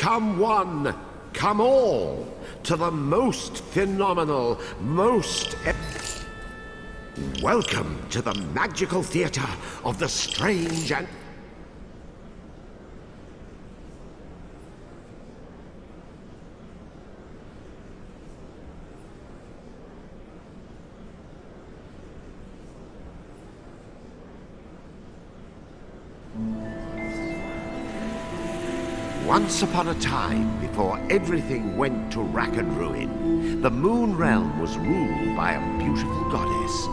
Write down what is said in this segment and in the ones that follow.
come one, come all, to the most phenomenal, Welcome to the magical theater of the strange and... Once upon a time, before everything went to rack and ruin, the Moon Realm was ruled by a beautiful goddess.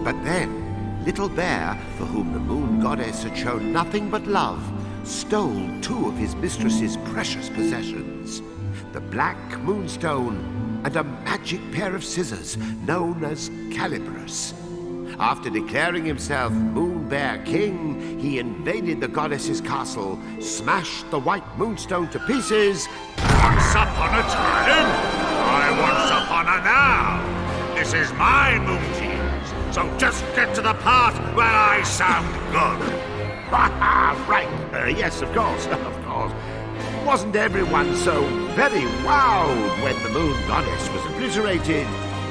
But then, Little Bear, for whom the Moon Goddess had shown nothing but love, stole two of his mistress's precious possessions, the Black Moonstone and a magic pair of scissors known as Calibris. After declaring himself Moon Bear King, he invaded the goddess's castle, smashed the White Moonstone to pieces. Once upon a time, I once upon a now. This is my moon teams, so just get to the part where I sound good. Right. Yes, of course. Wasn't everyone so very wowed when the Moon Goddess was obliterated?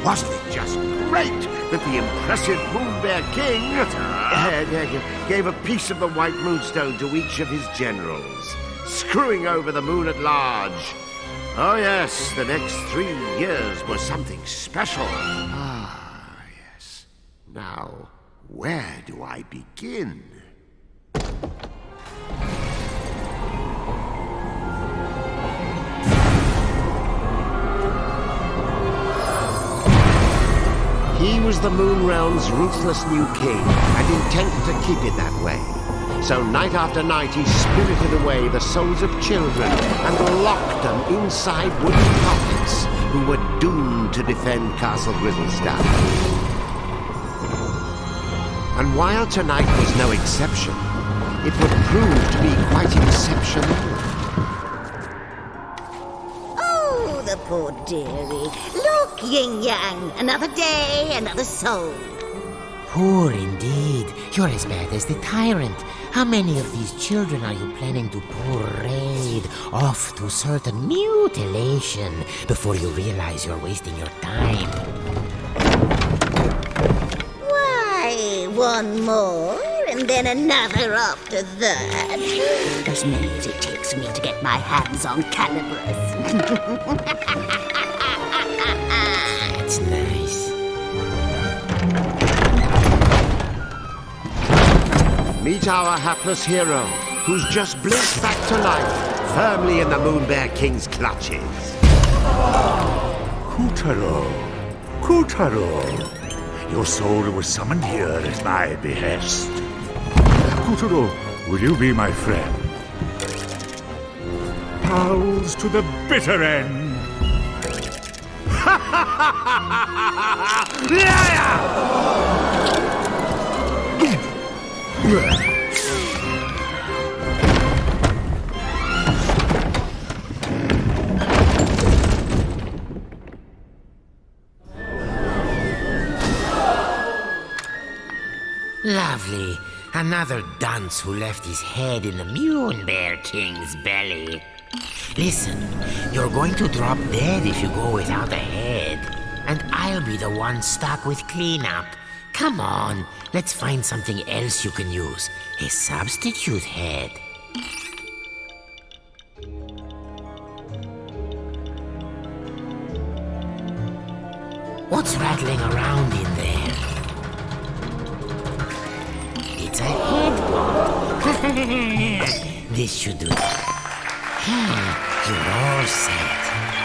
Wasn't it just great that the impressive Moon Bear King gave a piece of the White Moonstone to each of his generals, screwing over the moon at large? Oh yes, the next 3 years was something special. Ah, yes. Now, where do I begin? He was the Moon Realm's ruthless new king, and intent to keep it that way. So night after night he spirited away the souls of children and locked them inside wooden puppets who were doomed to defend Castle Grizzlestone. And while tonight was no exception, it would prove to be quite exceptional. Oh, the poor dearie. Look, Yin-Yang, another day, another soul. Poor indeed. You're as bad as the Tyrant. How many of these children are you planning to parade off to certain mutilation before you realize you're wasting your time? Why, one more, and then another after that. As many as it takes me to get my hands on Calibris. That's nice. Meet our hapless hero, who's just blinked back to life, firmly in the Moon Bear King's clutches. Kutaro, your soul was summoned here at my behest. Kutaro, will you be my friend? Pals to the bitter end. Lovely. Another dunce who left his head in the Moon Bear King's belly. Listen, you're going to drop dead if you go without a head. And I'll be the one stuck with cleanup. Come on, let's find something else you can use. A substitute head. What's rattling around in there? It's a head pop. This should do it. You're all set.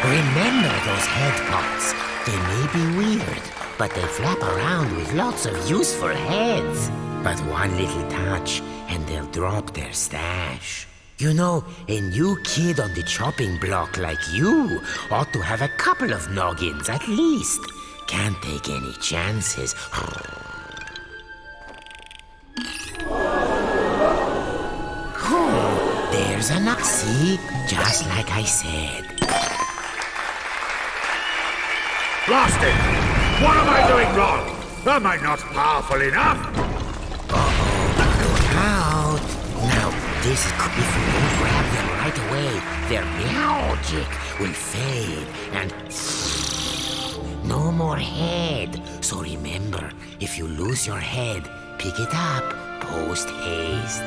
Remember those head pots. They may be weird, but they flap around with lots of useful heads. But one little touch, and they'll drop their stash. You know, a new kid on the chopping block like you ought to have a couple of noggins at least. Can't take any chances. Oh, there's a knock. See? Just like I said. Blast it! What am I doing wrong? Am I not powerful enough? Look out! Now, this is if you don't grab them right away, their magic will fade and no more head. So remember, if you lose your head, pick it up post haste.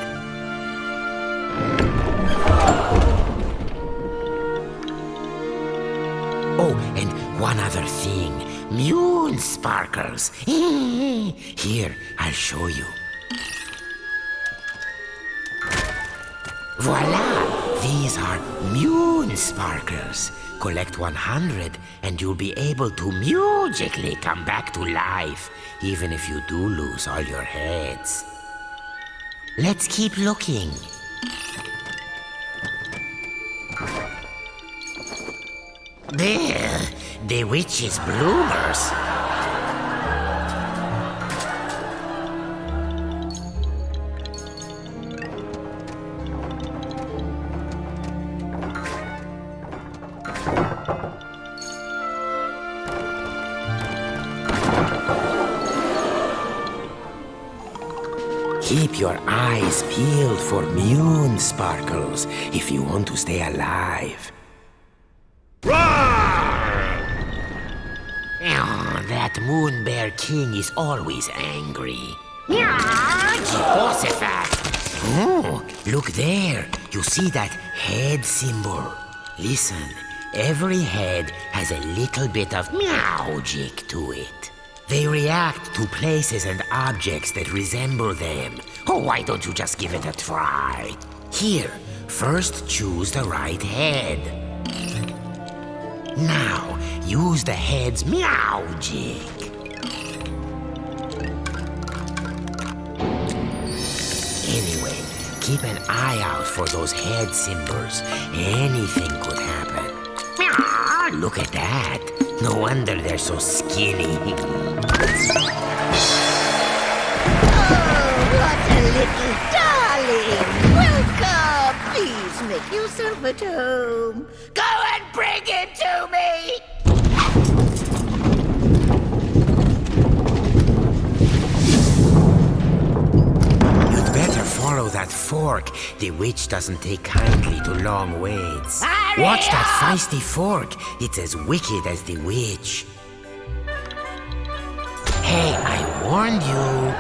Oh, and one other thing. Moon sparkles. Here, I'll show you. Voila! These are moon sparkles. Collect 100 and you'll be able to magically come back to life, even if you do lose all your heads. Let's keep looking. There, the witch's bloomers. Keep your eyes peeled for moon sparkles if you want to stay alive. Oh, that moon bear king is always angry. Jehoshaphat! Oh, look there. You see that head symbol? Listen, every head has a little bit of magic to it. They react to places and objects that resemble them. Oh, why don't you just give it a try? Here, first choose the right head. Now, use the head's magic. Anyway, keep an eye out for those head symbols. Anything could happen. Look at that. No wonder they're so skinny. Oh, what a little darling! Welcome! Please make yourself at home. Go and bring him to me! You'd better follow that fork. The witch doesn't take kindly to long waits. Hurry Watch that up! feisty fork. It's as wicked as the witch. Hey, I warned you.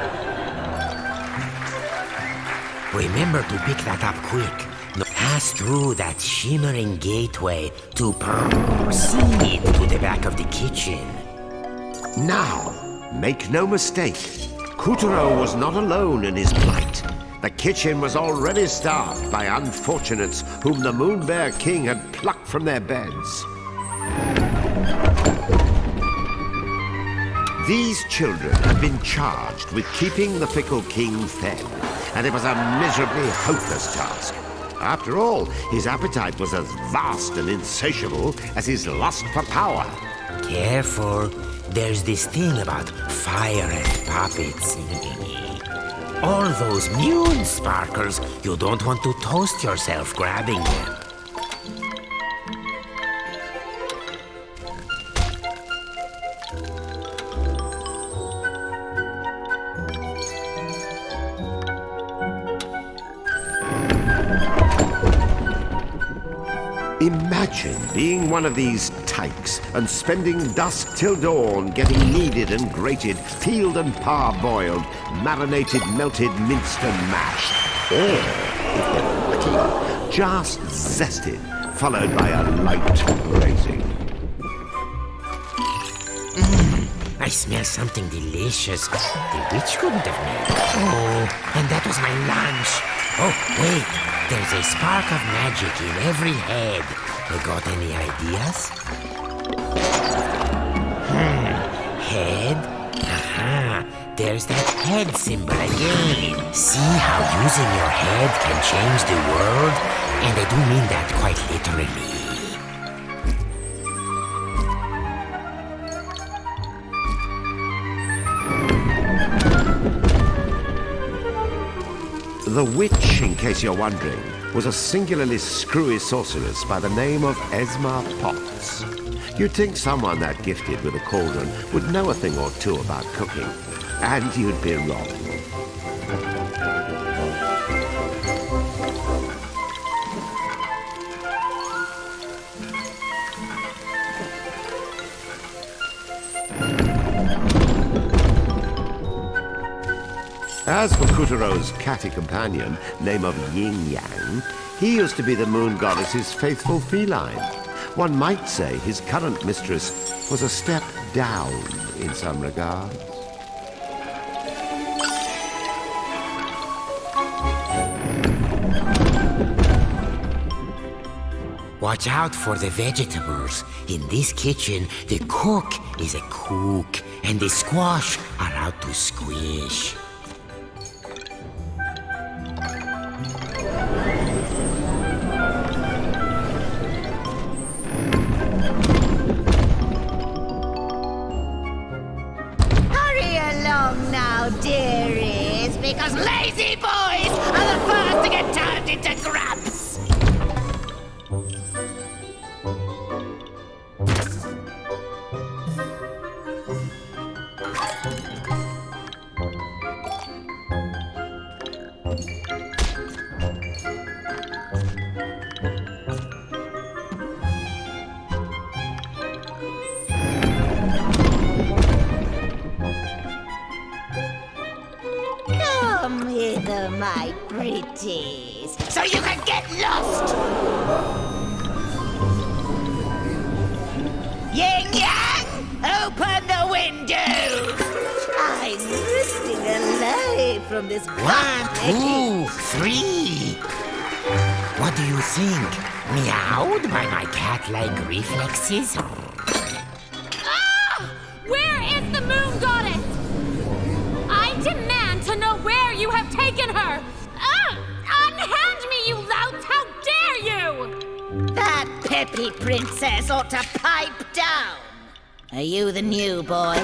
Remember to pick that up quick. Pass through that shimmering gateway to proceed to the back of the kitchen. Now, make no mistake, Kuturo was not alone in his plight. The kitchen was already starved by unfortunates whom the Moon Bear King had plucked from their beds. These children had been charged with keeping the fickle king fed, and it was a miserably hopeless task. After all, his appetite was as vast and insatiable as his lust for power. Careful. There's this thing about fire and puppets. All those moon sparkles, you don't want to toast yourself grabbing them. Imagine being one of these tykes and spending dusk till dawn getting kneaded and grated, peeled and parboiled, marinated, melted, minced and mashed. Or, if they were lucky, just zested, followed by a light braising. I smell something delicious. The witch couldn't have made it. Oh, and that was my lunch. Oh, wait. There's a spark of magic in every head. You got any ideas? Head? Aha. There's that head symbol again. See how using your head can change the world? And I do mean that quite literally. The witch, in case you're wondering, was a singularly screwy sorceress by the name of Esma Potts. You'd think someone that gifted with a cauldron would know a thing or two about cooking, and you'd be wrong. As for Kuturo's catty companion, name of Yin Yang, he used to be the moon goddess's faithful feline. One might say his current mistress was a step down in some regards. Watch out for the vegetables. In this kitchen, the cook is a cook, and the squash are out to squish. Hurry along now, dearies, because lazy boys are the first to get turned into grubs. Come hither, my pretties, so you can get lost! Yin Yang, open the windows! I'm drifting alive from this 1, 2, 3. What do you think? Meowed by my cat-like reflexes? Ah! Where is the moon goddess? I demand to know where you have taken her! Ah! Unhand me, you louts! How dare you! That peppy princess ought to pipe down. Are you the new boy?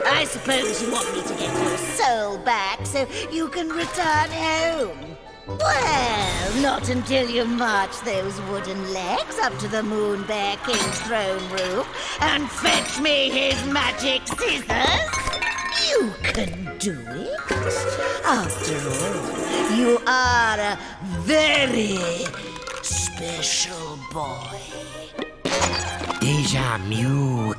I suppose you want me to get your soul back so you can return home. Well, not until you march those wooden legs up to the Moon Bear King's throne room and fetch me his magic scissors. You can do it. After all, you are a very special boy. Deja Mew.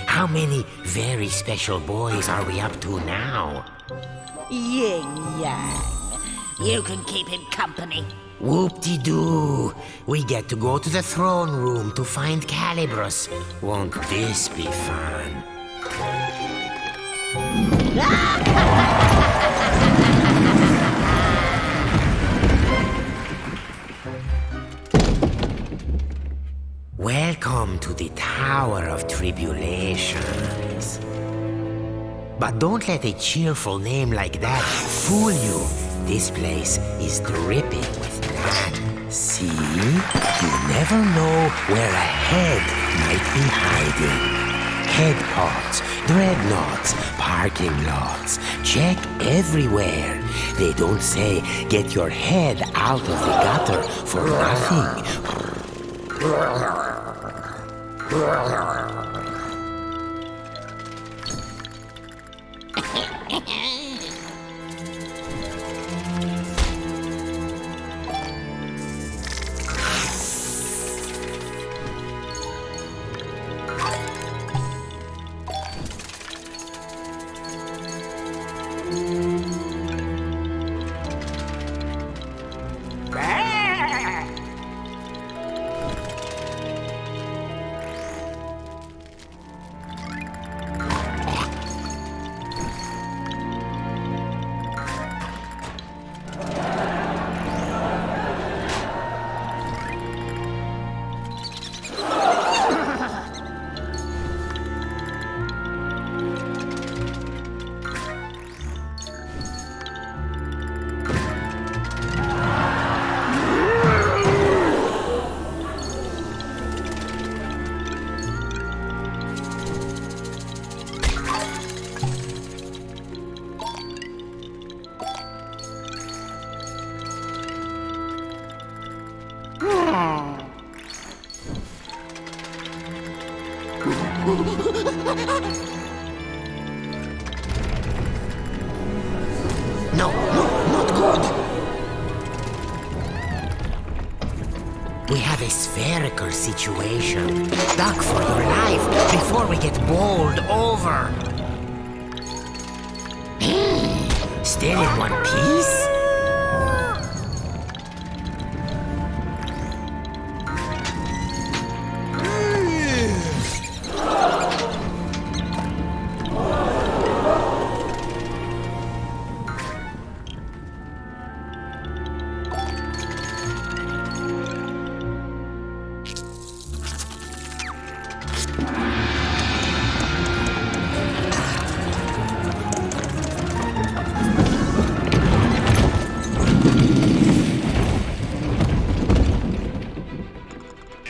How many very special boys are we up to now? Yin Yang. You can keep him company. Whoop-de-doo. We get to go to the throne room to find Calibros. Won't this be fun? Welcome to the Tower of Tribulations. But don't let a cheerful name like that fool you. This place is dripping with blood. See? You never know where a head might be hiding. Head pots, dreadnoughts, parking lots. Check everywhere. They don't say get your head out of the gutter for nothing. No, not good. We have a spherical situation. Duck for your life before we get bowled over. Still in one piece?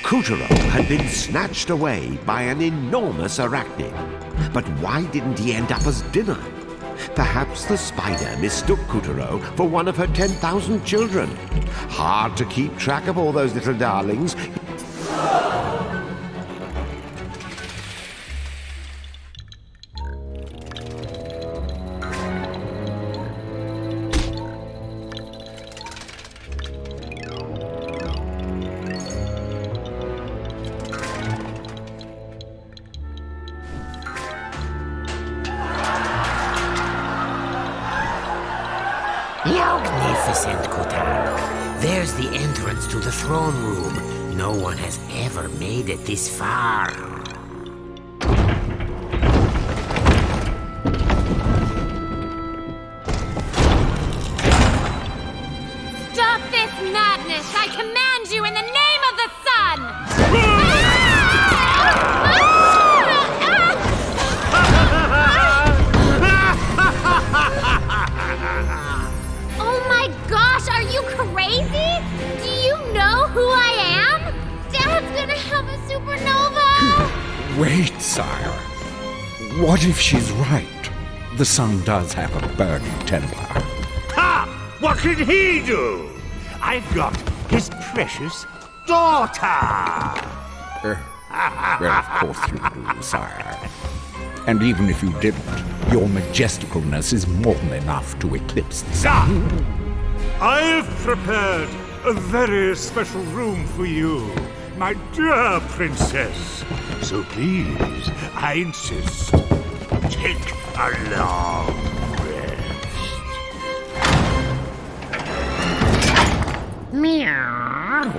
Kutaro had been snatched away by an enormous arachnid. But why didn't he end up as dinner? Perhaps the spider mistook Kutaro for one of her 10,000 children. Hard to keep track of all those little darlings. Magnificent, Kutaro. There's the entrance to the throne room. No one has ever made it this far. Stop this madness! I command you in the name of the sun! Oh my gosh, are you crazy? Do you know who I am? Dad's gonna have a supernova! Wait, sire. What if she's right? The sun does have a burning temper. Ha! What can he do? I've got his precious daughter! Well, of course you do, sire. And even if you didn't, your majesticalness is more than enough to eclipse the sun. I've prepared a very special room for you, my dear princess. So please, I insist, take a long rest. Meow.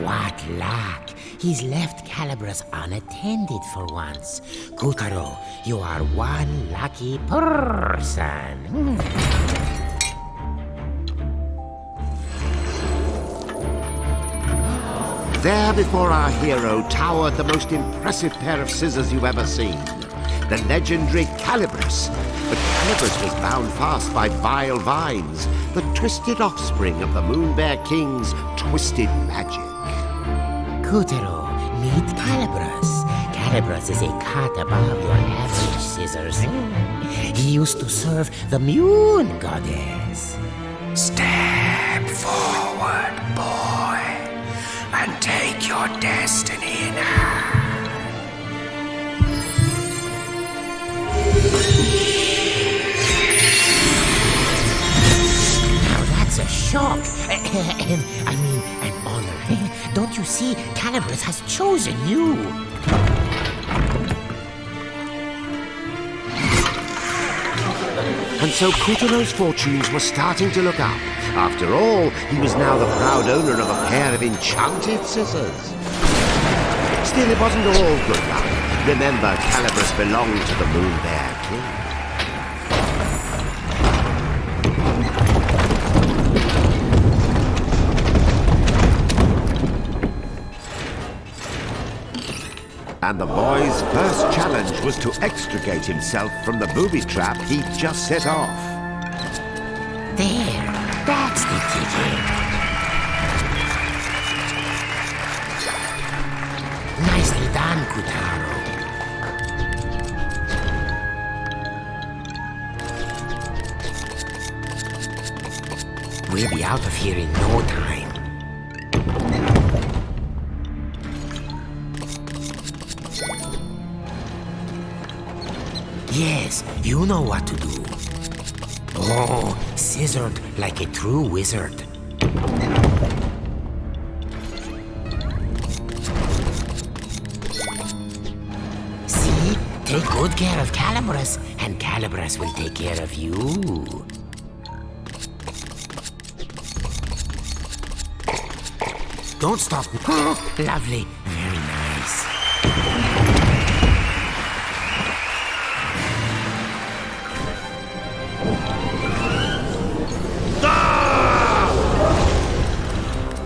What luck. He's left Calibras unattended for once. Kutaro, you are one lucky person. There before our hero towered the most impressive pair of scissors you've ever seen. The legendary Calibras. But Calibras was bound fast by vile vines, the twisted offspring of the Moon Bear King's twisted magic. Kutaro, meet Calibras. Calibras is a cut above your average scissors. He used to serve the Moon Goddess. Step forward, boy, and take your destiny in hand. Now that's a shock. I mean, an honor. Don't you see? Calibras has chosen you. And so Kutaro's fortunes were starting to look up. After all, he was now the proud owner of a pair of enchanted scissors. Still, it wasn't all good luck. Remember, Calibras belonged to the Moon Bear King. And the boy's first challenge was to extricate himself from the booby trap he'd just set off. There, that's the ticket. Nicely done, Kutaro. We'll be out of here in no time. Yes, you know what to do. Oh, scissored like a true wizard. See? Take good care of Calibras, and Calibras will take care of you. Don't stop. Lovely. Very nice.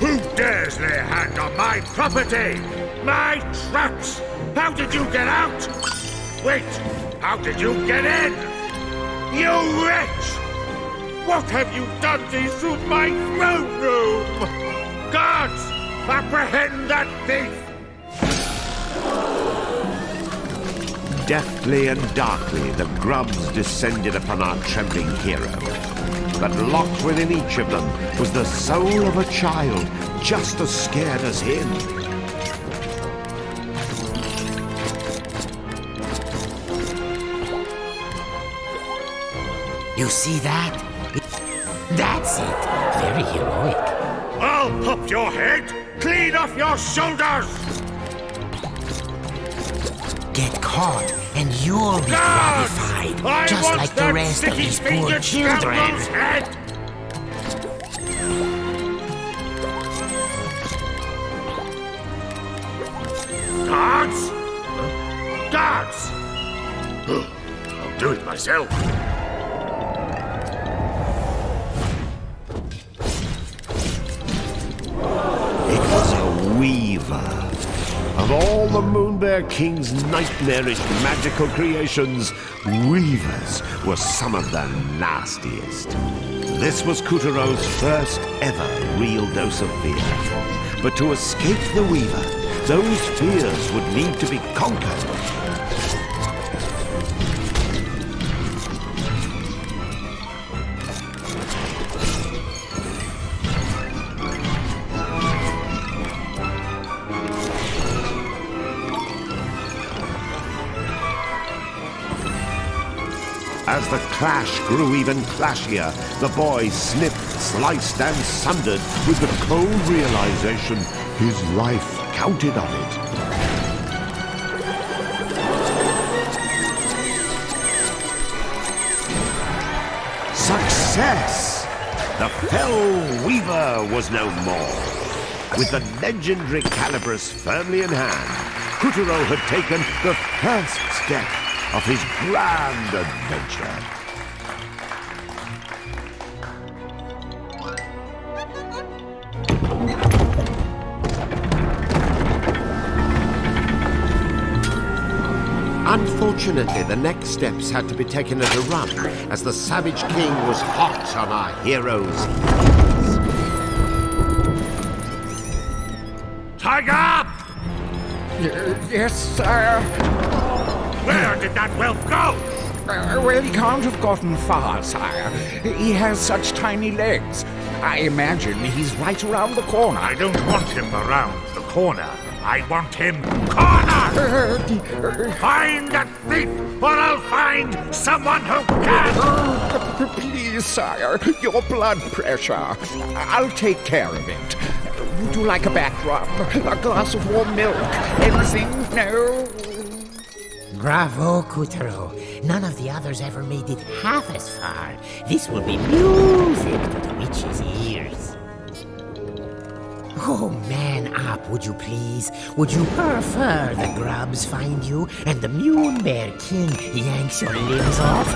Who dares lay a hand on my property? My traps! How did you get out? Wait, how did you get in? You wretch! What have you done to my throne room? Guards, apprehend that thief! Deftly and darkly, the grubs descended upon our trembling hero. But locked within each of them was the soul of a child, just as scared as him. You see that? That's it. Very heroic. I'll pop your head clean off your shoulders! Get caught, and you'll be Guards! gratified, I just want like the that rest of these poor sticky-fingered children. scoundrel's head! Guards! Guards! I'll do it myself. It was a weaver. Of all the Moonbear King's nightmarish magical creations, weavers were some of the nastiest. This was Kuturo's first ever real dose of fear. But to escape the weaver, those fears would need to be conquered. As the clash grew even clashier, the boy snipped, sliced, and sundered with the cold realization his life counted on it. Success! The Fell Weaver was no more. With the legendary Calabrus firmly in hand, Kuturo had taken the first step of his grand adventure. Unfortunately, the next steps had to be taken at a run, as the Savage King was hot on our heroes. Tiger! Yes, sire. Where did that whelp go? Well, he can't have gotten far, sire. He has such tiny legs. I imagine he's right around the corner. I don't want him around the corner. I want him cornered! Find that thief, or I'll find someone who can! Please, sire, your blood pressure. I'll take care of it. Would you like a back rub? A glass of warm milk? Anything? No? Bravo, Kuturo. None of the others ever made it half as far. This will be music to the witch's ears. Oh, man up, would you please? Would you prefer the grubs find you and the Moonbear King yanks your limbs off?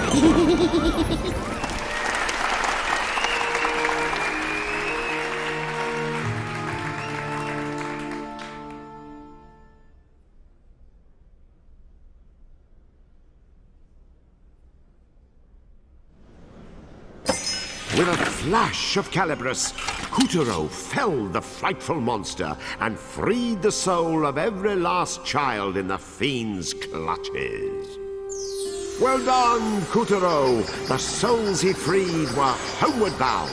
With a flash of Calabrus, Kuturo felled the frightful monster and freed the soul of every last child in the fiend's clutches. Well done, Kuturo! The souls he freed were homeward bound.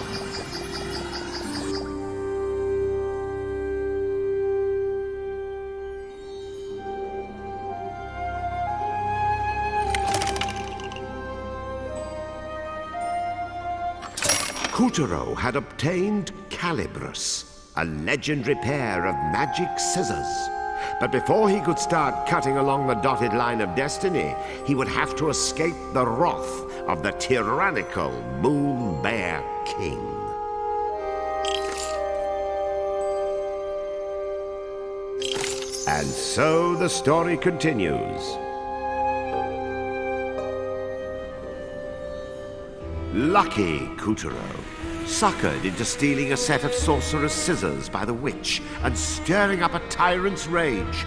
Kuturo had obtained Calabrus, a legendary pair of magic scissors. But before he could start cutting along the dotted line of destiny, he would have to escape the wrath of the tyrannical Moonbear King. And so the story continues. Lucky Kuturo, suckered into stealing a set of sorcerer's scissors by the witch and stirring up a tyrant's rage.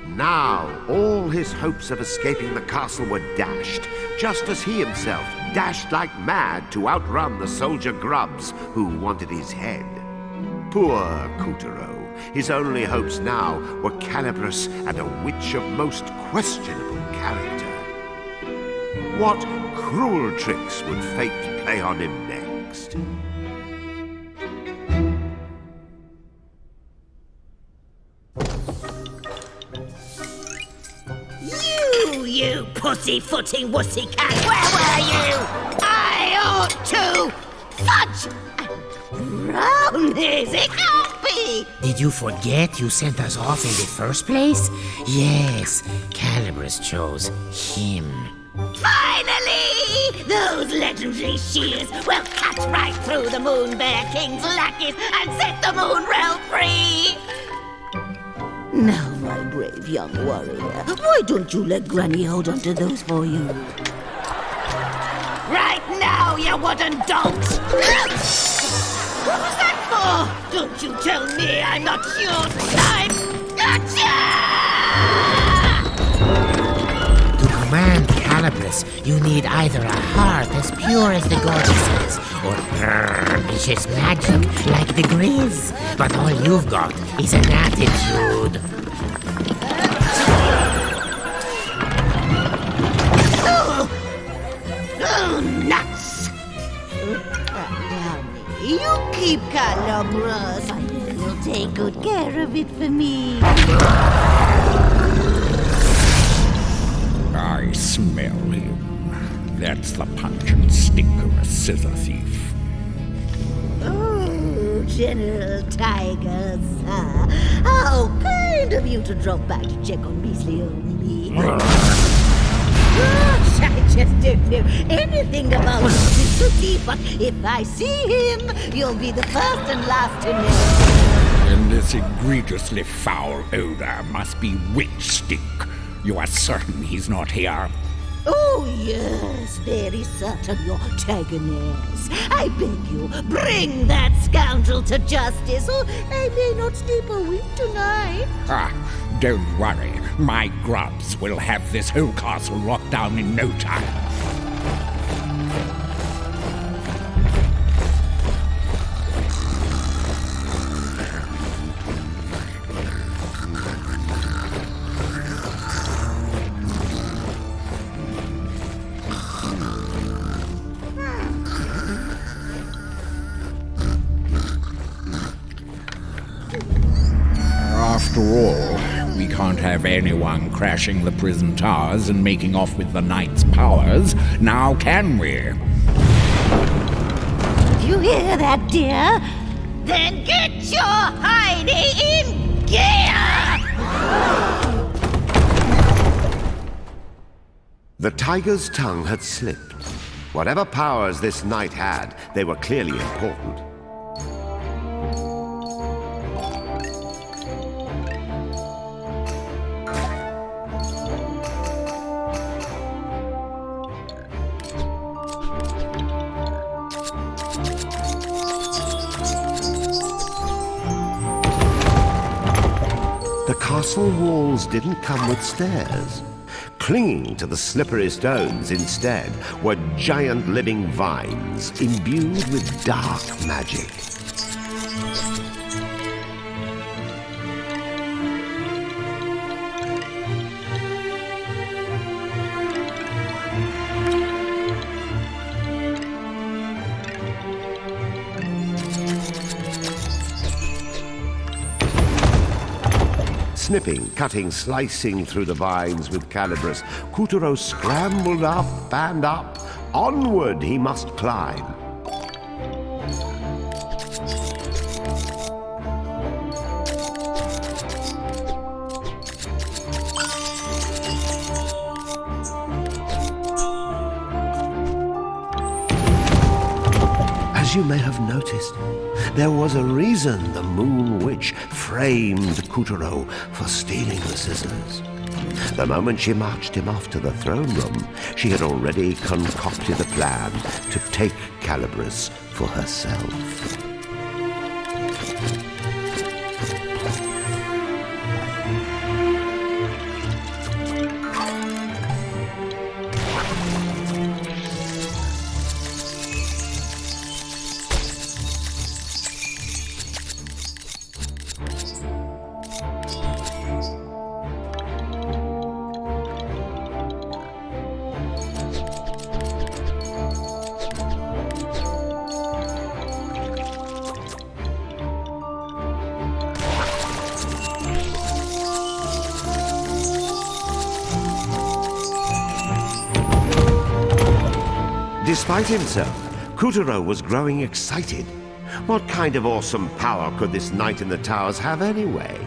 Now all his hopes of escaping the castle were dashed, just as he himself dashed like mad to outrun the soldier grubs who wanted his head. Poor Kuturo. His only hopes now were Calibris and a witch of most questionable character. What cruel tricks would fate play on him next? You pussy-footy wussy cat! Where were you? I ought to fudge! Brownies! It can't be! Did you forget you sent us off in the first place? Yes, Calibris chose him. Finally! Those legendary shears will cut right through the Moon Bear King's lackeys and set the Moon Realm free! Now, my brave young warrior, why don't you let Granny hold on to those for you? Right now, you wooden dolt! What was that for? Don't you tell me I'm not your type! Gotcha! To command Calibris, you need either a heart as pure as the goddesses, or vicious magic like the Grizz. But all you've got is an attitude. Oh, nuts! You keep Calibris. I know you'll take good care of it for me. I smell him. That's the punch and stick of a scissor thief. Oh, General Tiger, sir. How kind of you to drop by to check on measly old me. Gosh, I just don't know anything about Mississippi, but if I see him, you'll be the first and last to know. And this egregiously foul odor must be witch stick. You are certain he's not here? Oh, yes, very certain, your Tagoness. I beg you, bring that scoundrel to justice, or I may not sleep a wink tonight. Ah, don't worry. My grubs will have this whole castle locked down in no time. After all, we can't have anyone crashing the prison towers and making off with the knight's powers, now can we? You hear that, dear? Then get your Heidi in gear! The tiger's tongue had slipped. Whatever powers this knight had, they were clearly important. The castle walls didn't come with stairs. Clinging to the slippery stones instead were giant living vines imbued with dark magic. Snipping, cutting, slicing through the vines with Calibris, Kuturo scrambled up and up. Onward he must climb. As As you may have noticed, there was a reason the Moon Witch framed Kuturo for stealing the scissors. The moment she marched him off to the throne room, she had already concocted a plan to take Calibris for herself. Despite himself, Kuturo was growing excited. What kind of awesome power could this knight in the towers have anyway?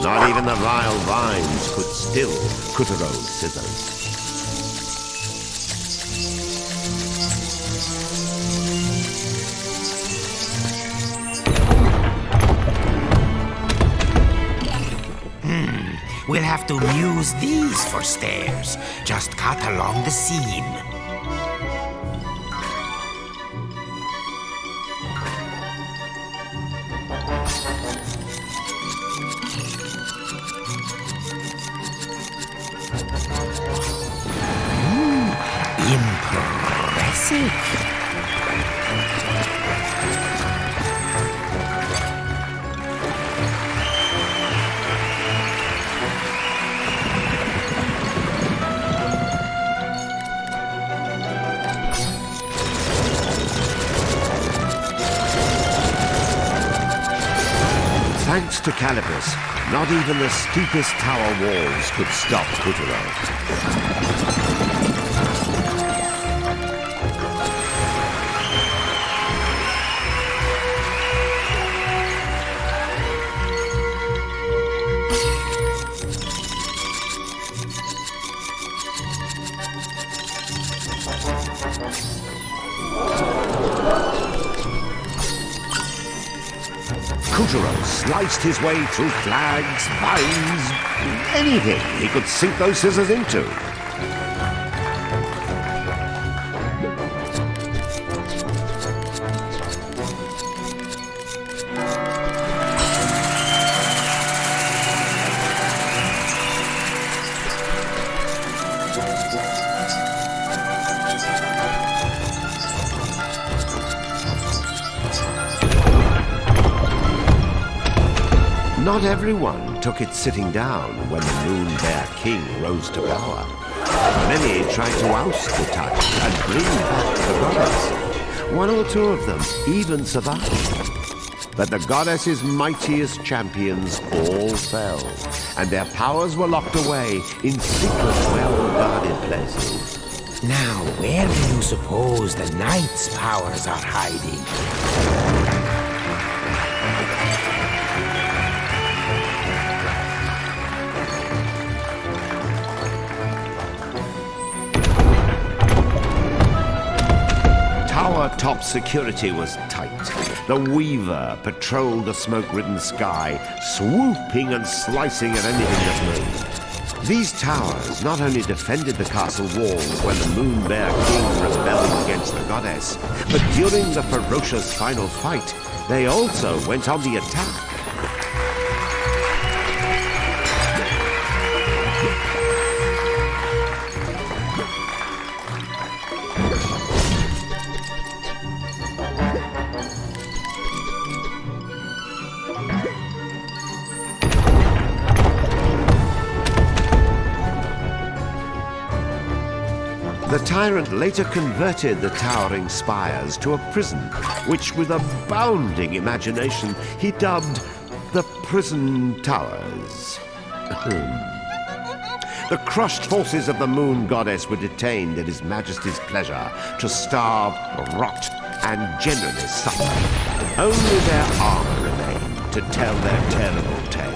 Not even the vile vines could still Kuturo's scissors. We'll have to use these for stairs. Just cut along the seam. Impressive. Thanks to Calibris, not even the steepest tower walls could stop Kuturo. Kuturo sliced his way through flags, vines, anything he could sink those scissors into. Not everyone took it sitting down when the Moon Bear King rose to power. Many tried to oust the Tyrant and bring back the goddess. One or two of them even survived. But the goddess's mightiest champions all fell, and their powers were locked away in secret, well-guarded places. Now, where do you suppose the knight's powers are hiding? Tower-top security was tight. The Weaver patrolled the smoke-ridden sky, swooping and slicing at anything that moved. These towers not only defended the castle walls when the Moon Bear King rebelled against the goddess, but during the ferocious final fight, they also went on the attack. The tyrant later converted the towering spires to a prison, which with abounding imagination he dubbed the Prison Towers. The crushed forces of the Moon Goddess were detained at His Majesty's pleasure to starve, rot, and generally suffer. Only their armor remained to tell their terrible tale.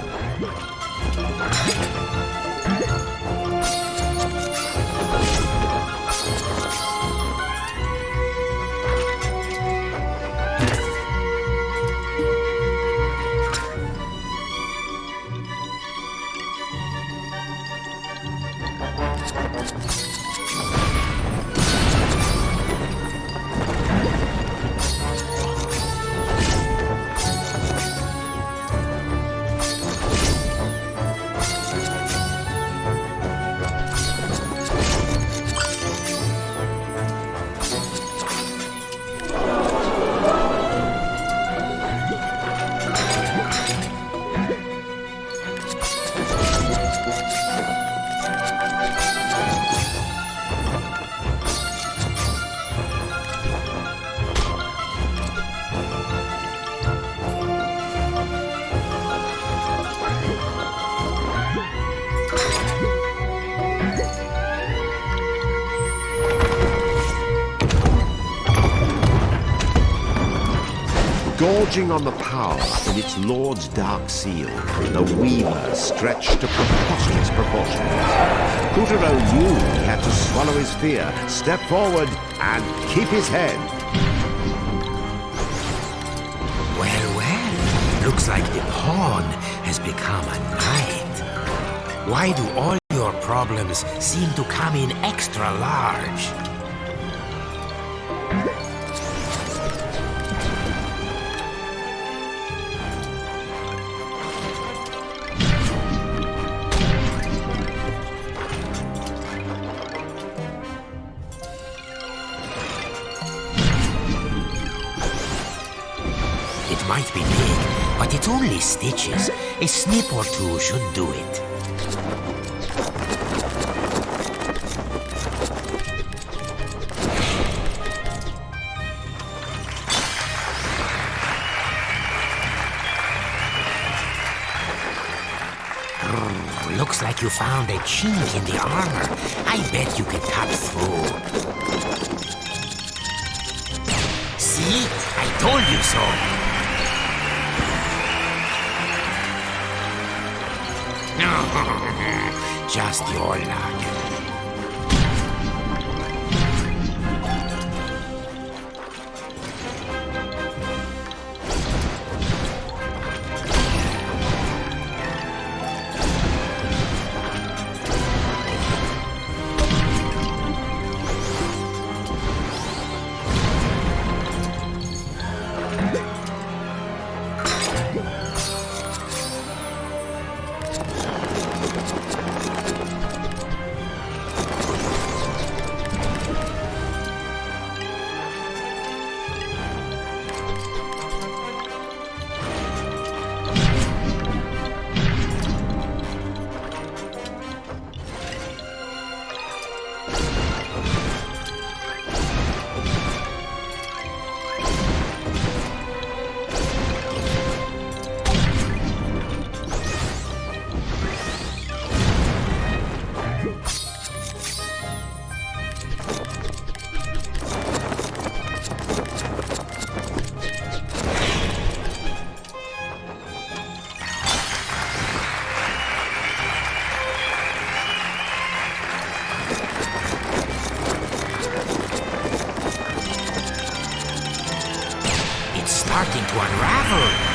Gorging on the power in its lord's dark seal, the Weaver stretched to preposterous proportions. Puppeteer knew he had to swallow his fear, step forward, and keep his head. Well, looks like the pawn has become a knight. Why do all your problems seem to come in extra large? It might be big, but it's only stitches. A snip or two should do it. Looks like you found a chink in the armor. I bet you could cut through. See? I told you so. Just your luck. Starting to unravel.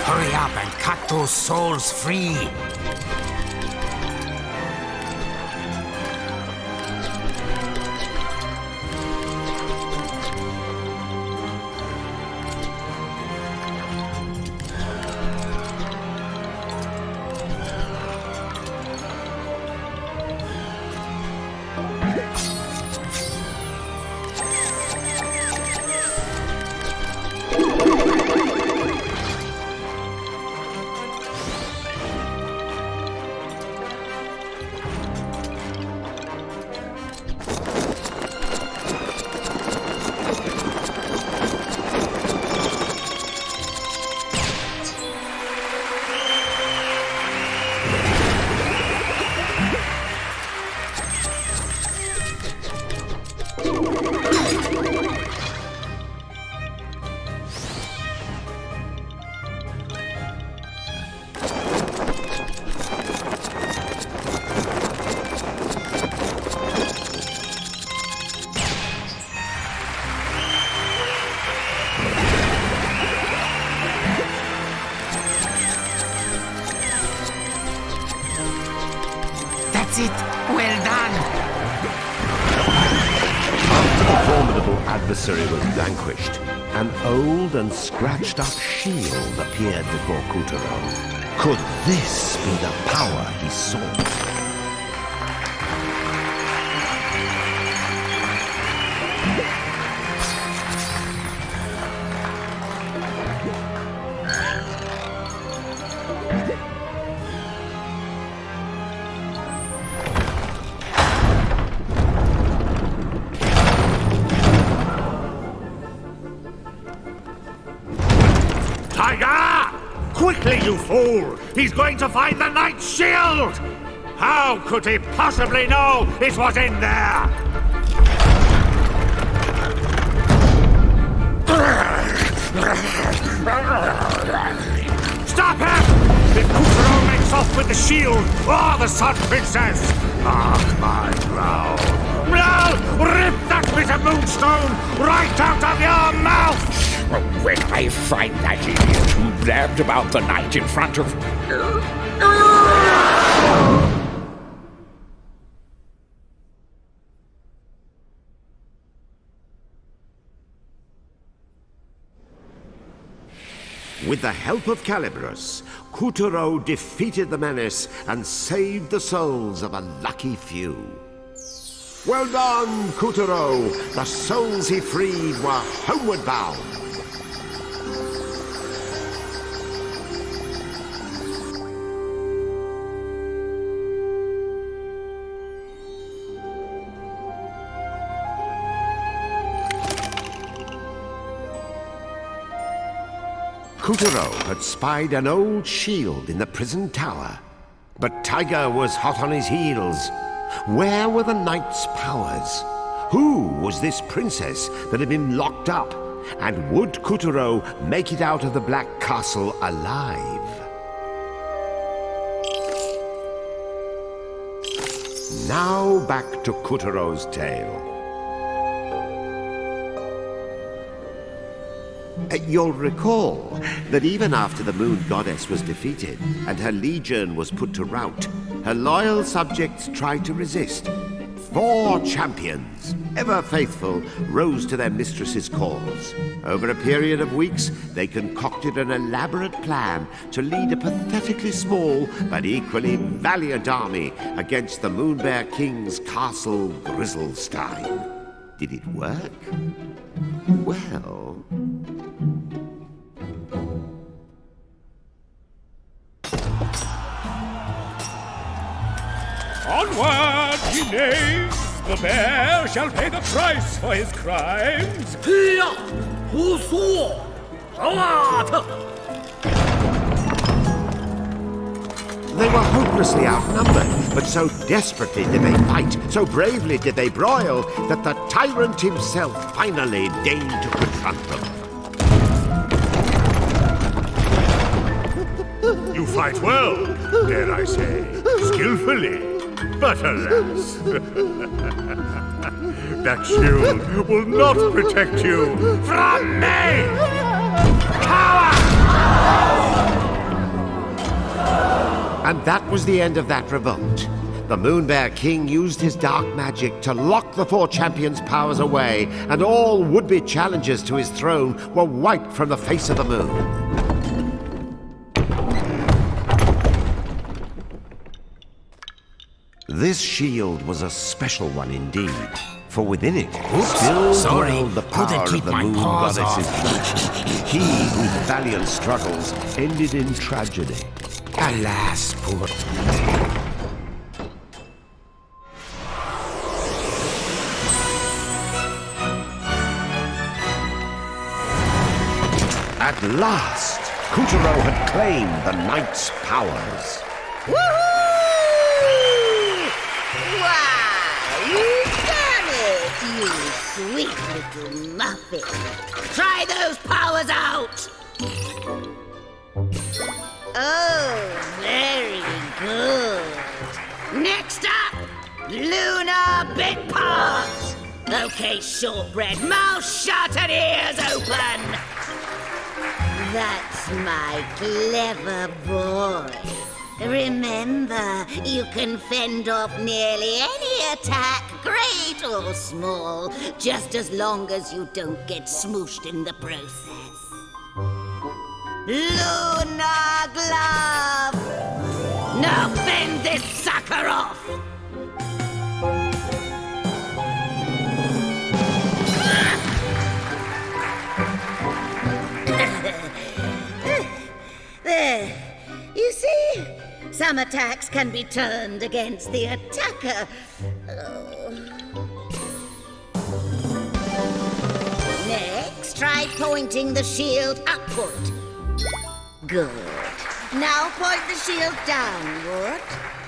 Hurry up and cut those souls free. That's it. Well done. After the formidable adversary was vanquished, an old and scratched up shield appeared before Kutaro. Could this be the power he sought? Tiger! Quickly, you fool! He's going to find the Knight's shield! How could he possibly know it was in there? Stop him! If Kutaro makes off with the shield or the Sun Princess, mark my brow. No! Rip that bit of moonstone right out of your mouth! When I find that idiot who blabbed about the Knight in front of... With the help of Calibros, Kutaro defeated the menace and saved the souls of a lucky few. Well done, Kutaro! The souls he freed were homeward bound. Kutaro had spied an old shield in the prison tower, but Tiger was hot on his heels. Where were the knight's powers? Who was this princess that had been locked up? And would Kutaro make it out of the Black Castle alive? Now back to Kutaro's tale. You'll recall that even after the Moon Goddess was defeated and her legion was put to rout, her loyal subjects tried to resist. 4 champions, ever faithful, rose to their mistress's cause. Over a period of weeks, they concocted an elaborate plan to lead a pathetically small but equally valiant army against the Moonbear King's castle Grizzlestein. Did it work? Well... Onward, ye knaves! The bear shall pay the price for his crimes! They were hopelessly outnumbered, but so desperately did they fight, so bravely did they broil, that the Tyrant himself finally deigned to confront them. You fight well, dare I say, skillfully. But alas, that shield will not protect you from me! Power! And that was the end of that revolt. The Moon Bear King used his dark magic to lock the four champions' powers away, and all would-be challengers to his throne were wiped from the face of the moon. This shield was a special one indeed, for within it still dwelled the power of the Moon Goddess's blood. He whose valiant struggles ended in tragedy. Alas, poor At last, Kuturo had claimed the knight's powers. Woohoo! Wow, you've done it, you sweet little muffin. Try those powers out. Oh, very good. Next up, Lunar Bit Part. Okay, shortbread, mouth shut and ears open. That's my clever boy. Remember, you can fend off nearly any attack, great or small, just as long as you don't get smooshed in the process. Lunar Glove! Now fend this sucker off! There. You see? Some attacks can be turned against the attacker. Next, try pointing the shield upward. Good. Now point the shield downward.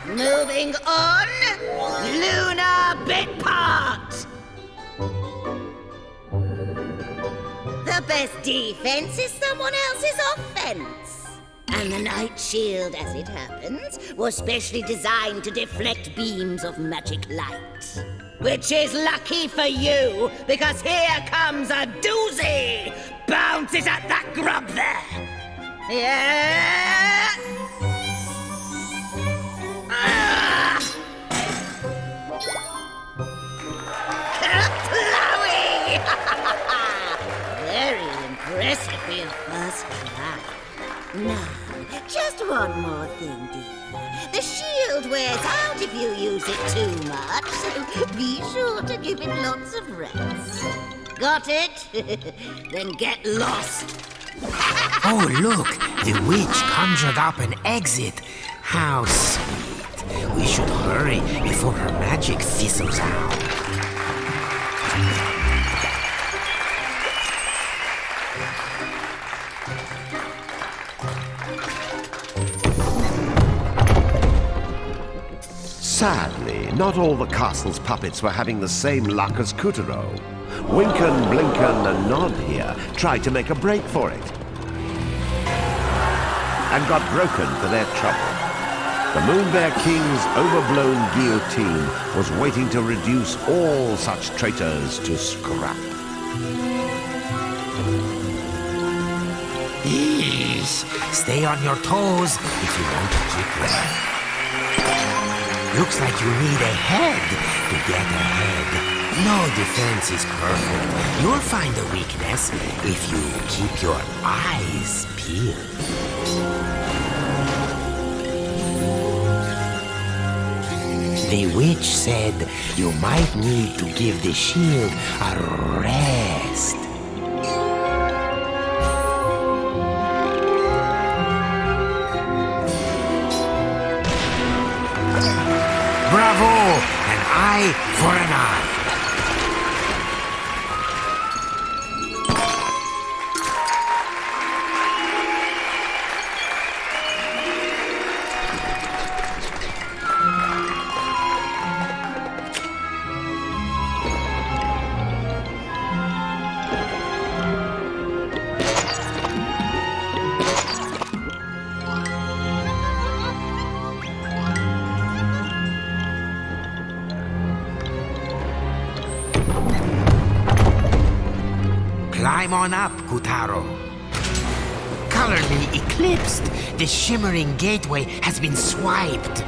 Moving on. Lunar Bit Part. The best defense is someone else's offense. And the Night Shield, as it happens, was specially designed to deflect beams of magic light. Which is lucky for you, because here comes a doozy! Bounce it at that grub there! Yeah! Plowing! Very impressive for your first try. Now, just one more thing, dear. The shield wears out if you use it too much, so be sure to give it lots of rest. Got it? Then get lost. Oh, look! The witch conjured up an exit. How sweet. We should hurry before her magic fizzles out. Sadly, not all the castle's puppets were having the same luck as Kuturo. Winken, Blinken, and Nod here tried to make a break for it. And got broken for their trouble. The Moon Bear King's overblown guillotine was waiting to reduce all such traitors to scrap. Eesh. Stay on your toes if you want to keep running. Looks like you need a head to get ahead. No defense is perfect. You'll find a weakness if you keep your eyes peeled. The witch said you might need to give the shield a rest. Bravo! An eye for an eye. Climb on up, Kutaro. Colorly eclipsed. The shimmering gateway has been swiped.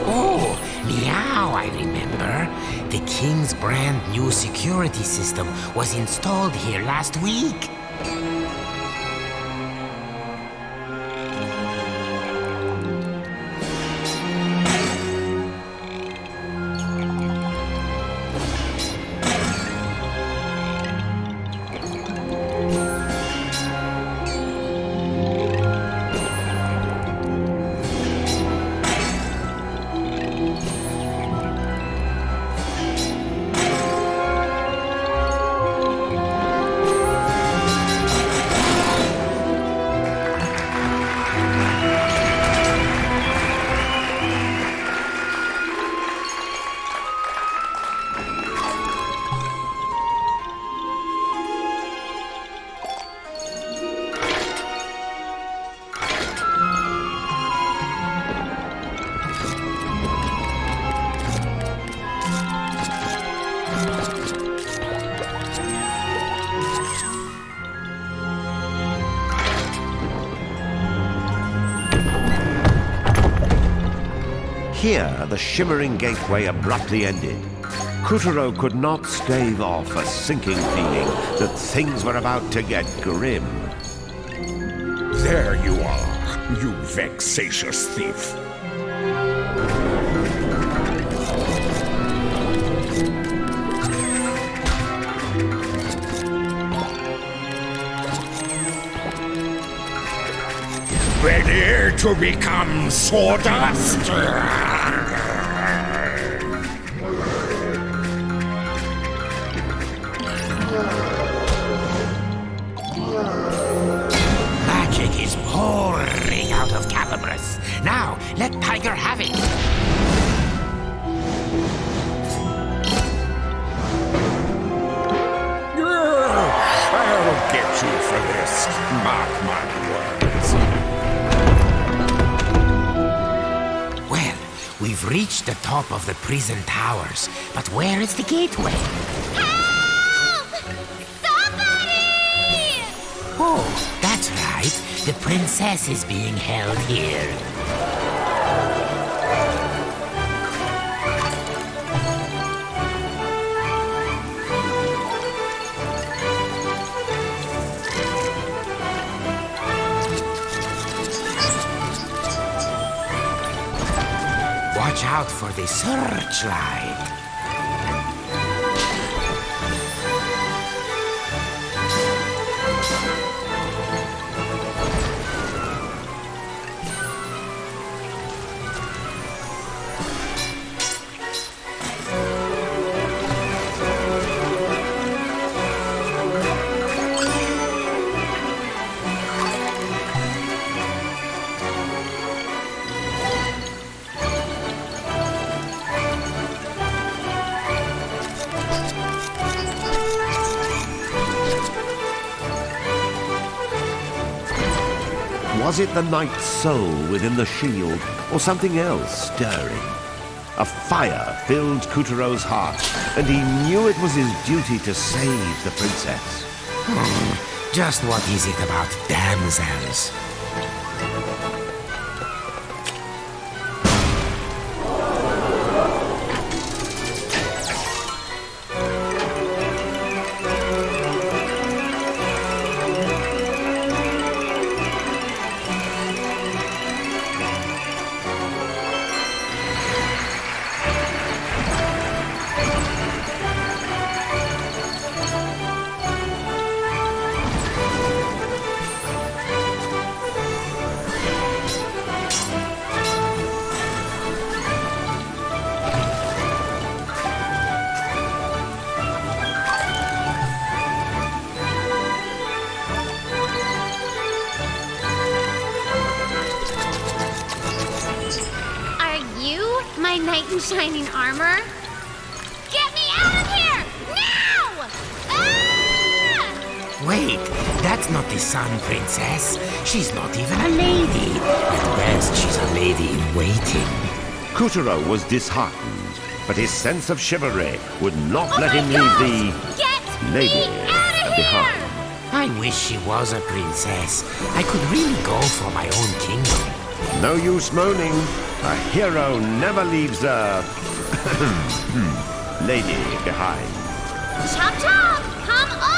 Oh, meow, I remember. The King's brand new security system was installed here last week. Here, the shimmering gateway abruptly ended. Kutaro could not stave off a sinking feeling that things were about to get grim. There you are, you vexatious thief. Ready to become sawdust? Magic is pouring out of Capabras. Now, let Tiger have it. I'll get you for this. Mark my words. Well, we've reached the top of the prison towers, but where is the gateway? Help! Somebody! Oh, that's right. The princess is being held here. Watch out for the searchlight. Was it the knight's soul within the shield, or something else stirring? A fire filled Kutaro's heart, and he knew it was his duty to save the princess. Just what is it about damsels? My knight in shining armor? Get me out of here! Now! Ah! Wait, that's not the Sun Princess. She's not even a lady. At best, she's a lady in waiting. Kutaro was disheartened. but his sense of chivalry would not Oh let my him gosh! leave Get lady me out of behind. here! I wish she was a princess. I could really go for my own kingdom. No use moaning. A hero never leaves a lady behind. Chop chop! Come on!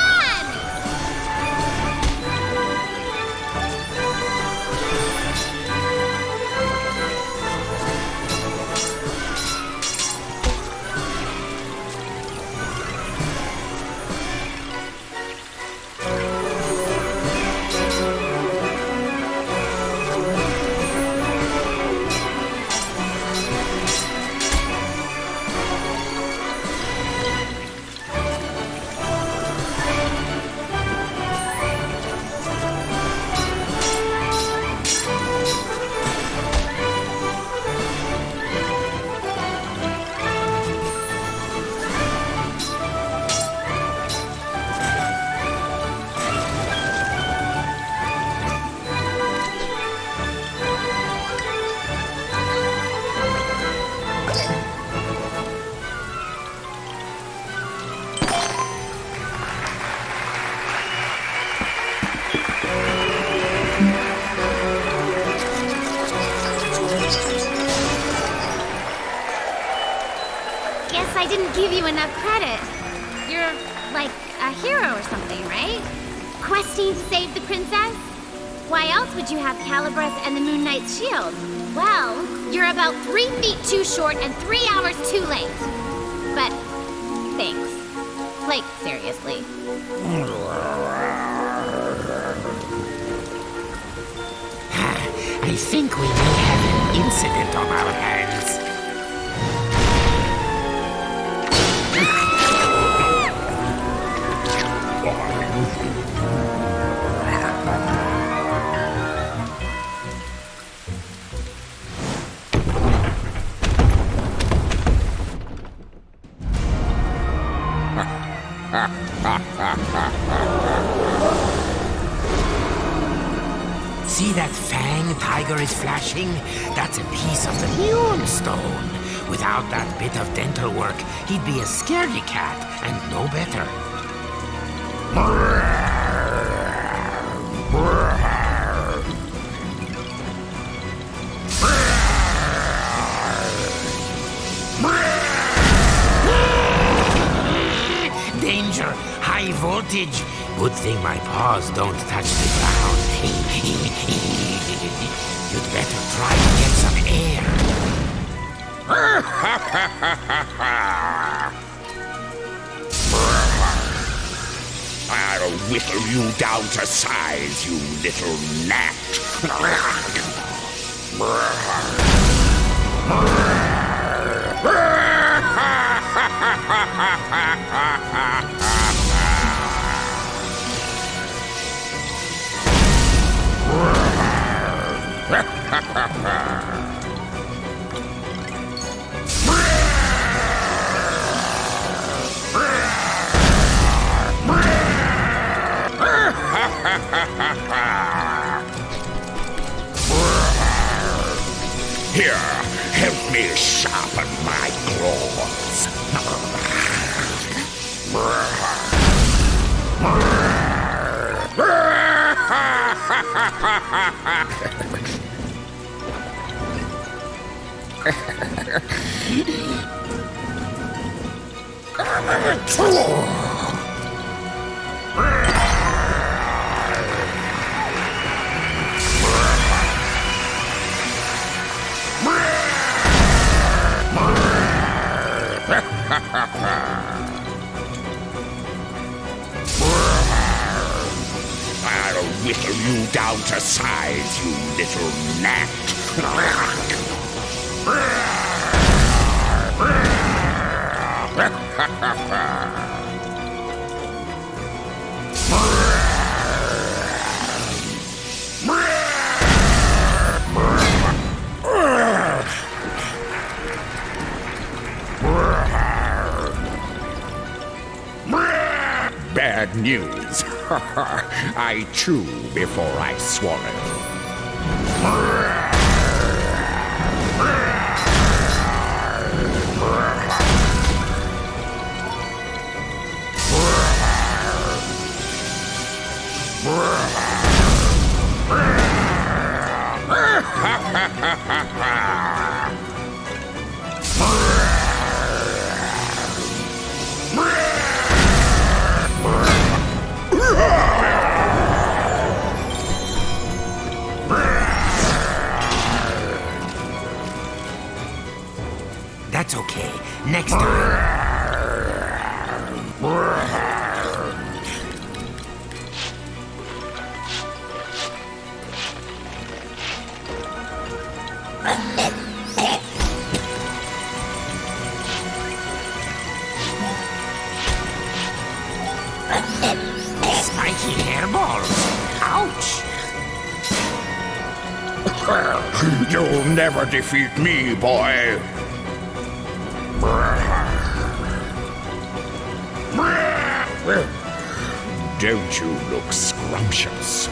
Guess I didn't give you enough credit. You're like a hero or something, right? Questing to save the princess? Why else would you have Calabrus and the Moon Knight's shield? Well, you're about 3 feet too short and 3 hours too late. But thanks. Like, seriously. I think we may have an incident on our hands. See that fang Tiger is flashing? That's a piece of the Moon Stone. Without that bit of dental work, he'd be a scaredy cat and no better. Danger! High voltage! Good thing my paws don't touch the ground. You'd better try to get some air. I'll whittle you down to size, you little gnat. Here, help me sharpen my claws. I'll whittle you down to size, you little gnat. Bad news. I chew before I swallow. That's okay. Next time. Spiky hairballs. Ouch! You'll never defeat me, boy. Don't you look scrumptious?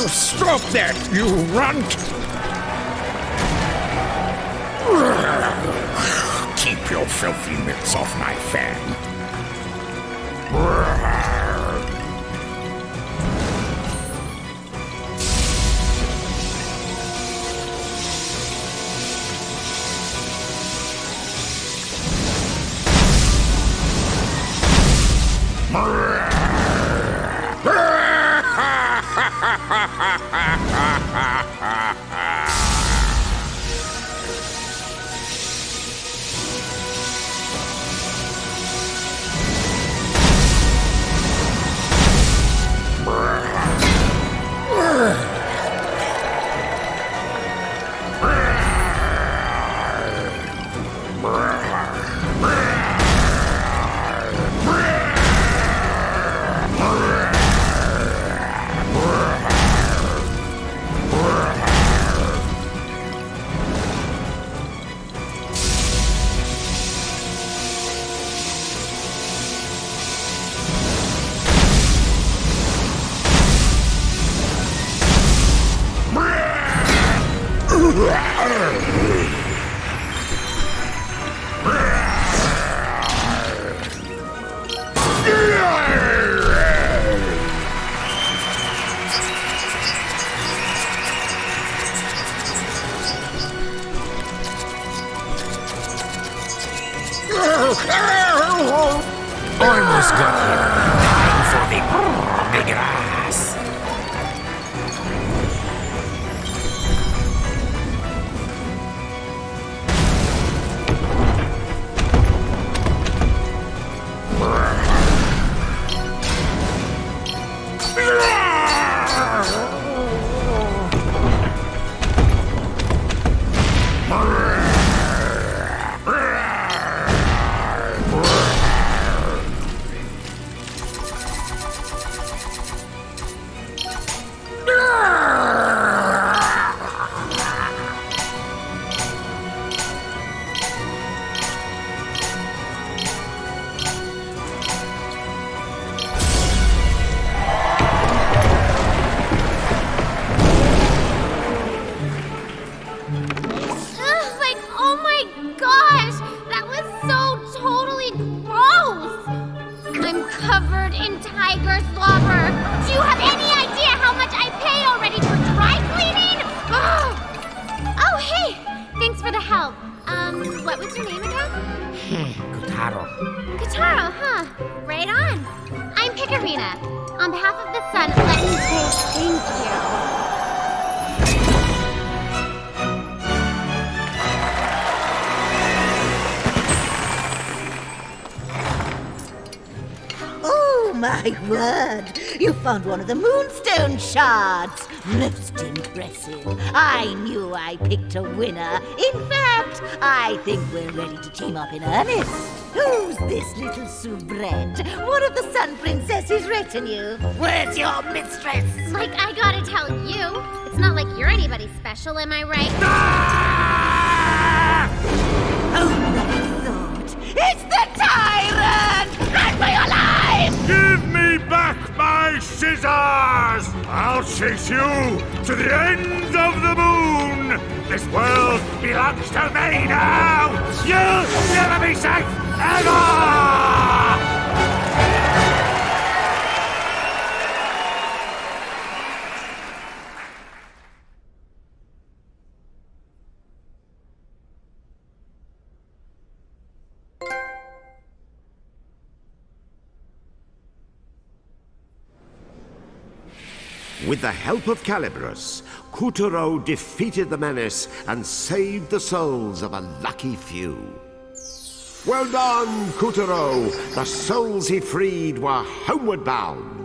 Stop that, you runt! Keep your filthy mitts off my fan. Almost got him. Time for the grass. Covered in tiger slobber. Do you have any idea how much I pay already for dry cleaning? Oh, hey! Thanks for the help. What was your name again? Kotaro. Kotaro, huh? Right on. I'm Picarina. On behalf of the sun, let me say thank you. My word! You found one of the moonstone shards! Most impressive. I knew I picked a winner. In fact, fact, I think we're ready to team up in earnest. Who's this little soubrette? One of the Sun Princess's retinue. Where's your mistress? Like, I gotta tell you, it's not like you're anybody special, am I right? Oh, my thought. It's the Tyrant! Run for your life! Give me back my scissors! I'll chase you to the ends of the moon! This world belongs to me now! You'll never be safe ever! With the help of Calibros, Kuturo defeated the menace and saved the souls of a lucky few. Well done, Kuturo! The souls he freed were homeward bound.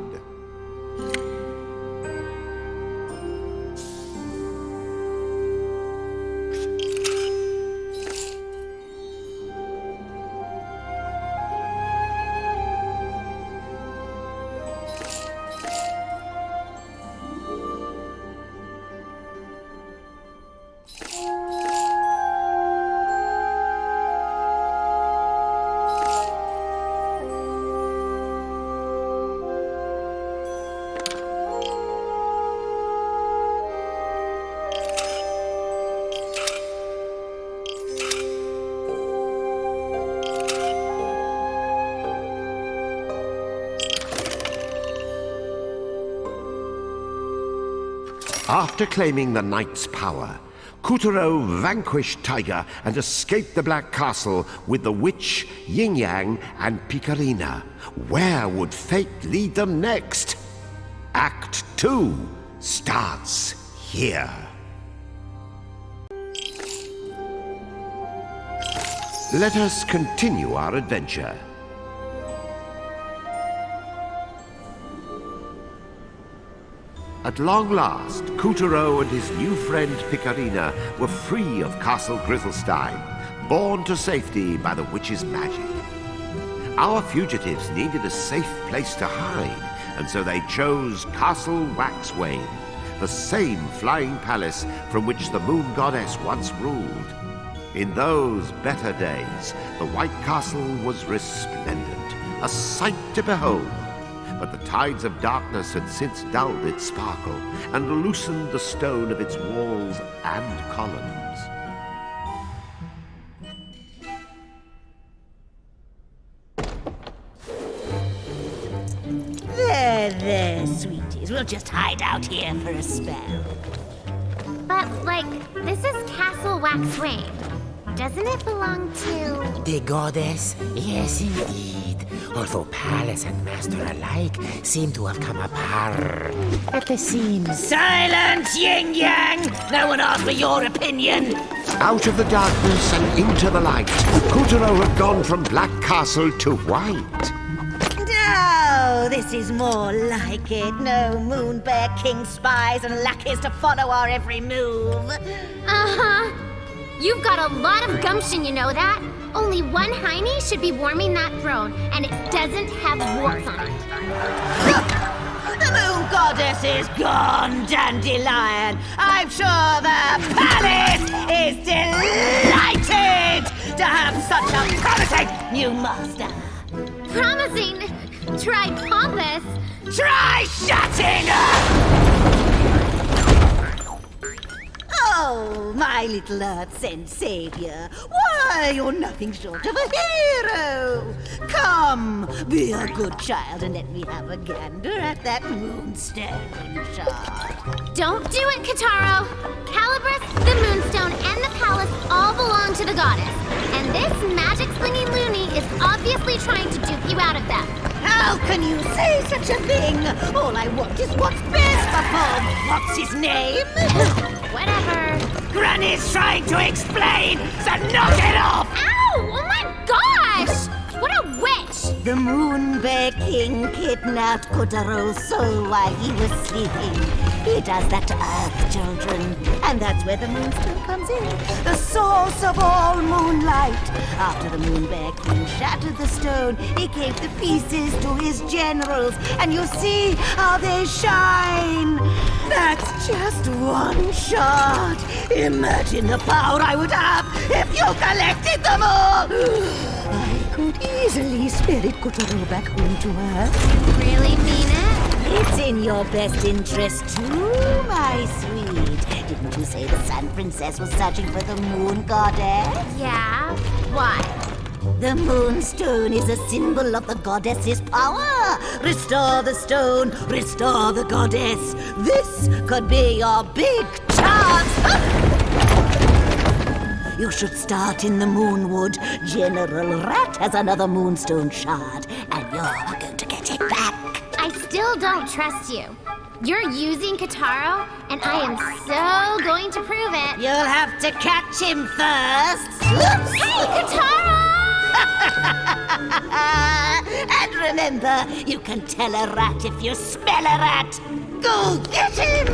After claiming the knight's power, Kuturo vanquished Tiger and escaped the Black Castle with the witch, Yin Yang, and Picarina. Where would fate lead them next? Act 2 starts here. Let us continue our adventure. At long last, Kuturo and his new friend Picarina were free of Castle Grizzlestein, borne to safety by the witch's magic. Our fugitives needed a safe place to hide, and so they chose Castle Waxwane, the same flying palace from which the moon goddess once ruled. In those better days, the White Castle was resplendent, a sight to behold. But the tides of darkness had since dulled its sparkle and loosened the stone of its walls and columns. There, sweeties. We'll just hide out here for a spell. But, like, this is Castle Waxwane. Doesn't it belong to... The goddess? Yes, indeed. Although palace and master alike seem to have come apart at the seams. Silence, Yin Yang! No one asked for your opinion! Out of the darkness and into the light, Kuturo had gone from Black Castle to White. No, this is more like it. No Moon Bear King spies and lackeys to follow our every move. Uh-huh. You've got a lot of gumption, you know that? Only one hiney should be warming that throne, and it doesn't have warts on it. The Moon Goddess is gone, Dandelion. I'm sure the palace is delighted to have such a promising new master. Promising? Try pompous. Try shutting up! Oh, my little earth-sent savior. Why, you're nothing short of a hero. Come, be a good child and let me have a gander at that moonstone shard. Don't do it, Kataro. Calibros, the Moonstone, and the palace all belong to the goddess. And this magic-slinging loony is obviously trying to dupe you out of them. How can you say such a thing? All I want is what's best for Bob. What's his name? Whatever. Granny's trying to explain, so knock it off! Ow! Oh my gosh! What a witch! The Moon Bear King kidnapped Kotaro's soul while he was sleeping. He does that to Earth children. And that's where the Moonstone comes in. The source of all moonlight. After the Moon Bear King shattered the stone, he gave the pieces to his generals. And you see how they shine. That's just one shot. Imagine the power I would have if you collected them all. I could easily spirit Kotaro back home to Earth. You really mean it? It's in your best interest too, my sweet. Didn't you say the Sun Princess was searching for the Moon Goddess? Yeah. Why? The Moonstone is a symbol of the goddess's power. Restore the stone, restore the goddess. This could be your big chance. You should start in the Moonwood. General Rat has another Moonstone shard, and you're going to get it back. I still don't trust you. You're using Kotaro, and I am so going to prove it. You'll have to catch him first. Hey, Kotaro! And remember, you can tell a rat if you smell a rat. Go get him!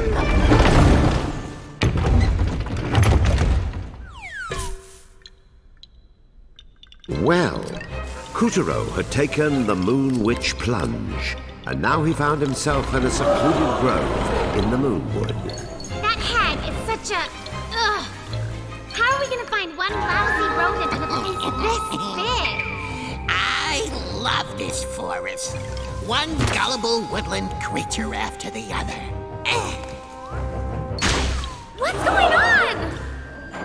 Well, Kotaro had taken the Moon Witch plunge, and now he found himself in a secluded grove in the Moonwood. That hag is such a... Ugh. How are we gonna find one lousy rodent in a place this big? I love this forest. One gullible woodland creature after the other. What's going on?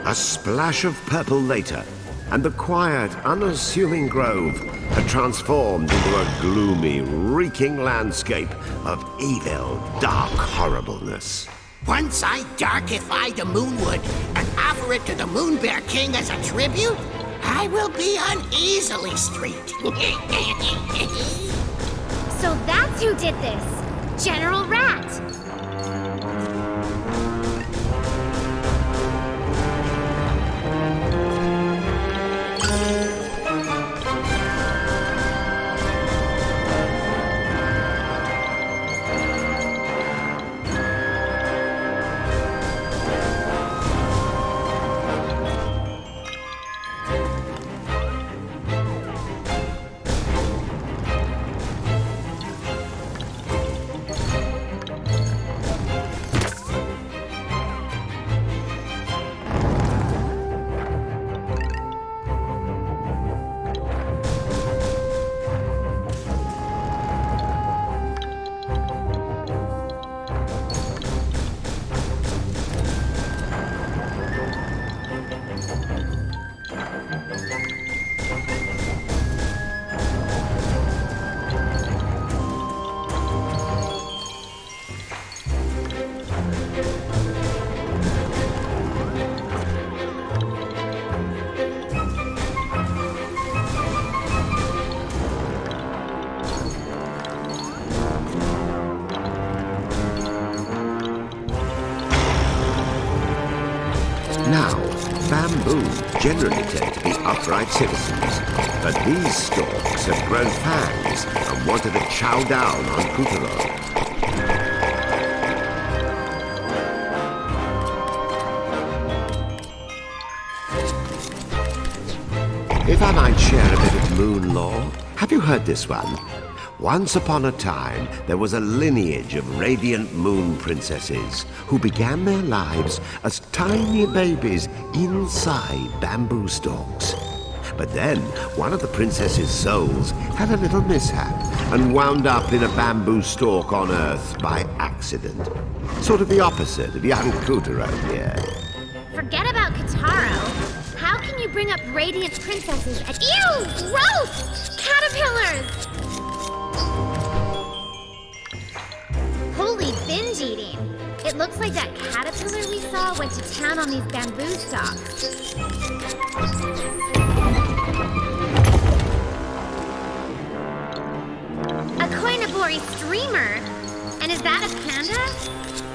A splash of purple later, and the quiet, unassuming grove had transformed into a gloomy, reeking landscape of evil, dark horribleness. Once I darkify the Moonwood and offer it to the Moon Bear King as a tribute, I will be on Easily Street. So that's who did this. General Rat. Now, bamboo generally tend to be upright citizens, but these stalks had grown fangs and wanted to chow down on Kotaro. If I might share a bit of moon lore, have you heard this one? Once upon a time, there was a lineage of radiant moon princesses who began their lives as tiny babies inside bamboo stalks. But then, one of the princess's souls had a little mishap and wound up in a bamboo stalk on Earth by accident. Sort of the opposite of young Kotaro here. Forget about Kotaro. How can you bring up radiant princesses and... Ew! Gross! Caterpillars! Holy binge eating. It looks like that caterpillar we saw went to town on these bamboo stalks. A koinobori streamer? And is that a panda?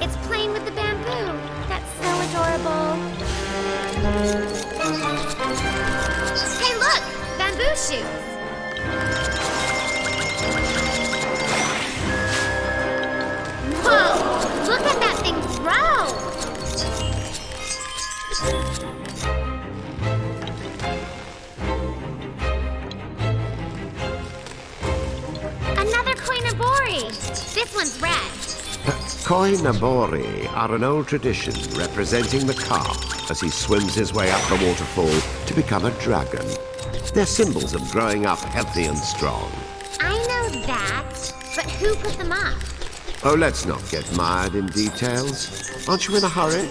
It's playing with the bamboo. That's so adorable. Hey, look! Bamboo shoots! Whoa! Look at that thing This one's red. Koi Nabori are an old tradition representing the carp as he swims his way up the waterfall to become a dragon. They're symbols of growing up healthy and strong. I know that, but who put them up? Oh, let's not get mired in details. Aren't you in a hurry?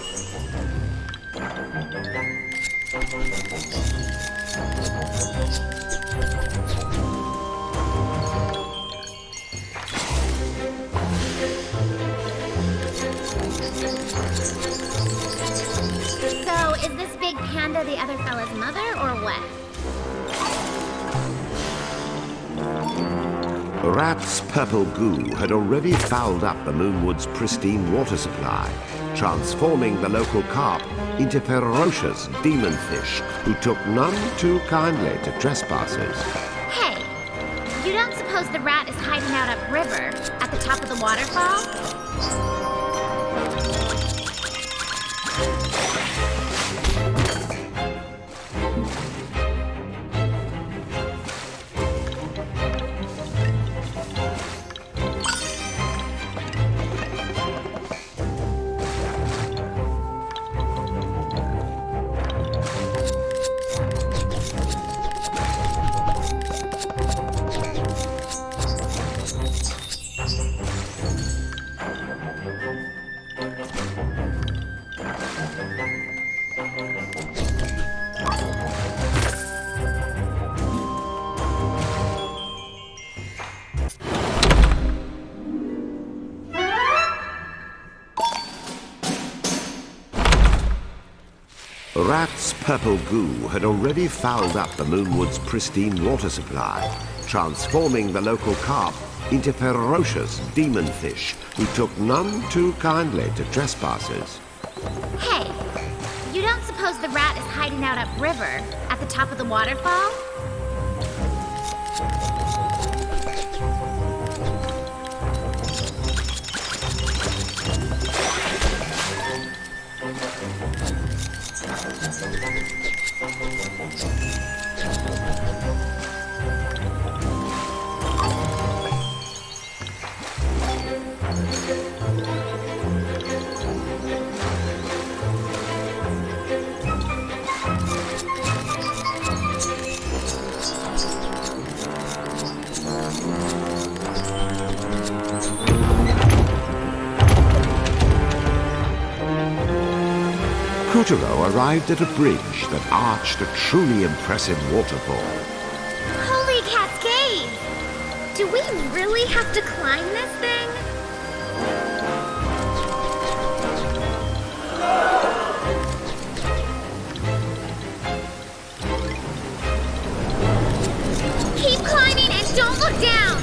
So, is this big panda the other fella's mother, or what? Rat's purple goo had already fouled up the Moonwood's pristine water supply, transforming the local carp into ferocious demon fish who took none too kindly to trespassers. Hey, you don't suppose the rat is hiding out upriver at the top of the waterfall? Rat's purple goo had already fouled up the Moonwood's pristine water supply, transforming the local carp into ferocious demon fish who took none too kindly to trespassers. Hey, you don't suppose the rat is hiding out upriver at the top of the waterfall? Kotaro arrived at a bridge that arched a truly impressive waterfall. Holy cascade! Do we really have to climb this thing? Keep climbing and don't look down!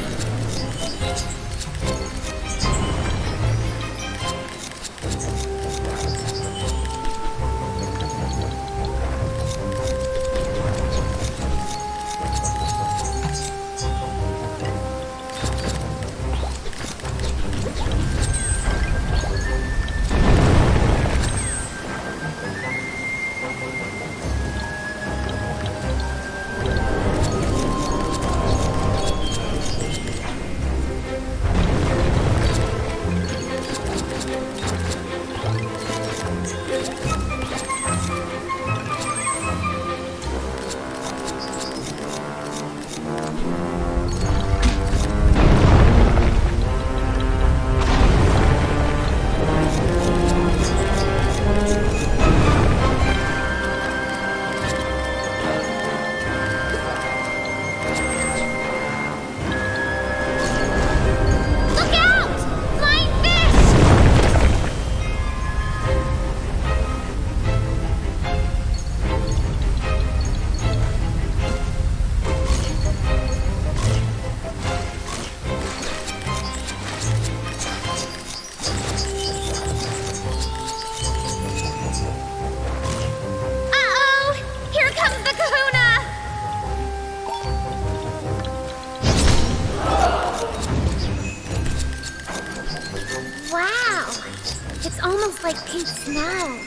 Almost like pink snow.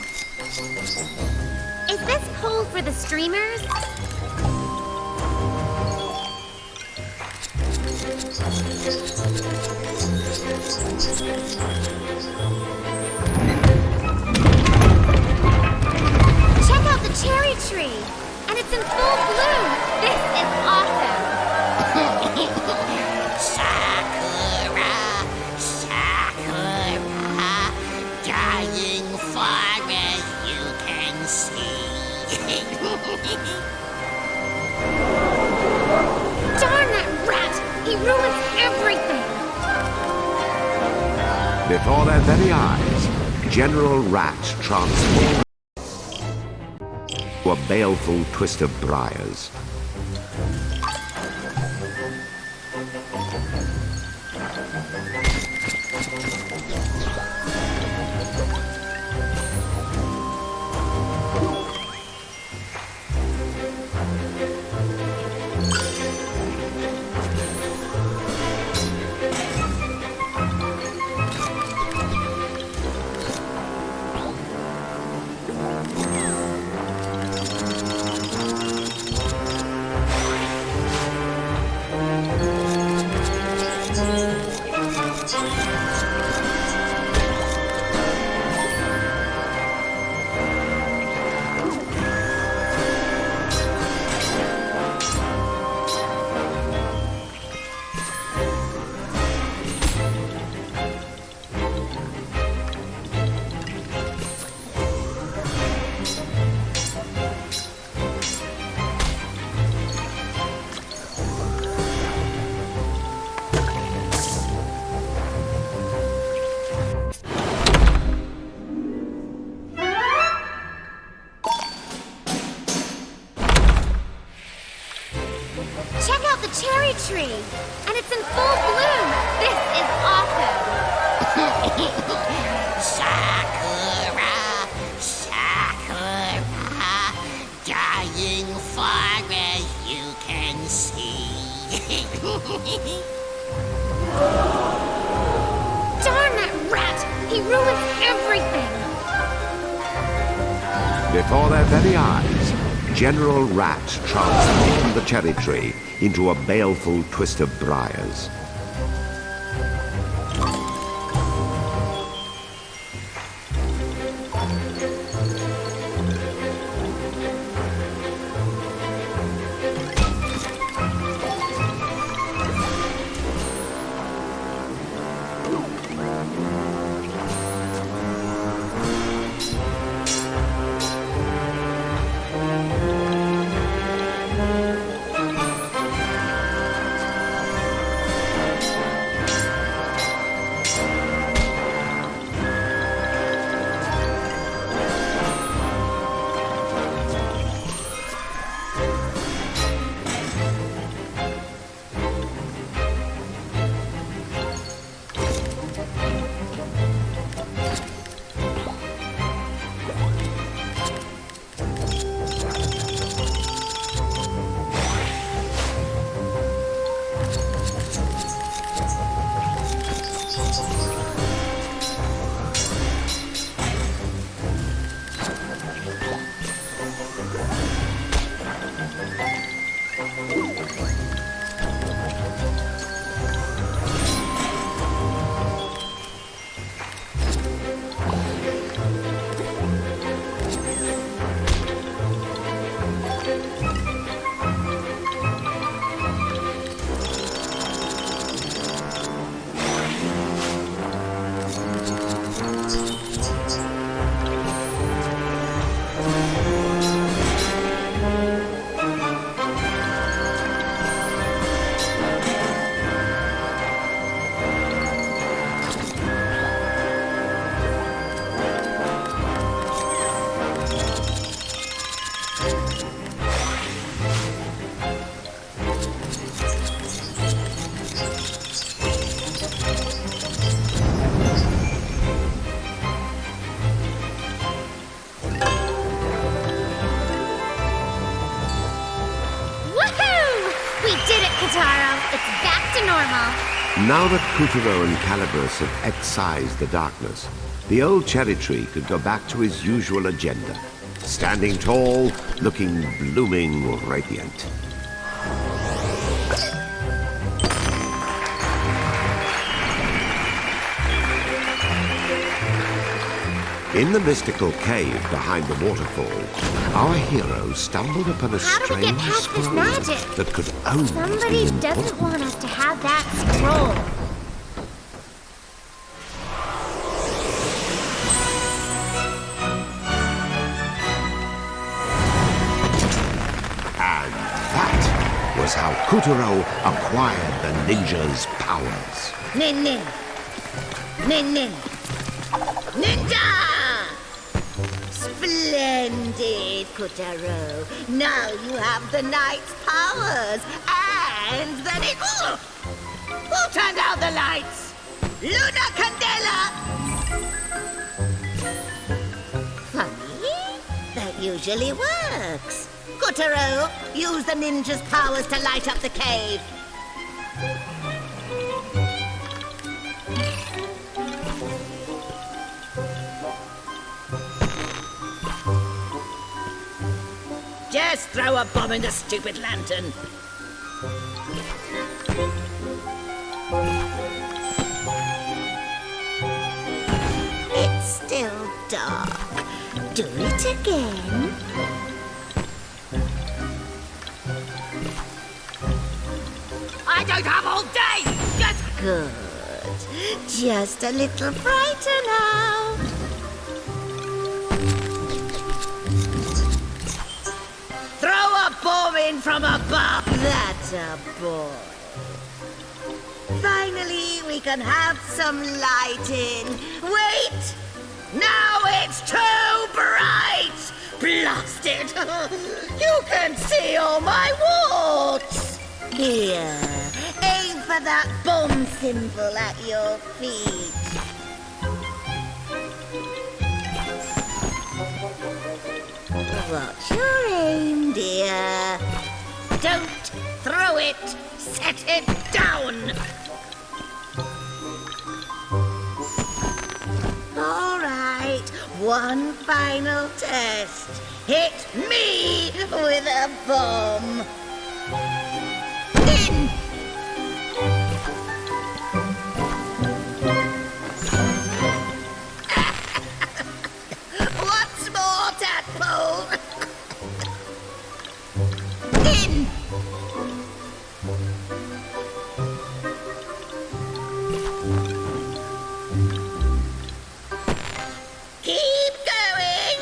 Is this pole for the streamers? Check out the cherry tree! And it's in full bloom! This is awesome! Sakura, Sakura, dying far as you can see. Darn that rat! He ruins everything! Before their very eyes, General Rat transformed to a baleful twist of briars. Check out the cherry tree! And it's in full bloom! This is awesome! Sakura, Sakura, dying far as you can see. Darn that rat! He ruins everything! Before their very eyes, General Rat transformed the cherry tree into a baleful twist of briars. It's back to normal. Now that Puppeteer and Calibros had excised the darkness, the old cherry tree could go back to his usual agenda, standing tall, looking blooming radiant. In the mystical cave behind the waterfall, our hero stumbled upon a How do we strange get past this scroll magic? that could only Somebody be doesn't important. want us to have that scroll. And that was how Kuturo acquired the ninja's powers. Nin nin. Nin nin. Ninja! Splendid, Kuturo. Now you have the knight's powers. And then it... Oh! Who turned out the lights? Luna Candela! Funny. That usually works. Kuturo, use the ninja's powers to light up the cave. Just throw a bomb in the stupid lantern. It's still dark. Do it again. I don't have all day! Just good. Just a little brighter now. Throw a bomb in from above. That's a boy. Finally, we can have some lighting. Wait! Now it's too bright! Blast it! You can see all my warts! Here, aim for that bomb symbol at your feet. Watch your aim, dear. Don't throw it. Set it down. All right, one final test. Hit me with a bomb. In! Once more, tadpole. In! Keep going.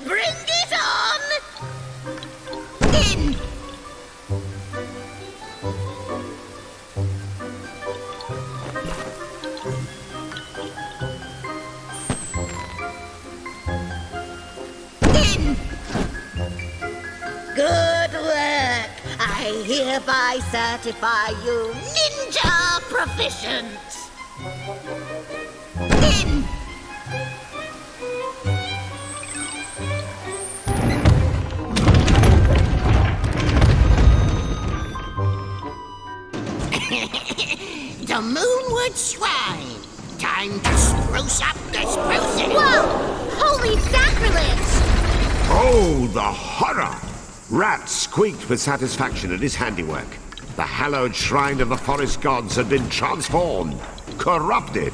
Bring it on. In! In! Good work! I hereby certify you ninja proficient! In! The Moonwood Shrine. Time to spruce up the sprucing. Whoa! Holy sacrilege! Oh, the horror! Rat squeaked with satisfaction at his handiwork. The hallowed shrine of the forest gods had been transformed, corrupted.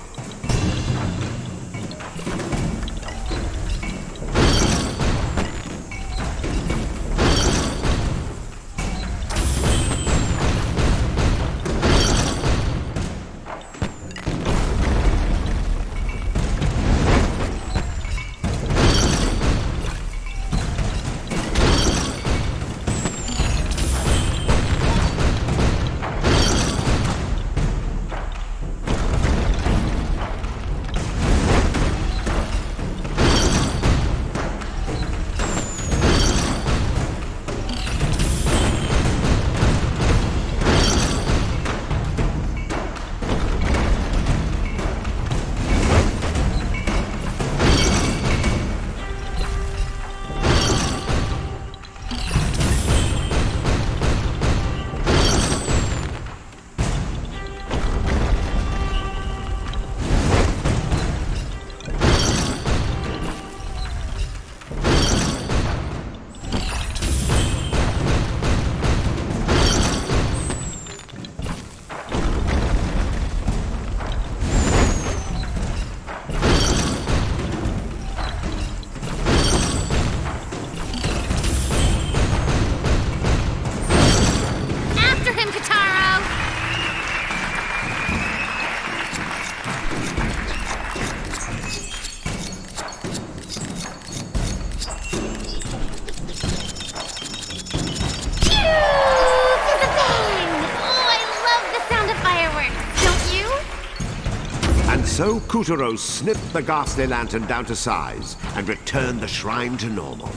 So Kuturo snipped the ghastly lantern down to size and returned the shrine to normal.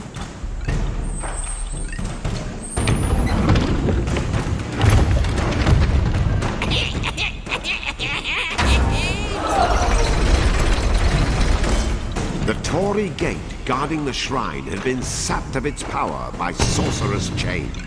The Torii gate guarding the shrine had been sapped of its power by sorcerous chains.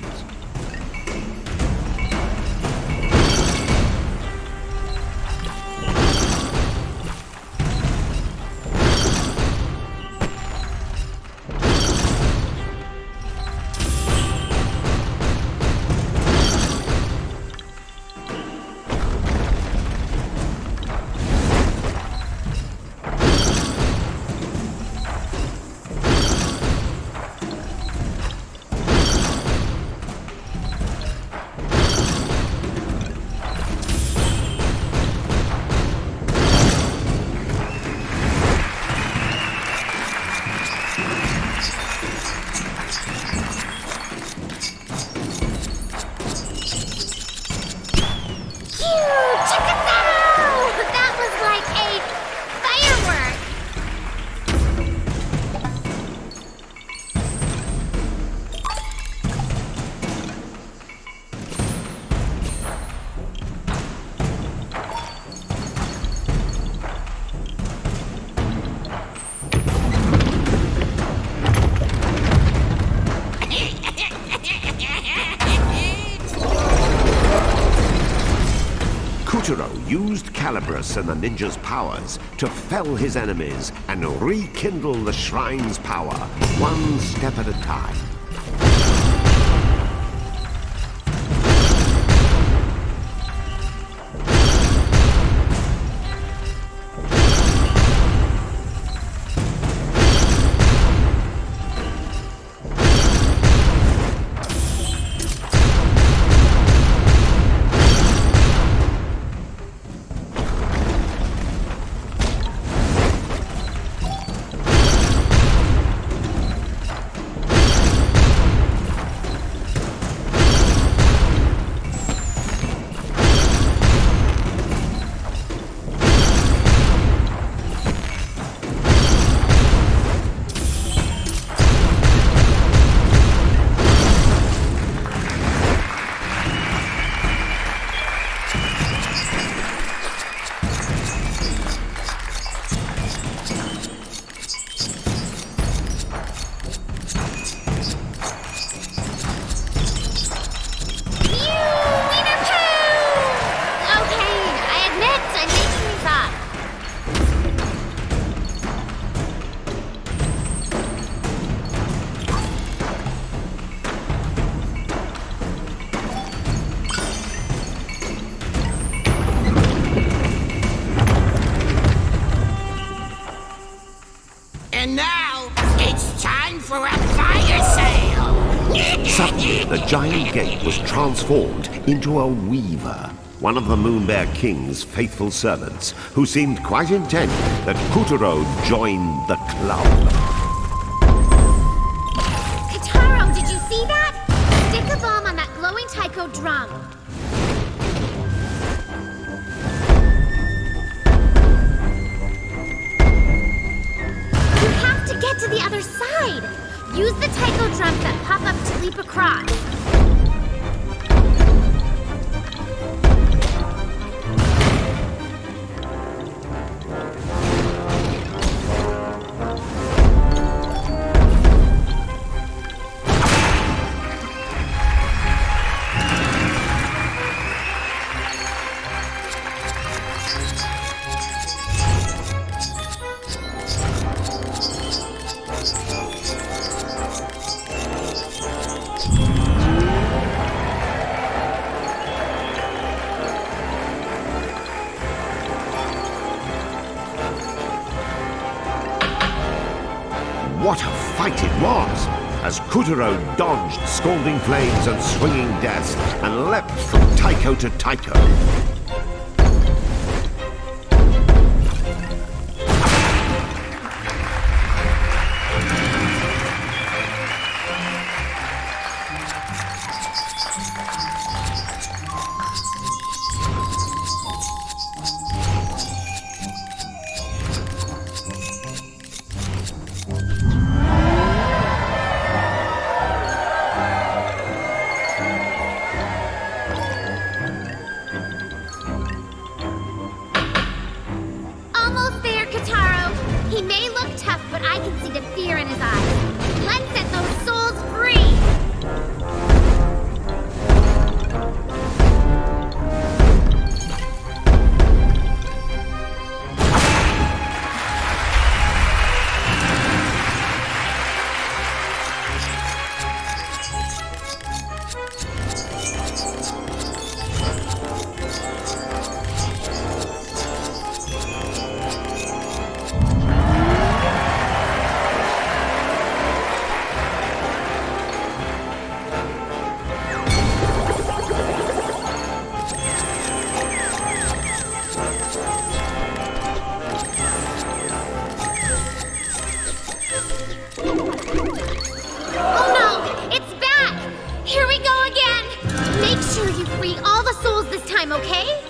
Kuturo used Calibros and the ninja's powers to fell his enemies and rekindle the shrine's power, one step at a time. And now, it's time for a fire sale! Suddenly, the giant gate was transformed into a weaver, one of the Moonbear King's faithful servants, who seemed quite intent that Kuturo join the club. Kataro, did you see that? Stick a bomb on that glowing taiko drum. Get to the other side! Use the taiko drums that pop up to leap across. What a fight it was! As Kuturo dodged scalding flames and swinging deaths and leapt from taiko to taiko. time, okay?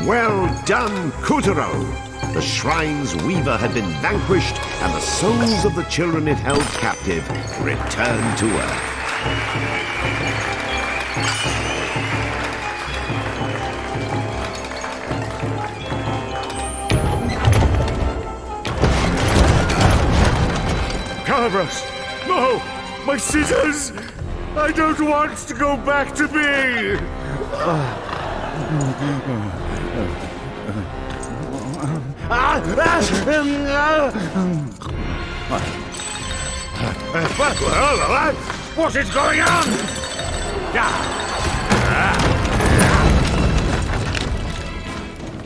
Well done, Kuturo! The shrine's weaver had been vanquished, and the souls of the children it held captive returned to Earth. Calibros! No! My scissors! I don't want to go back to me! What is going on?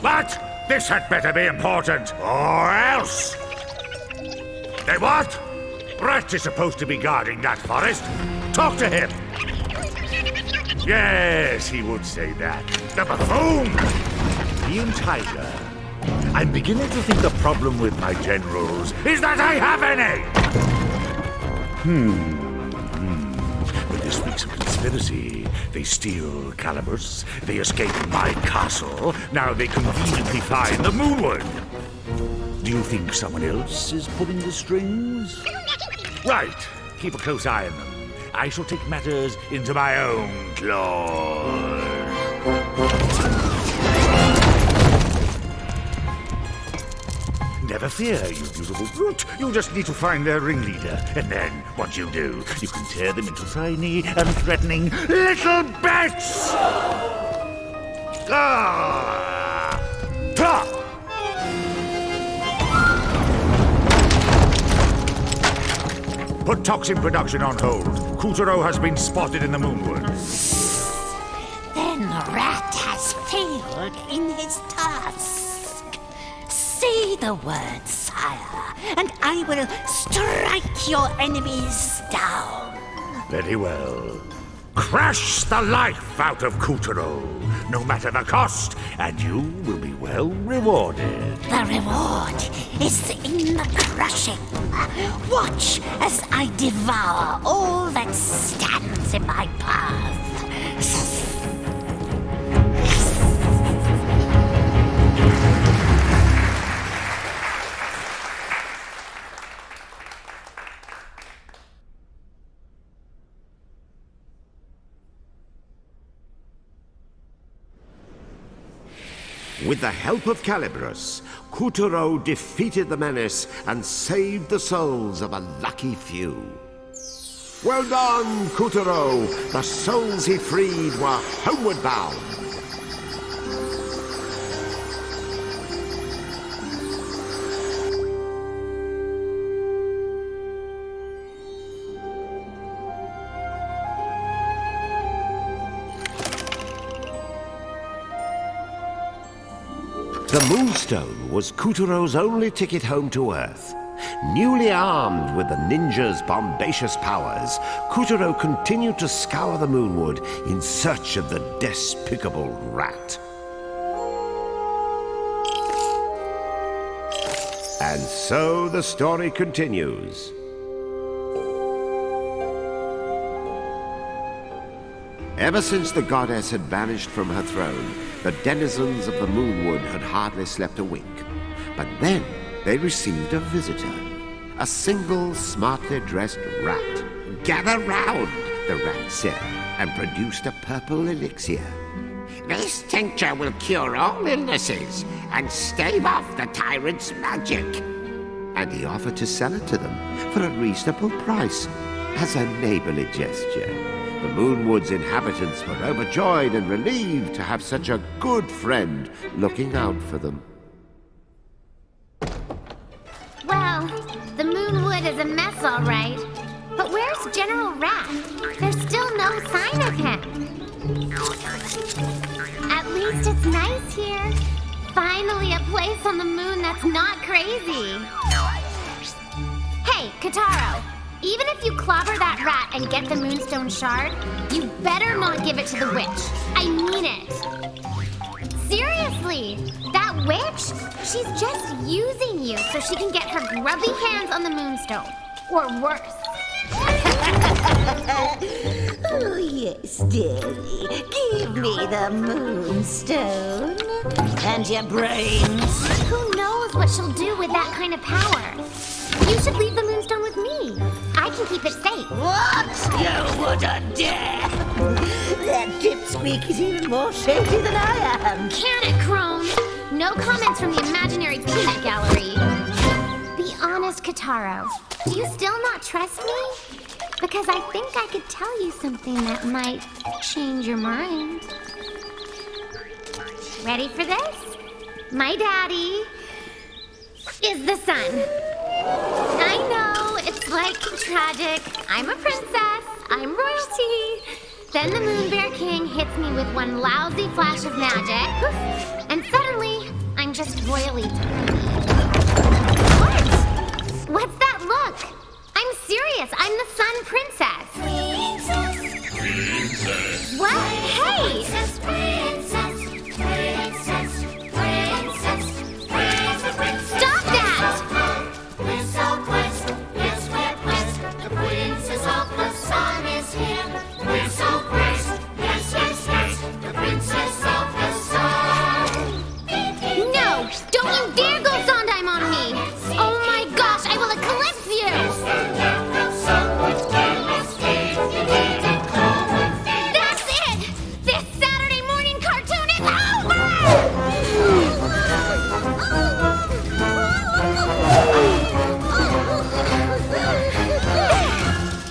But this had better be important, or else. They what? Rat is supposed to be guarding that forest. Talk to him. Yes, he would say that. The buffoon! Ian Tiger, I'm beginning to think the problem with my generals is that I have any! With this week's conspiracy, they steal Calibros, they escape my castle, now they conveniently find the Moonwood. Do you think someone else is pulling the strings? Right, keep a close eye on them. I shall take matters into my own claws. Never fear, you beautiful brute. You just need to find their ringleader. And then, once you do, you can tear them into tiny, unthreatening little bits! Put toxin production on hold. Kuturo has been spotted in the Moonwood. Then Rat has failed in his task. Say the word, sire, and I will strike your enemies down. Very well. Crush the life out of Kuturo, no matter the cost, and you will be well rewarded. The reward is in the crushing. Watch as I devour all that stands in my path. With the help of Calibros, Kuturo defeated the menace and saved the souls of a lucky few. Well done, Kuturo! The souls he freed were homeward bound. The Moonstone was Kuturo's only ticket home to Earth. Newly armed with the ninja's bombacious powers, Kuturo continued to scour the Moonwood in search of the despicable rat. And so the story continues. Ever since the goddess had vanished from her throne, the denizens of the Moonwood had hardly slept a wink. But then they received a visitor, a single smartly dressed rat. "Gather round," the rat said, and produced a purple elixir. This tincture will cure all illnesses and stave off the tyrant's magic. And he offered to sell it to them for a reasonable price, as a neighborly gesture. The Moonwood's inhabitants were overjoyed and relieved to have such a good friend looking out for them. is a mess, all right. But where's General Rat? There's still no sign of him. At least it's nice here. Finally a place on the moon that's not crazy. Hey, Kataro. Even if you clobber that rat and get the Moonstone Shard, you better not give it to the witch. I mean it. Seriously, that witch? She's just using you so she can get her grubby hands on the Moonstone. Or worse. Oh, yes, dearie. Give me the Moonstone. And your brains. Who knows what she'll do with that kind of power? You should leave the Moonstone with me. I can keep it safe. What? You wouldn't dare! That dipsqueak is even more shady than I am. Can it, Crone? No comments from the imaginary peanut gallery. Be honest, Kataro. Do you still not trust me? Because I think I could tell you something that might change your mind. Ready for this? My daddy is the sun. I know, it's like tragic. I'm a princess, I'm royalty. Then the Moon Bear King hits me with one lousy flash of magic, and suddenly, I'm just royally tiny. What? What's that look? I'm serious, I'm the Sun Princess. Princess. What? Hey! Stop that! No! Don't you dare go Sondheim on me! Oh my gosh, I will eclipse you! That's it! This Saturday morning cartoon is over!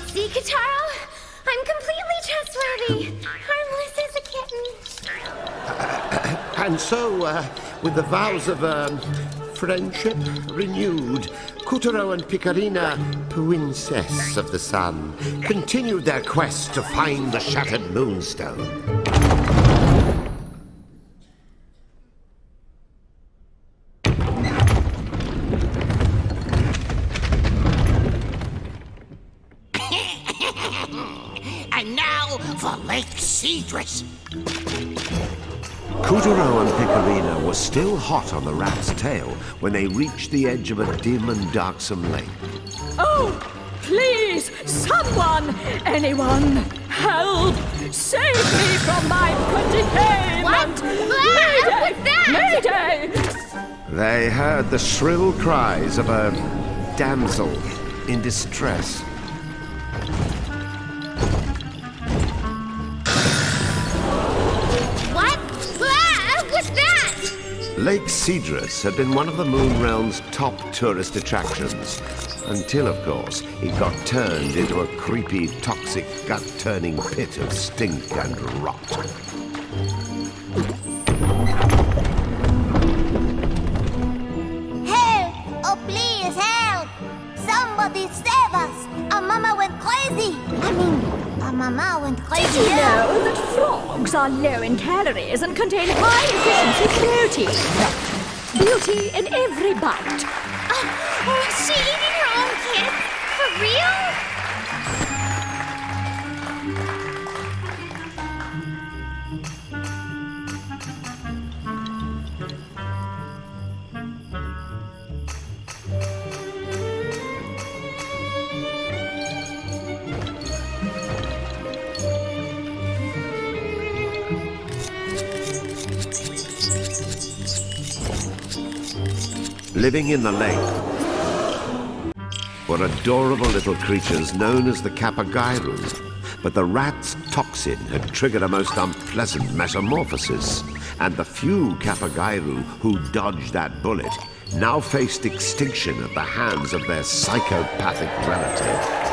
See, Kataro? I'm completely trustworthy. Harmless as a kitten. And so, with the vows of friendship renewed, Kotaro and Picarina, Princess of the Sun, continued their quest to find the shattered Moonstone. And now for Lake Cedrus. Kotaro and Picarina were still hot on the rat's tail when they reached the edge of a dim and darksome lake. Oh, please, someone, anyone, help! Save me from my pretty game! What? What's that? Mayday! They heard the shrill cries of a damsel in distress. Lake Cedrus had been one of the Moon Realm's top tourist attractions, until, of course, it got turned into a creepy, toxic, gut-turning pit of stink and rot. Help! Oh, please, help! Somebody save us! Our mama went crazy! Our mama went crazy. Did you know that frogs are low in calories and contain high-efficiency protein? Beauty in every bite. Oh, is she eating her own kids? For real? Living in the lake were adorable little creatures known as the Capagairu, but the rat's toxin had triggered a most unpleasant metamorphosis, and the few Capagairu who dodged that bullet now faced extinction at the hands of their psychopathic relative.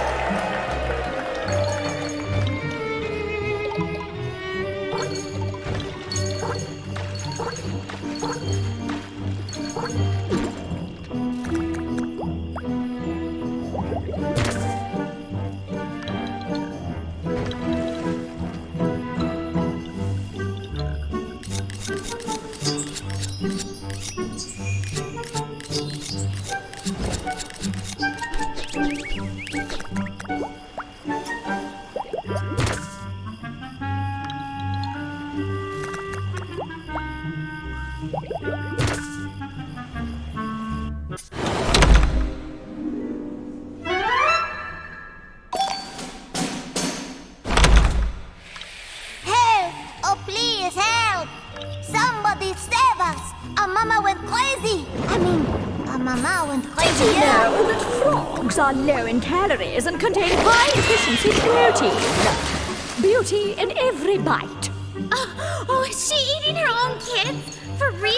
Mama went Did crazy. you know that frogs are low in calories and contain high-efficiency protein? Beauty in every bite. Oh, is she eating her own kids? For real?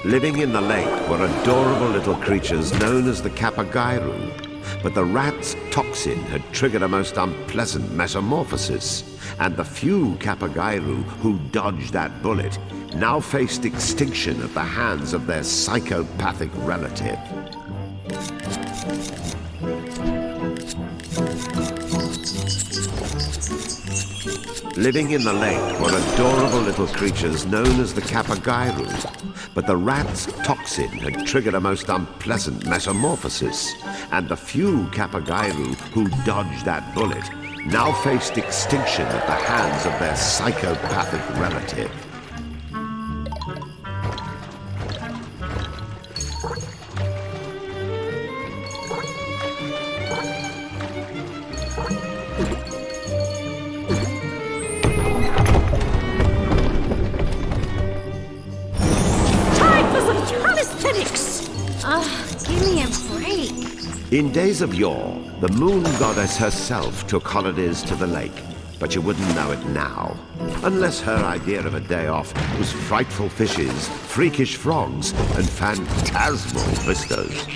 Living in the lake were adorable little creatures known as the Kapagairu. But the rat's toxin had triggered a most unpleasant metamorphosis, and the few Kapagairu who dodged that bullet now faced extinction at the hands of their psychopathic relative. Living in the lake were adorable little creatures known as the Kapagairu, but the rat's toxin had triggered a most unpleasant metamorphosis, and the few Kapagairu who dodged that bullet now faced extinction at the hands of their psychopathic relative. Give me a break. In days of yore, the moon goddess herself took holidays to the lake, but you wouldn't know it now, unless her idea of a day off was frightful fishes, freakish frogs, and phantasmal vistas.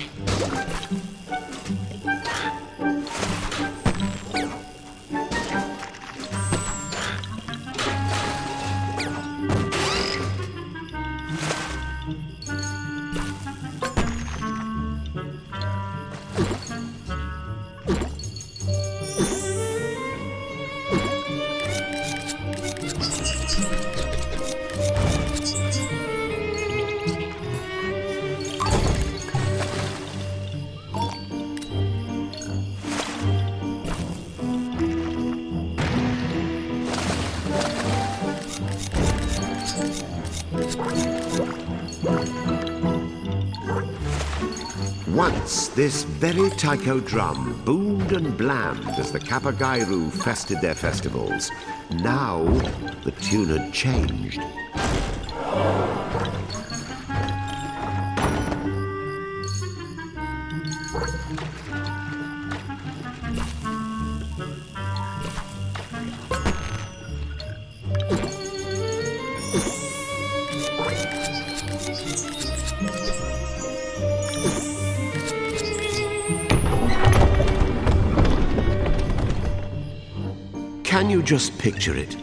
Once, this very taiko drum boomed and blammed as the Kapagairu fested their festivals. Now, the tune had changed. Can you just picture it?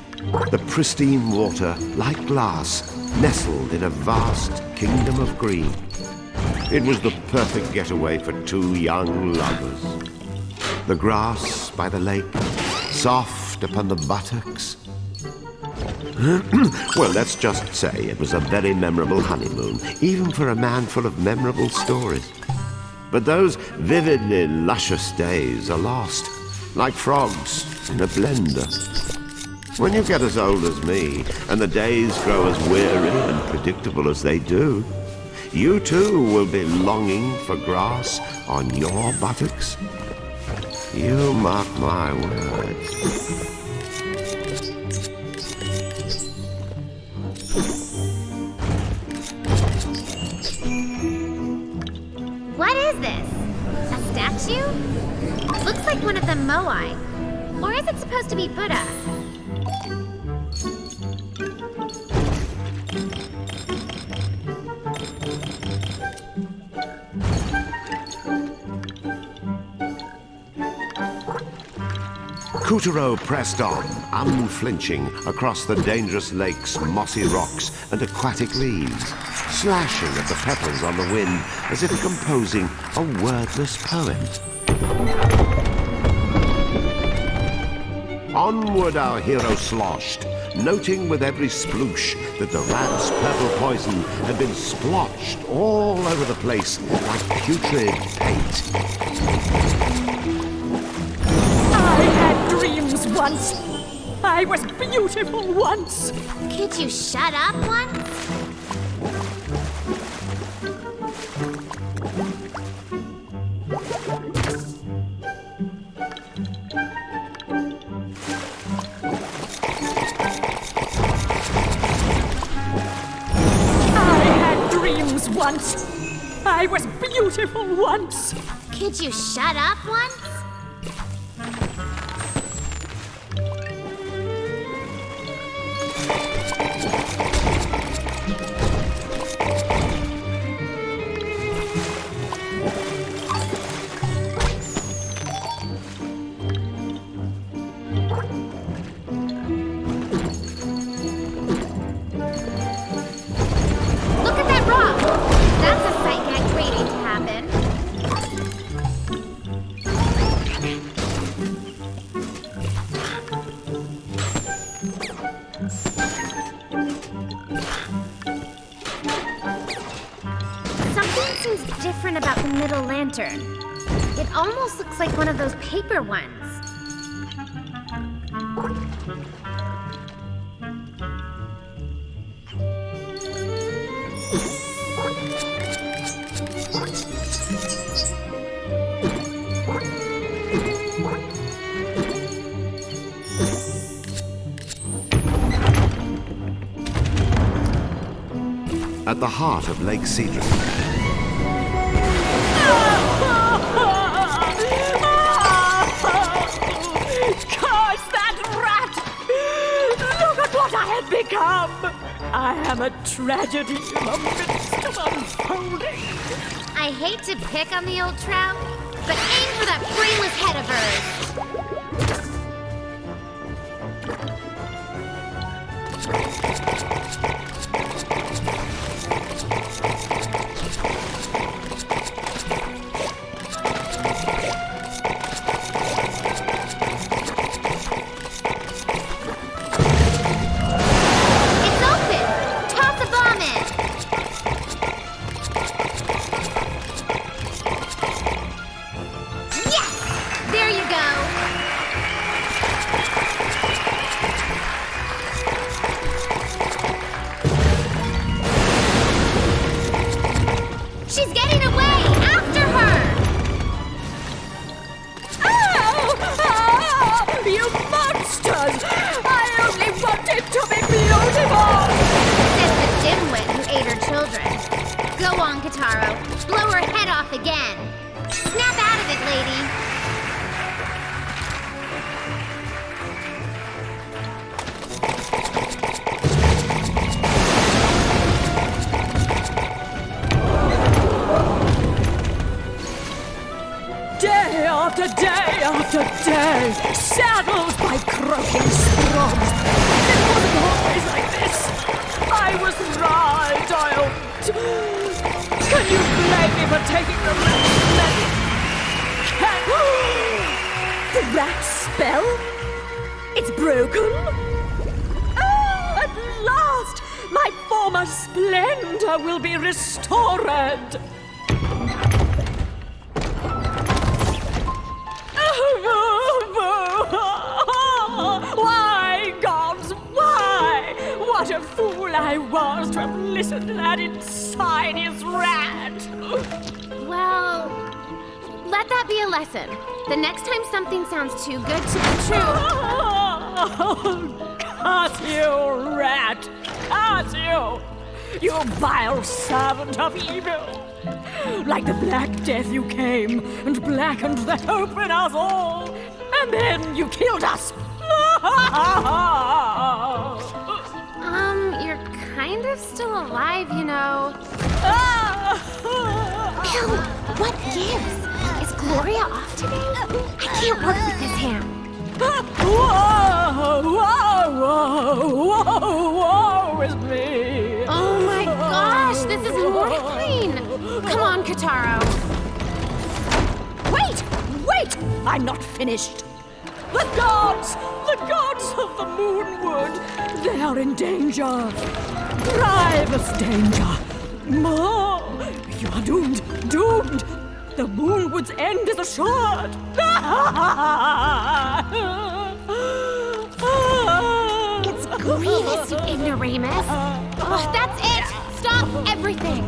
The pristine water, like glass, nestled in a vast kingdom of green. It was the perfect getaway for two young lovers. The grass by the lake, soft upon the buttocks. Well, let's just say it was a very memorable honeymoon, even for a man full of memorable stories. But those vividly luscious days are lost, like frogs in a blender. When you get as old as me, and the days grow as weary and predictable as they do, you too will be longing for grass on your buttocks. You mark my words. What is this? A statue? Looks like one of the Moai. Or is it supposed to be Buddha? Kutaro pressed on, unflinching, across the dangerous lake's mossy rocks and aquatic leaves, slashing at the petals on the wind as if composing a wordless poem. Onward our hero sloshed, noting with every sploosh that the rat's purple poison had been splotched all over the place like putrid paint. I had dreams once. I was beautiful once. Could you shut up once? Once. I was beautiful once. Could you shut up once? About the middle lantern. It almost looks like one of those paper ones. At the heart of Lake Cedric, become. I am a tragedy in the midst of unfolding. I hate to pick on the old trout, but aim for that brainless head of saddled by croaking storms. It wasn't always like this. I was right, Can you blame me for taking the rat? The rat spell? It's broken? Oh, at last! My former splendor will be restored. Why, gods, why? What a fool I was to have listened to that insidious rat! Well, let that be a lesson. The next time something sounds too good to be true... Curse you, rat! Curse you! You vile servant of evil! Like the Black Death you came and blackened the hope in us all, and then you killed us! You're kind of still alive, you know. Bill, what gives? Is Gloria off today? I can't work with this hand. Woe is me! Oh my gosh, this is mortifying! Come on, Kataro. Wait! I'm not finished. The gods of the Moonwood, they are in danger. Grievous danger. You are doomed. The Moonwood's end is assured. Grievous, you ignoramus! Oh, that's it! Stop everything!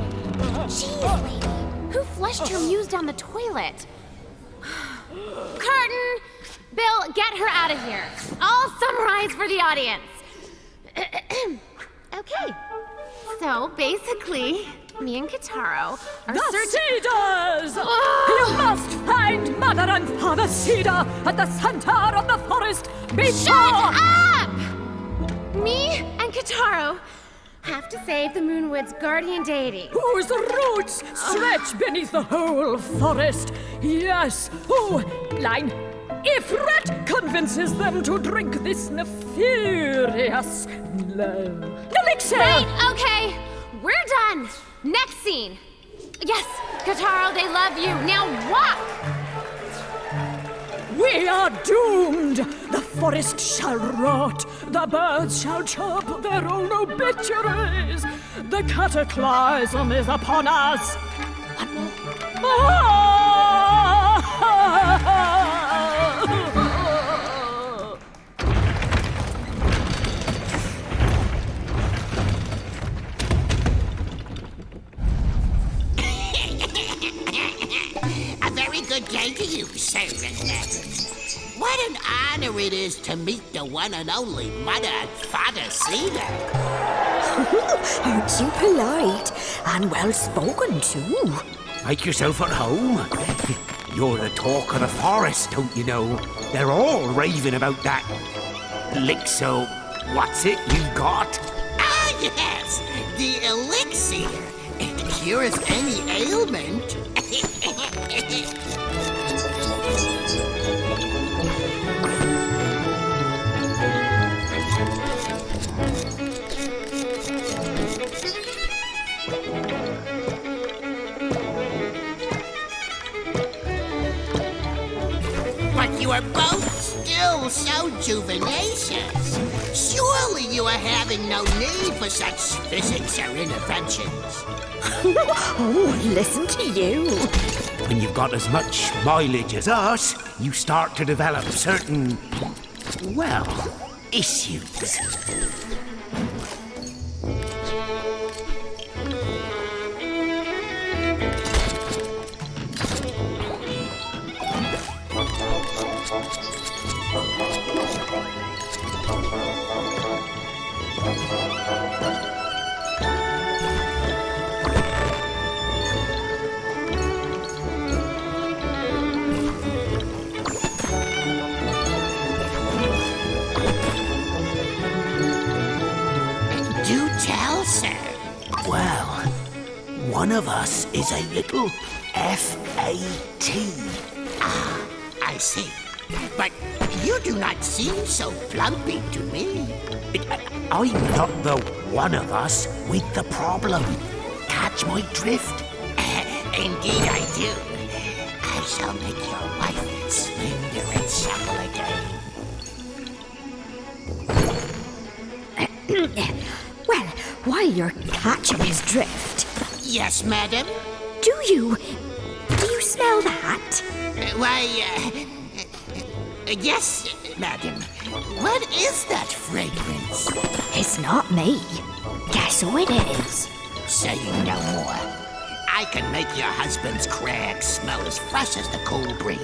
Jeez, lady, who flushed your muse down the toilet? Curtain! Bill, get her out of here. I'll summarize for the audience. Okay. So, basically, me and Kitaro are The Cedars! You must find Mother and Father Cedar at the center of the forest before... Shut up! Me and Kitaro have to save the Moonwood's guardian deity. Whose roots stretch beneath the whole forest. Yes. Oh, line. If Rat convinces them to drink this nefarious elixir... Wait, okay. We're done. Next scene. Yes, Kitaro, they love you. Now walk! We are doomed! The forest shall rot, the birds shall chirp their own obituaries. The cataclysm is upon us. One more. A very good day to you, Servant Madam. What an honor it is to meet the one and only Mother and Father Cedar. Aren't you polite and well spoken too? Make yourself at home. You're the talk of the forest, don't you know? They're all raving about that elixir. What's it you got? Ah, yes, the elixir. It cures any ailment. But you are both still so juvenacious. Surely you are having no need for such physics or interventions. Oh, listen to you. When you've got as much mileage as us, you start to develop certain, well, issues. Do tell, sir. Well, one of us is a little FAT. Ah, I see. But you do not seem so plumpy to me. I'm not the one of us with the problem. Catch my drift? Indeed I do. I shall make your wife slender and supple again. Well, while you're catching his drift, Yes, madam? do you smell that? Yes, madam. What is that fragrance? It's not me. Guess who it is? Say no more. I can make your husband's crag smell as fresh as the cool breeze.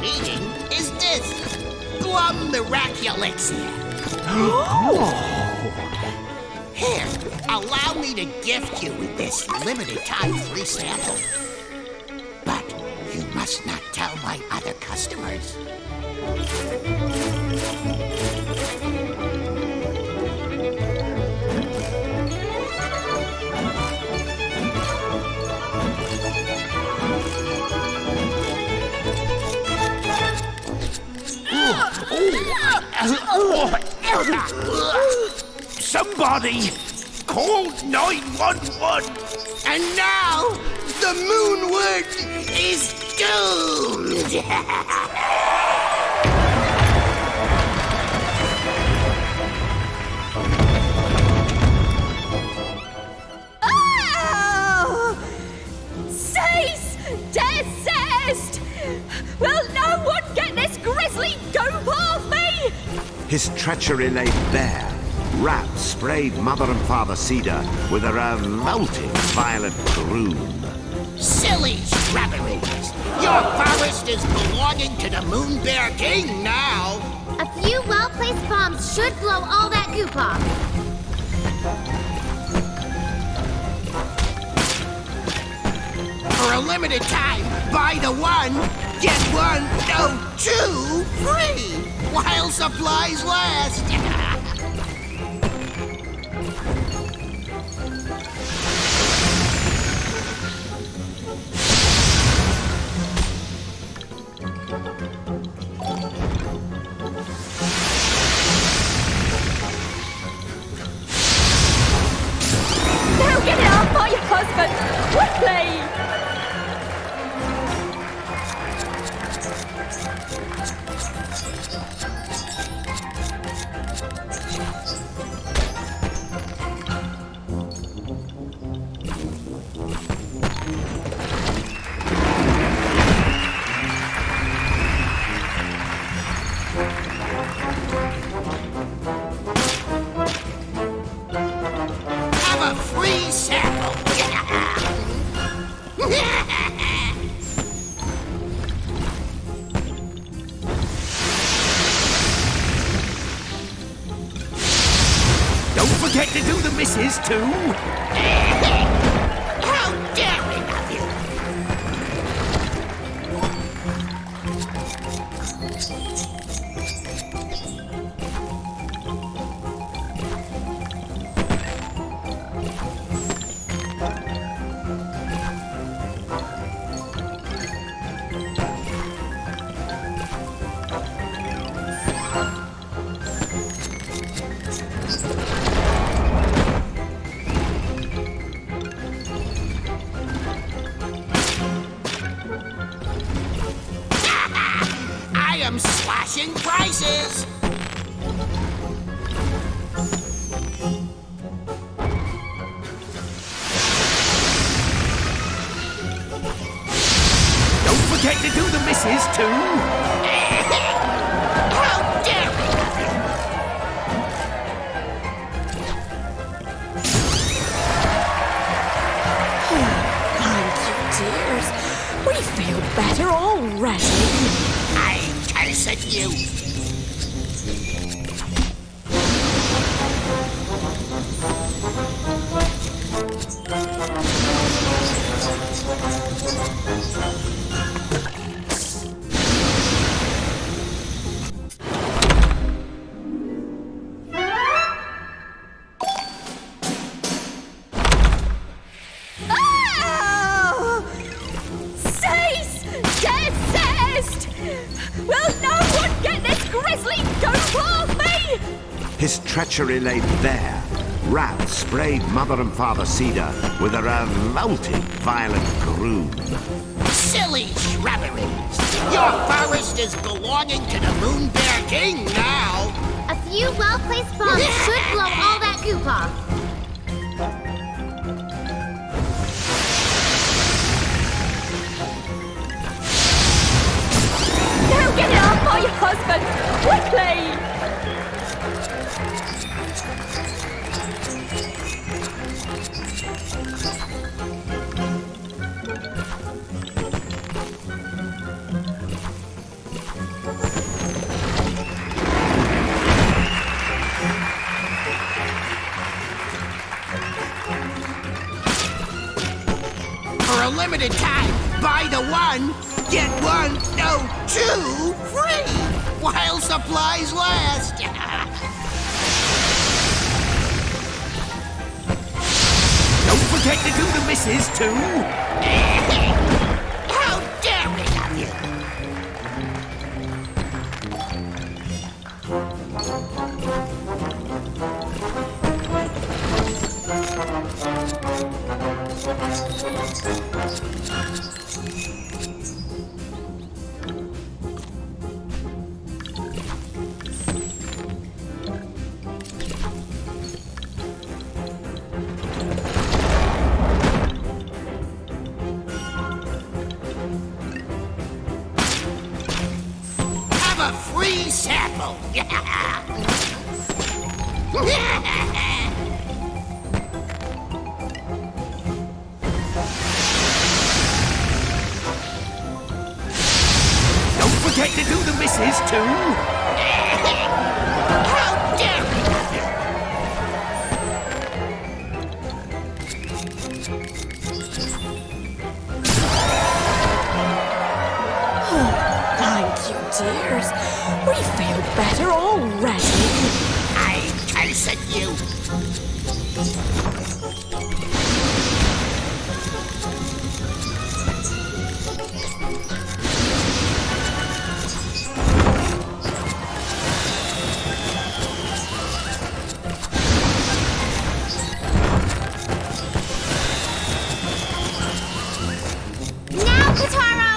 eating is this Plum Miraculixir. Here, allow me to gift you with this limited time free sample. But you must not tell my other customers. Somebody call 911! And now, the Moonward is doomed! Oh! Cease! Desist! Will no one get this grisly goop off me? His treachery laid bare. Rat sprayed Mother and Father Cedar with a revolting violet broom. Silly shrubberies! Your forest is belonging to the Moon Bear King now! A few well-placed bombs should blow all that goop off. For a limited time, buy the one, get one, no, two, free! While supplies last! Now get it off my husband! Quickly! Have a free sample! Don't forget to do the misses too! How daring of you! I am slashing prices! Don't forget to do the misses too! How daring of you! Dears, we feel better already. I curse at you! Oh! Cease! Desist! Will no one get this grisly goop off me? His treachery laid bare. Rat sprayed Mother and Father Cedar with a revolting violet broom. Silly shrubberies! Your forest is belonging to the Moon Bear King now! A few well-placed bombs should blow all that goop off. Now get it off my husband! Quickly! limited time. Buy the one, get one, no, two free while supplies last. Don't forget to do the misses, too. How dare we have you? Have a free sample. Don't forget to do the misses, too. How dare we have you? Thank you, dears. We feel better already. I curse at you. Now, Kataro!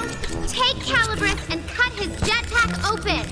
Take Calibris and cut his jetpack open!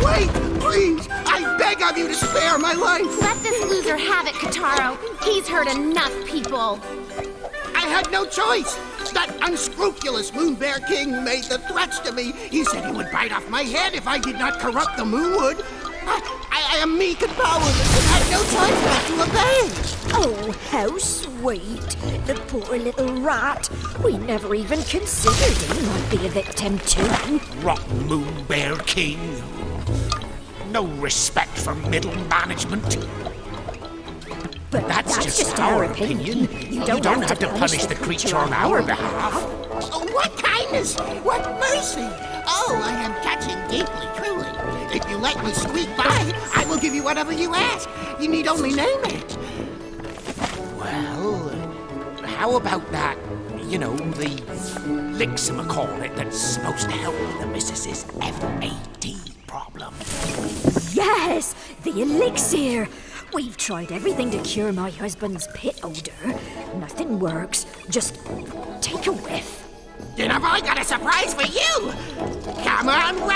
Wait, please! I beg of you to spare my life! Let this loser have it, Kataro. He's hurt enough people. I had no choice! That unscrupulous Moon Bear King made the threats to me. He said he would bite off my head if I did not corrupt the Moonwood. I am meek and powerless and had no choice but to obey. Oh, how sweet. The poor little rat. We never even considered he might be a victim too. Rotten Moon Bear King. No respect for middle management. But That's just our opinion. You don't have to punish the creature on our behalf. Oh, what kindness! What mercy! Oh, I am touching deeply, truly. If you let me squeak by, I will give you whatever you ask. You need only name it. Well, how about that, the licksamacornet that's supposed to help with the missus's FAD problem? Yes, the elixir. We've tried everything to cure my husband's pit odor. Nothing works. Just take a whiff. Then I've only got a surprise for you. Come on round.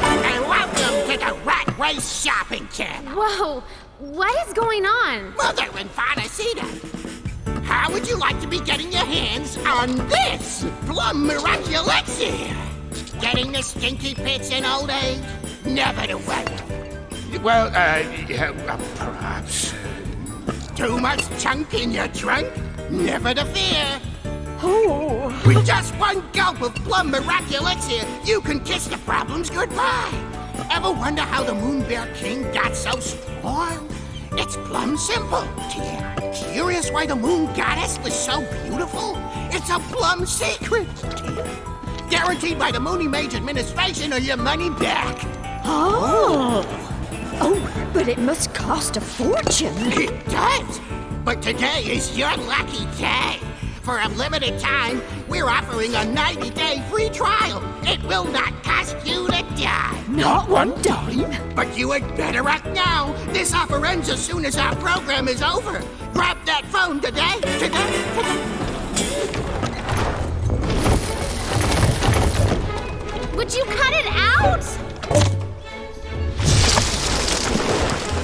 And welcome to the Rat Race Shopping Camp. Whoa, what is going on? Mother and Father Cedar. How would you like to be getting your hands on this plum miraculexir? Getting the stinky pits in old age? Never to wait. Well, perhaps. Too much chunk in your trunk? Never to fear. Oh. With just one gulp of plum miraculexir, you can kiss the problems goodbye. Ever wonder how the Moon Bear King got so strong? It's plumb simple, dear. Curious why the Moon Goddess was so beautiful? It's a plumb secret, dear. Guaranteed by the Moony Mage administration or your money back. Oh. Oh, but it must cost a fortune. It does. But today is your lucky day. For a limited time, we're offering a 90-day free trial. It will not cost you a dime. Not one dime. But you had better act now. This offer ends as soon as our program is over. Grab that phone today. Would you cut it out?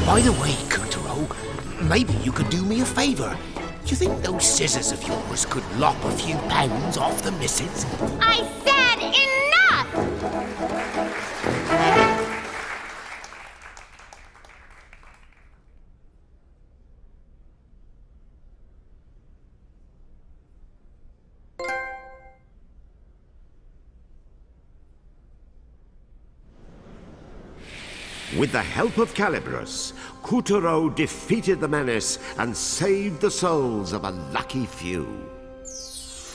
By the way, Kutaro, maybe you could do me a favor. You think those scissors of yours could lop a few pounds off the missus? I said enough! With the help of Calibros, Kuturo defeated the menace and saved the souls of a lucky few.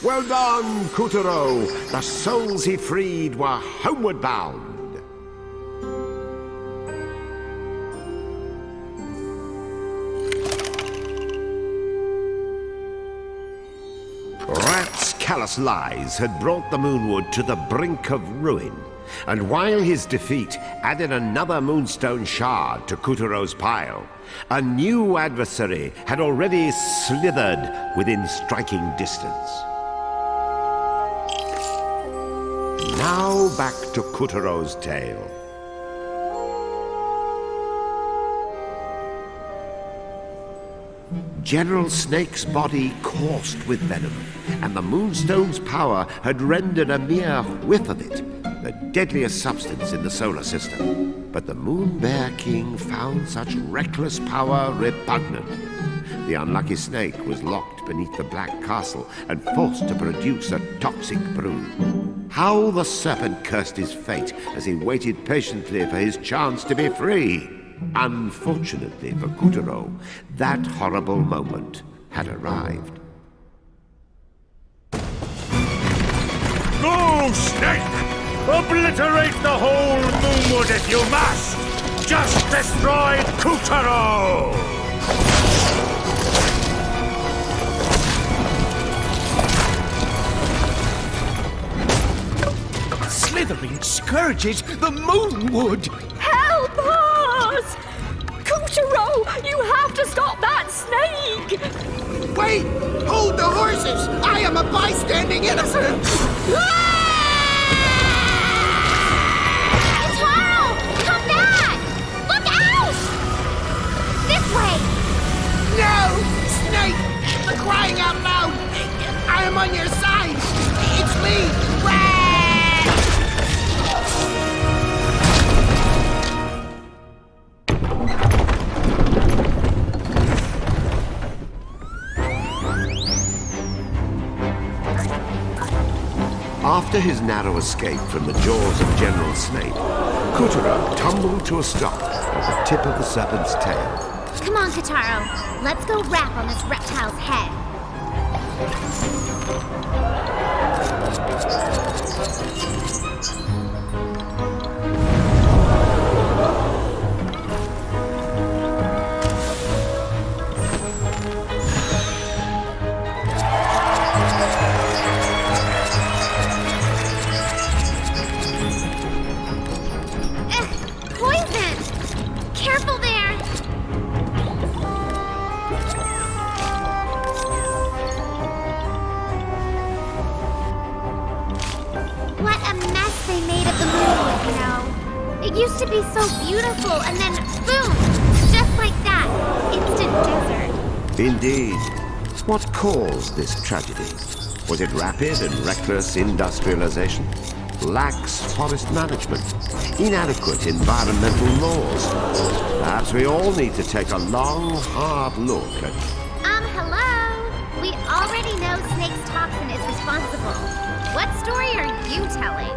Well done, Kuturo! The souls he freed were homeward bound. Rat's callous lies had brought the Moonwood to the brink of ruin. And while his defeat added another moonstone shard to Kuturo's pile, a new adversary had already slithered within striking distance. Now back to Kuturo's tale. General Snake's body coursed with venom, and the Moonstone's power had rendered a mere whiff of it the deadliest substance in the solar system. But the Moon Bear King found such reckless power repugnant. The unlucky snake was locked beneath the Black Castle and forced to produce a toxic brood. How the serpent cursed his fate as he waited patiently for his chance to be free. Unfortunately for Kuturo, that horrible moment had arrived. Go, Snake! Obliterate the whole Moonwood if you must! Just destroy Kuturo! Slithering scourges the Moonwood! Help us! Kuturo, you have to stop that snake! Wait! Hold the horses! I am a bystanding innocent! Come back! Look out! This way! No! Snake! For crying out loud! I am on your side! It's me! After his narrow escape from the jaws of General Snape, Kuturo tumbled to a stop at the tip of the serpent's tail. Come on, Kataro. Let's go rap on this reptile's head. Poison! Careful there! What a mess they made of the Moonwood, you know. It used to be so beautiful, and then boom! Just like that. Instant desert. Indeed. What caused this tragedy? Was it rapid and reckless industrialization? Lax forest management? Inadequate environmental laws? Perhaps we all need to take a long, hard look at... Hello? We already know Snake's toxin is responsible. What story are you telling?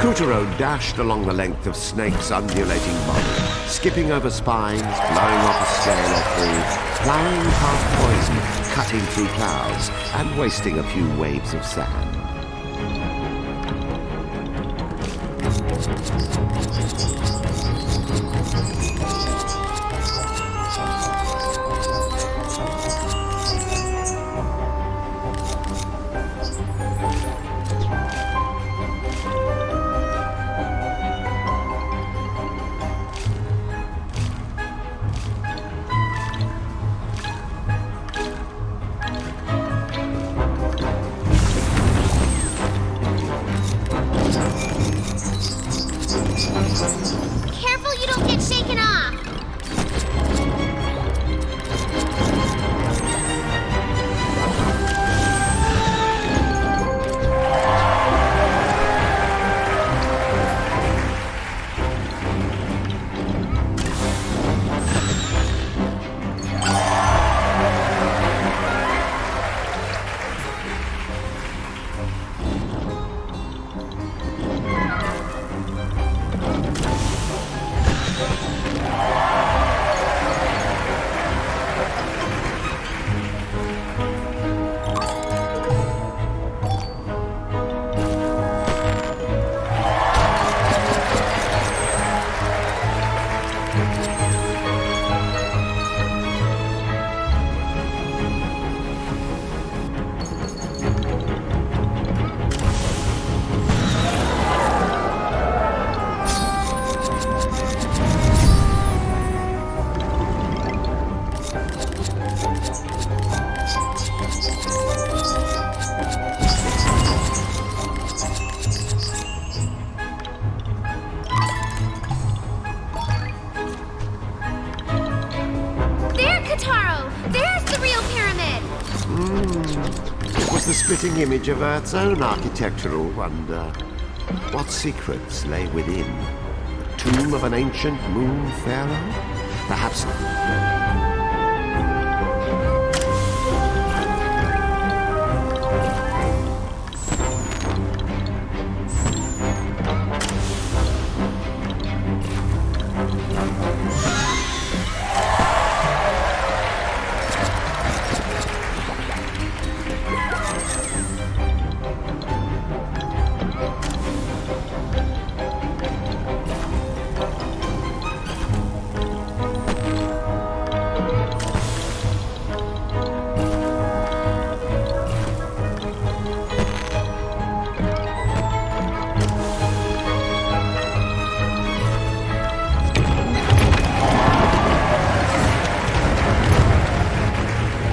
Kuturo dashed along the length of Snake's undulating body, skipping over spines, blowing off a scale or three, flying past poison, cutting through clouds, and wasting a few waves of sand. Taro! There's the real pyramid! It was the spitting image of Earth's own architectural wonder. What secrets lay within? The tomb of an ancient moon pharaoh? Perhaps...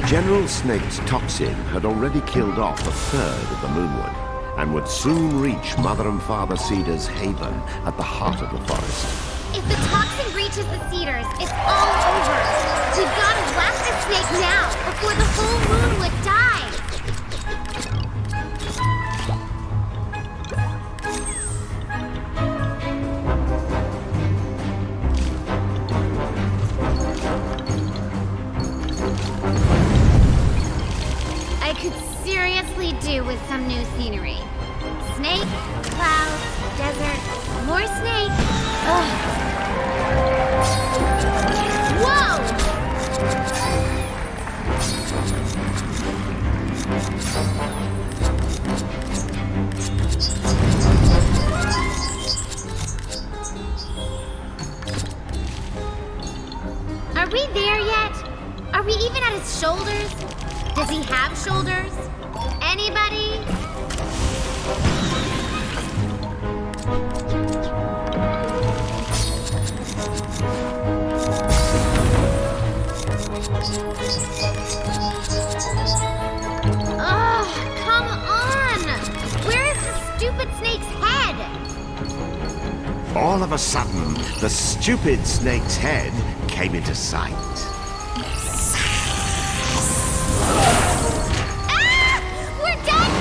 General Snake's toxin had already killed off a third of the Moonwood, and would soon reach Mother and Father Cedar's haven at the heart of the forest. If the toxin reaches the cedars, it's all over. We've got to whack the snake now, before the whole Moonwood dies. I could seriously do with some new scenery. Snake, clouds, desert, more snake. Ugh. Whoa! Are we there yet? Are we even at his shoulders? Does he have shoulders? Anybody? Oh, come on! Where is the stupid snake's head? All of a sudden, the stupid snake's head came into sight. Ah! We're done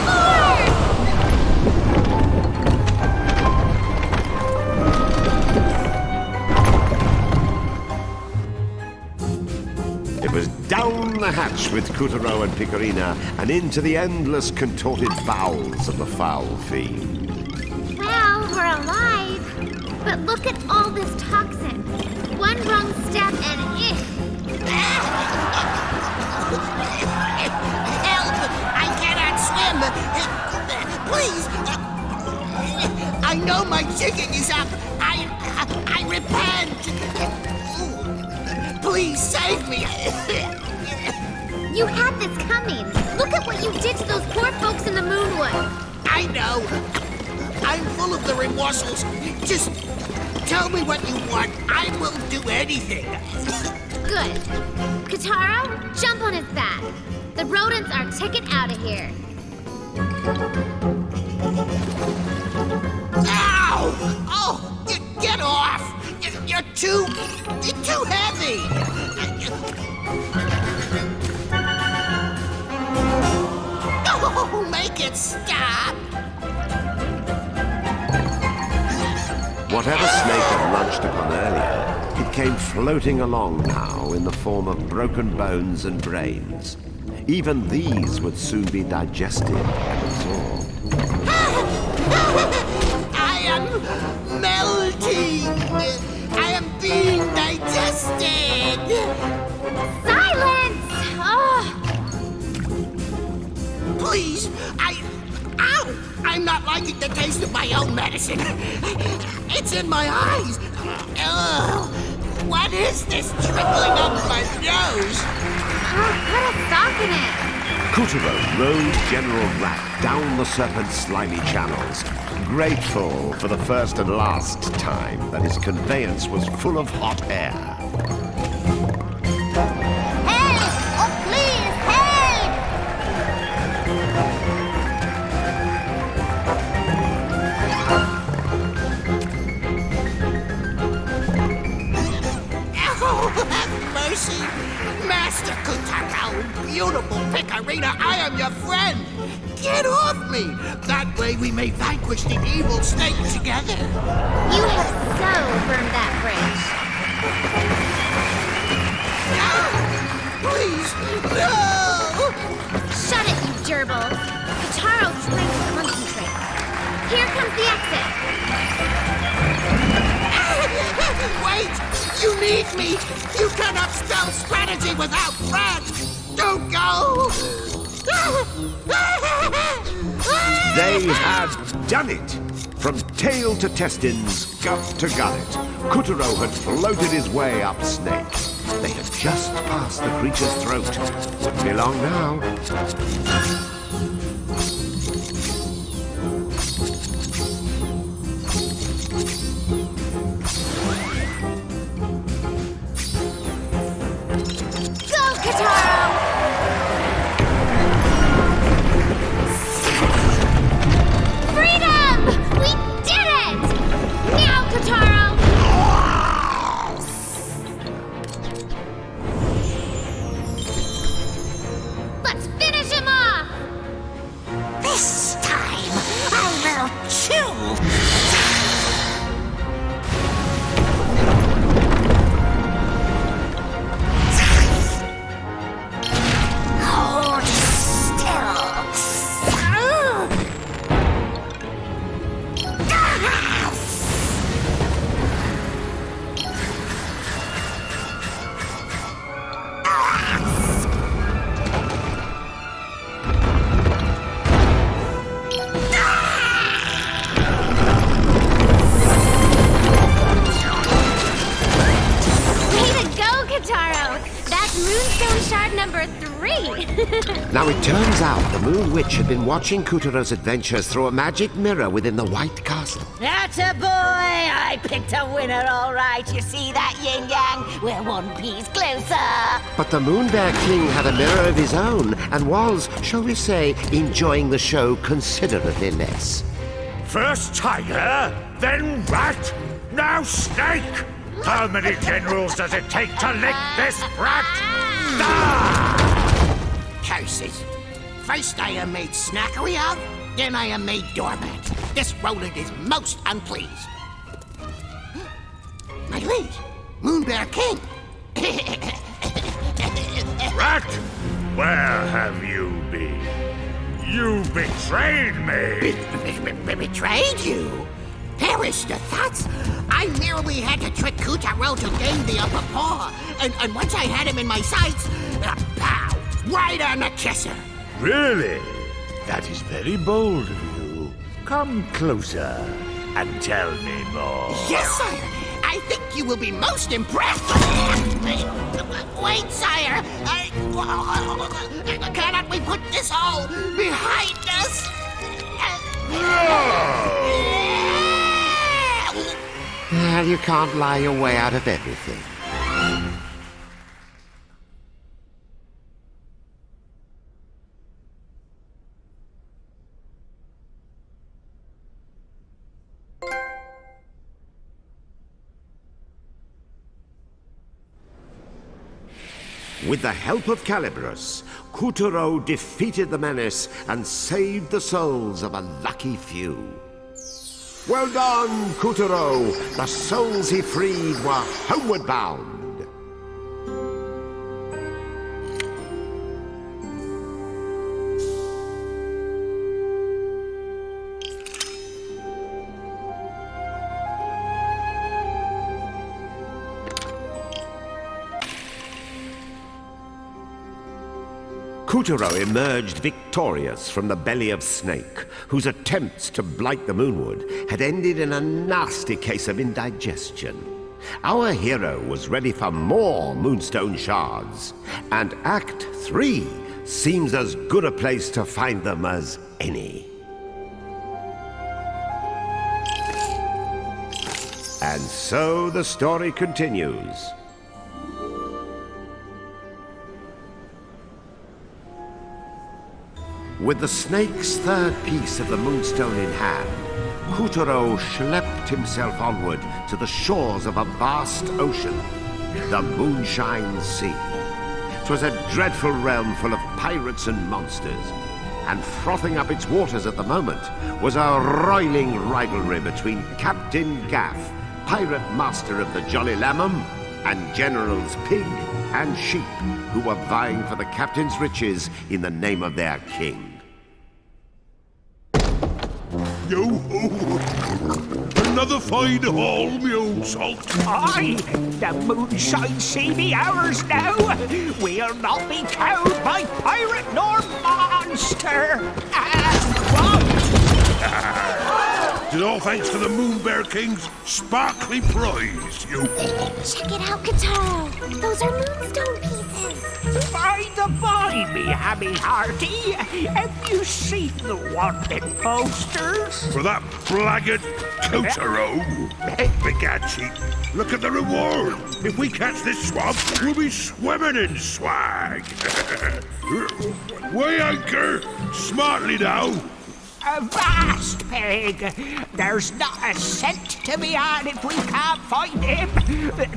It was down the hatch with Kutaro and Picorina and into the endless contorted bowels of the foul fiend. Well, we're alive. But look at all this toxin. One wrong step and Help! I cannot swim! Please! I know my ticket is up! I repent! Please save me! You had this coming. Look at what you did to those poor folks in the Moonwood. I know! I'm full of the remorsals. Just tell me what you want. I will do anything. Good. Kotaro, jump on his back. The rodents are ticking out of here. Ow! Oh, get off! You're too heavy! Oh, make it stop! Whatever Snake had lunched upon earlier, it came floating along now in the form of broken bones and brains. Even these would soon be digested and absorbed. I am melting! I am being digested! Silence! Oh, Please, Ow! I'm not liking the taste of my own medicine. It's in my eyes. Ugh! What is this trickling up my nose? put a sock in it. Kutaro rode General Rat down the serpent's slimy channels, grateful for the first and last time that his conveyance was full of hot air. Help! Oh, please, help! Oh, have mercy. Master Kutaro, beautiful Picarina, I am your friend. Get off me. That way we may vanquish the evil snake together. You have so burned that bridge. No! Please, no! Shut it, you gerbil. Kataro's trying to concentrate. Here comes the exit. Wait! You need me! You cannot spell strategy without Fred! Don't go! They had done it! From tail to testins, gut to gullet, Kutaro had floated his way up Snake. They had just passed the creature's throat. Wouldn't be long now. Now it turns out the Moon Witch had been watching Kutaro's adventures through a magic mirror within the White Castle. Atta boy! I picked a winner, all right. You see that, Yin Yang? We're one piece closer. But the Moon Bear King had a mirror of his own and was, shall we say, enjoying the show considerably less. First Tiger, then Rat, now Snake! How many generals does it take to lick this brat? Curses. First I am made snackery of, then I am made doormat. This Roland is most unpleased. My liege, Moon Bear King. Rat, where have you been? You betrayed me! Betrayed you? Perish the thoughts! I merely had to trick Kutaro to gain the upper paw, and once I had him in my sights, pow! Right on the kisser! Really? That is very bold of you. Come closer and tell me more. Yes, sire! I think you will be most impressed! Wait, sire! Cannot we put this all behind us? Well, you can't lie your way out of everything. With the help of Calibros, Kutaro defeated the menace and saved the souls of a lucky few. Well done, Kutaro! The souls he freed were homeward bound. Kutaro emerged victorious from the belly of Snake, whose attempts to blight the Moonwood had ended in a nasty case of indigestion. Our hero was ready for more Moonstone shards, and Act 3 seems as good a place to find them as any. And so the story continues. With the snake's third piece of the Moonstone in hand, Kutaro schlepped himself onward to the shores of a vast ocean. the Moonshine Sea. 'Twas a dreadful realm full of pirates and monsters, and frothing up its waters at the moment was a roiling rivalry between Captain Gaff, pirate master of the Jolly Lamham, and Generals Pig and Sheep, who were vying for the captain's riches in the name of their king. Yo-ho! Another fine haul, me old salt. Aye, the Moonshine Sea be ours now. We'll not be cowed by pirate nor monster. It's all thanks to the Moon Bear King's sparkly prize, you. Check it out, Kataro. Those are moonstone pieces. By the by, me hammy hearty, have you seen the wanted posters? For that blackguard Kotaro. Begad, sheep, look at the reward. If we catch this swamp, we'll be swimming in swag. Weigh anchor, smartly now. Avast, Pig! There's not a cent to be had if we can't find him.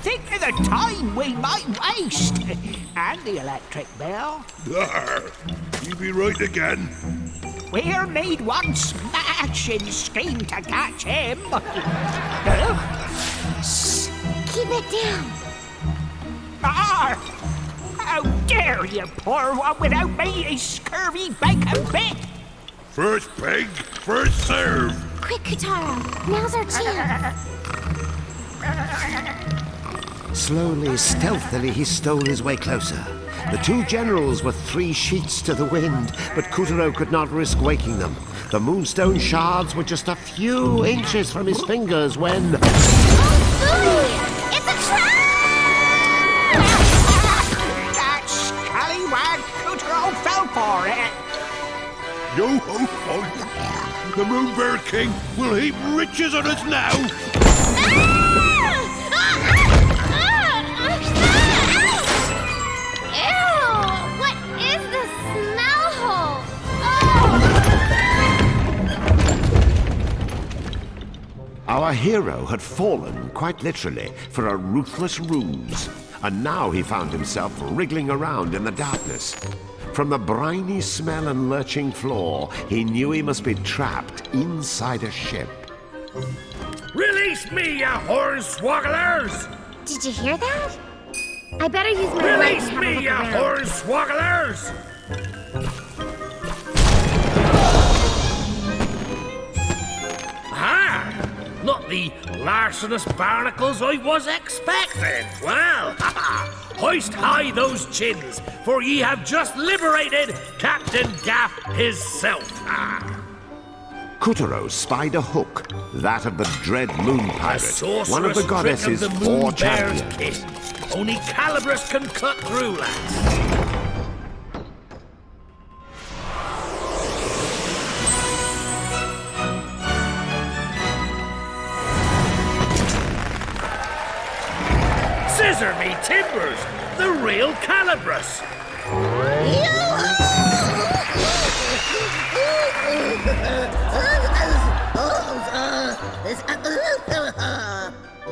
Think of the time we might waste. And the electric bill. You be right again. We'll need one smashing scheme to catch him. Shh! Keep it down. How dare you, poor one, without me, you scurvy bacon bit! First pig, first serve. Quick, Kataro. Now's our chance. Slowly, stealthily, he stole his way closer. The two generals were 3 sheets to the wind, but Kotaro could not risk waking them. The moonstone shards were just a few inches from his fingers when... Oh, it's a trap! That scallywag Kotaro fell for it. Yo-ho-ho! The Moon Bear King will heap riches on us now! Ew! What is this smell hole? Our hero had fallen, quite literally, for a ruthless ruse, and now he found himself wriggling around in the darkness. From the briny smell and lurching floor, he knew he must be trapped inside a ship. Release me, you hornswogglers! Did you hear that? I better use my light and have a look around. Hornswogglers! Ah! Not the larcenous barnacles I was expecting. Well, hoist high those chins, for ye have just liberated Captain Gaff hisself. Kotaro spied a hook, that of the dread moon pirate, Sorcerous one of the goddess's trick of the 4 Moon Bear's champions. kiss. Only Calabrus can cut through, lads. Scissor me timbers! The real Calabrus!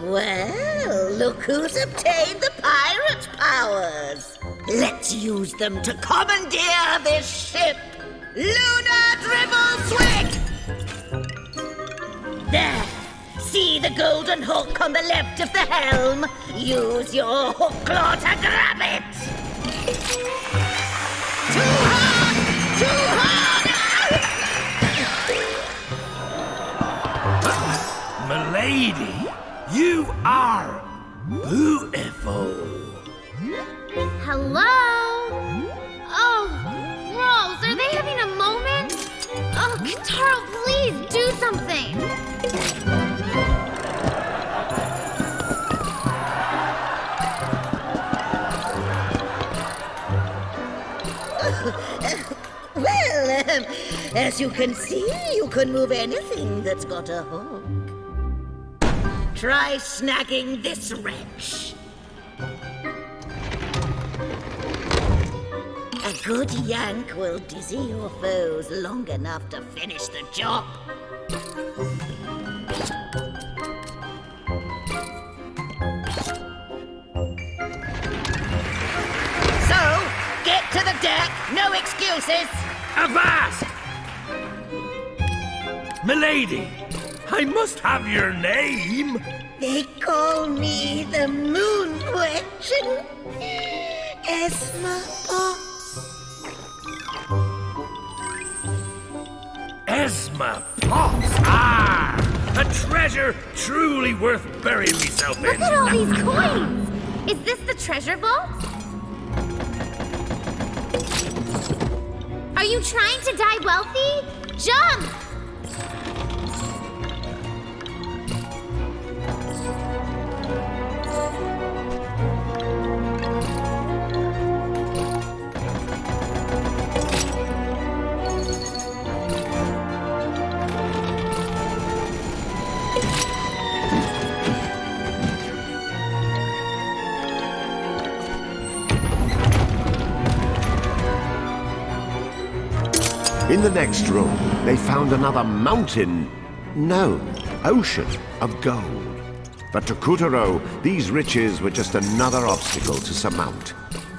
Well, look who's obtained the pirate's powers. Let's use them to commandeer this ship. Lunar Dribble Swig! There! See the golden hook on the left of the helm? Use your hook claw to grab it! Too hard! Too hard! Milady, you are beautiful. Hello? Oh, Rose, are they having a moment? Oh, Kataro, please do something. Well, as you can see, you can move anything that's got a hook. Try snagging this wrench. A good yank will dizzy your foes long enough to finish the job. deck! No excuses! Avast! Milady, I must have your name. They call me the Moon Witch. Esma Potts. Esma Potts. Ah! A treasure truly worth burying myself in. Look at all these coins! Is this the treasure vault? Are you trying to die wealthy? Jump! In the next room, they found another mountain, no, ocean of gold. But to Kutaro, these riches were just another obstacle to surmount.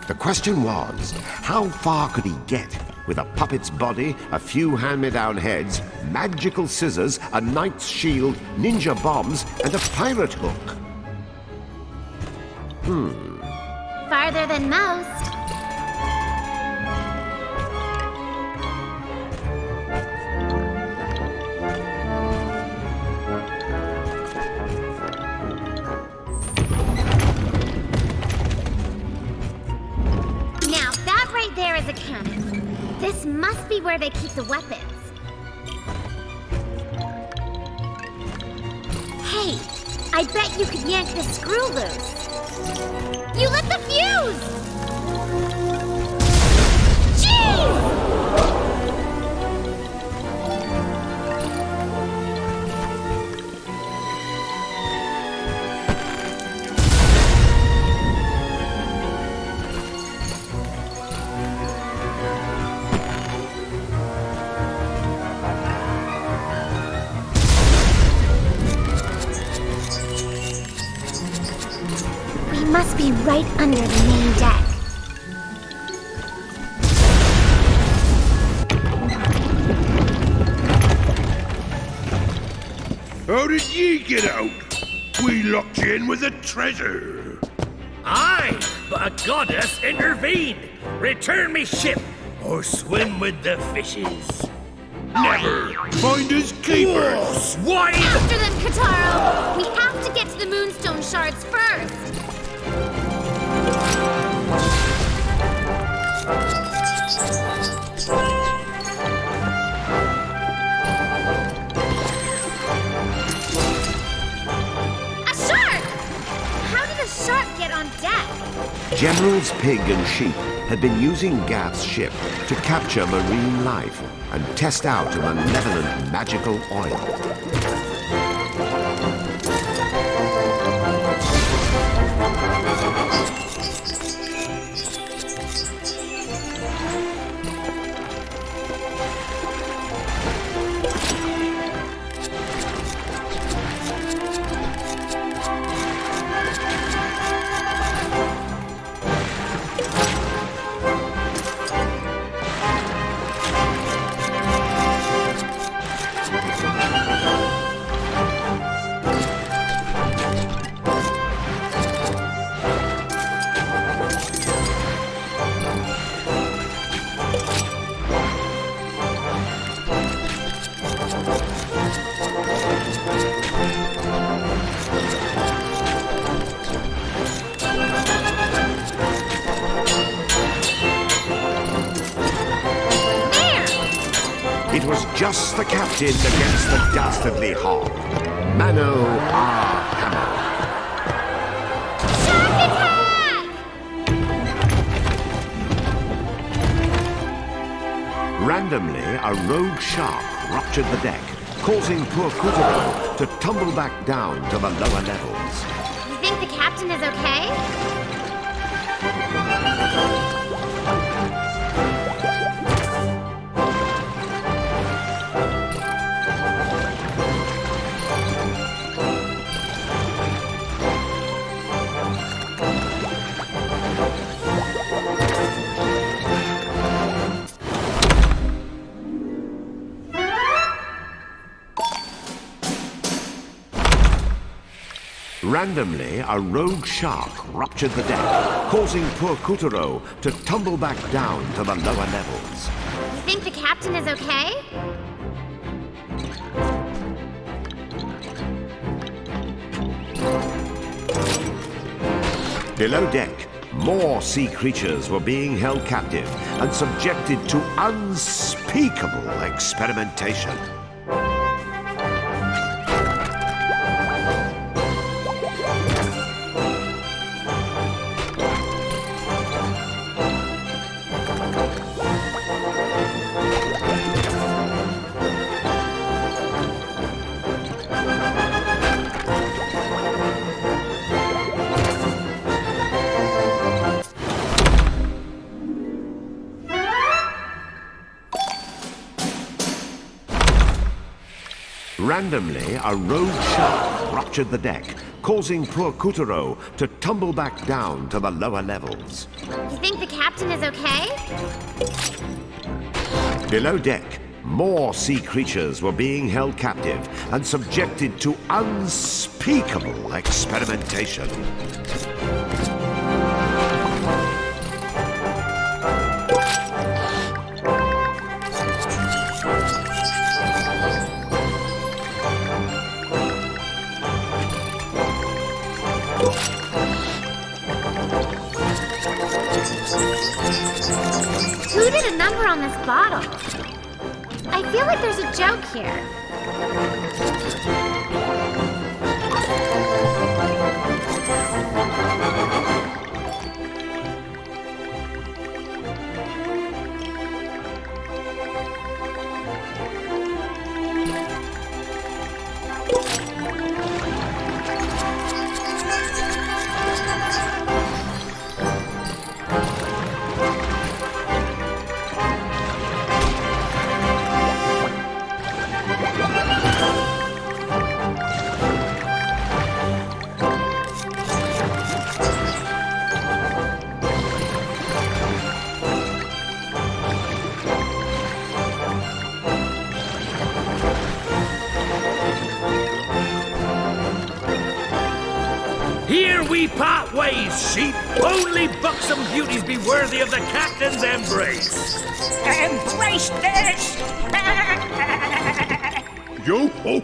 The question was, how far could he get with a puppet's body, a few hand-me-down heads, magical scissors, a knight's shield, ninja bombs, and a pirate hook? Farther than most. Now, that right there is a cannon. This must be where they keep the weapons. Hey, I bet you could yank this screw loose. You lit the fuse! Jeez! We must be right under the main deck. How did ye get out? We locked you in with a treasure. Aye, but a goddess intervened. Return me ship, or swim with the fishes. Never. Find his keeper. Oh, swine! After them, Kataro! We have to get to the Moonstone Shards first! A shark! How did a shark get on deck? Generals Pig and Sheep had been using Gath's ship to capture marine life and test out a malevolent magical oil. It was just the captain against the dastardly hog, Mano R. Hammer. Shark attack! Randomly, a rogue shark ruptured the deck, causing poor Kutaro to tumble back down to the lower levels. You think the captain is okay? Randomly, a rogue shark ruptured the deck, causing poor Kutaro to tumble back down to the lower levels. You think the captain is okay? Below deck, more sea creatures were being held captive and subjected to unspeakable experimentation. Randomly, a rogue shark ruptured the deck, causing poor Kutaro to tumble back down to the lower levels. You think the captain is okay? Below deck, more sea creatures were being held captive and subjected to unspeakable experimentation. Who did a number on this bottle? I feel like there's a joke here. Here we part ways, sheep. Only buxom beauties be worthy of the captain's embrace. Embrace this! Yo ho!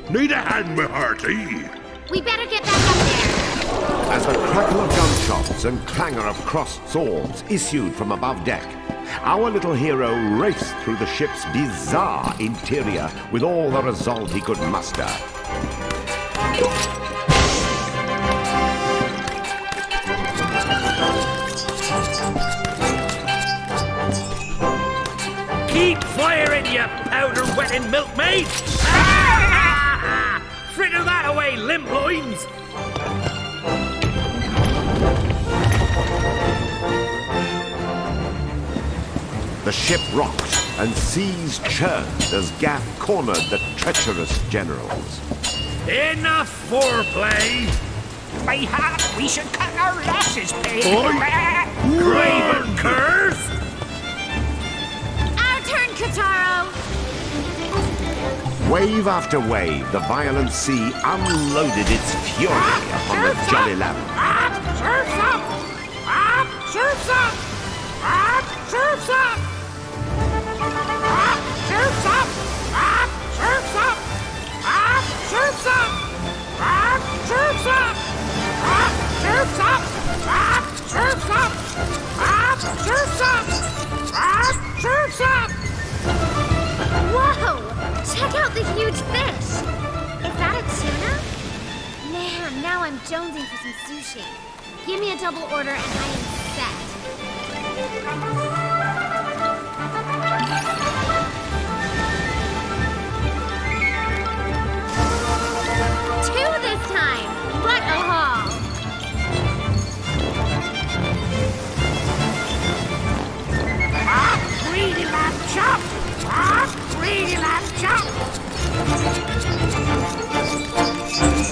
Need a hand, my hearty? We better get back up there. As the crackle of gunshots and clangor of crossed swords issued from above deck, our little hero raced through the ship's bizarre interior with all the resolve he could muster. Keep firing, you powder-wetting milkmaid! Fritter that away, limp loins! The ship rocked and seas churned as Gaff cornered the treacherous generals. Enough foreplay! Mayhap we should cut our losses, pig. Craven curs! Our turn, Kataro! Wave after wave, the violent sea unloaded its fury upon the Jolly Lamb. Surf's up! Surf's up! Surf's up! Surf's up! Surf's up! Surf's up! Surf's up! Surf's up! Surf's up! Surf's up! Surf's up! Whoa! Check out the huge fish! Is that a tuna? Man, now I'm jonesing for some sushi. Give me a double order and I am set. Two this time! What a haul! Greedy lamb chop! Greedy lamb chop!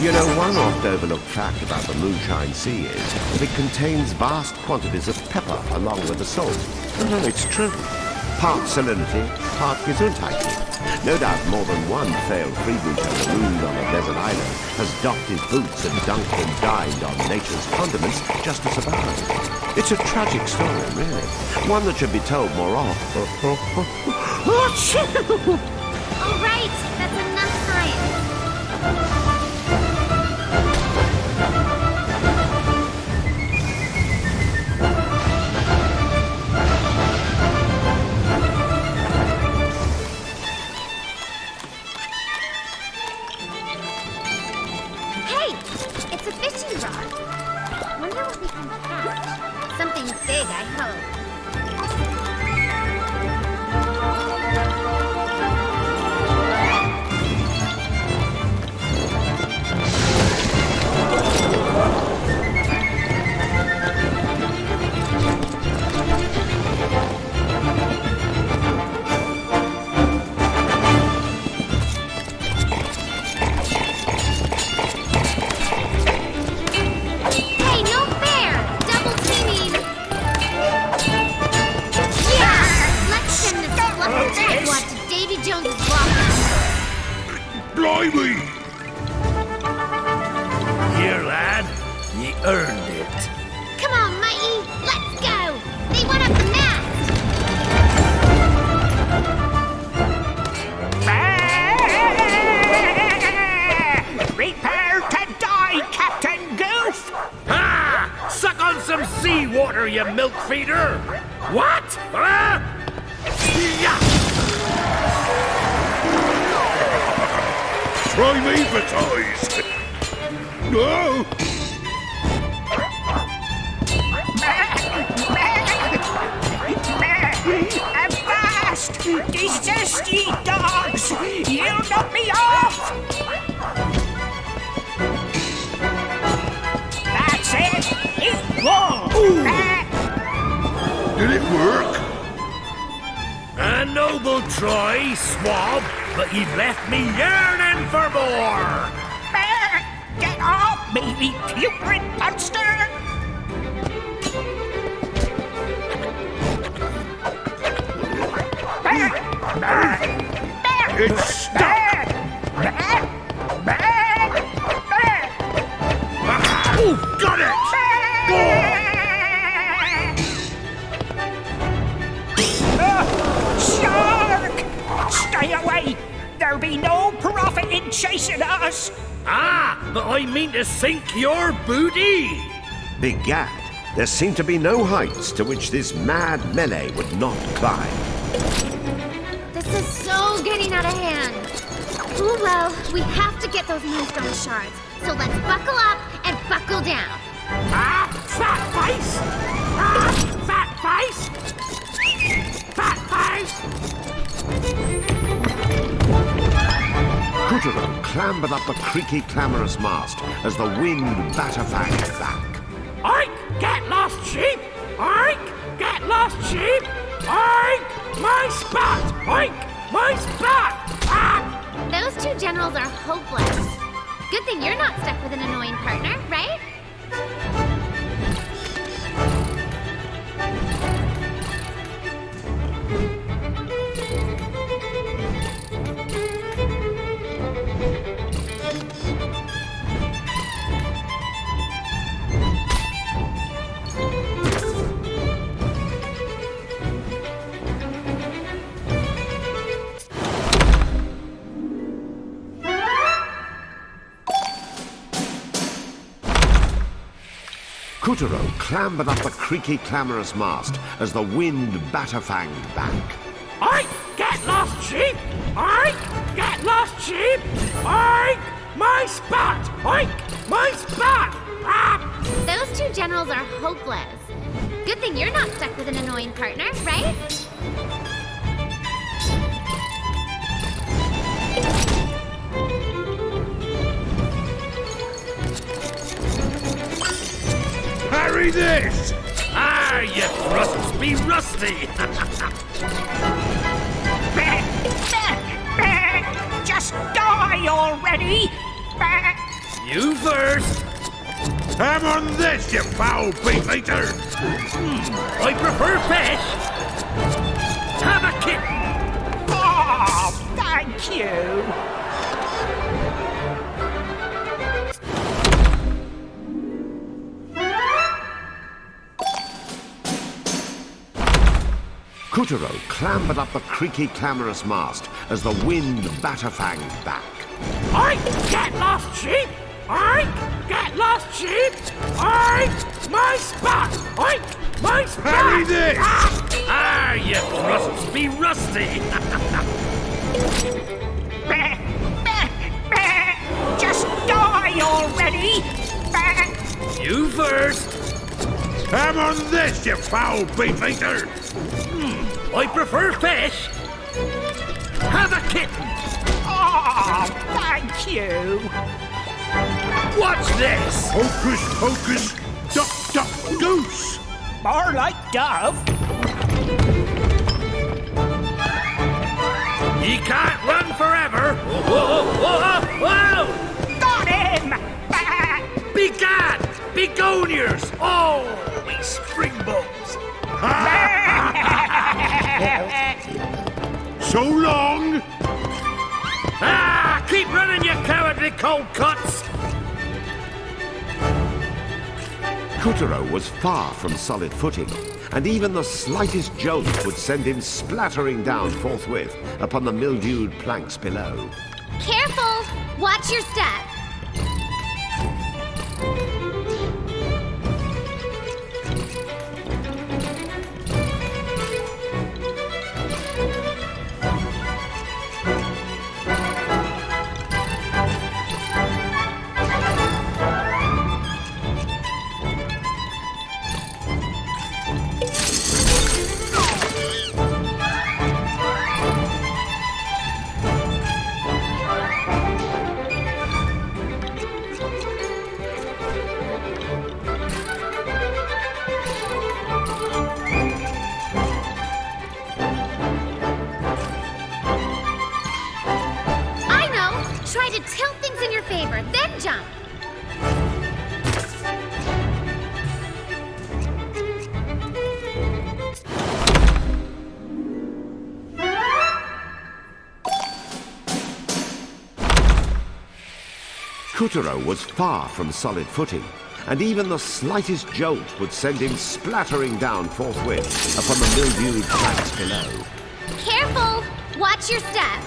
You know, one oft-overlooked fact about the Moonshine Sea is that it contains vast quantities of pepper along with the salt. And no, it's true. Part salinity, part Gesundheit. No doubt more than one failed freebooter marooned on a desert island has docked his boots and dunked and dined on nature's condiments just to survive. It's a tragic story, really. One that should be told more often. All right, that's enough science. It's a fishing rod. Wonder what we can catch. Something big, I hope. Blimey! Here, lad. Ye earned it. Come on, matey. Let's go. They want up the nest. Prepare to die, Captain Goof! Ha! Suck on some seawater, you milk feeder! What? Huh? Yeah! Try me for toys! No! Avast! Desist, ye dogs! You'll knock me off! That's it! Eat raw! Did it work? A noble try, swab, but you've left me yearning for more! Get off me, you putrid monster! It's stuck! Oh, got it! Shark! Stay away! There'll be no profit in chasing us! Ah, but I mean to sink your booty! Begad, there seem to be no heights to which this mad melee would not climb. This is so getting out of hand. Ooh, well, we have to get those moonstone shards. So let's buckle up and buckle down. Ah, fat face! Ah, fat face! Fat face! Kuturo clambered up the creaky, clamorous mast as the wind batterfanged back. Oink! Get lost, sheep! Oink! Get lost, sheep! Oink! My spot! Oink! My spot! Ah! Those two generals are hopeless. Good thing you're not stuck with an annoying partner, right? Kuturo clambered up the creaky, clamorous mast as the wind batterfanged back. Oink! Get lost, sheep! Oink! Get lost, sheep! Oink! My spot! Oink! My spot! Ah! Those two generals are hopeless. Good thing you're not stuck with an annoying partner, right? Harry this! Ah, you thrusts be rusty! Just die already! You first! Have on this, you foul beef eater! I prefer fish! Have a kitten! Oh, thank Thank you. Kuturo clambered up the creaky, clamorous mast as the wind batterfanged back. I get lost sheep! I get lost sheep! I my spot! I my spot! Parry this! You thrusts be rusty! Just die already! You first! Have on this, you foul beef eater! I prefer fish! Have a kitten! Oh, thank you. What's this? Hocus pocus, duck duck goose! More like dove. He can't run forever! Whoa, whoa, whoa! Got him! Begad! Begonias! Oh, we springboks! So long! Keep running, you cowardly cold cuts! Kuturo was far from solid footing, and even the slightest jolt would send him splattering down forthwith upon the mildewed planks below. Careful! Watch your step. Try to tilt things in your favor, then jump. Kuturo was far from solid footing, and even the slightest jolt would send him splattering down forthwith upon the mildewed planks below. Careful! Watch your step.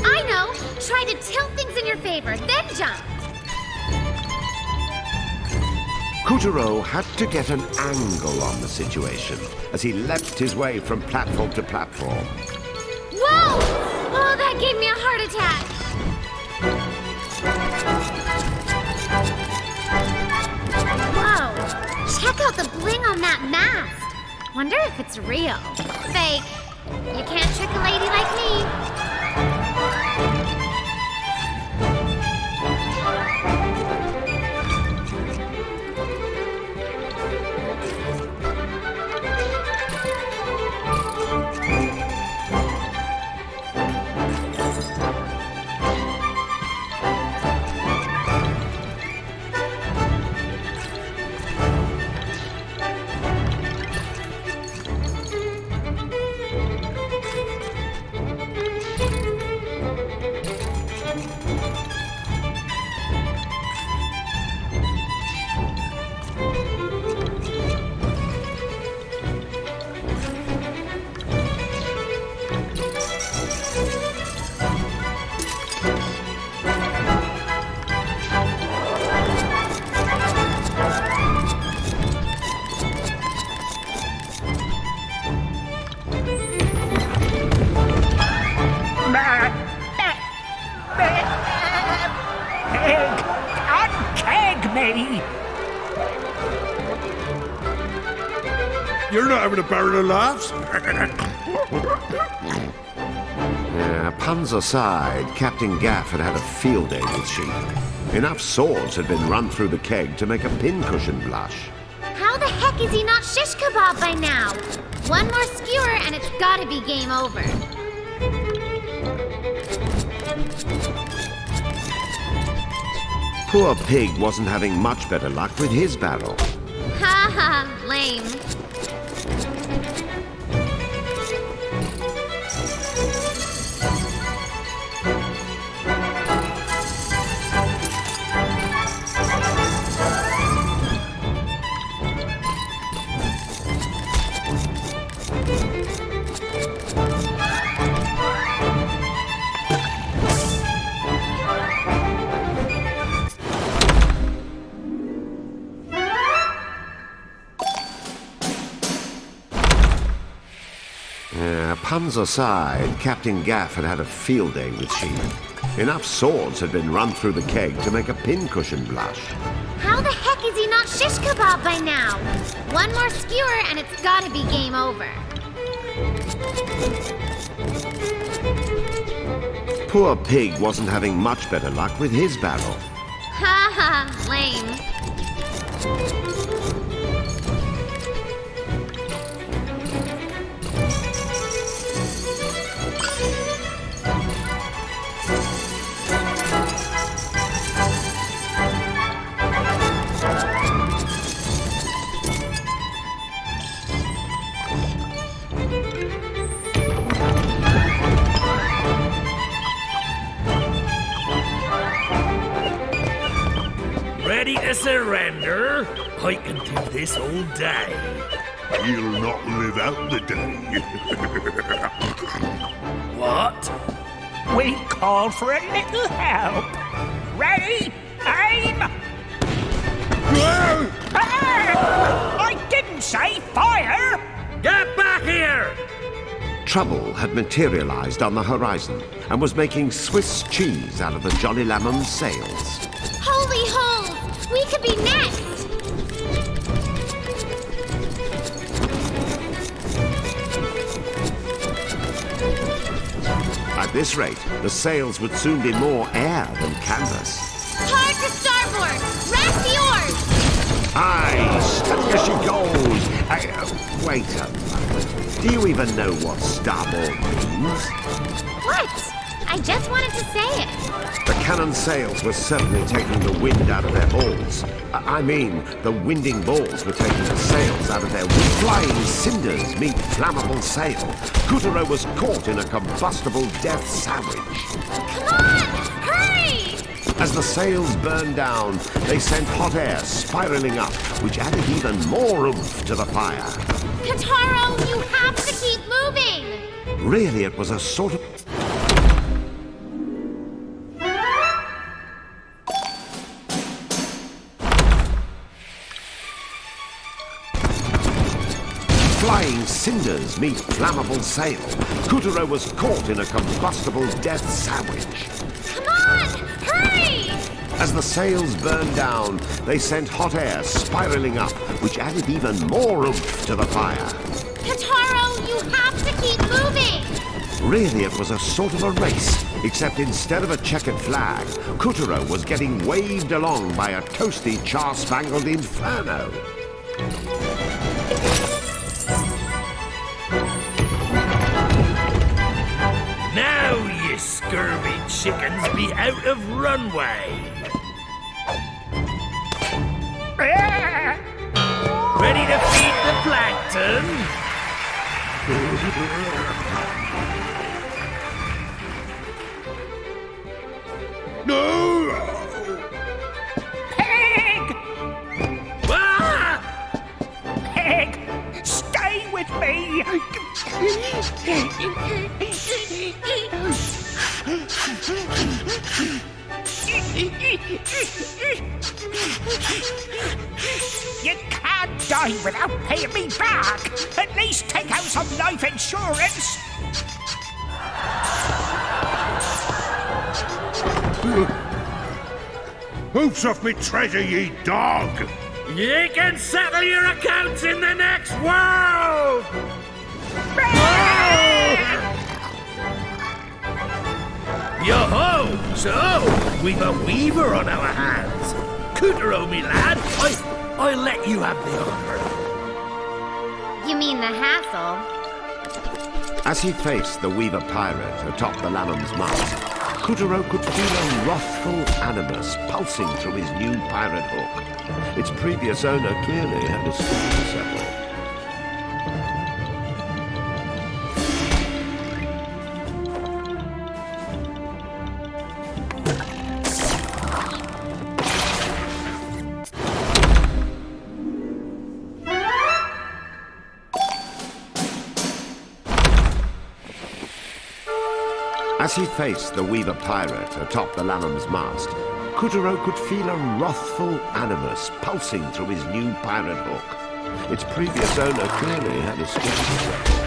I know! Try to tilt things in your favor, then jump. Kuturo had to get an angle on the situation as he leapt his way from platform to platform. Whoa! Oh, that gave me a heart attack. Whoa! Check out the bling on that mask. Wonder if it's real. Fake. You can't trick a lady like me. You're not having a barrel of laughs? Puns aside, Captain Gaff had had a field day with sheep. Enough swords had been run through the keg to make a pincushion blush. How the heck is he not shish kebab by now? One more skewer and it's gotta be game over. Poor Pig wasn't having much better luck with his barrel. Ha ha, lame. Puns aside, Captain Gaff had had a field day with Sheila. Enough swords had been run through the keg to make a pincushion blush. How the heck is he not shish kebab by now? One more skewer and it's gotta be game over. Poor Pig wasn't having much better luck with his barrel. Ha ha, lame. Ready to surrender? I can do this all day. You'll not live out the day. What? We call for a little help. Ready? Aim! I didn't say fire! Get back here! Trouble had materialized on the horizon and was making Swiss cheese out of the Jolly Lammon's sails. Holy holes! We could be next! At this rate, the sails would soon be more air than canvas. Hard to starboard! Rest the oars! Aye, steady as she goes! Wait a moment. Do you even know what starboard means? What? I just wanted to say it. The cannon sails were certainly taking the wind out of their balls. I mean, the winding balls were taking the sails out of their wind. Flying cinders meet flammable sail. Couturier was caught in a combustible death sandwich. Come on! Hurry! As the sails burned down, they sent hot air spiraling up, which added even more oomph to the fire. Kataro, you have to keep moving! Really, it was a sort of... Flying cinders meet flammable sail. Couturier was caught in a combustible death sandwich. Come on! Hurry! As the sails burned down, they sent hot air spiraling up, which added even more oomph to the fire. Kataro, you have to keep moving! Really, it was a sort of a race, except instead of a checkered flag, Couturier was getting waved along by a toasty, char-spangled inferno. Now, you scurvy chickens, be out of runway. Ready to feed the plankton? No! Pig! Ah! Pig! Stay with me! You can't die without paying me back! At least take out some life insurance! Hoops off me treasure, ye dog! You can settle your accounts in the next world! Yo-ho! So, we've a weaver on our hands. Couturier, me lad, I'll let you have the honor. You mean the hassle? As he faced the Weaver pirate atop the Lannon's mast, Couturier could feel a wrathful animus pulsing through his new pirate hook. Its previous owner clearly had a score to settle. As he faced the Weaver pirate atop the Lannon's mast, Couturier could feel a wrathful animus pulsing through his new pirate hook. Its previous owner clearly had a score to settle.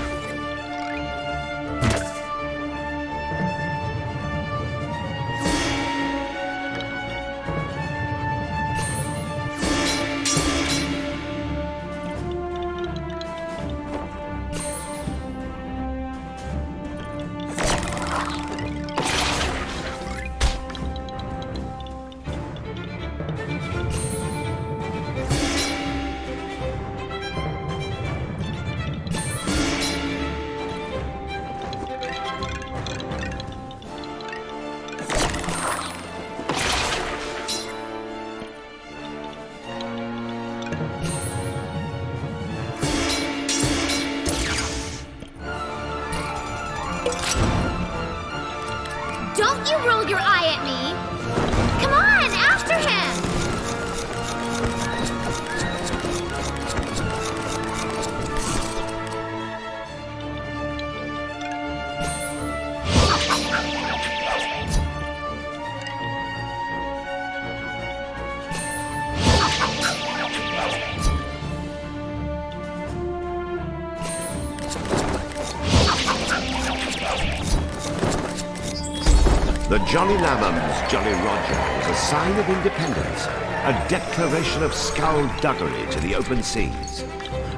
The Jolly Lambham's Jolly Roger was a sign of independence, a declaration of skullduggery to the open seas.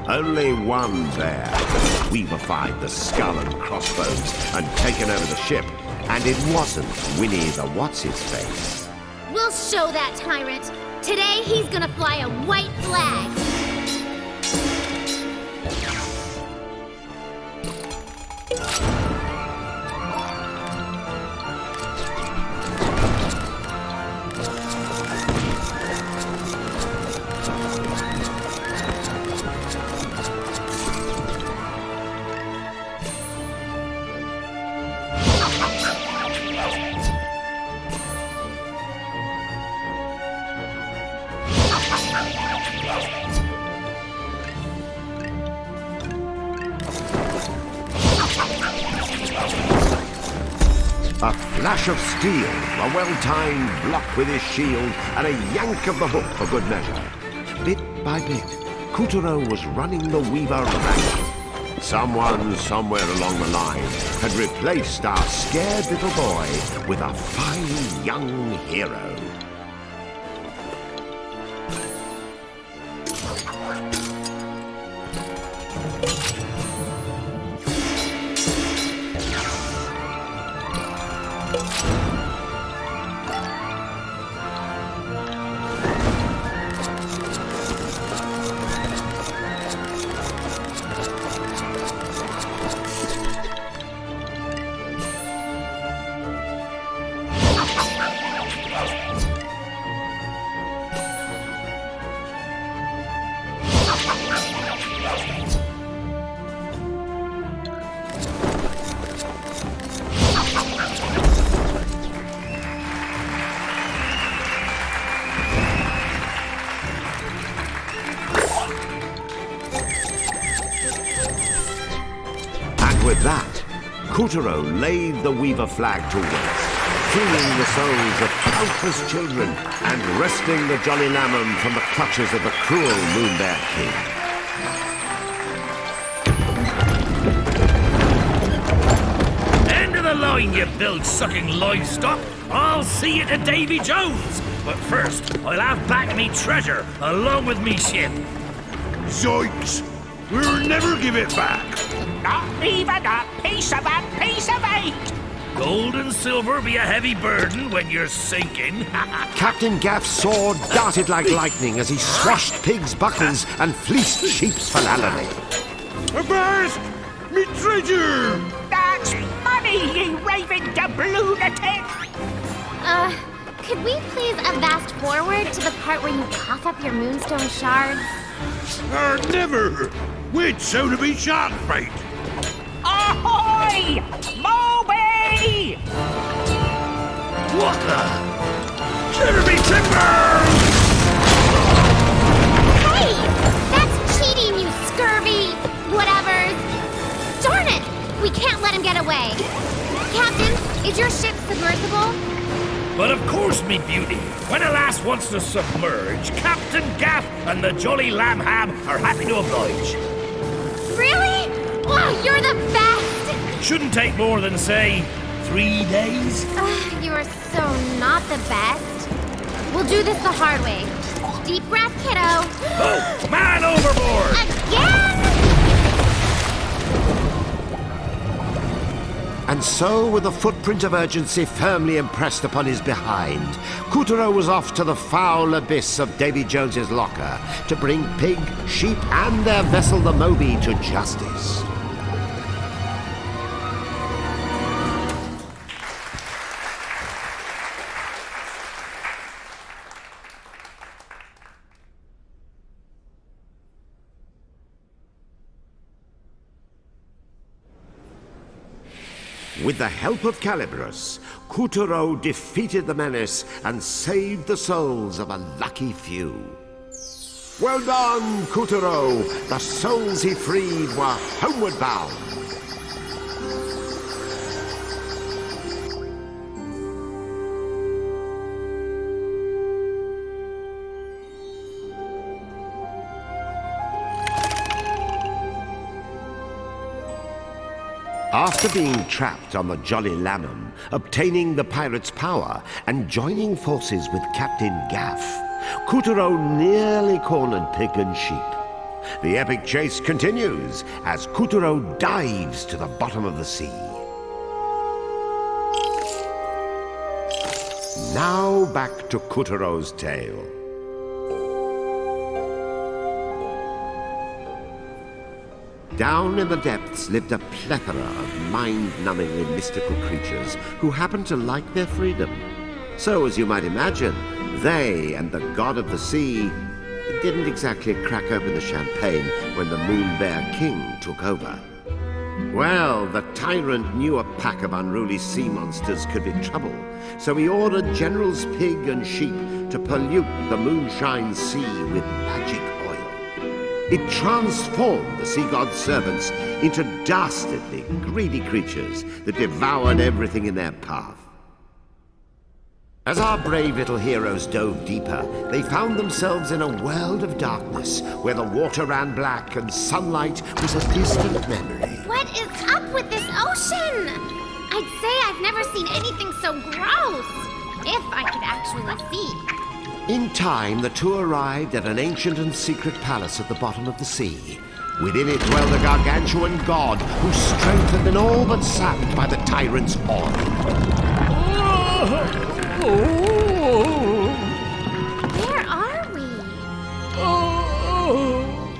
Only one there could weaver-fied the skull and crossbones and taken over the ship, and it wasn't Winnie the What's-His-Face. We'll show that tyrant. Today he's gonna fly a white flag. A flash of steel, a well-timed block with his shield, and a yank of the hook for good measure. Bit by bit, Couturier was running the Weaver ragged. Someone, somewhere along the line, had replaced our scared little boy with a fine young hero. With that, Couturier laid the Weaver flag to waste, freeing the souls of countless children and wresting the Jolly Lambham from the clutches of the cruel Moonbear King. End of the line, you bilge-sucking livestock! I'll see you to Davy Jones! But first, I'll have back me treasure, along with me ship. Zoinks! We'll never give it back! Not even a piece of eight! Gold and silver be a heavy burden when you're sinking. Captain Gaff's sword darted like lightning as he swashed pigs' buckles and fleeced sheep's philallary. Avast! Me treasure! That's money, you raving lunatic! Could we please avast forward to the part where you cough up your moonstone shards? Never! We'd sooner be shark bait! Ahoy! Moby! What the? Shiver me timbers! Hey! That's cheating, you scurvy whatevers! Darn it! We can't let him get away. Captain, is your ship submersible? But of course, me beauty. When a lass wants to submerge, Captain Gaff and the Jolly Lambham are happy to oblige. Really? Wow, you're the best! Shouldn't take more than, say, 3 days? You are so not the best. We'll do this the hard way. Deep breath, kiddo. Oh, man overboard! Again? And so, with the footprint of urgency firmly impressed upon his behind, Couturier was off to the foul abyss of Davy Jones's locker to bring pig, sheep, and their vessel the Moby to justice. With the help of Calibros, Couturier defeated the menace and saved the souls of a lucky few. Well done, Couturier! The souls he freed were homeward bound. After being trapped on the Jolly Lamham, obtaining the pirate's power, and joining forces with Captain Gaff, Couturier nearly cornered Pig and Sheep. The epic chase continues as Couturier dives to the bottom of the sea. Now back to Couturier's tale. Down in the depths lived a plethora of mind-numbingly mystical creatures who happened to like their freedom. So, as you might imagine, they and the god of the sea didn't exactly crack open the champagne when the Moon Bear King took over. Well, the tyrant knew a pack of unruly sea monsters could be trouble, so he ordered Generals Pig and Sheep to pollute the Moonshine Sea with magic oil. It transformed the sea god's servants into dastardly, greedy creatures that devoured everything in their path. As our brave little heroes dove deeper, they found themselves in a world of darkness, where the water ran black and sunlight was a distant memory. What is up with this ocean? I'd say I've never seen anything so gross, if I could actually see. In time, the two arrived at an ancient and secret palace at the bottom of the sea. Within it dwelled a gargantuan god whose strength had been all but sapped by the tyrant's oil. Where are we?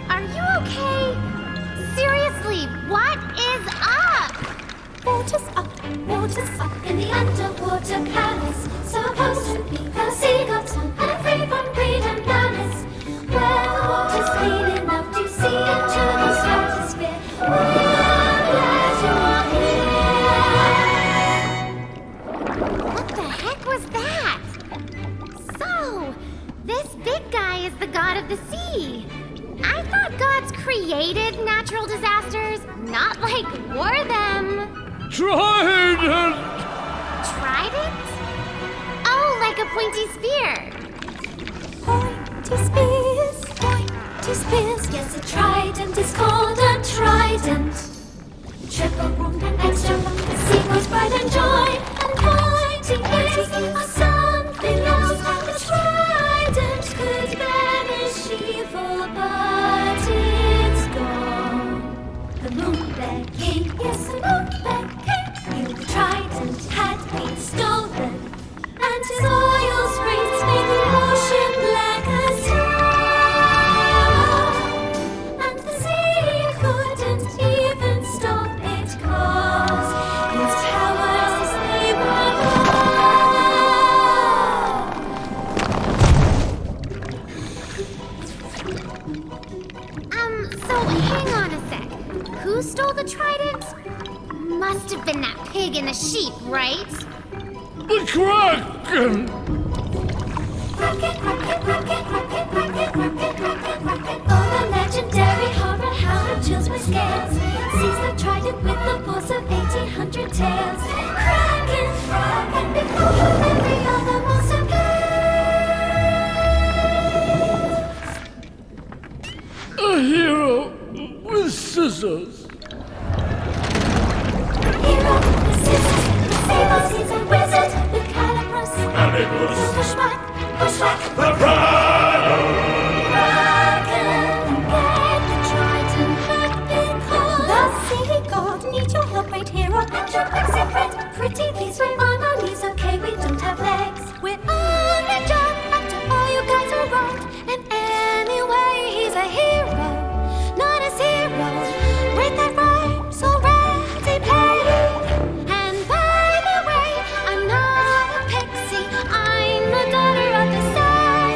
Are you okay? Seriously, what is up? Water's up in the underwater palace. Supposed to be the sea god's home and free from greed and malice. Where the water's clean enough to see into the stratosphere. We're glad you're here. What the heck was that? So, this big guy is the god of the sea. I thought gods created natural disasters, not like wore them. Trident! Trident? Oh, like a pointy spear. Pointy spears. Yes, a trident is called a trident. Triple wound and extra long, the sea goes bright and joy. And pointy ears are something else. A trident could banish evil, but it's gone. The Moon Bear King, yes, the Moon Bear King, knew the trident had been stolen, and his oil springs made the ocean black as snow. And the sea couldn't even stop it, 'cause his powers, they were gone. So hang on a sec. Who stole the trident? Must have been that pig and the sheep, right? The Kraken! Oh, the legendary horror hound chills my scales. Sees the trident with the force of 1,800 tails. Kraken, Kraken, before whom every other monster plays. A hero with scissors. Hero with scissors, with sabers, he's a wizard with calibers. Pushback, pushback, The Pride! Kraken, get the trident back because the sea god needs your help, right hero. And your pixie friend, pretty please, we're on our knees, okay, we don't have legs. We're on the job after all you guys are wrong. And anyway, he's a hero, not a zero. With that rhymes already paid. And by the way, I'm not a pixie, I'm the daughter of the sun.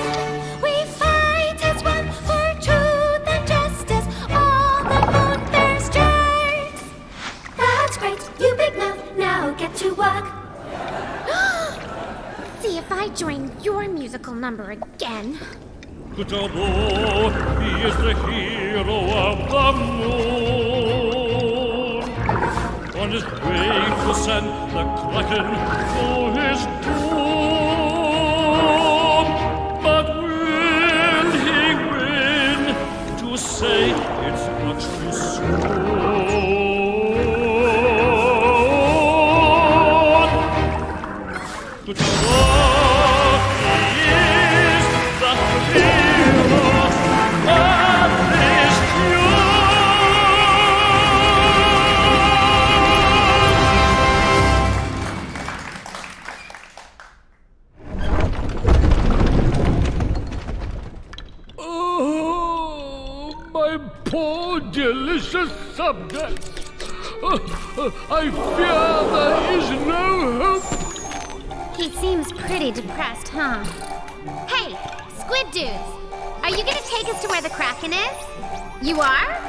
We fight as one for truth and justice, all the Moon Bear's strength. That's great, you big mouth, now get to work. See if I join your musical number again. Couturier, he is the hero of the moon. On his way to send the Kraken to his doom. But will he win to say it's much too soon? poor, delicious subjects. I fear there is no hope. He seems pretty depressed, huh? Hey, Squid Dudes! Are you gonna take us to where the Kraken is? You are?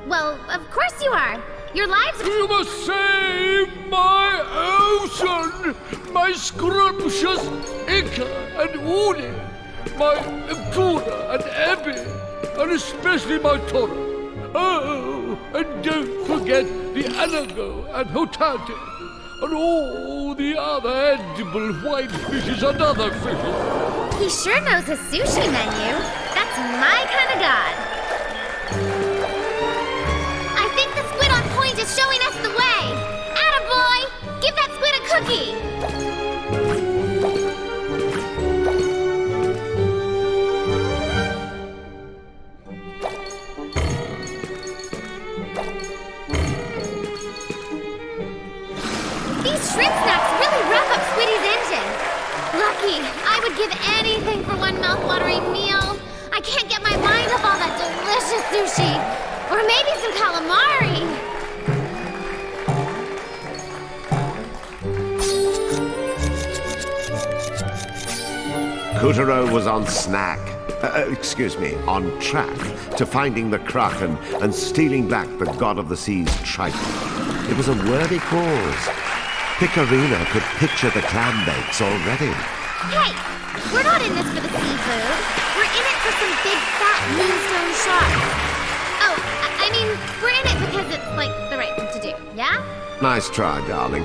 Well, of course you are. Your lives are— You must save my ocean! My scrumptious Ika and Uni! My Kuna and Ebby! And especially my Tora! Oh, and don't forget the Anago and Hotati! And all the other edible white fishes and other fishes! He sure knows his sushi menu. That's my kind of god. I think the squid on point is showing us the way. Attaboy! Give that squid a cookie! These shrimp snacks really rev up Squiddy's engine. Lucky, I would give anything for one mouth-watering meal. I can't get my mind off all that delicious sushi. Or maybe some calamari. Kutaro was on on track to finding the Kraken and stealing back the god of the sea's Triton. It was a worthy cause. Picarina could picture the clam bakes already. Hey, we're not in this for the seafood. We're in it for some big fat moonstone sharks. Oh, I mean, we're in it because it's, like, the right thing to do, yeah? Nice try, darling.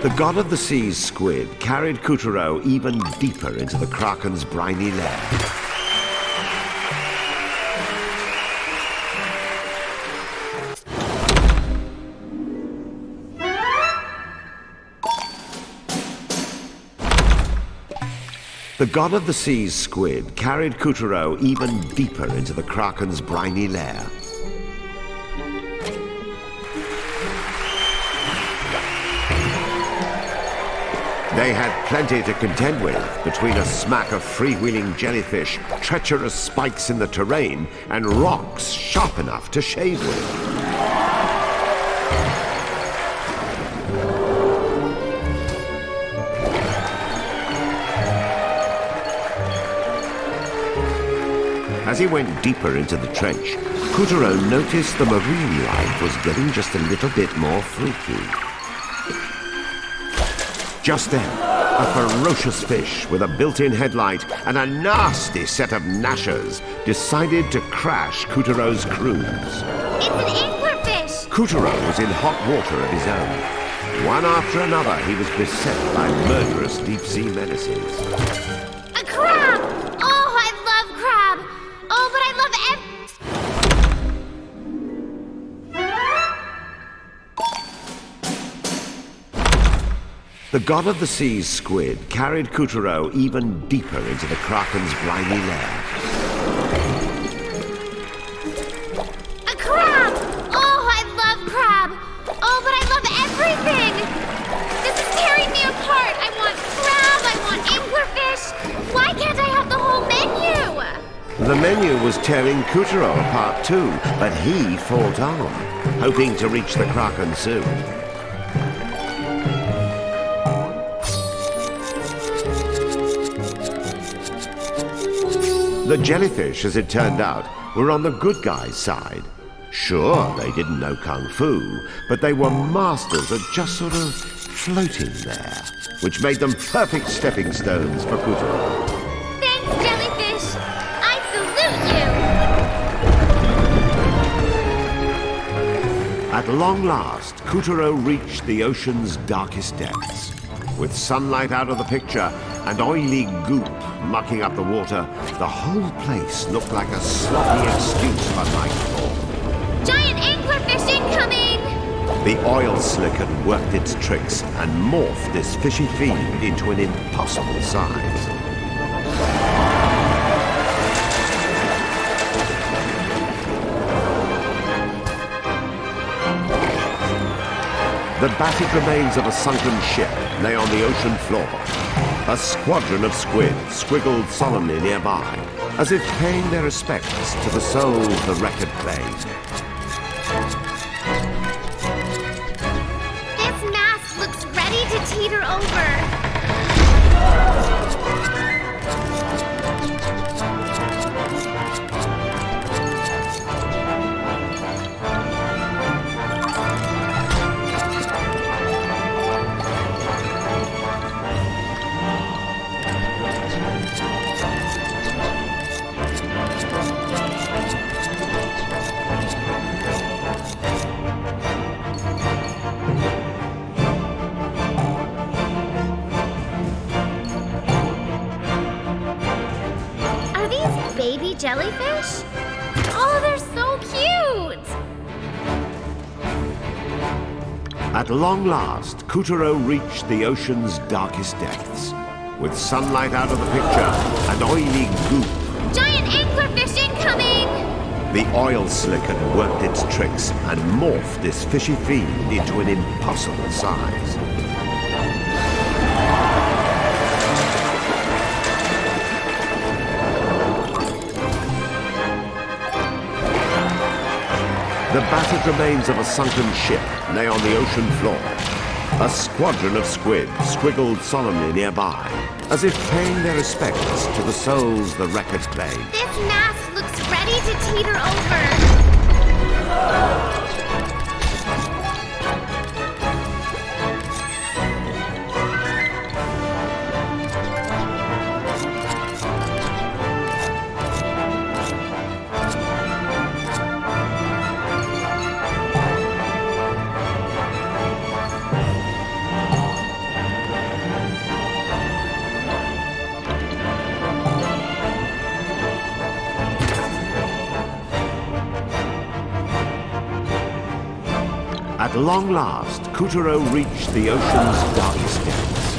The god of the sea's squid carried Kutaro even deeper into the Kraken's briny lair. The god of the sea's squid carried Kutaro even deeper into the Kraken's briny lair. They had plenty to contend with between a smack of freewheeling jellyfish, treacherous spikes in the terrain, and rocks sharp enough to shave with. As he went deeper into the trench, Kutaro noticed the marine life was getting just a little bit more freaky. Just then, a ferocious fish with a built-in headlight and a nasty set of gnashers decided to crash Kutaro's cruise. It's an anglerfish! Kutaro was in hot water of his own. One after another, he was beset by murderous deep-sea menaces. A crab! Oh, I love crab! Oh, but I love The god of the sea's squid carried Kutaro even deeper into the Kraken's briny lair. a crab! Oh, I love crab! Oh, but I love everything! This is tearing me apart! I want crab, I want anglerfish! Why can't I have the whole menu? The menu was tearing Kutaro apart too, but he fought on, hoping to reach the Kraken soon. The jellyfish, as it turned out, were on the good guys' side. Sure, they didn't know Kung Fu, but they were masters at just sort of floating there, which made them perfect stepping stones for Kutaro. Thanks, jellyfish! I salute you! At long last, Kutaro reached the ocean's darkest depths. With sunlight out of the picture and oily goop mucking up the water, the whole place looked like a sloppy excuse for nightfall. Giant anglerfish incoming! The oil slick had worked its tricks and morphed this fishy fiend into an impossible size. The battered remains of a sunken ship lay on the ocean floor. A squadron of squid squiggled solemnly nearby, as if paying their respects to the souls the record played. This mast looks ready to teeter over. Baby jellyfish? Oh, they're so cute! At long last, Kuturo reached the ocean's darkest depths. With sunlight out of the picture and oily goop. Giant anglerfish incoming! The oil slick had worked its tricks and morphed this fishy fiend into an impossible size. The battered remains of a sunken ship lay on the ocean floor. A squadron of squid squiggled solemnly nearby, as if paying their respects to the souls the record played. This mast looks ready to teeter over. At long last, Kuturo reached the ocean's darkest depths.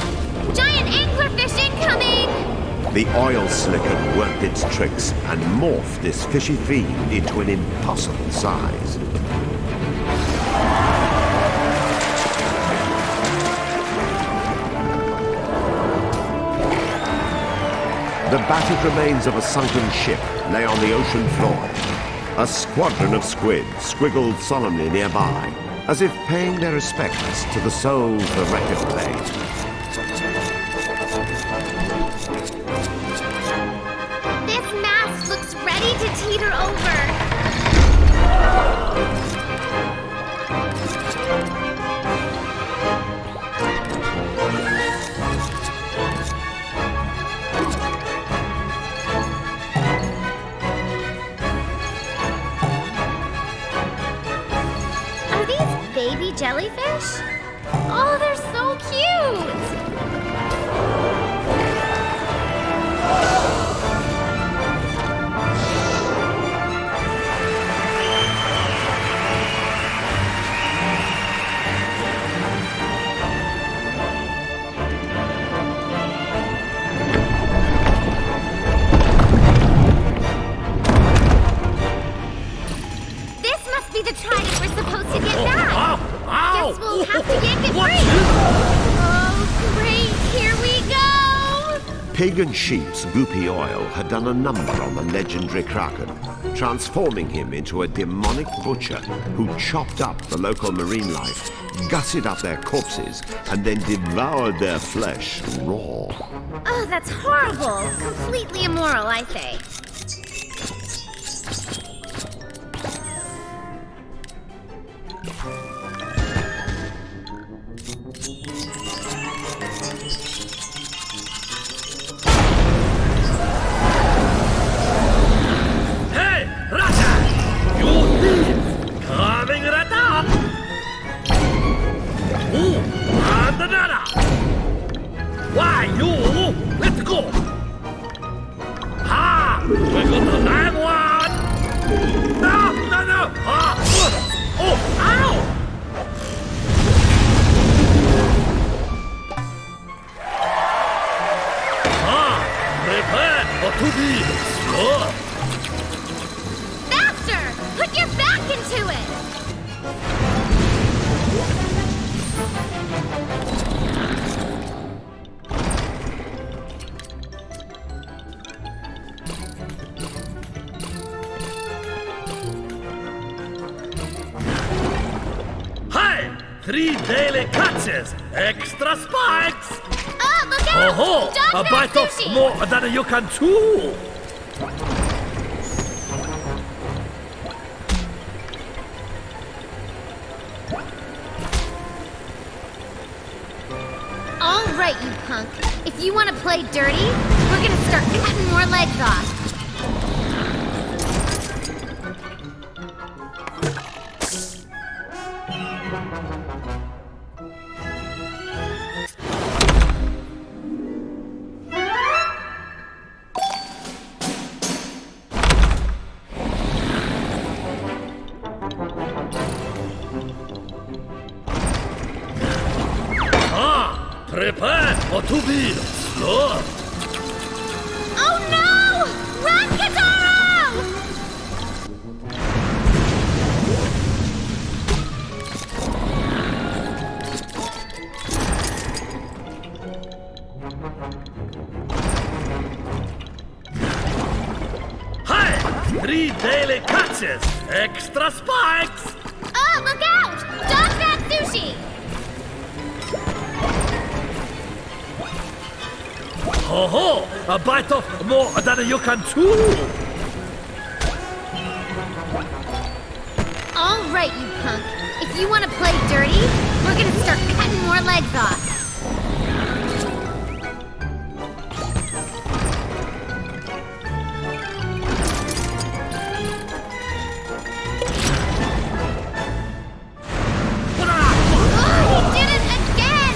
Giant anglerfish incoming! The oil slick had worked its tricks and morphed this fishy fiend into an impossible size. The battered remains of a sunken ship lay on the ocean floor. A squadron of squid squiggled solemnly nearby, as if paying their respects to the souls the record played. This mast looks ready to teeter over. Baby jellyfish? Oh, they're so cute! This must be the trident we're supposed to get back! Guess we'll have to yank it free! Oh, great! Here we go! Pig and sheep's goopy oil had done a number on the legendary Kraken, transforming him into a demonic butcher who chopped up the local marine life, gutted up their corpses, and then devoured their flesh raw. Oh, that's horrible! Completely immoral, I say. Why, you? Let's go! Ha! We got the bad one! No! Oh, ow! Prepare to be scored! Faster! Put your back into it! Hi! 3 daily catches, extra spikes! Oh, look out! Oh, a Dog bite of sushi! more than you can chew! All right, you punk. If you want to play dirty, we're gonna start cutting more legs off. Prepare to be slow. Oh no! Run, Kitaro! Hi! 3 daily catches, extra spikes! Oh, look out! Dog fat sushi! Ho, a bite of more than you can chew! All right, you punk. If you want to play dirty, we're gonna start cutting more legs off. Oh, he did it again!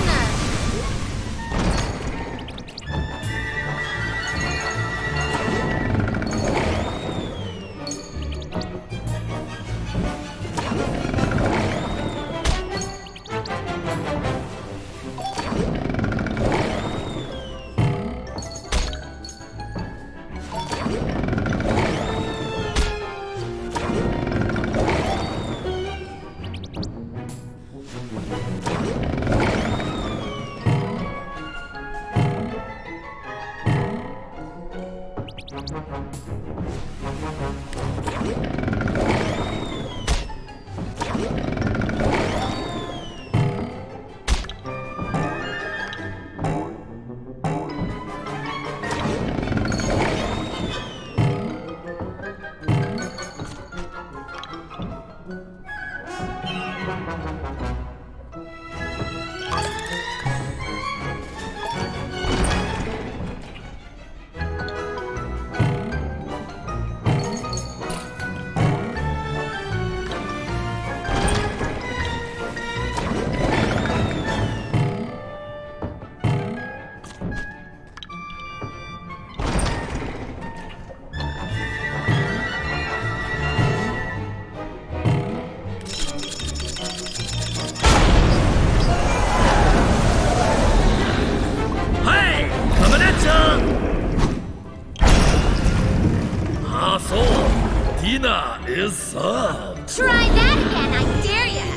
Dinner is served. Try that again, I dare ya!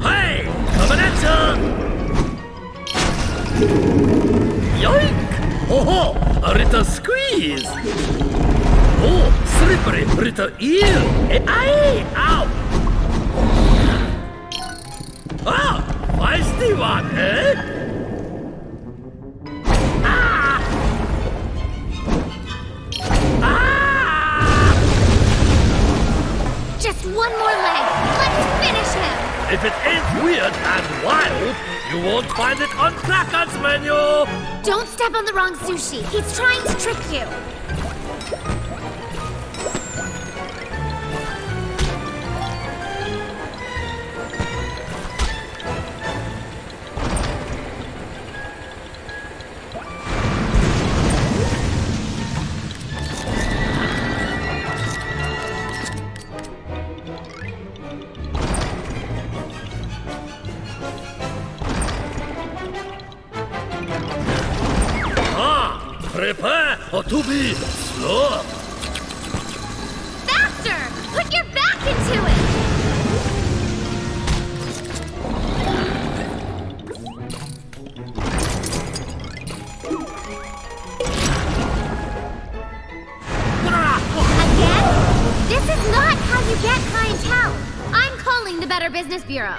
Hey! Coming at ya! Yoink! Ho-ho! A little squeeze! Oh, slippery little eel! Aye! Ow! Ah! Feisty one, eh? Just one more leg. Let's finish him. If it ain't weird and wild, you won't find it on Cracker's menu. Don't step on the wrong sushi. He's trying to trick you. Prepare to be slow. Faster! Put your back into it! Again? This is not how you get clientele. I'm calling the Better Business Bureau.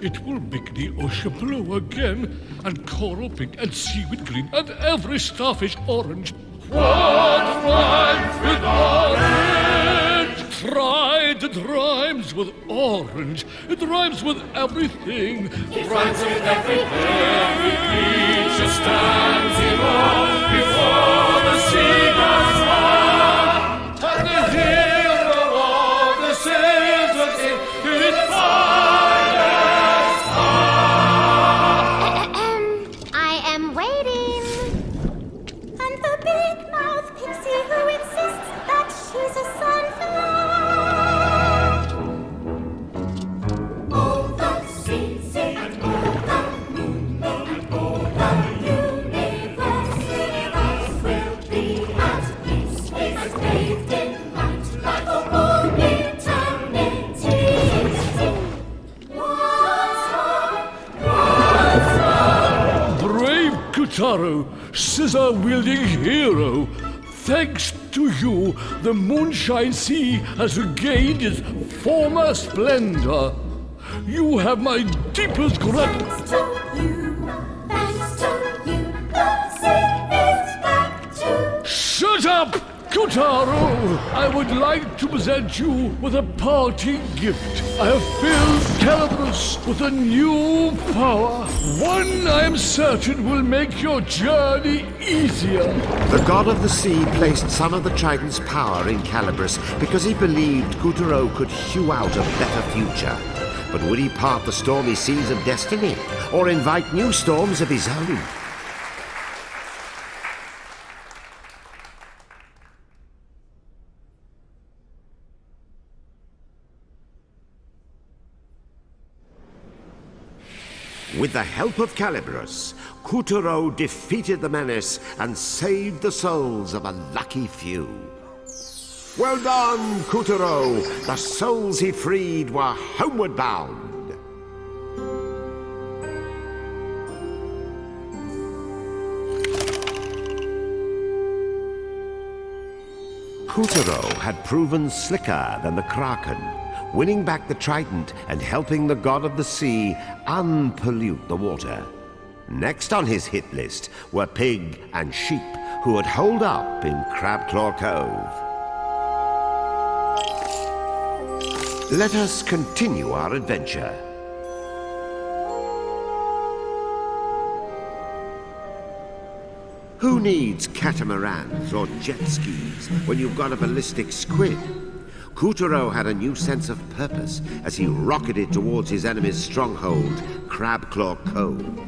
It will make the ocean blue again, and coral pink, and seaweed green, and every starfish orange. What rhymes with orange? Trident rhymes with orange. It rhymes with everything. It rhymes with everything. Every creature stands in awe before the sea goes on. And the hero of the sailors is fire. Kutaro, scissor-wielding hero. Thanks to you, the Moonshine Sea has regained its former splendor. You have my deepest gratitude. Thanks to you, the sea is back to... Shut up, Kutaro! I would like to present you with a parting gift. I have filled Calabrus with a new power. One I am certain will make your journey easier. The god of the sea placed some of the Trident's power in Calabrus because he believed Kutaro could hew out a better future. But would he part the stormy seas of destiny, or invite new storms of his own? With the help of Calibros, Kuturo defeated the menace and saved the souls of a lucky few. Well done, Kuturo! The souls he freed were homeward bound. Kuturo had proven slicker than the Kraken, winning back the Trident and helping the god of the sea unpollute the water. Next on his hit list were Pig and Sheep, who had holed up in Crabclaw Cove. Let us continue our adventure. Who needs catamarans or jet skis when you've got a ballistic squid? Kuturo had a new sense of purpose as he rocketed towards his enemy's stronghold, Crabclaw Cove.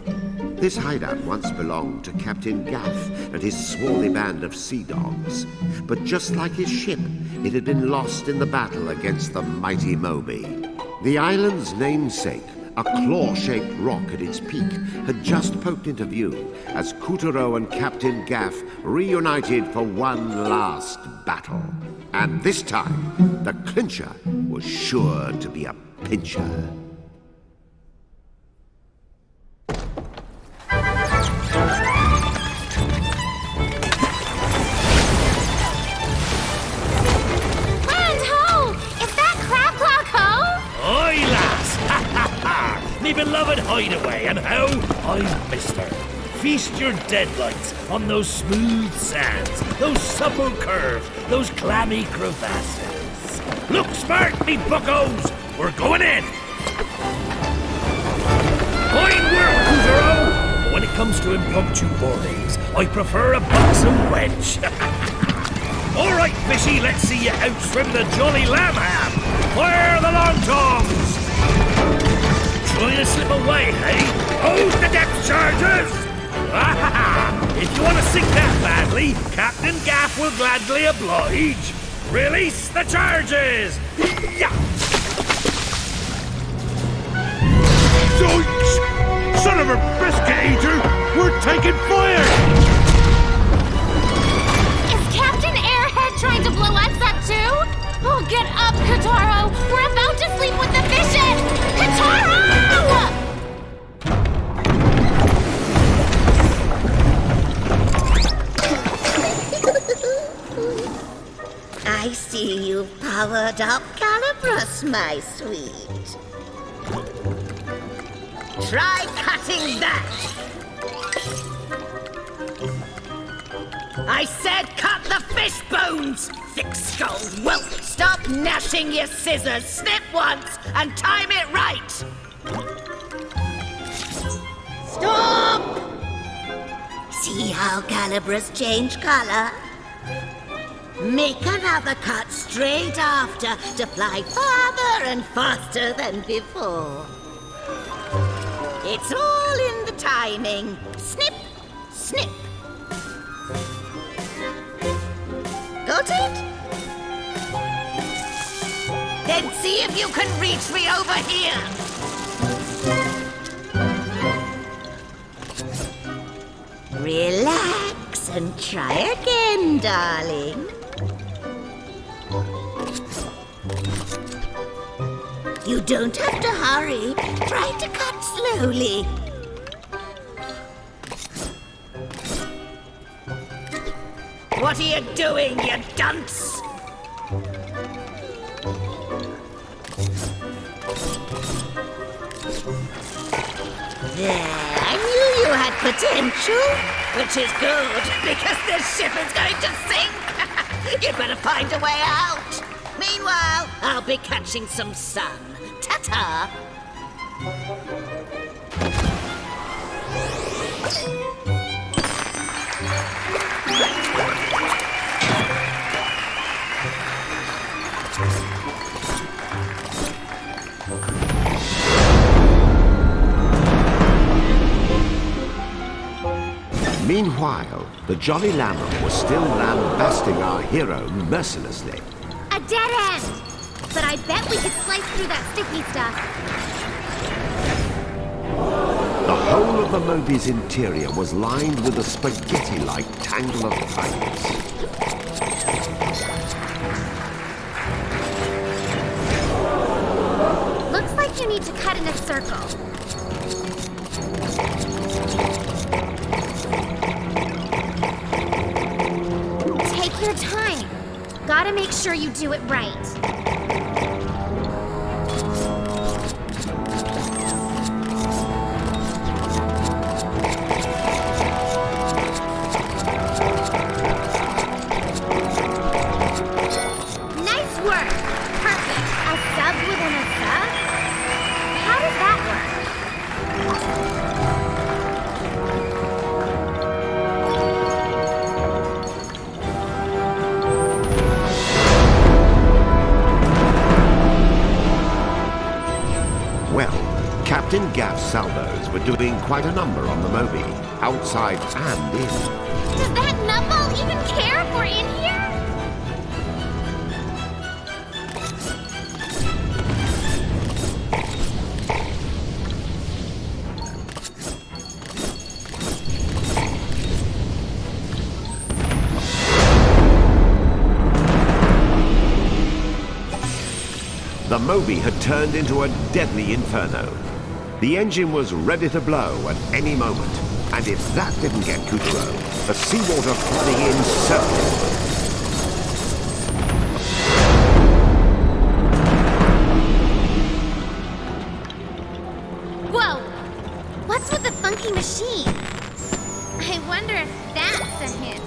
This hideout once belonged to Captain Gaff and his swarthy band of sea dogs. But just like his ship, it had been lost in the battle against the mighty Moby. The island's namesake, a claw-shaped rock at its peak, had just poked into view as Kuturo and Captain Gaff reunited for one last battle. And this time, the clincher was sure to be a pincher. Me beloved hideaway, and how I missed her. Feast your deadlights on those smooth sands, those supple curves, those clammy crevasses. Look smart, me buckos! We're going in! Fine work, Kuturo! But when it comes to impromptu boardings, I prefer a buxom wench. All right, fishy, let's see you outswim the jolly lamb ham. Fire the long tongs! Trying to slip away, hey? Hold the depth charges! If you want to sink that badly, Captain Gaff will gladly oblige. Release the charges! Yeah. Zoinks! Son of a biscuit eater! We're taking fire! Is Captain Airhead trying to blow us up too? Oh, get up, Kuturo! We're about to sleep with the fishes! Kuturo! I see you've powered up Calibros, my sweet. Try cutting that! I said cut the fish bones! Thick-skulled whelp! Stop gnashing your scissors! Snip once and time it right! Stop! See how Calibros changed color? Make another cut straight after to fly farther and faster than before. It's all in the timing. Snip, snip. Got it? Then see if you can reach me over here. Relax and try again, darling. You don't have to hurry. Try to cut slowly. What are you doing, you dunce? There, I knew you had potential, which is good, because this ship is going to sink. You'd better find a way out. Meanwhile, I'll be catching some sun. Ta-ta! Meanwhile, the Jolly Lammer was still lambasting our hero mercilessly. A dead end! But I bet we could slice through that sticky stuff. The whole of the Moby's interior was lined with a spaghetti-like tangle of pipes. Looks like you need to cut in a circle. Take your time. Gotta make sure you do it right. Nice work. Perfect. A sub within a sub? How does that work? Well, Captain Gaff's salvos were doing quite a number on the Moby, outside and in. Does that numball even care if we're in here? The Moby had turned into a deadly inferno. The engine was ready to blow at any moment, and if that didn't get Kutaro, the seawater flooding in certainly would. Whoa! What's with the funky machine? I wonder if that's a hint.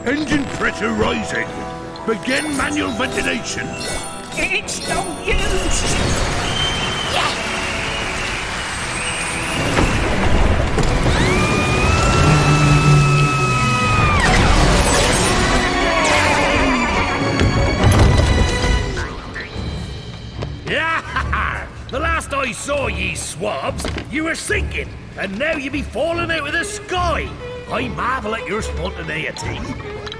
Engine pressure rising. Begin manual ventilation. It's no use! Yeah! The last I saw ye swabs, you were sinking, and now you be falling out of the sky. I marvel at your spontaneity.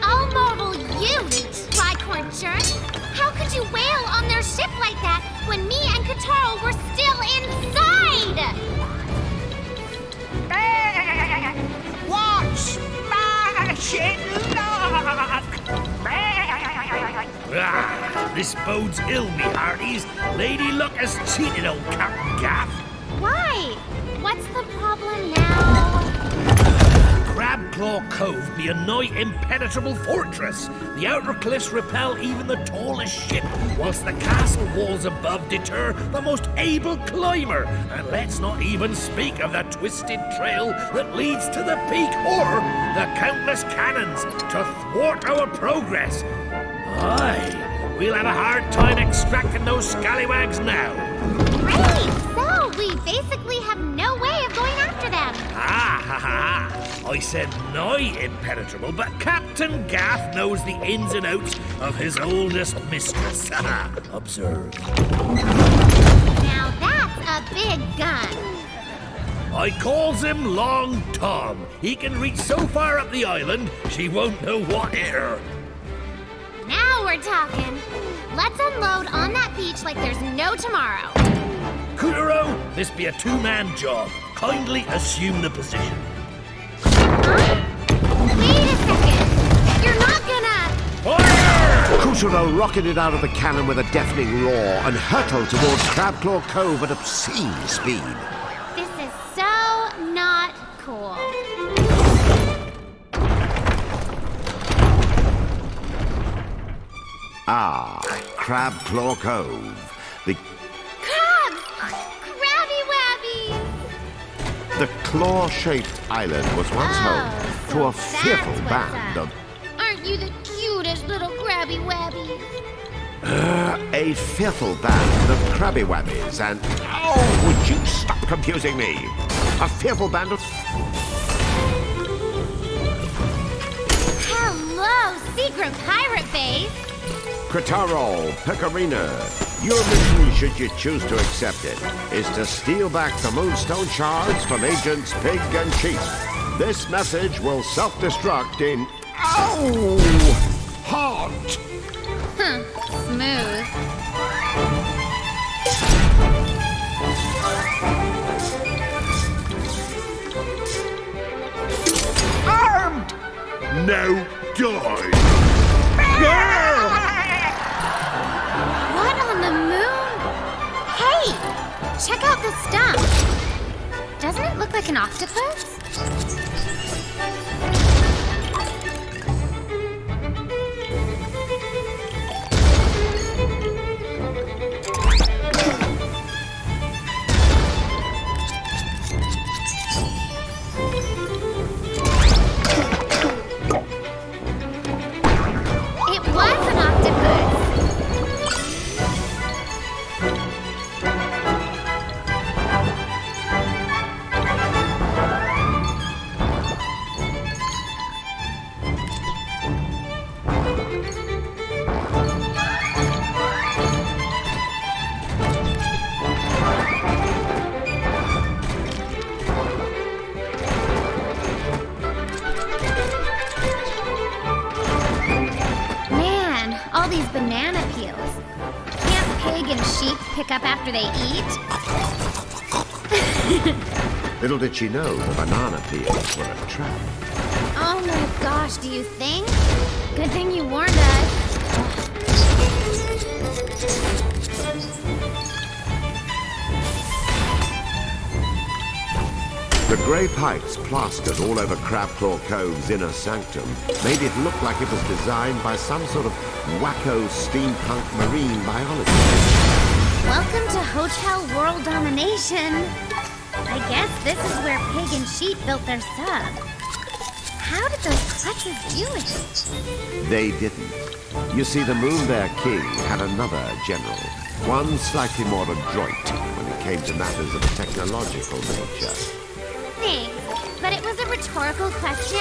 I'll marvel you, tricorn churn. How could you wail on their ship like that when me and Kataro were still inside? What smashing luck! Ah, this bodes ill, me hearties. Lady Luck has cheated old Captain Gaff. Why? What's the problem now? Crabclaw Cove be a nigh impenetrable fortress. The outer cliffs repel even the tallest ship, whilst the castle walls above deter the most able climber. And let's not even speak of the twisted trail that leads to the peak, or the countless cannons to thwart our progress. Aye, we'll have a hard time extracting those scallywags now. Great! So, we basically have no way of going after them. Ah, ha, ha, ha. I said nigh impenetrable, but Captain Gaff knows the ins and outs of his oldest mistress. Observe. Now that's a big gun. I calls him Long Tom. He can reach so far up the island, she won't know what hit her. Now we're talking. Let's unload on that beach like there's no tomorrow. Kutaro, this be a two-man job. Kindly assume the position. Wait a second. You're not gonna... Fire! Kutaro rocketed out of the cannon with a deafening roar and hurtled towards Crabclaw Cove at obscene speed. This is so not cool. Ah, Crabclaw Cove. The Crabs! Crabby wabbies! The claw-shaped island was once home to a fearful band of... Aren't you the cutest little crabby wabbies? a fearful band of crabby wabbies and... Oh, would you stop confusing me? A fearful band of... Hello, secret pirate base! Kutaro, Pecorino, Your mission, should you choose to accept it, is to steal back the Moonstone shards from Agents Pig and Sheep. This message will self-destruct in... Ow! Heart! Smooth. Armed! Now die! What on the moon? Hey! Check out this stump. Doesn't it look like an octopus? Banana peels. Can't pig and sheep pick up after they eat? Little did she know the banana peels were a trap. Oh my gosh, do you think? Good thing you warned us. The grey pipes plastered all over Crabclaw Cove's inner sanctum made it look like it was designed by some sort of wacko steampunk marine biologist. Welcome to Hotel World Domination. I guess this is where Pig and Sheep built their sub. How did those klutzes do it? They didn't. You see, the Moonbear King had another general, one slightly more adroit when it came to matters of a technological nature. Thanks, but it was a rhetorical question.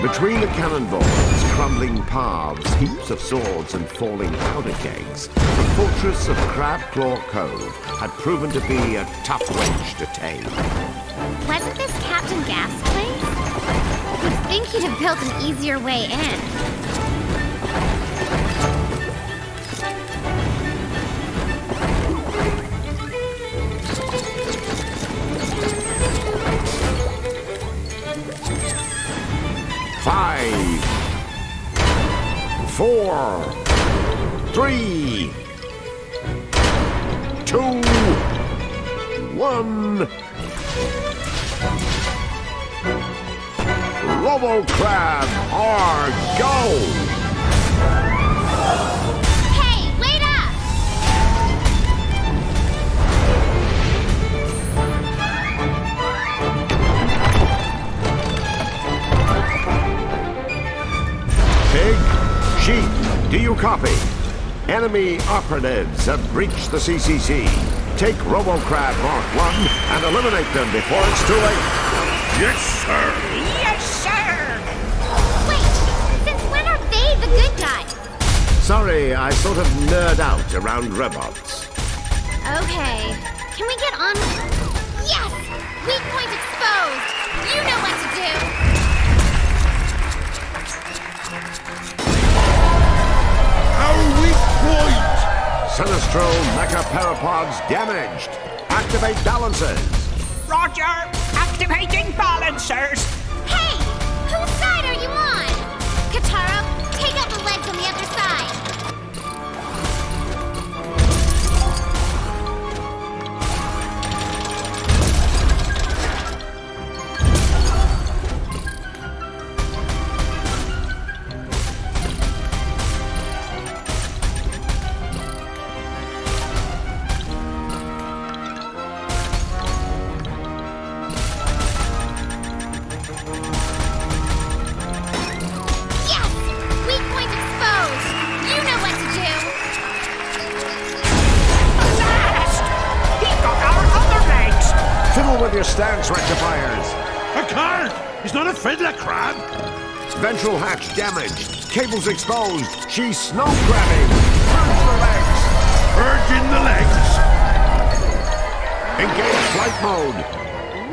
Between the cannonballs, crumbling paths, heaps of swords, and falling powder kegs, the fortress of Crabclaw Cove had proven to be a tough wench to tame. Wasn't this Captain Gas place? You'd think he'd have built an easier way in. Five, 4, 3, 2, 1. Robo-Crab are go! Hey, wait up! Pig, Sheep, do you copy? Enemy operatives have breached the CCC. Take Robo-Crab Mark 1 and eliminate them before it's too late. Yes, sir! Yes, sir! Wait, since when are they the good guys? Sorry, I sort of nerd out around robots. Okay, can we get on? Yes! Weak point exposed! You know what to do! Our weak point! Sinistro Mecha Parapods damaged. Activate balancers. Roger! Activating balancers! Hey! Who's side are you on? Katara, take out the legs on the other side. With your stance rectifiers. I can't! He's not a fiddler crab! Ventral hatch damaged. Cables exposed. She's snow grabbing. Purge the legs. Purging the legs. Engage flight mode.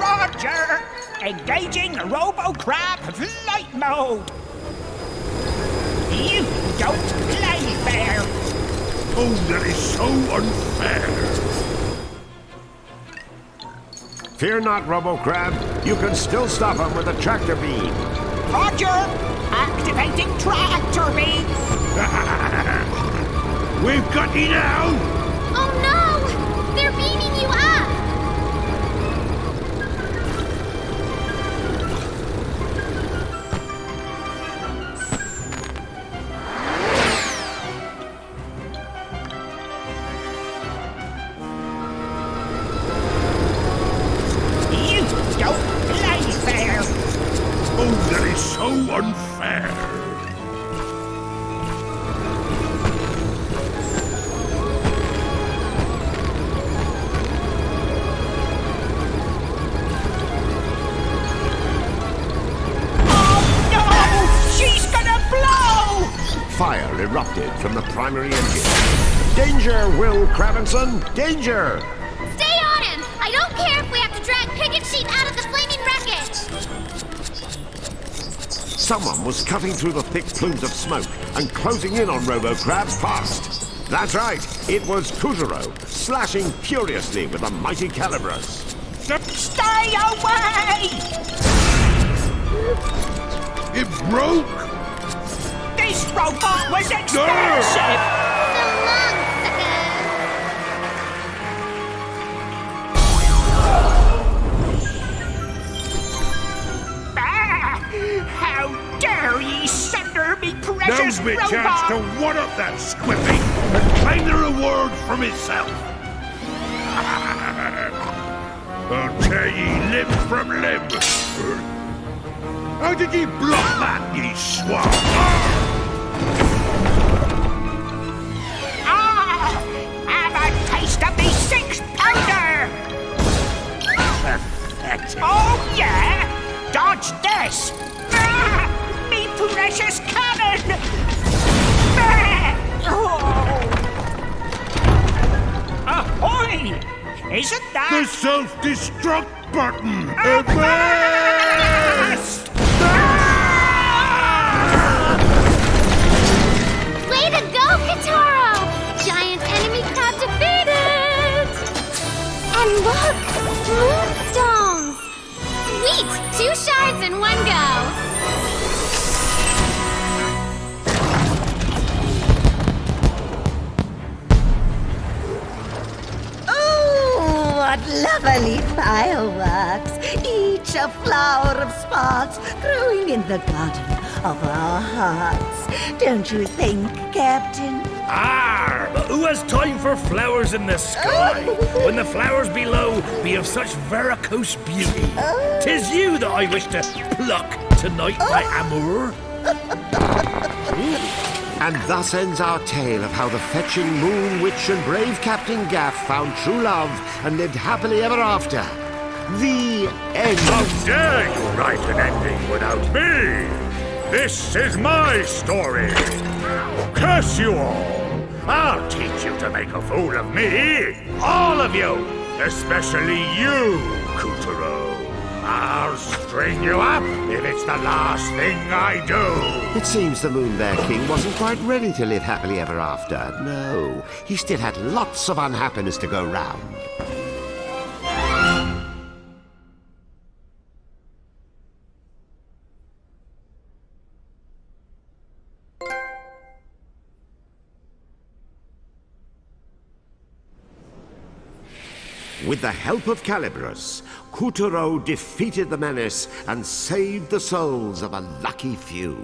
Roger! Engaging Robo-Crab flight mode. You don't play fair. Oh, that is so unfair. Fear not, Robo-Crab. You can still stop him with a tractor beam. Roger! Activating tractor beam! We've got you now! Oh no! They're beaming you up! Oh, that is so unfair. Oh no! She's gonna blow! Fire erupted from the primary engine. Danger, Will Cravenson! Danger! Stay on him! I don't care if we have to drag Picket Sheet out of the flaming wreckage! Someone was cutting through the thick plumes of smoke and closing in on Robo-Crab fast. That's right, it was Kutaro, slashing furiously with a mighty Calibros. Stay away! It broke! This robot was expensive! So long, sucker! How dare ye sunder me precious Now's my robot! chance to one-up that squiffy and claim the reward from itself. I'll tear ye limb from limb. How did ye block that, ye swab? Have a taste of the 6-pounder! Oh yeah! Dodge this! Me precious cannon! Ahoy! Isn't that... The self-destruct button! Avast! Way to go, Kataro! Giant enemy crab defeated! And look! Moonstones! Sweet! 2 shards in one go! What lovely fireworks! Each a flower of sparks growing in the garden of our hearts. Don't you think, Captain? But who has time for flowers in the sky, when the flowers below be of such varicose beauty? 'Tis you that I wish to pluck tonight, my amour. And thus ends our tale of how the fetching Moon Witch and brave Captain Gaff found true love and lived happily ever after. The end. How dare you write an ending without me? This is my story. Curse you all. I'll teach you to make a fool of me. All of you. Especially you, Kutaro. I'll string you up if it's the last thing I do. It seems the Moon Bear King wasn't quite ready to live happily ever after. No, he still had lots of unhappiness to go round. With the help of Calibros, Kuturo defeated the menace and saved the souls of a lucky few.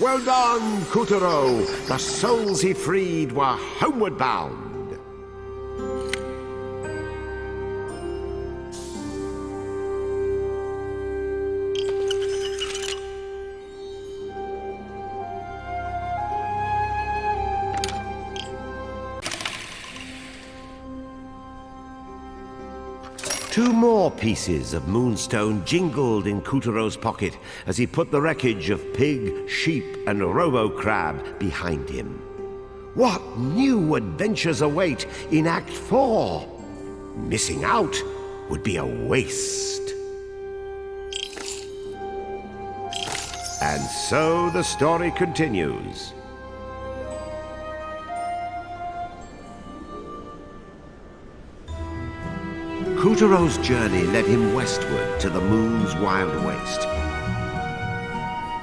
Well done, Kuturo! The souls he freed were homeward bound. Two more pieces of moonstone jingled in Kuturo's pocket as he put the wreckage of pig, sheep, and robo-crab behind him. What new adventures await in Act 4? Missing out would be a waste. And so the story continues. Kuturo's journey led him westward to the moon's wild waste.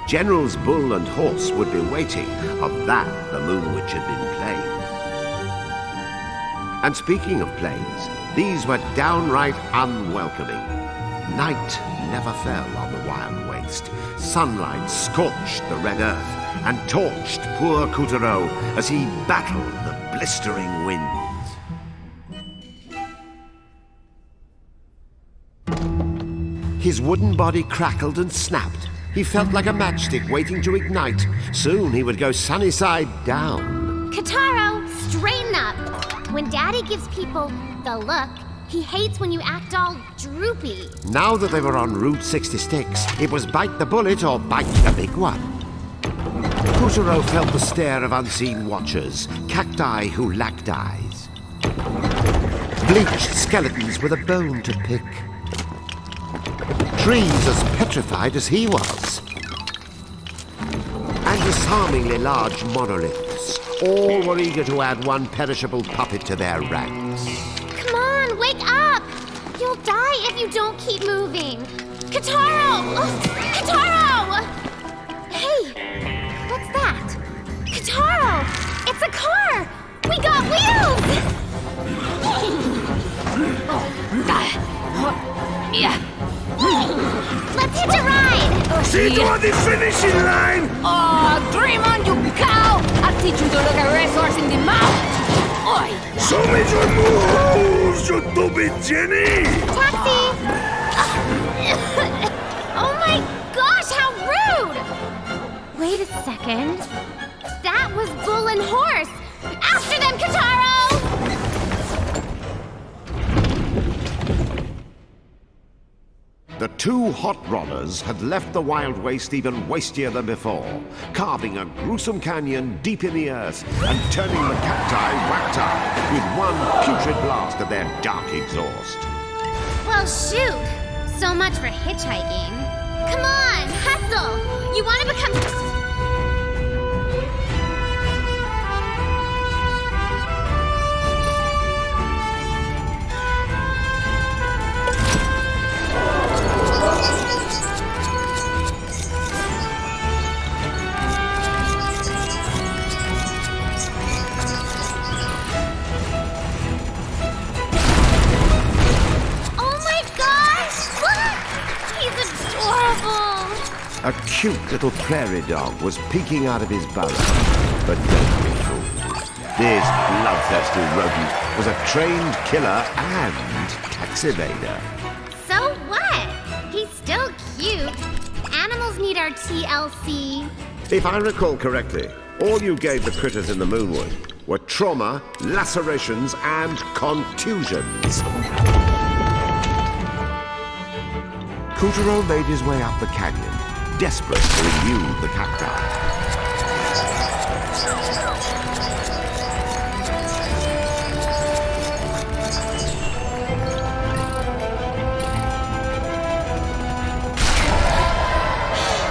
Generals Bull and Horse would be waiting. Of that, the Moon Witch had been plain. And speaking of plains, these were downright unwelcoming. Night never fell on the wild waste. Sunlight scorched the red earth and torched poor Kuturo as he battled the blistering winds. His wooden body crackled and snapped. He felt like a matchstick waiting to ignite. Soon he would go sunny side down. Kataro, straighten up! When Daddy gives people the look, he hates when you act all droopy. Now that they were en Route 66, it was bite the bullet or bite the big one. Kuturo felt the stare of unseen watchers, cacti who lacked eyes. Bleached skeletons with a bone to pick. Trees as petrified as he was. And disarmingly large monoliths. All were eager to add one perishable puppet to their ranks. Come on, wake up! You'll die if you don't keep moving. Kataro! Kataro! Hey, what's that? Kataro! It's a car! We got wheels! Yeah. Let's hitch a ride! See you on the finishing line! Oh, dream on, you cow! I'll teach you to look a racehorse in the mouth! Oi! Show me your moves, you stupid Jenny! Taxi! Oh my gosh, how rude! Wait a second. That was Bull and Horse! After them, Kataro! The two hot rodders had left the wild waste even wastier than before, carving a gruesome canyon deep in the earth and turning the cacti whacked up with one putrid blast of their dark exhaust. Well, shoot! So much for hitchhiking. Come on, hustle! You want to become... A cute little prairie dog was peeking out of his burrow. But don't be fooled. This bloodthirsty rodent was a trained killer and tax evader. So what? He's still cute. Animals need our TLC. If I recall correctly, all you gave the critters in the Moonwood were trauma, lacerations, and contusions. Kuturo made his way up the canyon, desperate to elude the cacti.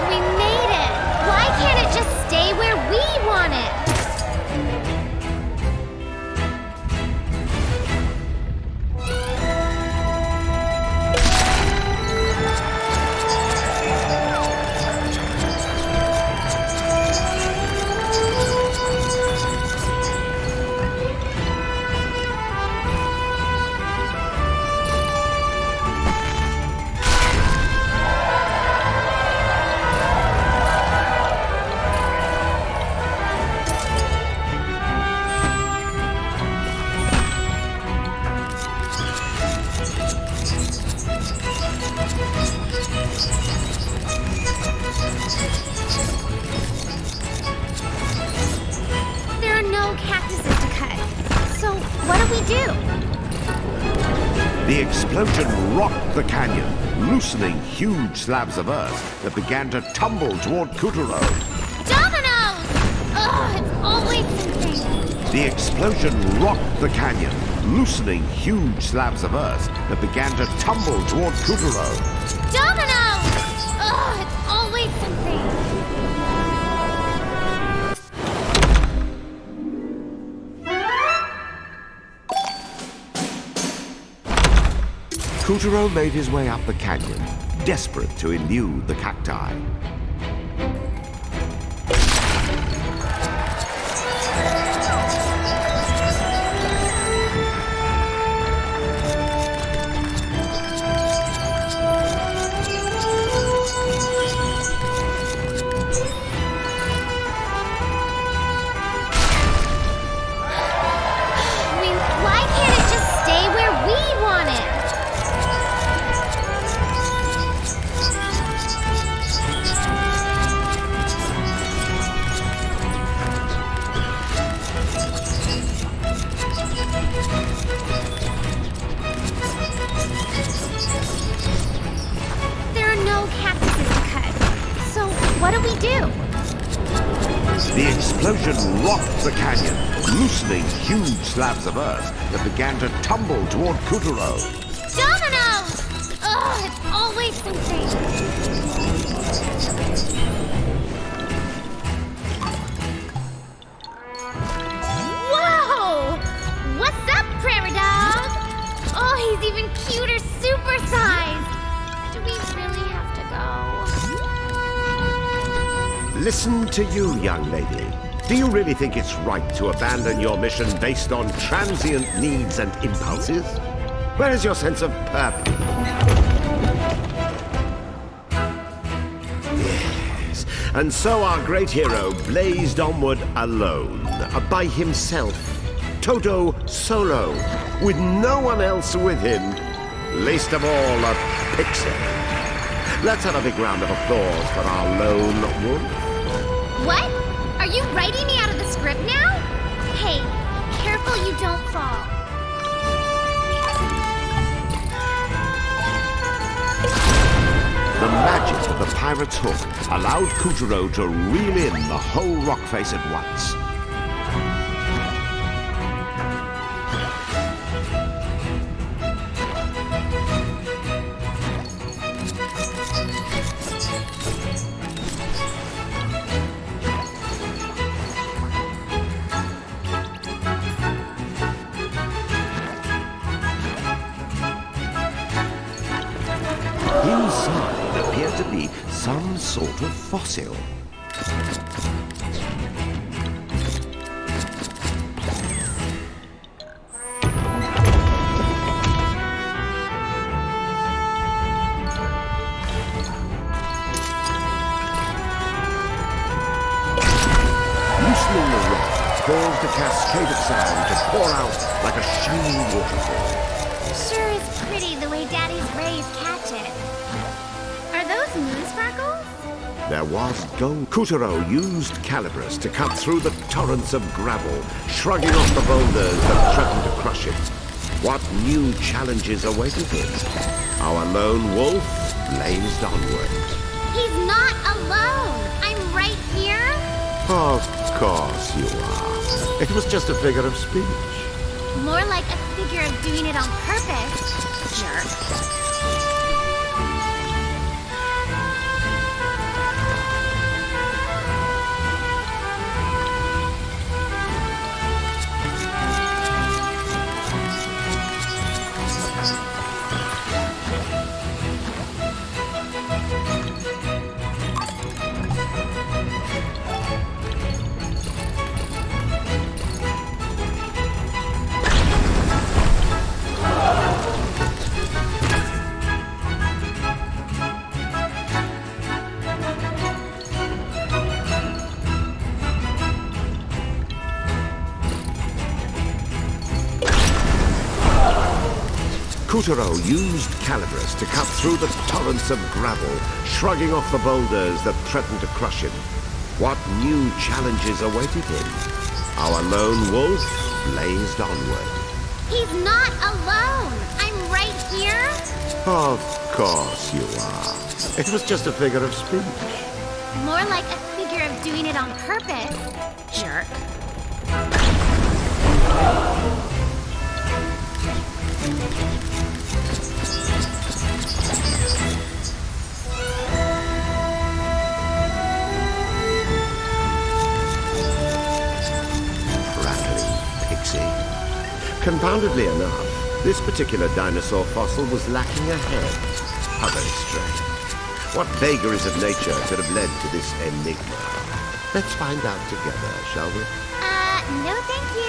We made it! Why can't it just stay where we want it? The explosion rocked the canyon, loosening huge slabs of earth that began to tumble toward Kuturo. Dominoes! Ugh, it's always something. The explosion rocked the canyon, loosening huge slabs of earth that began to tumble toward Kuturo. Dominoes! Ugh, it's always something. Kuturo made his way up the canyon, desperate to elude the cacti. Why can't it just stay where we want it? There are no cactuses to cut. So what do we do? The explosion rocked the canyon, loosening huge slabs of earth that began to tumble toward Kuturo. Dominoes! Ugh, it's always something. Whoa! What's up, Prairie Dog? Oh, he's even cuter supersized. Do we really have to go? Listen to you, young lady. Do you really think it's right to abandon your mission based on transient needs and impulses? Where is your sense of purpose? Yes, and so our great hero blazed onward alone, by himself, toto solo, with no one else with him, least of all a pixie. Let's have a big round of applause for our lone wolf. What? Are you writing me out of the script now? Hey, careful you don't fall. The magic of the pirate's hook allowed Kuturo to reel in the whole rock face at once. Inside appeared to be some sort of fossil. Loosening the rock caused a cascade of sand to pour out like a shining waterfall. Sure is pretty the way Daddy's rays catch it. Are those moon sparkles? There was gold. Kuturo used Calibris to cut through the torrents of gravel, shrugging off the boulders that threatened to crush it. What new challenges awaited him? Our lone wolf blazed onward. He's not alone. I'm right here. Of course you are. It was just a figure of speech. More like a figure of doing it on purpose. Jerk. Kuturo used Calibris to cut through the torrents of gravel, shrugging off the boulders that threatened to crush him. What new challenges awaited him? Our lone wolf blazed onward. He's not alone. I'm right here. Of course you are. It was just a figure of speech. More like a figure of doing it on purpose. Jerk. Confoundedly enough, this particular dinosaur fossil was lacking a head. How very strange. What vagaries of nature could have led to this enigma? Let's find out together, shall we? No thank you.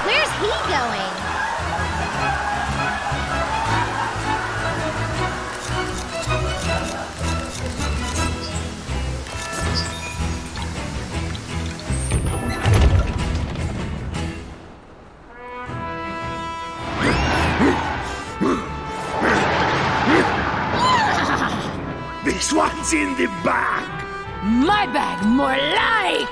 Where's he going? This one's in the bag. My bag, more like!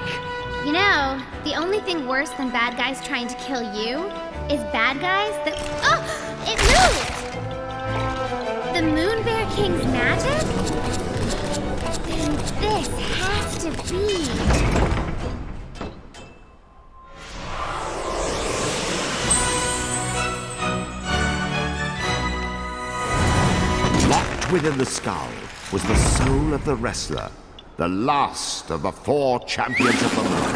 You know, the only thing worse than bad guys trying to kill you is bad guys that... Oh! It moved! The Moon Bear King's magic? Then this has to be... Locked within the skull was the soul of the wrestler, the last of the 4 champions of the moon.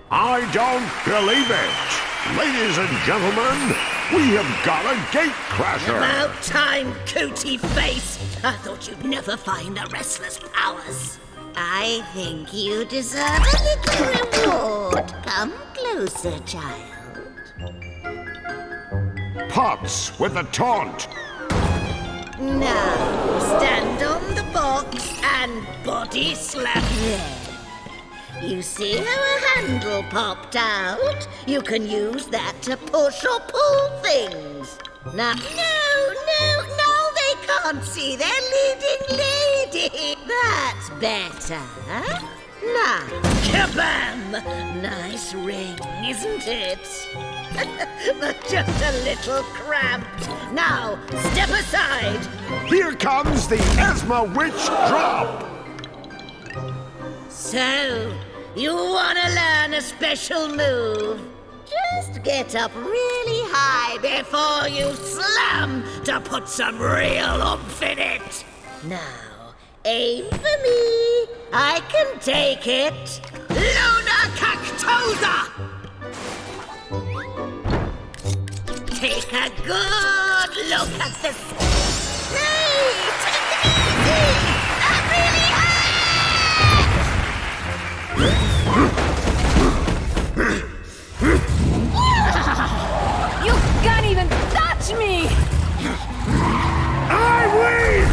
I don't believe it! Ladies and gentlemen, we have got a gatecrasher! About time, cootie face! I thought you'd never find a wrestler's powers. I think you deserve a little reward. Come closer, child. Pots with the taunt! Now, stand on the box and body slap there. You see how a handle popped out? You can use that to push or pull things. Now, no, they can't see their leading lady. That's better. Now, kabam! Nice ring, isn't it? But just a little cramped. Now, step aside. Here comes the Esma Witch Drop! So, you want to learn a special move? Just get up really high before you slam to put some real oomph in it. Now, aim for me. I can take it. Luna Cactosa! Take a good look at this. Hey, take it easy! Not really You can't even touch me! I win!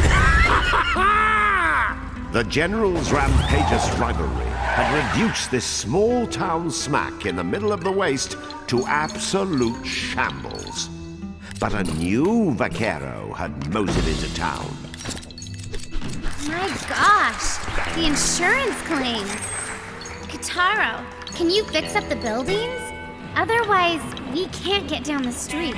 The general's rampageous rivalry had reduced this small town smack in the middle of the waste to absolute shambles. But a new vaquero had moseyed into town. My gosh, the insurance claims. Kataro, can you fix up the buildings? Otherwise, we can't get down the street.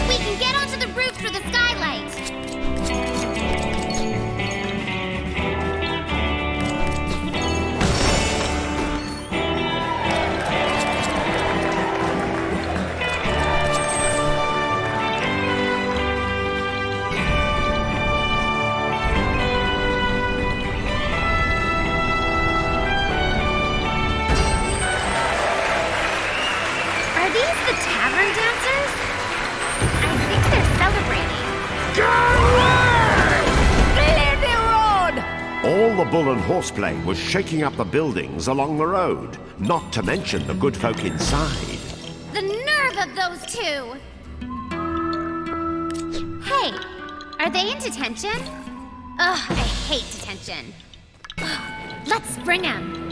We can get onto the roof through the skylight. All the bull and horseplay was shaking up the buildings along the road, not to mention the good folk inside. The nerve of those two! Hey, are they in detention? Ugh, I hate detention. Ugh, let's spring them.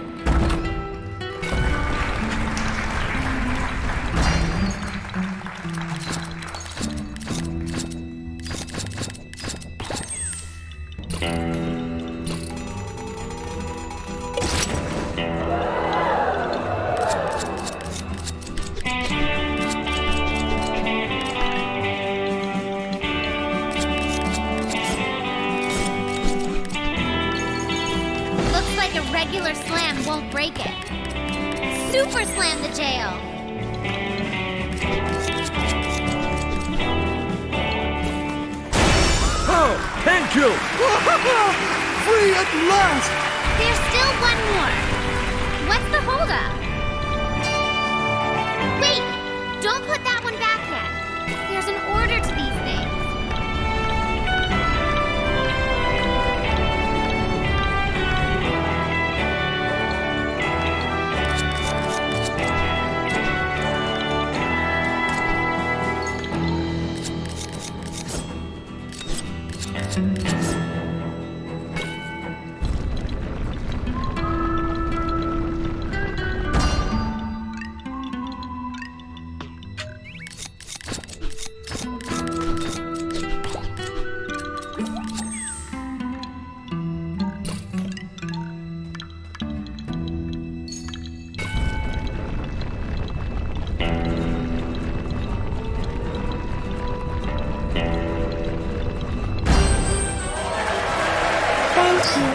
Regular slam won't break it. Super slam the jail. Oh, thank you! Free at last! There's still one more. What's the holdup? Wait! Don't put that one back yet. There's an order to these things.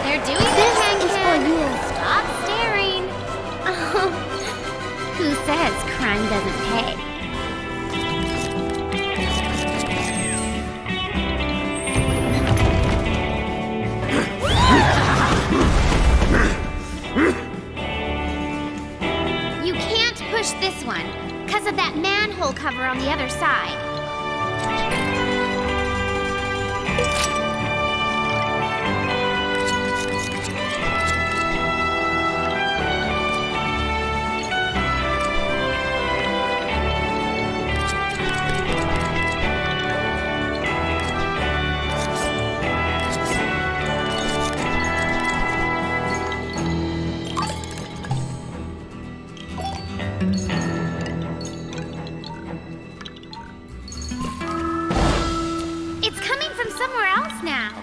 They're doing this is for you. Stop staring. Oh, who says crime doesn't pay? You can't push this one because of that manhole cover on the other side. It's coming from somewhere else now.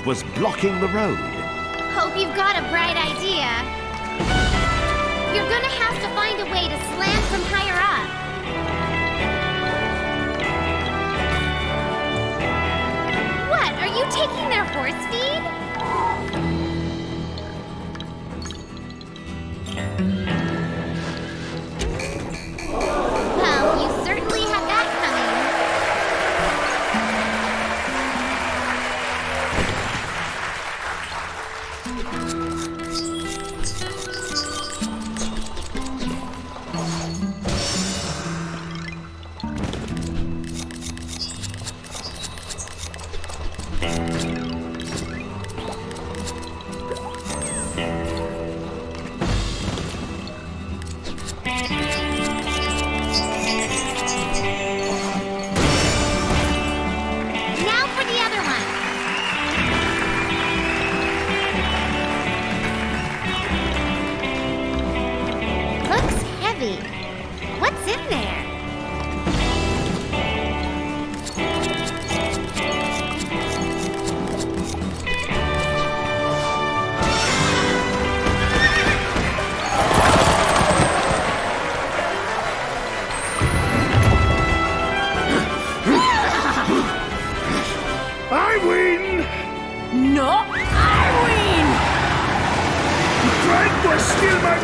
bridge was blocking the road. Hope you've got a bright idea. You're gonna have to find a way to slam from higher up. What, are you taking their horse feed? Well, you certainly had that coming. Now for the other one. Looks heavy. What's in there? I win! No, I win! You tried to steal my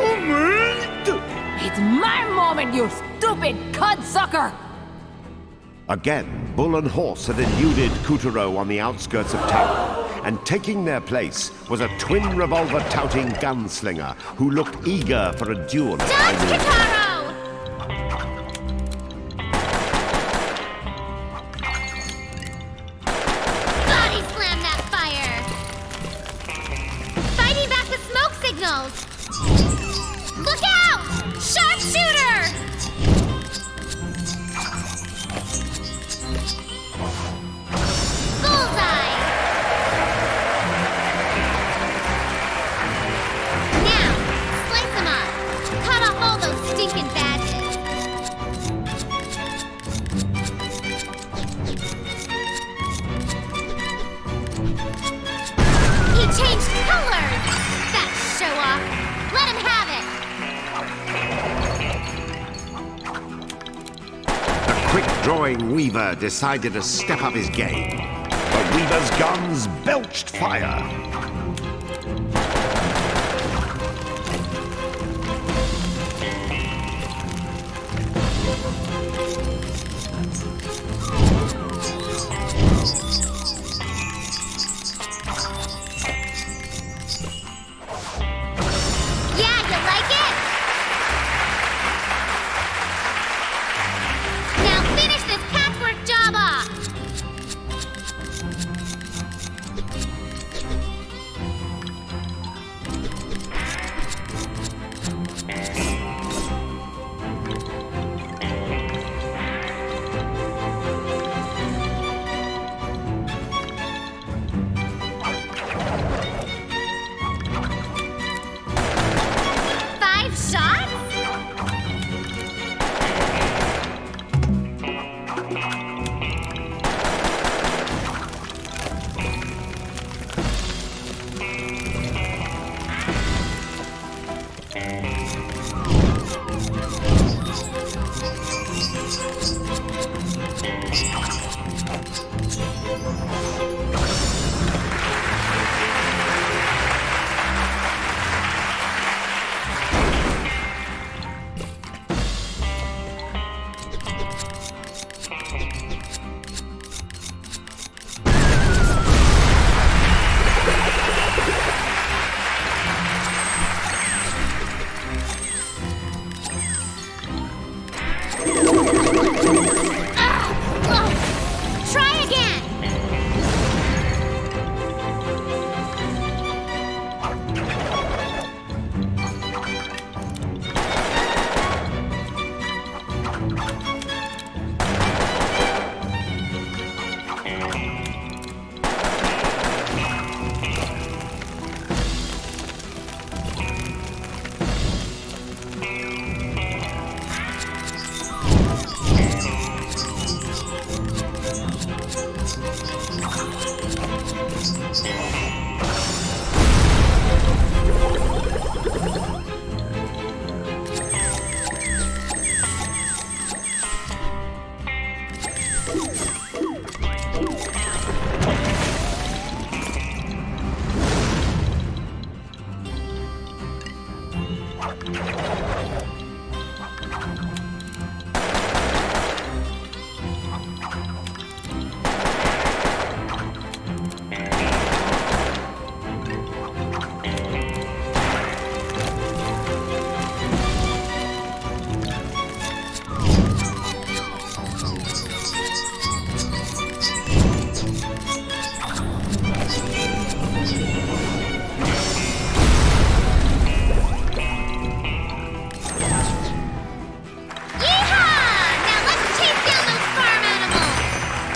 moment! It's my moment, you stupid cudsucker! Again, Bull and Horse had eluded Kutaro on the outskirts of town, and taking their place was a twin revolver-touting gunslinger who looked eager for a duel. Dodge, Kitaro! Body slam that fire! Fighting back the smoke signals! Look out! Sharpshooter! Bullseye! Now, slice them up. Cut off all those stinking badges. He changed colors! That show-off! Let him have it! The quick-drawing Weaver decided to step up his game. The Weaver's guns belched fire. Yeah, you like it? Now finish this patchwork job off! Five shots? Try again!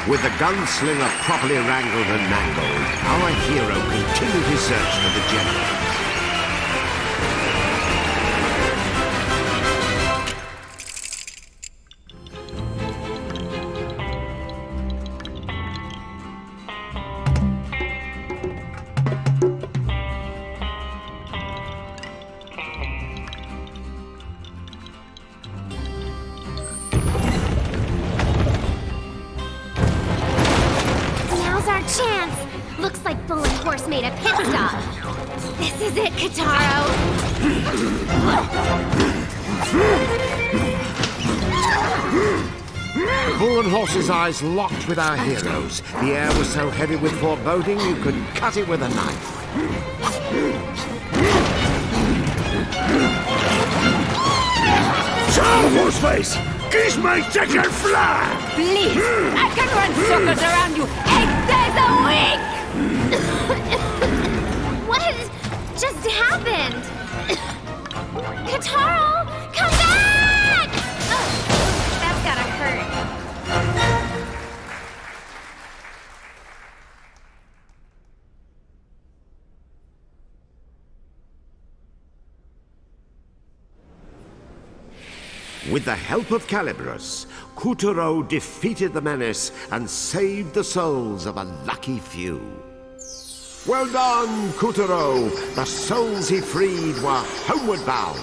With the gunslinger properly wrangled and mangled, our hero continued his search for the general. Looks like Bull and Horse made a pit stop. This is it, Kataro. Bull and Horse's eyes locked with our heroes. The air was so heavy with foreboding you could cut it with a knife. So, Horseface! Kiss my second flag! Please! I can run circles around you 8 days a week! What just happened? Kataro, come back! Oh, that's gotta hurt. With the help of Calibros, Kutaro defeated the menace and saved the souls of a lucky few. Well done, Kutaro! The souls he freed were homeward bound.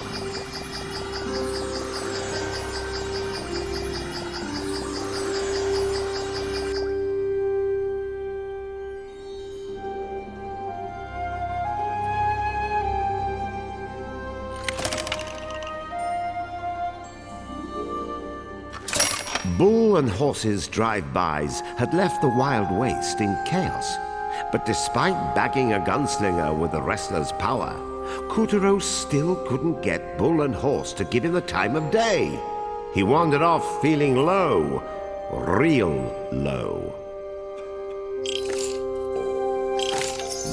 Bull and Horse's drive-bys had left the Wild Waste in chaos. But despite bagging a gunslinger with the wrestler's power, Kutaro still couldn't get Bull and Horse to give him the time of day. He wandered off feeling low, real low.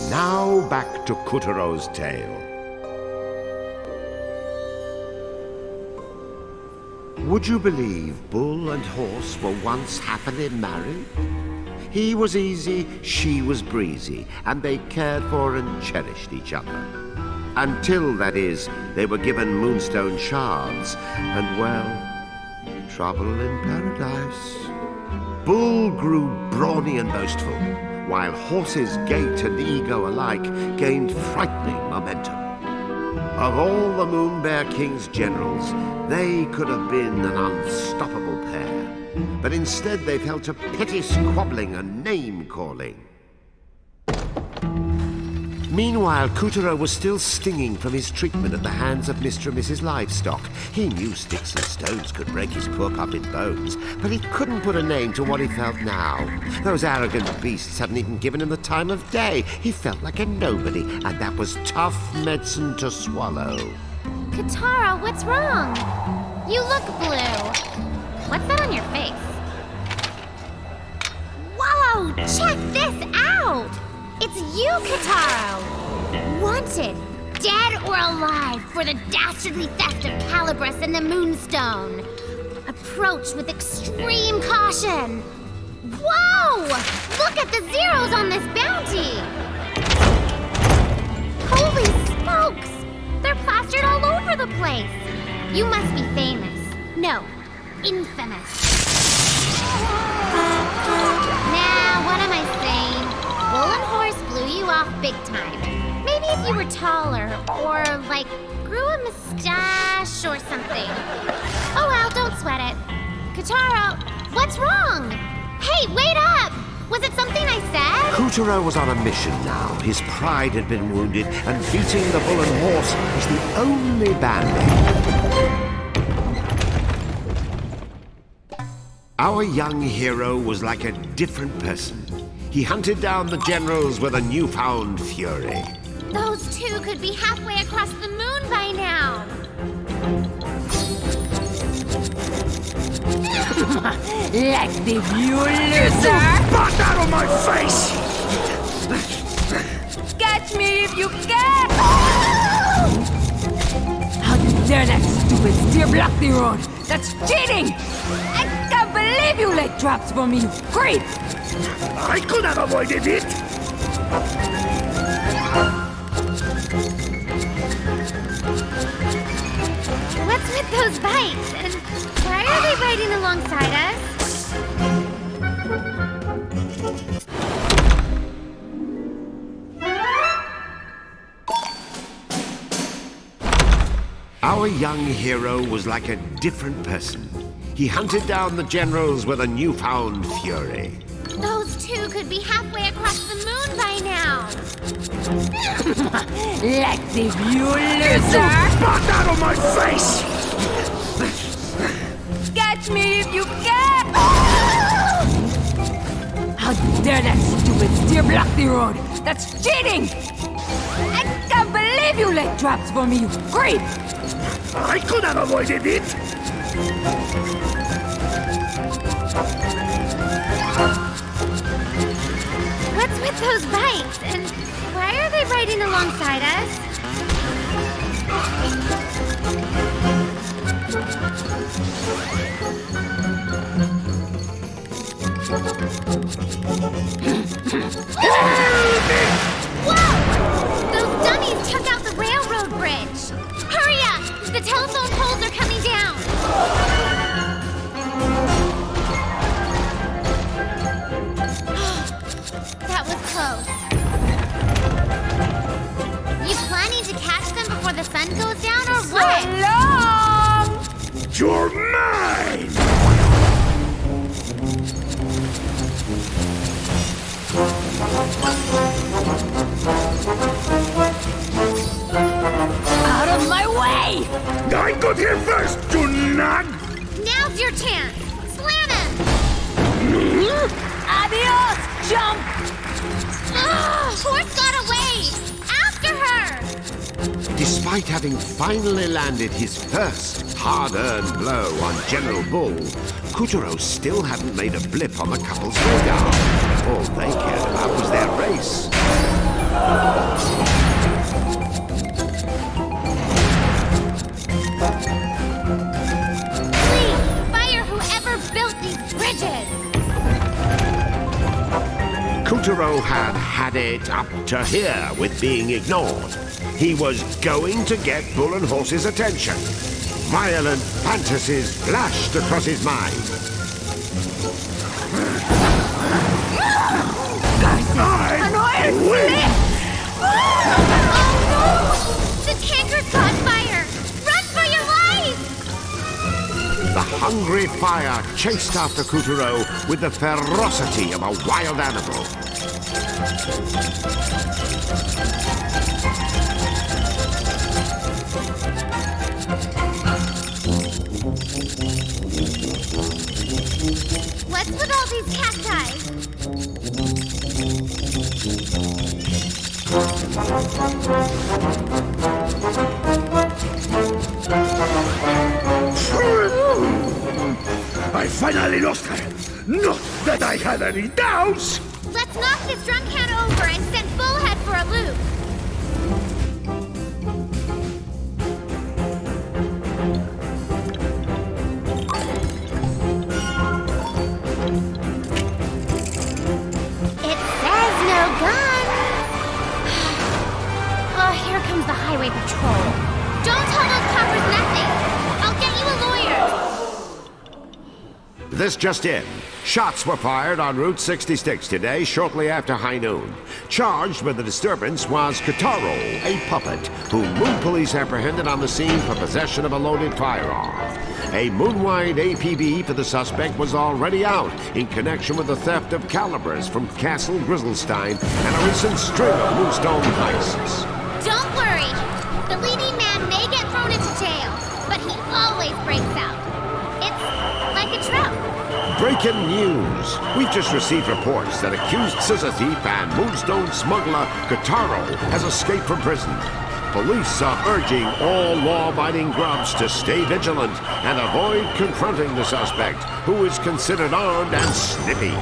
Now back to Kutaro's tale. Would you believe Bull and Horse were once happily married? He was easy, she was breezy, and they cared for and cherished each other. Until, that is, they were given moonstone shards, and, well, trouble in paradise. Bull grew brawny and boastful, while Horse's gait and ego alike gained frightening momentum. Of all the Moon Bear King's generals, they could have been an unstoppable pair. But instead they fell to petty squabbling and name-calling. Meanwhile, Kutaro was still stinging from his treatment at the hands of Mr. and Mrs. Livestock. He knew sticks and stones could break his poor puppet bones, but he couldn't put a name to what he felt now. Those arrogant beasts hadn't even given him the time of day. He felt like a nobody, and that was tough medicine to swallow. Kataro, what's wrong? You look blue. What's that on your face? Whoa! Check this out! It's you, Kataro! Wanted, dead or alive, for the dastardly theft of Calibros and the Moonstone. Approach with extreme caution. Whoa! Look at the zeros on this bounty! Holy smokes! They're plastered all over the place. You must be famous. No, infamous. Now, what am I saying? Bull and Horse blew threw you off big time. Maybe if you were taller, or like grew a mustache or something. Oh well, don't sweat it. Kotaro, what's wrong? Hey, wait up! Was it something I said? Kotaro was on a mission now. His pride had been wounded, and beating the bull and horse was the only band-aid. Our young hero was like a different person. He hunted down the generals with a newfound fury. Those two could be halfway across the moon by now. Like the view, loser! Spot out of my face! Catch me if you can! How dare that stupid steer block the road? That's cheating! I can't believe you laid traps for me, you creep! I could have avoided it! What's with those bikes? And why are they riding alongside us? Our young hero was like a different person. He hunted down the generals with a newfound fury. Those two could be halfway across the moon by now. Like the view, loser! Spot out of my face! Catch me if you can! How dare that stupid steer block the road? That's cheating! I can't believe you laid traps for me, you creep! I could have avoided it! What's with those bikes? And why are they riding alongside us? Whoa! Those dummies took out the railroad bridge! Hurry up! The telephone poles are coming down! That was close. You planning to catch them before the sun goes down, or what? So long! You're mine! Out of my way! I got here first, you nag! Now's your chance! Slam him! Adios, jump! Horse got away! After her! Despite having finally landed his first hard-earned blow on General Bull, Kotaro still hadn't made a blip on the couple's radar. All they cared about was their race. Please, fire whoever built these bridges! Kotaro had it up to here with being ignored. He was going to get Bull and Horse's attention. Violent fantasies flashed across his mind. I win! Oh no! The tanker's caught fire! Run for your life! The hungry fire chased after Kotaro with the ferocity of a wild animal. What's with all these cacti? I finally lost her! Not that I had any doubts! Let's knock this drum can over and send Bullhead for a loop. It says no guns. Oh, here comes the highway patrol. Don't tell those coppers nothing. I'll get you a lawyer. The this just in. Shots were fired on Route 66 today, shortly after high noon. Charged with the disturbance was Kataro, a puppet, whom Moon Police apprehended on the scene for possession of a loaded firearm. A moon-wide APB for the suspect was already out in connection with the theft of calibers from Castle Grizzlestein and a recent string of Moonstone heists. Don't worry. The leading man may get thrown into jail, but he always breaks out. It's like a trout. Breaking news! We've just received reports that accused scissor thief and Moonstone smuggler Kataro has escaped from prison. Police are urging all law-abiding grubs to stay vigilant and avoid confronting the suspect, who is considered armed and snippy.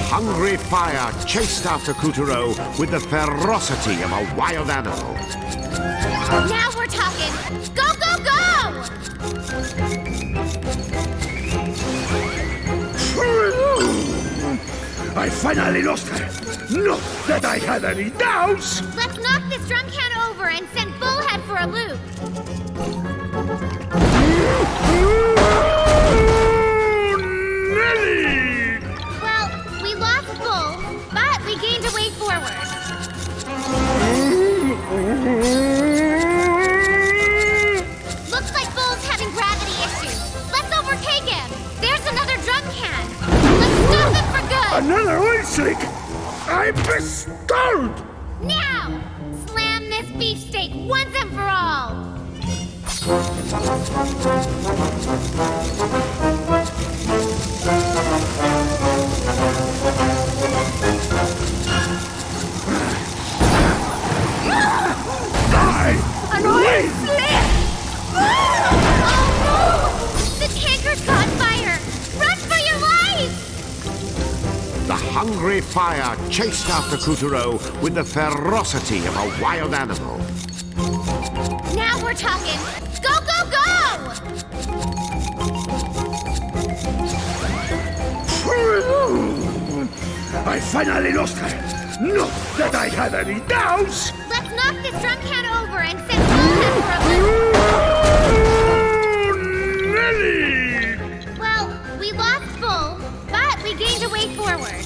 Hungry fire chased after Kuturo with the ferocity of a wild animal. Now we're talking! Go, go, go! I finally lost her! Not that I had any doubts! Let's knock this drum can over and send Bullhead for a loop. Nelly! Well, we lost Bull, but we gained a way forward. Looks like Bull's having gravity issues. Let's overtake him. There's another drum can. Let's stop him for good. Another oil slick! I'm bestowed! Now! Slam this beefsteak once and for all! Die! An oil slick! Oh no! The tanker's caught fire! Run for your life! The hungry fire chased after Kuturo with the ferocity of a wild animal. Now we're talking! Go, go, go! I finally lost her! Not that I had any doubts! Let's knock knocked this drum can over and sent Bullhead for a loop. Well, we lost Bull, but we gained a way forward.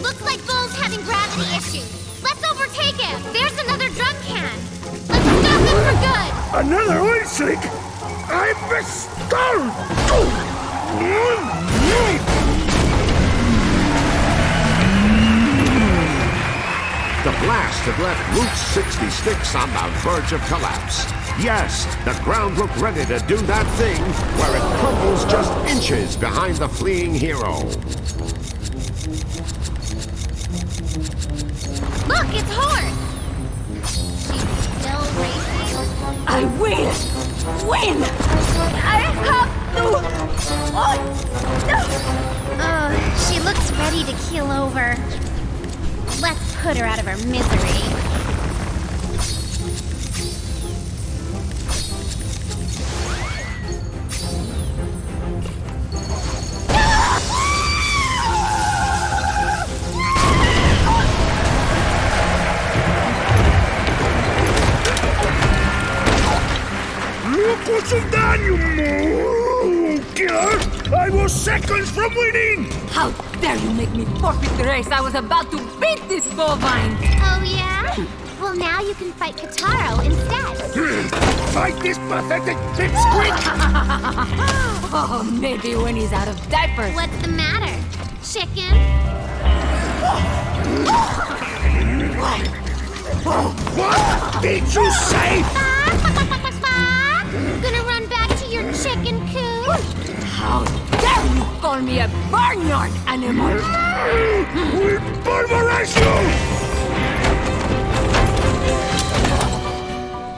Looks like Bull's having gravity issues. Let's overtake him. There's another drum can. Let's stop him for good. Another oil slick? I'm a star! The blast had left Route 60 Sticks on the verge of collapse. Yes, the ground looked ready to do that thing where it crumbles just inches behind the fleeing hero. Look, it's Horse. She's still racing. I will win! I have to... Oh, she looks ready to keel over. Let's put her out of her misery. Look what you've done, you killer! I was seconds from winning! How dare you make me forfeit the race? I was about to beat this bovine! Oh, yeah? Well, now you can fight Kataro instead. Fight this pathetic pipsqueak! Oh, maybe when he's out of diapers. What's the matter? Chicken? What did you say? Gonna run back to your chicken coop? How dare you call me a barnyard animal? We'll pulverize you!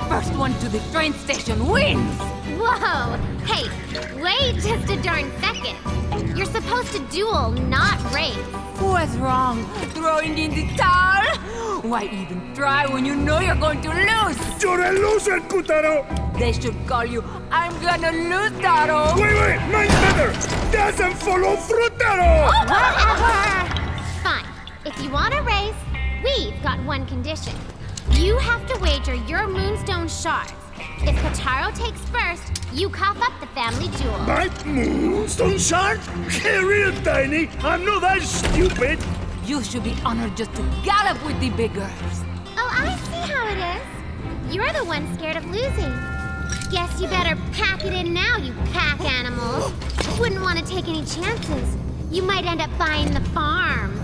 First one to the train station wins! Whoa! Hey, wait just a darn second. You're supposed to duel, not race. What's wrong? Throwing in the towel? Why even try when you know you're going to lose? You're a loser, Kutaro! They should call you I'm gonna lose, Taro! Wait, mine's better! Doesn't follow through, Taro! Whatever! Fine. If you want to race, we've got one condition. You have to wager your Moonstone shards. If Kataro takes first, you cough up the family jewel. My Moonstone shard? Hey, real tiny! I'm not that stupid! You should be honored just to gallop with the big girls. Oh, I see how it is. You're the one scared of losing. Guess you better pack it in now, you pack animals. Wouldn't want to take any chances. You might end up buying the farm.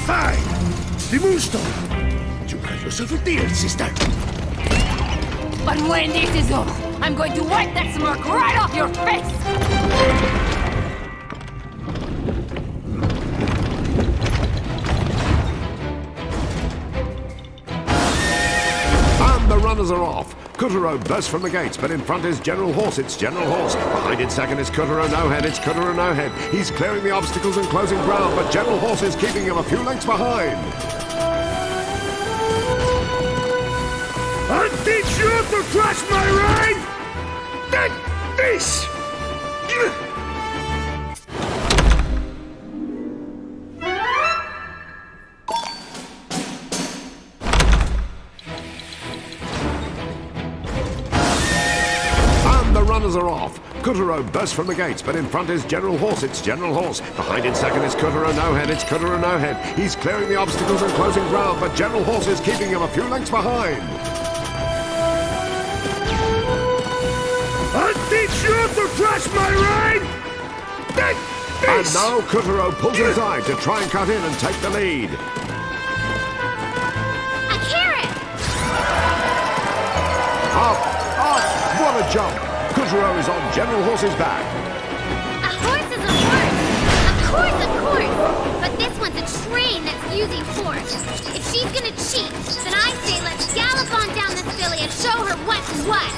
Fine! The Moonstone! You got yourself a deal, sister! But when this is over, I'm going to wipe that smirk right off your face! And the runners are off. Kutaro bursts from the gates, but in front is General Horse. It's General Horse. Behind in second is Kutaro No-Head. It's Kutaro No-Head. He's clearing the obstacles and closing ground, but General Horse is keeping him a few lengths behind. I'll teach you to trust my ride! Take this! Runners are off. Kutaro bursts from the gates, but in front is General Horse. It's General Horse. Behind in second is Kutaro No-Head. It's Kutaro No-Head. He's clearing the obstacles and closing ground, but General Horse is keeping him a few lengths behind. I'll teach you to trust my ride! Take this! And now Kutaro pulls aside to try and cut in and take the lead. A carrot! Up! What a jump! Kutaro is on General Horse's back. A horse is a horse! Of course! But this one's a train that's using force. If she's gonna cheat, then I say let's gallop on down this filly and show her what's what!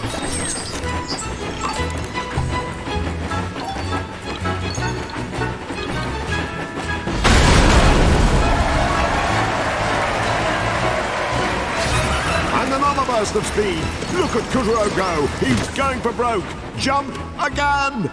And the another burst of speed. Look at Kutaro go. He's going for broke. Jump again.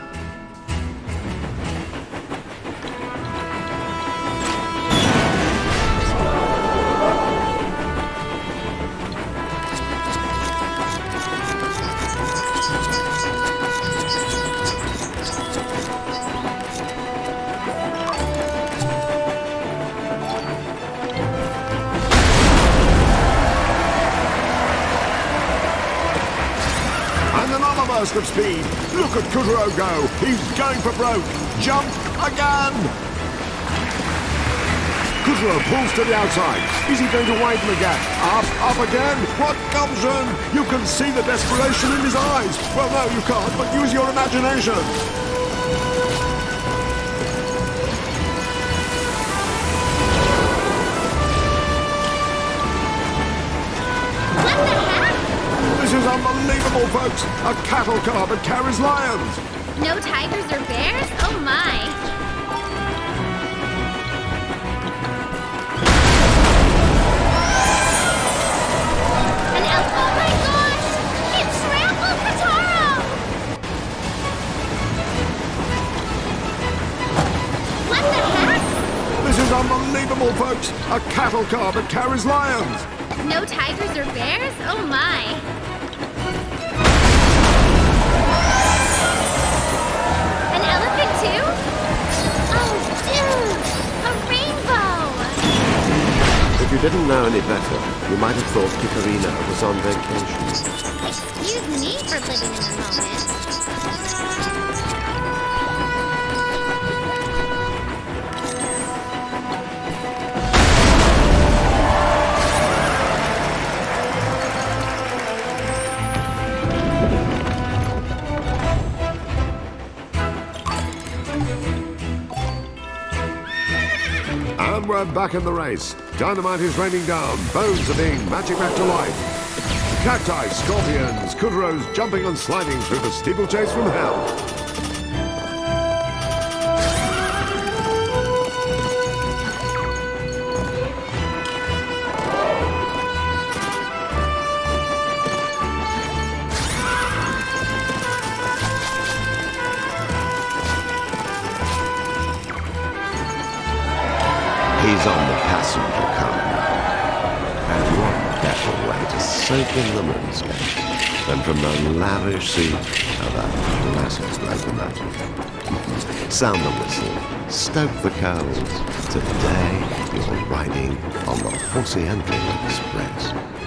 Burst of speed. Look at Kutaro go. He's going for broke. Jump again. Kutaro pulls to the outside. Is he going to widen again? Up again. What comes in? You can see the desperation in his eyes. Well, no, you can't, but use your imagination. This is unbelievable, folks! A cattle car that carries lions! No tigers or bears? Oh my! An elf! Oh my gosh! It trampled Kataro! What the heck? This is unbelievable, folks! A cattle car that carries lions! No tigers or bears? Oh my! An elephant too? Oh, dude! A rainbow! If you didn't know any better, you might have thought Picarina was on vacation. Excuse me for living in the moment. And we're back in the race. Dynamite is raining down. Bones are being magic back to life. Cacti, scorpions, Kutaros jumping and sliding through the steeplechase from hell. He's on the passenger car. And what better way to soak in the moonscape than from the lavish seat of a classic locomotive. Sound the whistle, stoke the coals. Today you're riding on the Horsey-Antle Express.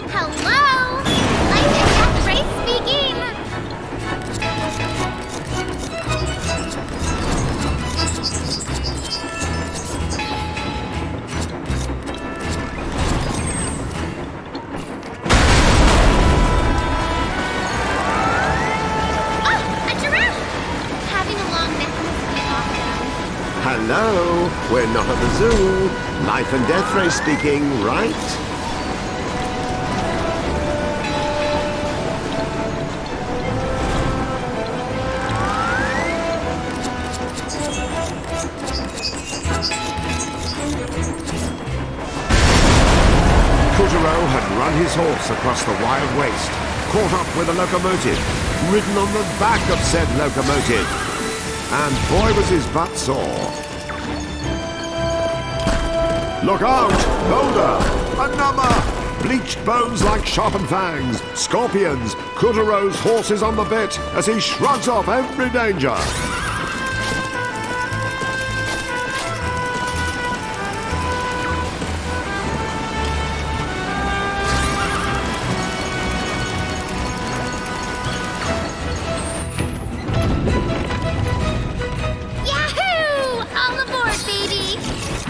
Hello! Life and death race speaking! Hello, we're not at the zoo. Life and death race speaking, right? Kutaro had run his horse across the wild waste, caught up with a locomotive, ridden on the back of said locomotive. And boy was his butt sore. Look out! Boulder! A number! Bleached bones like sharpened fangs. Scorpions! Kutaro's horse is on the bit as he shrugs off every danger.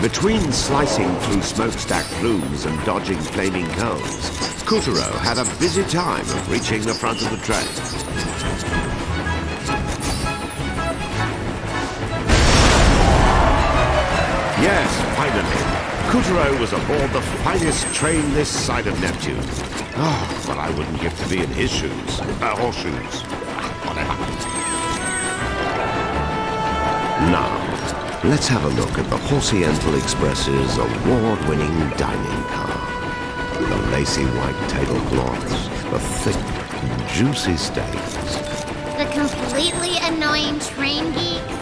Between slicing through smokestack plumes and dodging flaming coals, Kutaro had a busy time of reaching the front of the train. Yes, finally, Kutaro was aboard the finest train this side of Neptune. Oh, but I wouldn't give to be in his shoes. Horseshoes. Whatever. Now, let's have a look at the Horsey-Antle Express's award-winning dining car. The lacy white tablecloths, the thick, juicy steaks. The completely annoying train geeks.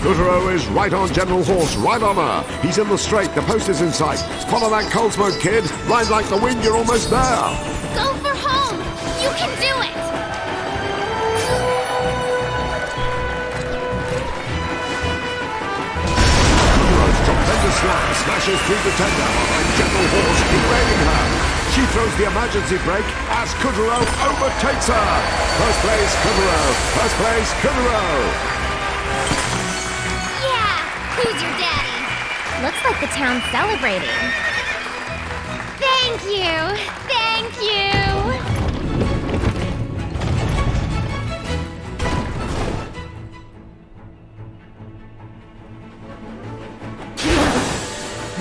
Couturier is right on General Horse, right on her. He's in the straight, the post is in sight. Follow that coal smoke, kid. Ride like the wind, you're almost there. Go for home! You can do it! Couturier's tremendous slam smashes through the tender behind General Horse, derailing her. She throws the emergency brake as Couturier overtakes her. First place, Couturier. First place, Couturier. Who's your daddy? Looks like the town's celebrating. Thank you! Thank you!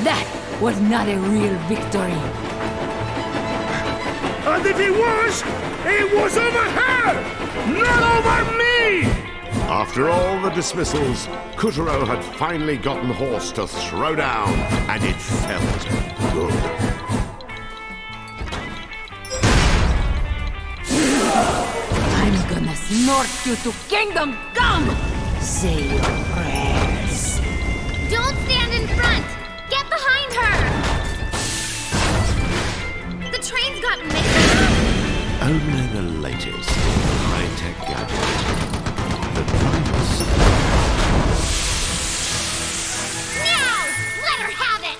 That was not a real victory. And if it was over her! Not over me! After all the dismissals, Couturier had finally gotten Horse to throw down, and it felt good. I'm gonna snort you to Kingdom Come! Say your prayers. Don't stand in front! Get behind her! The train's got mixed. Only the latest high-tech gadgets. The drivers. Now! Let her have it!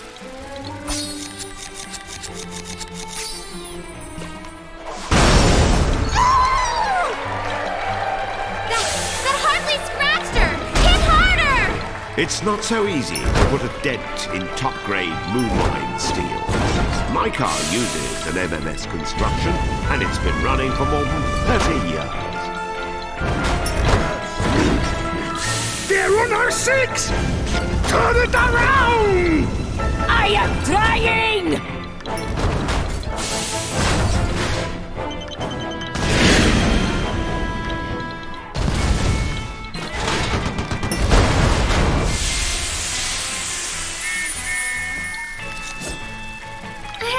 That hardly scratched her! Hit harder! It's not so easy to put a dent in top-grade moonline steel. My car uses an MMS construction, and it's been running for more than 30 years. They're on our six! Turn it around! I am trying!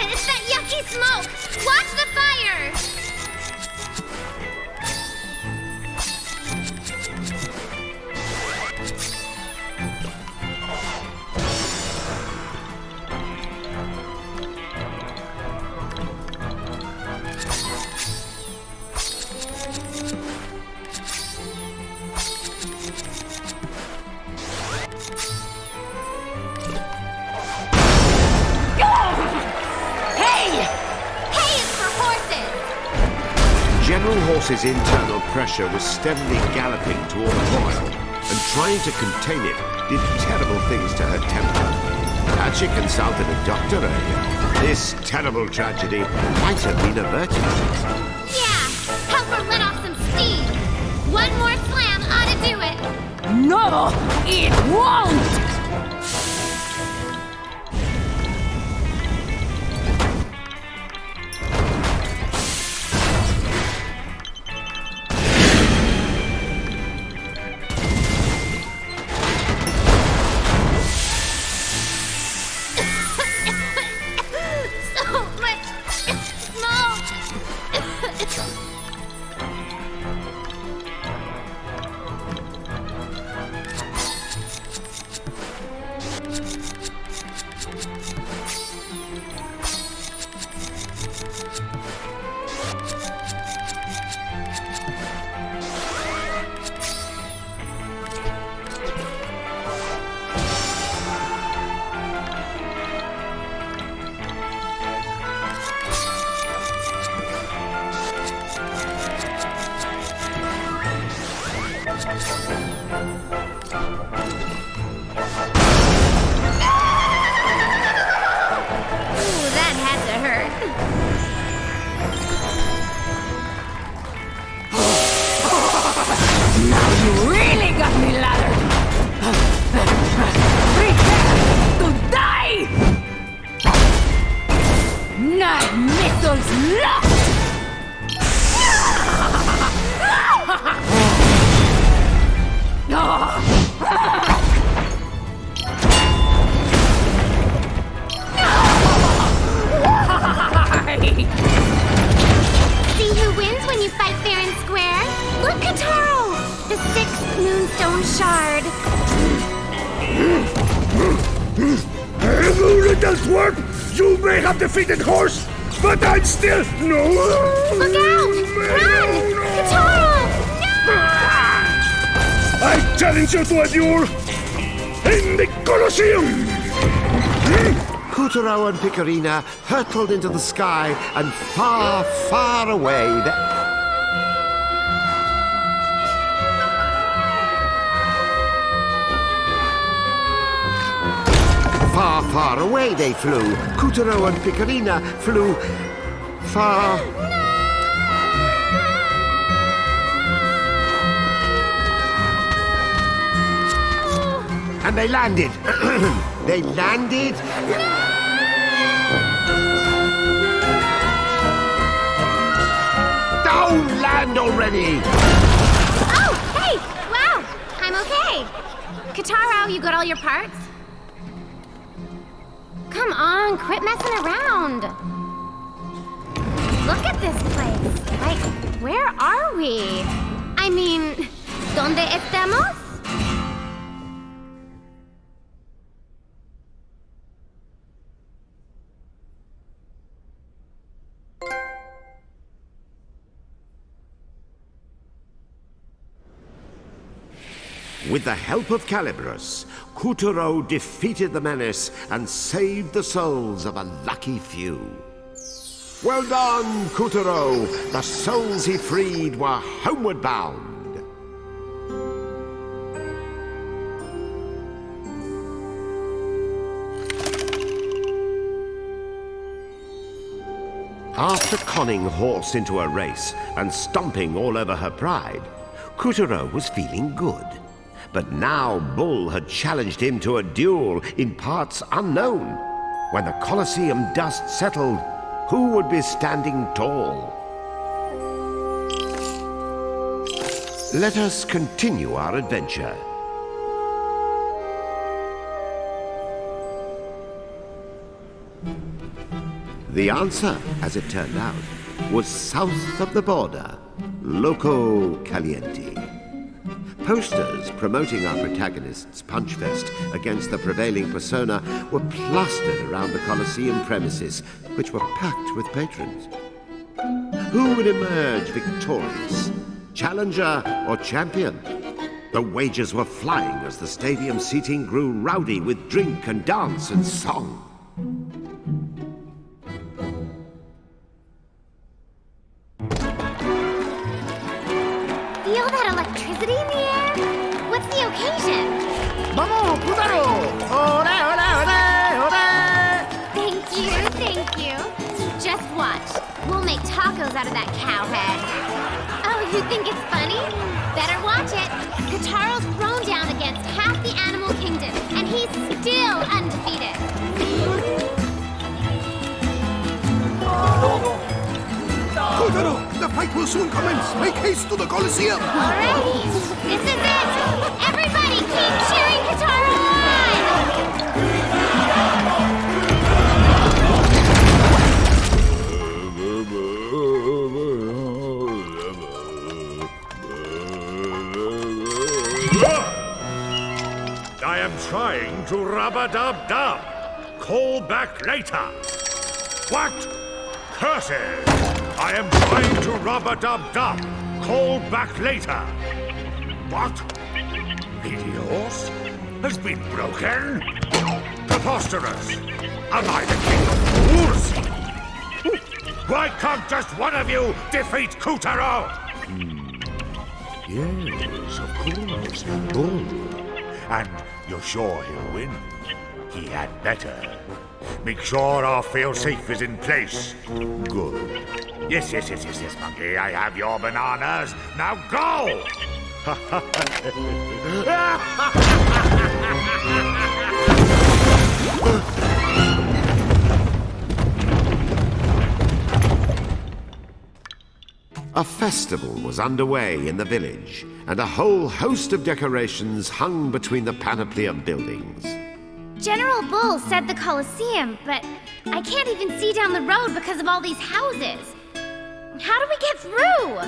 It's that yucky smoke! Watch the fire! General Horse's internal pressure was steadily galloping toward a boil, and trying to contain it did terrible things to her temper. Had she consulted a doctor earlier, this terrible tragedy might have been averted. Yeah! Help her let off some steam! One more slam ought to do it! No, it won't! Missiles locked! The 6th Moonstone Shard. Little dwarf, you may have defeated horse, but I'm still no. Look out! Run! Katara! I challenge you to a duel in the Colosseum. Kutaro and Picarina hurtled into the sky and far, far away. Far, far away they flew. Kutaro and Picarina flew far. And they landed. They landed. Don't land already! Oh, hey! Wow! I'm okay. Kataro, you got all your parts? Come on, quit messing around. Look at this place. Like, where are we? I mean, ¿dónde estamos? With the help of Calibros, Kutaro defeated the menace and saved the souls of a lucky few. Well done, Kutaro! The souls he freed were homeward bound. After conning Horse into a race and stomping all over her pride, Kutaro was feeling good. But now Bull had challenged him to a duel in parts unknown. When the Colosseum dust settled, who would be standing tall? Let us continue our adventure. The answer, as it turned out, was south of the border, Loco Caliente. Posters promoting our protagonist's punchfest against the prevailing persona were plastered around the Colosseum premises, which were packed with patrons. Who would emerge victorious? Challenger or champion? The wagers were flying as the stadium seating grew rowdy with drink and dance and song. Feel that electricity in the air? What's the occasion? Vamos, Kutaro! Ore, ore, ore, ore! Thank you. Just watch. We'll make tacos out of that cow head. Oh, you think it's funny? Better watch it. Kataro's thrown down against half the animal kingdom, and he's still undefeated. Kutaro, the fight will soon commence. Make haste to the Colosseum. All right, this is it. Everybody keep cheering Kataro on! I am trying to rub-a-dub-dub. Call back later. What? Curses! I am trying to rub-a-dub-dub. Call back later. What? Lady Horse has been broken? Preposterous! Am I the king of fools? Why can't just one of you defeat Kutaro? Yes, of course. Bull. And you're sure he'll win? He had better. Make sure our fail-safe is in place. Good. Yes, Monkey. I have your bananas. Now go! A festival was underway in the village, and a whole host of decorations hung between the panoply of buildings. General Bull said the Colosseum, but I can't even see down the road because of all these houses. How do we get through?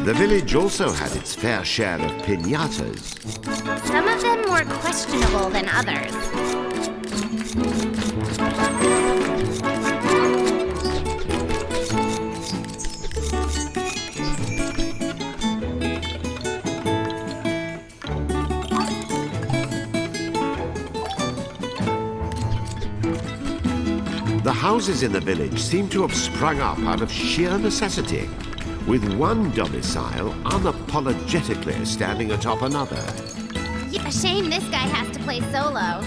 The village also had its fair share of piñatas. Some of them more questionable than others. The houses in the village seem to have sprung up out of sheer necessity, with one domicile unapologetically standing atop another. Yeah, shame this guy has to play solo.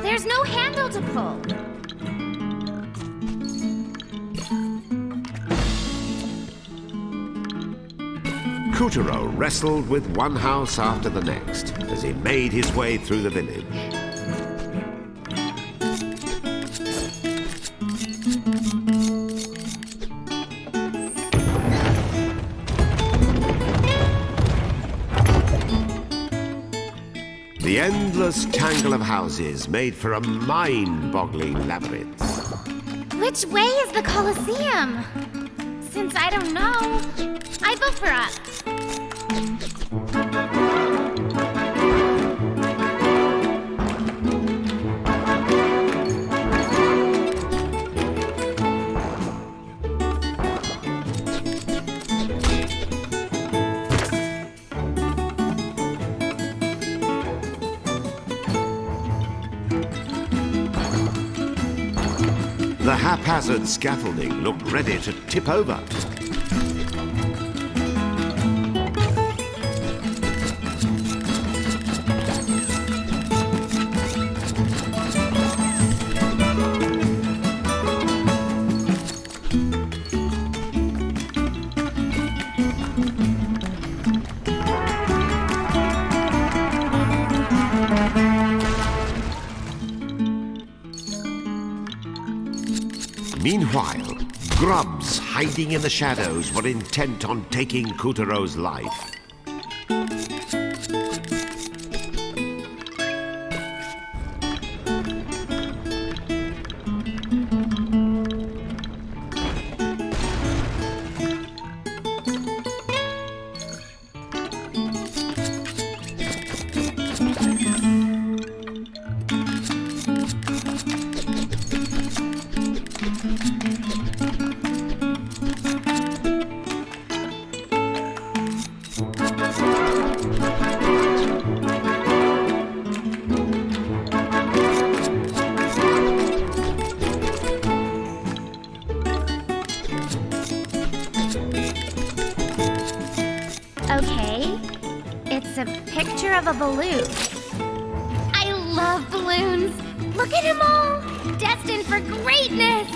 There's no handle to pull. Couturier wrestled with one house after the next as he made his way through the village. The endless tangle of houses made for a mind-boggling labyrinth. Which way is the Colosseum? Since I don't know, I vote for up. The haphazard scaffolding looked ready to tip over. Meanwhile, grubs hiding in the shadows were intent on taking Couturier's life. Okay, it's a picture of a balloon. I love balloons. Look at them all, destined for greatness.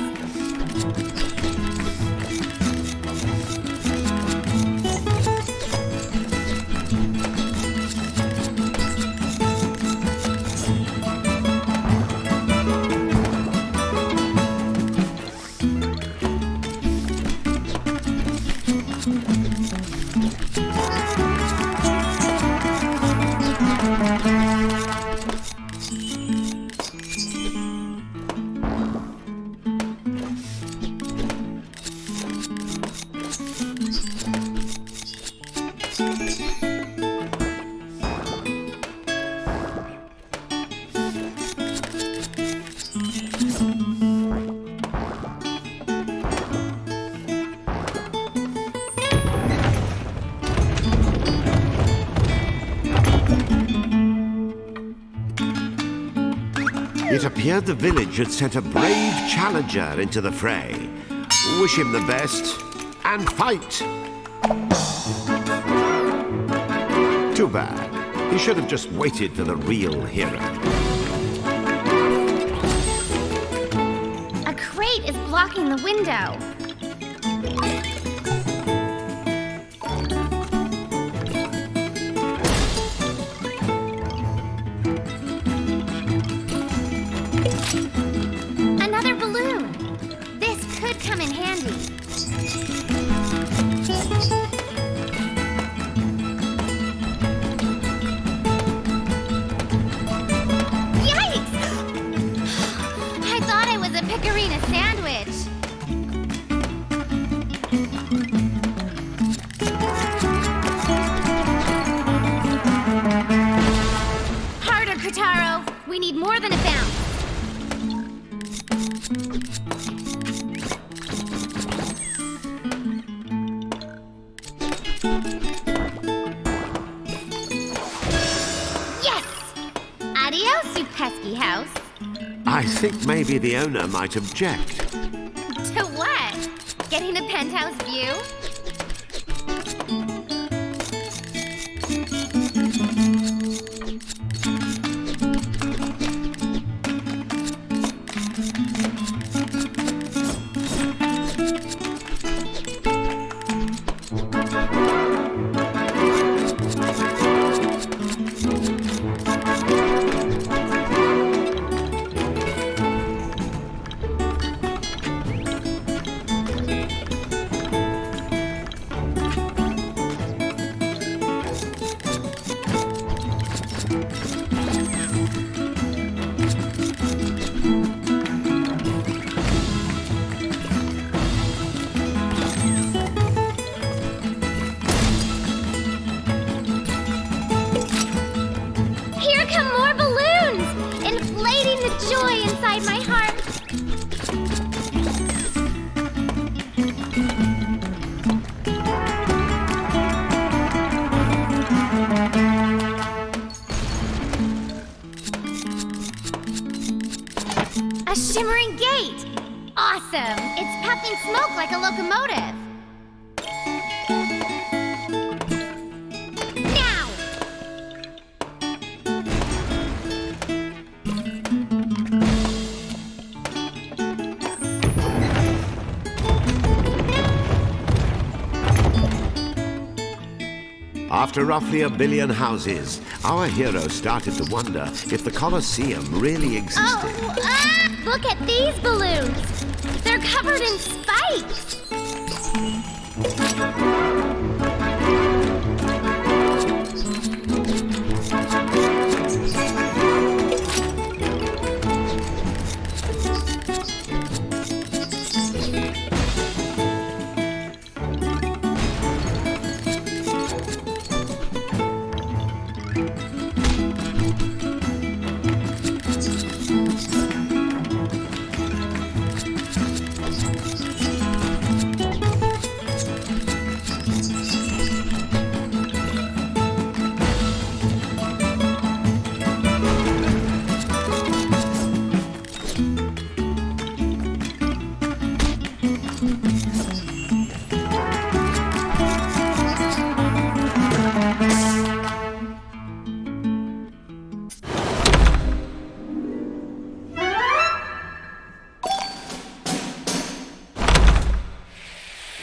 It appeared the village had sent a brave challenger into the fray. Wish him the best, and fight! Too bad. He should have just waited for the real hero. A crate is blocking the window. Another balloon. This could come in handy. I think maybe the owner might object. To what? Getting a penthouse view? A shimmering gate! Awesome! It's puffing smoke like a locomotive. Now! After roughly 1 billion houses, our hero started to wonder if the Colosseum really existed. Oh, look at these balloons! They're covered in spikes!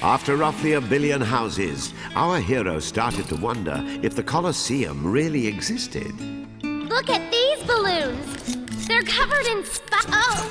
After roughly 1 billion houses, our hero started to wonder if the Colosseum really existed. Look at these balloons! They're covered in spikes. Oh!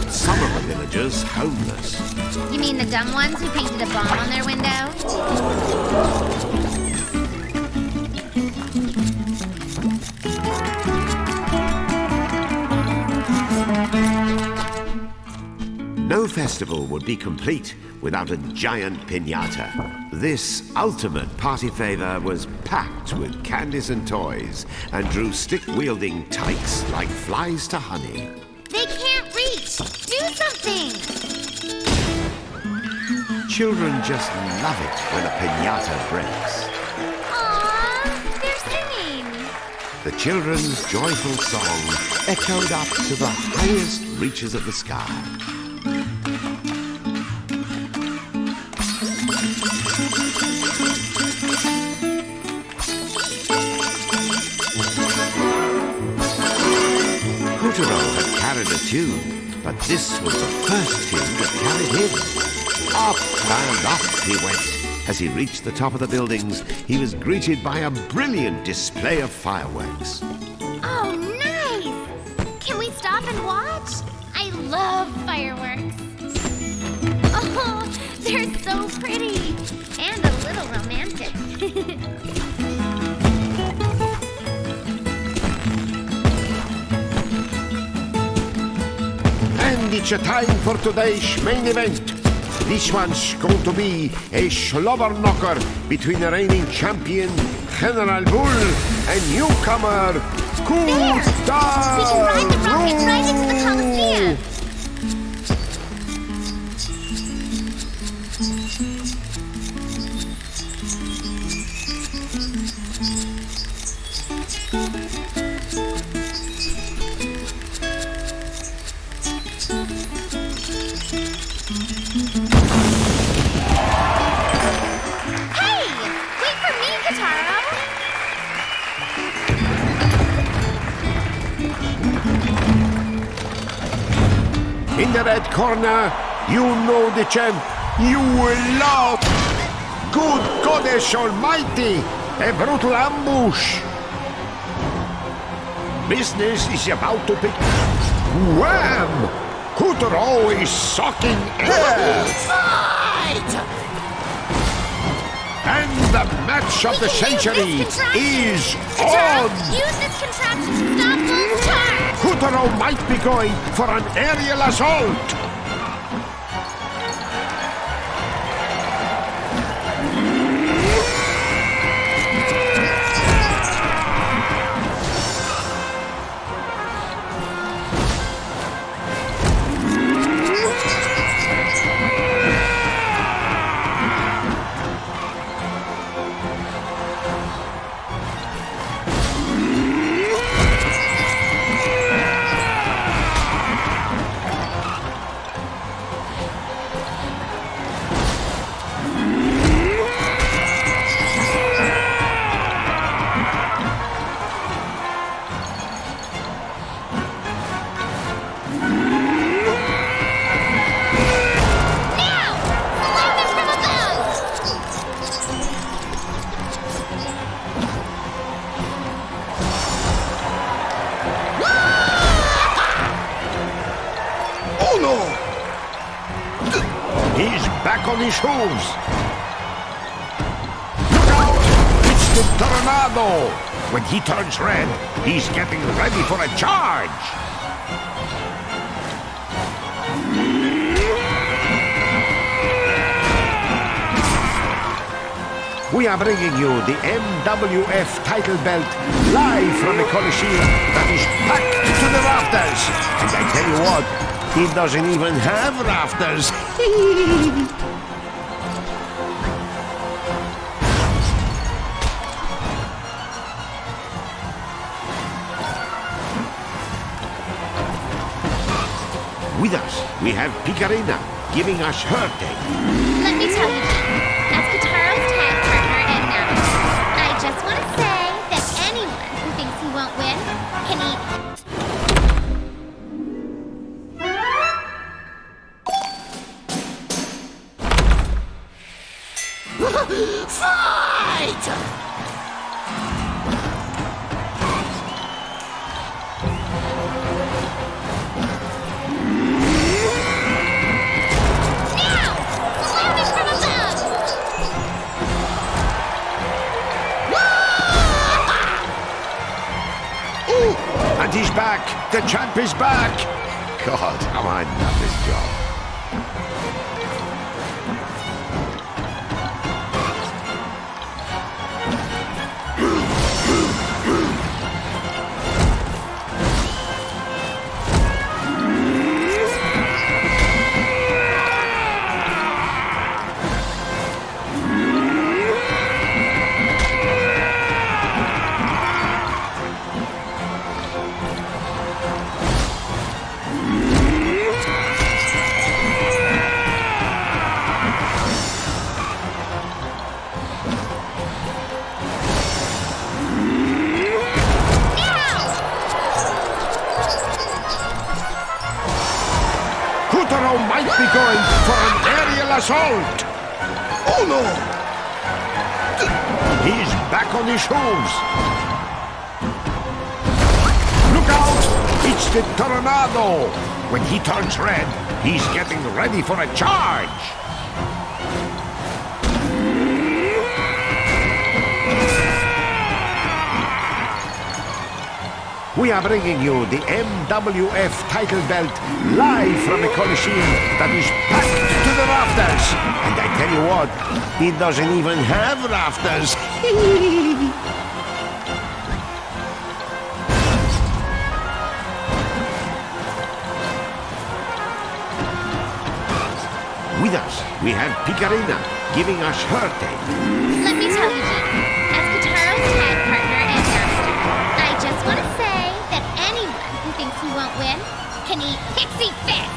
Some of the villagers homeless. You mean the dumb ones who painted a bomb on their window? No festival would be complete without a giant piñata. This ultimate party favor was packed with candies and toys and drew stick-wielding tykes like flies to honey. They can't reach! Do something! Children just love it when a piñata breaks. Aww, they're singing! The children's joyful song echoed up to the highest reaches of the sky. Had carried a tune, but this was the first tune that carried him. Up and up he went. As he reached the top of the buildings, he was greeted by a brilliant display of fireworks. Oh, nice! Can we stop and watch? I love fireworks. Oh, they're so pretty and a little romantic. And it's a time for today's main event. This one's going to be a slobber knocker between the reigning champion, General Bull, and newcomer, We can ride the rocket right into the Coliseum. In the red corner, you know the champ. You will love. Good goddess almighty, a brutal ambush. Business is about to begin. Wham! Kutaro is sucking air. Fight! And the match of the century is on! Use this contraption to stop Bull's charge! Kutaro might be going for an aerial assault! On his hooves. Look out! It's the Tornado! When he turns red, he's getting ready for a charge! We are bringing you the MWF title belt live from the Coliseum that is packed to the rafters. And I tell you what, it doesn't even have rafters. With us, we have Picarina giving us her take. Let me tell you, as Kataro's tag partner and I just want to say that anyone who thinks he won't win can eat. Fight! And he's back! The champ is back! God, how I love this job. Might be going for an aerial assault! Oh no! He's back on his hooves! Look out! It's the Tornado! When he turns red, he's getting ready for a charge! We are bringing you the MWF title belt live from the Coliseum that is packed to the rafters. And I tell you what, it doesn't even have rafters. With us, we have Picarina giving us her take. Let me tell you, Gene, as Kataro's tag partner and master, I just want to say that anyone who thinks he won't win can eat Pixie Fist!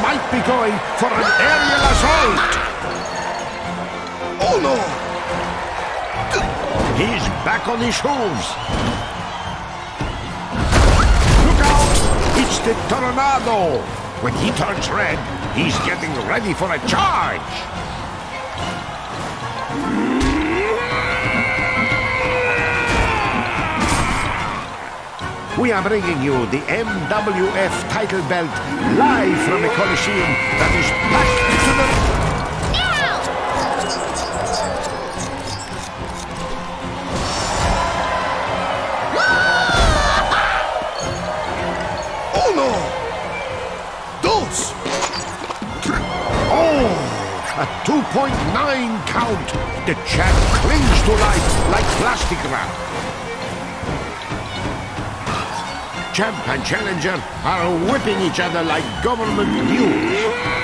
Might be going for an aerial assault! Oh no! He's back on his hooves. Look out! It's the Tornado! When he turns red, he's getting ready for a charge! We are bringing you the MWF title belt live from a Coliseum that is packed to the... Oh no! Dos! Oh! A 2.9 count! The champ clings to life like plastic wrap. Champ and challenger are whipping each other like government mules.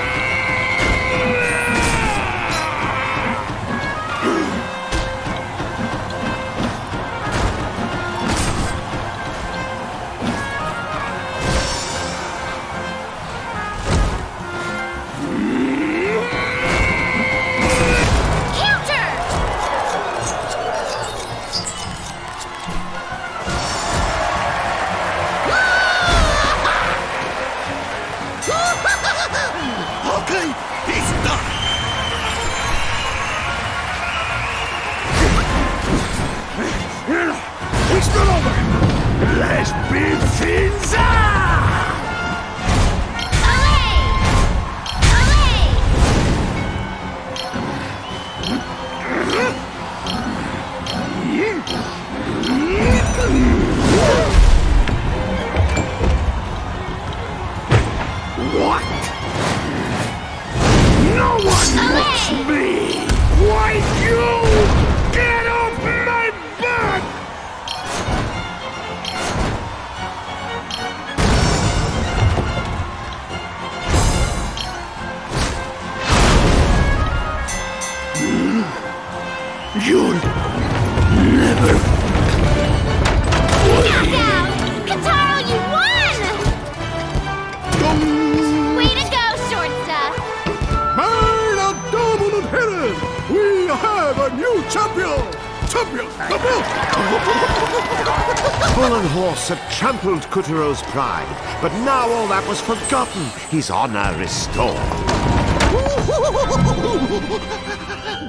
Had trampled Kutero's pride, but now all that was forgotten, his honor restored.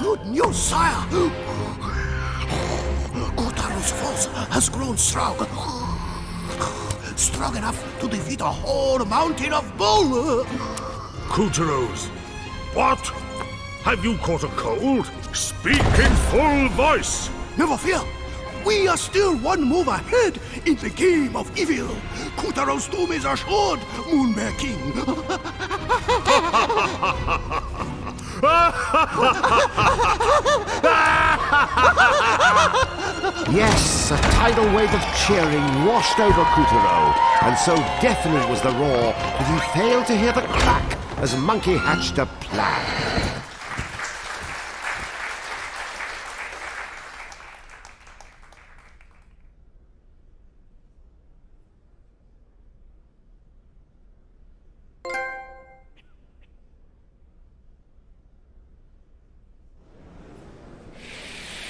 Good news, sire! Kutero's force has grown strong. Strong enough to defeat a whole mountain of bull! Kutero's? What? Have you caught a cold? Speak in full voice! Never fear! We are still one move ahead in the game of evil. Kutero's doom is assured, Moon Bear King. Yes, a tidal wave of cheering washed over Kutero, and so deafening was the roar that he failed to hear the crack as Monkey hatched a plan.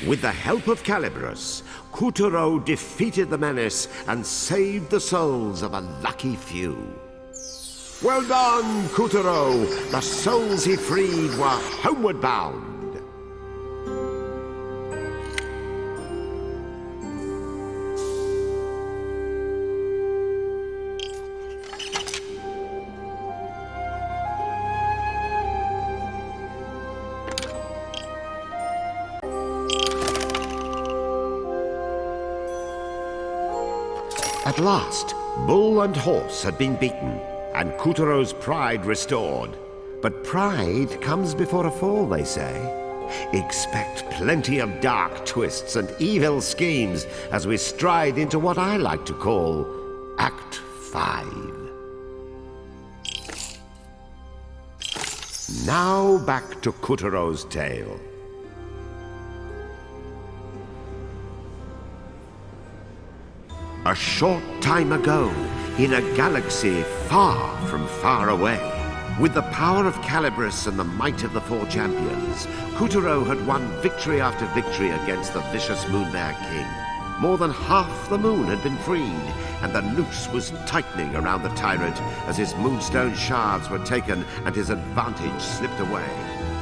With the help of Calibros, Kutero defeated the menace and saved the souls of a lucky few. Well done, Kutero! The souls he freed were homeward bound. At last, bull and horse had been beaten, and Kutero's pride restored. But pride comes before a fall, they say. Expect plenty of dark twists and evil schemes as we stride into what I like to call Act 5. Now back to Kutero's tale. A short time ago, in a galaxy far from far away, With the power of Calibris and the might of the four champions, Kuturo had won victory after victory against the vicious Moon Bear King. More than half the moon had been freed, and the noose was tightening around the tyrant as his moonstone shards were taken and his advantage slipped away.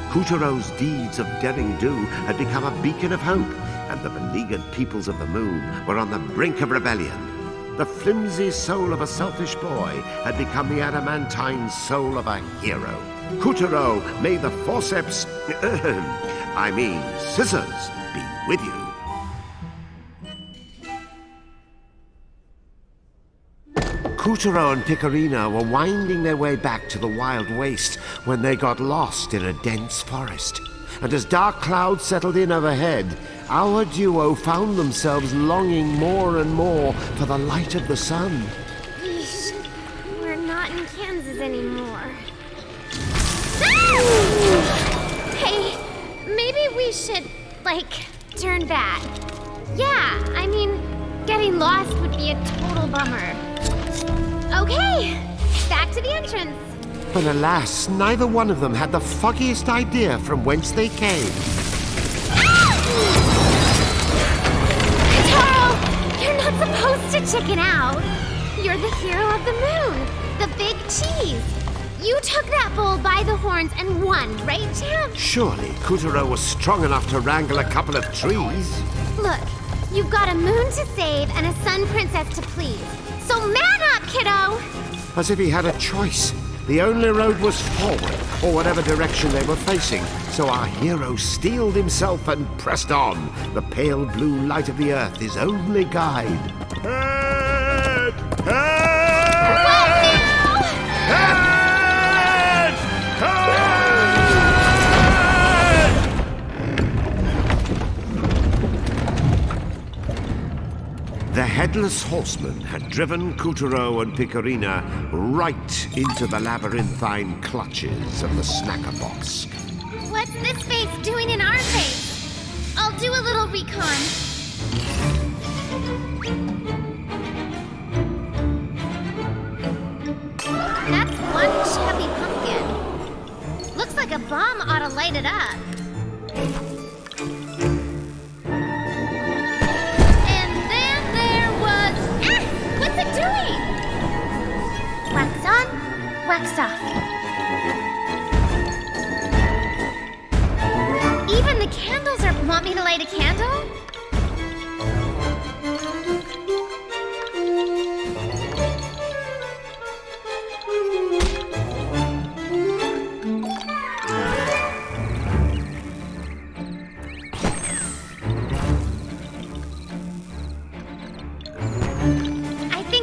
Kuturo's deeds of daring do had become a beacon of hope, and the beleaguered peoples of the moon were on the brink of rebellion. The flimsy soul of a selfish boy had become the adamantine soul of a hero. Kuturo, may the forceps, scissors, be with you. Kuturo and Picorina were winding their way back to the wild waste when they got lost in a dense forest. And as dark clouds settled in overhead, our duo found themselves longing more and more for the light of the sun. Yeesh, we're not in Kansas anymore. Hey, maybe we should, turn back. Yeah, I mean, getting lost would be a total bummer. Okay, back to the entrance. But alas, neither one of them had the foggiest idea from whence they came. Taro, you're not supposed to chicken out. You're the hero of the moon, the big cheese. You took that bull by the horns and won, right, champ? Surely Kuturo was strong enough to wrangle a couple of trees. Look, you've got a moon to save and a sun princess to please. So man up, kiddo! As if he had a choice. The only road was forward, or whatever direction they were facing. So our hero steeled himself and pressed on. The pale blue light of the earth, his only guide. Head! What now? Head! Head! The Headless Horseman had driven Kuturo and Picorina right into the labyrinthine clutches of the Snacker Boss. What's this face doing in our face? I'll do a little recon. That's one chubby pumpkin. Looks like a bomb ought to light it up. What's it doing? Wax on, wax off. Even the candles want me to light a candle?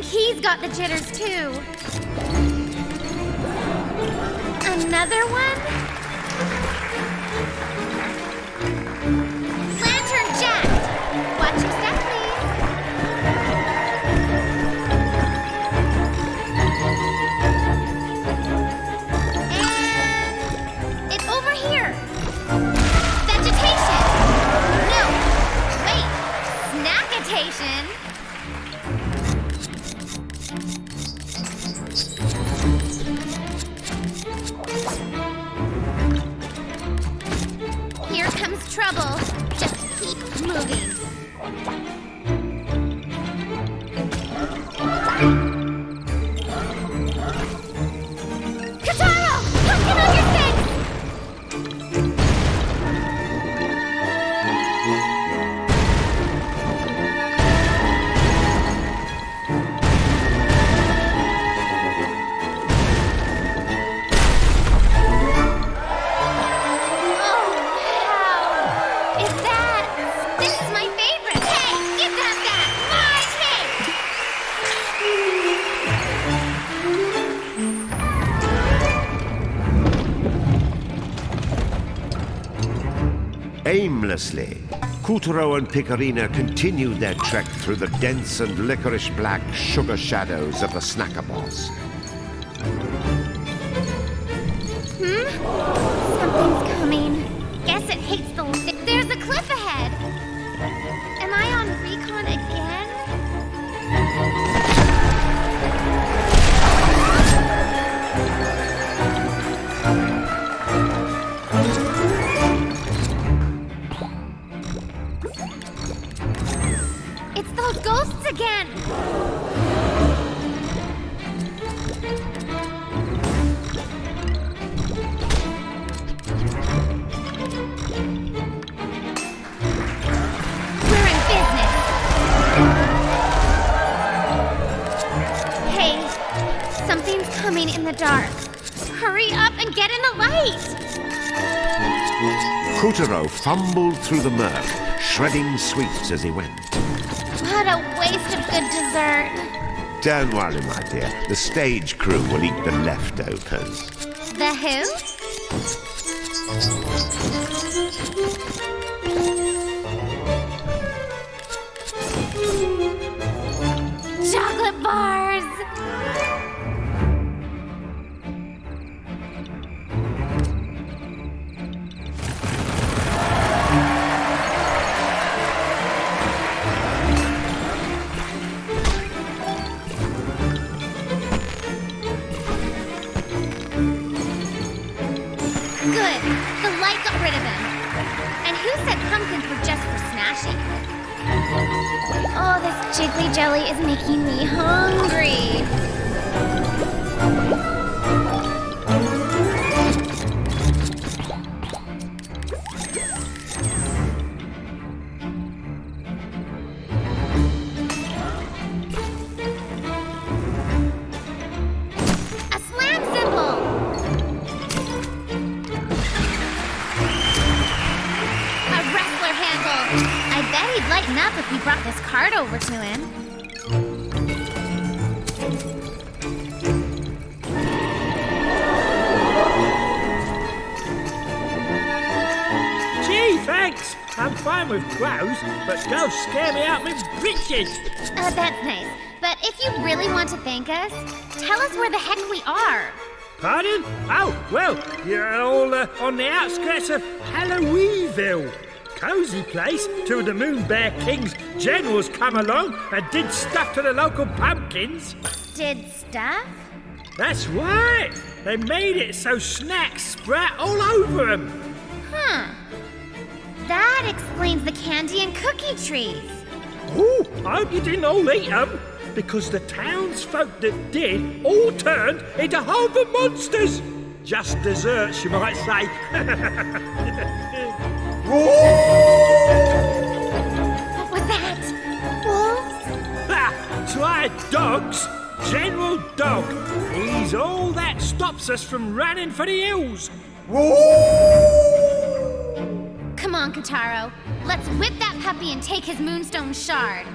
He's got the jitters too. Another one? Lantern Jack! Watch your step, please. And it's over here. Vegetation. No, wait, snackitation. Here comes trouble. Just keep moving. Kataro! Pumpkin on your face! Aimlessly, Kuturo and Picorina continued their trek through the dense and licorice-black sugar shadows of the Snacker Boss. Something's coming. Guess it hates the... There's a cliff ahead. Am I on recon again? dark. Hurry up and get in the light. Couturier fumbled through the murk, shredding sweets as he went. What a waste of good dessert. Don't worry, my dear. The stage crew will eat the leftovers. The who? Chocolate bars! Good. The light got rid of him. And who said pumpkins were just for smashing? Oh, this jiggly jelly is making me hungry. A slam symbol! A wrestler handle! I bet he'd lighten up if we brought this card over to him. Gee, thanks. I'm fine with clothes, but don't scare me out with breeches. That's nice. But if you really want to thank us, tell us where the heck we are. Pardon? Oh, well, you're all on the outskirts of Halloweenville. Cozy place till the Moon Bear King's generals come along and did stuff to the local pumpkins. Did stuff? That's right. They made it so snacks sprout all over them. Huh. That explains the candy and cookie trees. Ooh, I hope you didn't all eat them, because the townsfolk that did all turned into horrible monsters. Just desserts, you might say. What was that? Wolves? Ha! Try dogs. General Dog. He's all that stops us from running for the hills. Come on, Kataro. Let's whip that puppy and take his moonstone shard.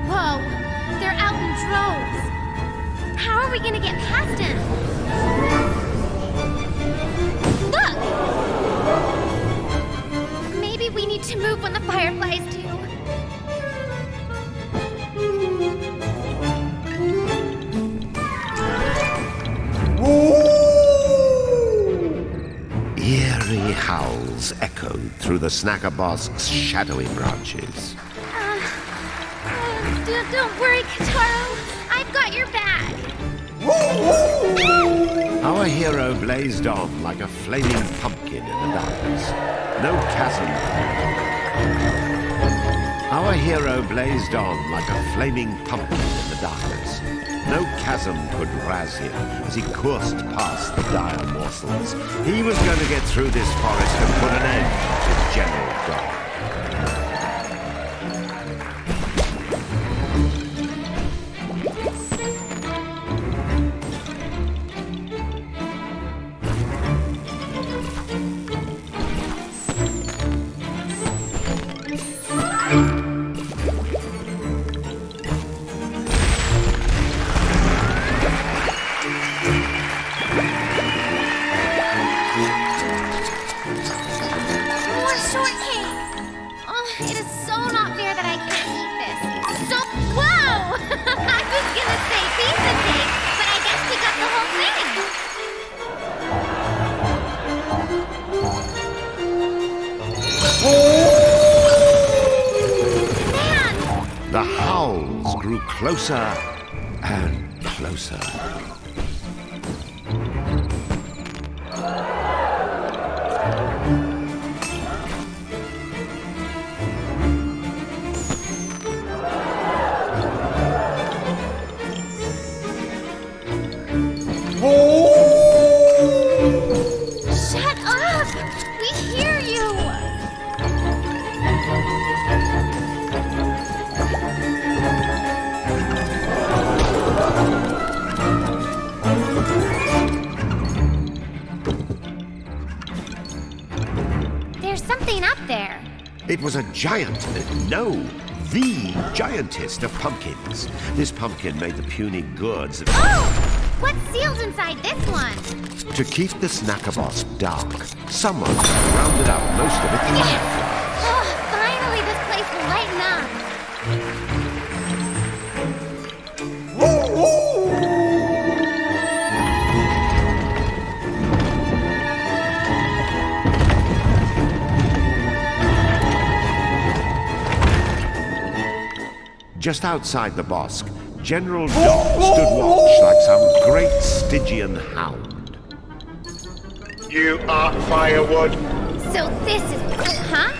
Whoa, they're out in droves. How are we gonna get past him? Look! Maybe we need to move when the fireflies do. Eerie howls echoed through the Snacker Bosk's shadowy branches. Don't worry, Kataro. I've got your back. Our hero blazed on like a flaming pumpkin in the darkness. No chasm. Our hero blazed on like a flaming pumpkin in the darkness. No chasm could razz him as he coursed past the dire morsels. He was going to get through this forest and put an end to General Dog. More shortcake! Oh, it is so not fair that I can't eat this. So, whoa! I was gonna say pizza cake, but I guess we got the whole thing. Man! The howls grew closer and closer. It was a giant, the giantest of pumpkins. This pumpkin made the puny gourds of... Oh! What's sealed inside this one? To keep the Snackaboss dark, someone rounded up most of its fireflies. Oh, finally this place will lighten up. Just outside the bosque, General Dog stood watch like some great Stygian hound. You are firewood. So this is... Huh?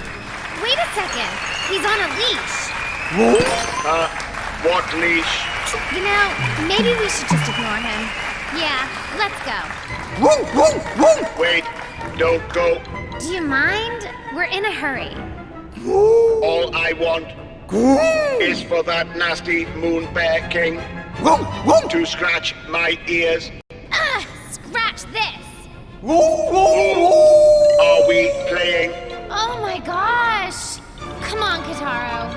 Wait a second. He's on a leash. What leash? You know, maybe we should just ignore him. Yeah, let's go. Wait, don't go. Do you mind? We're in a hurry. All I want is for that nasty Moon Bear King to scratch my ears. Scratch this. Are we playing? Oh my gosh. Come on, Kitaro.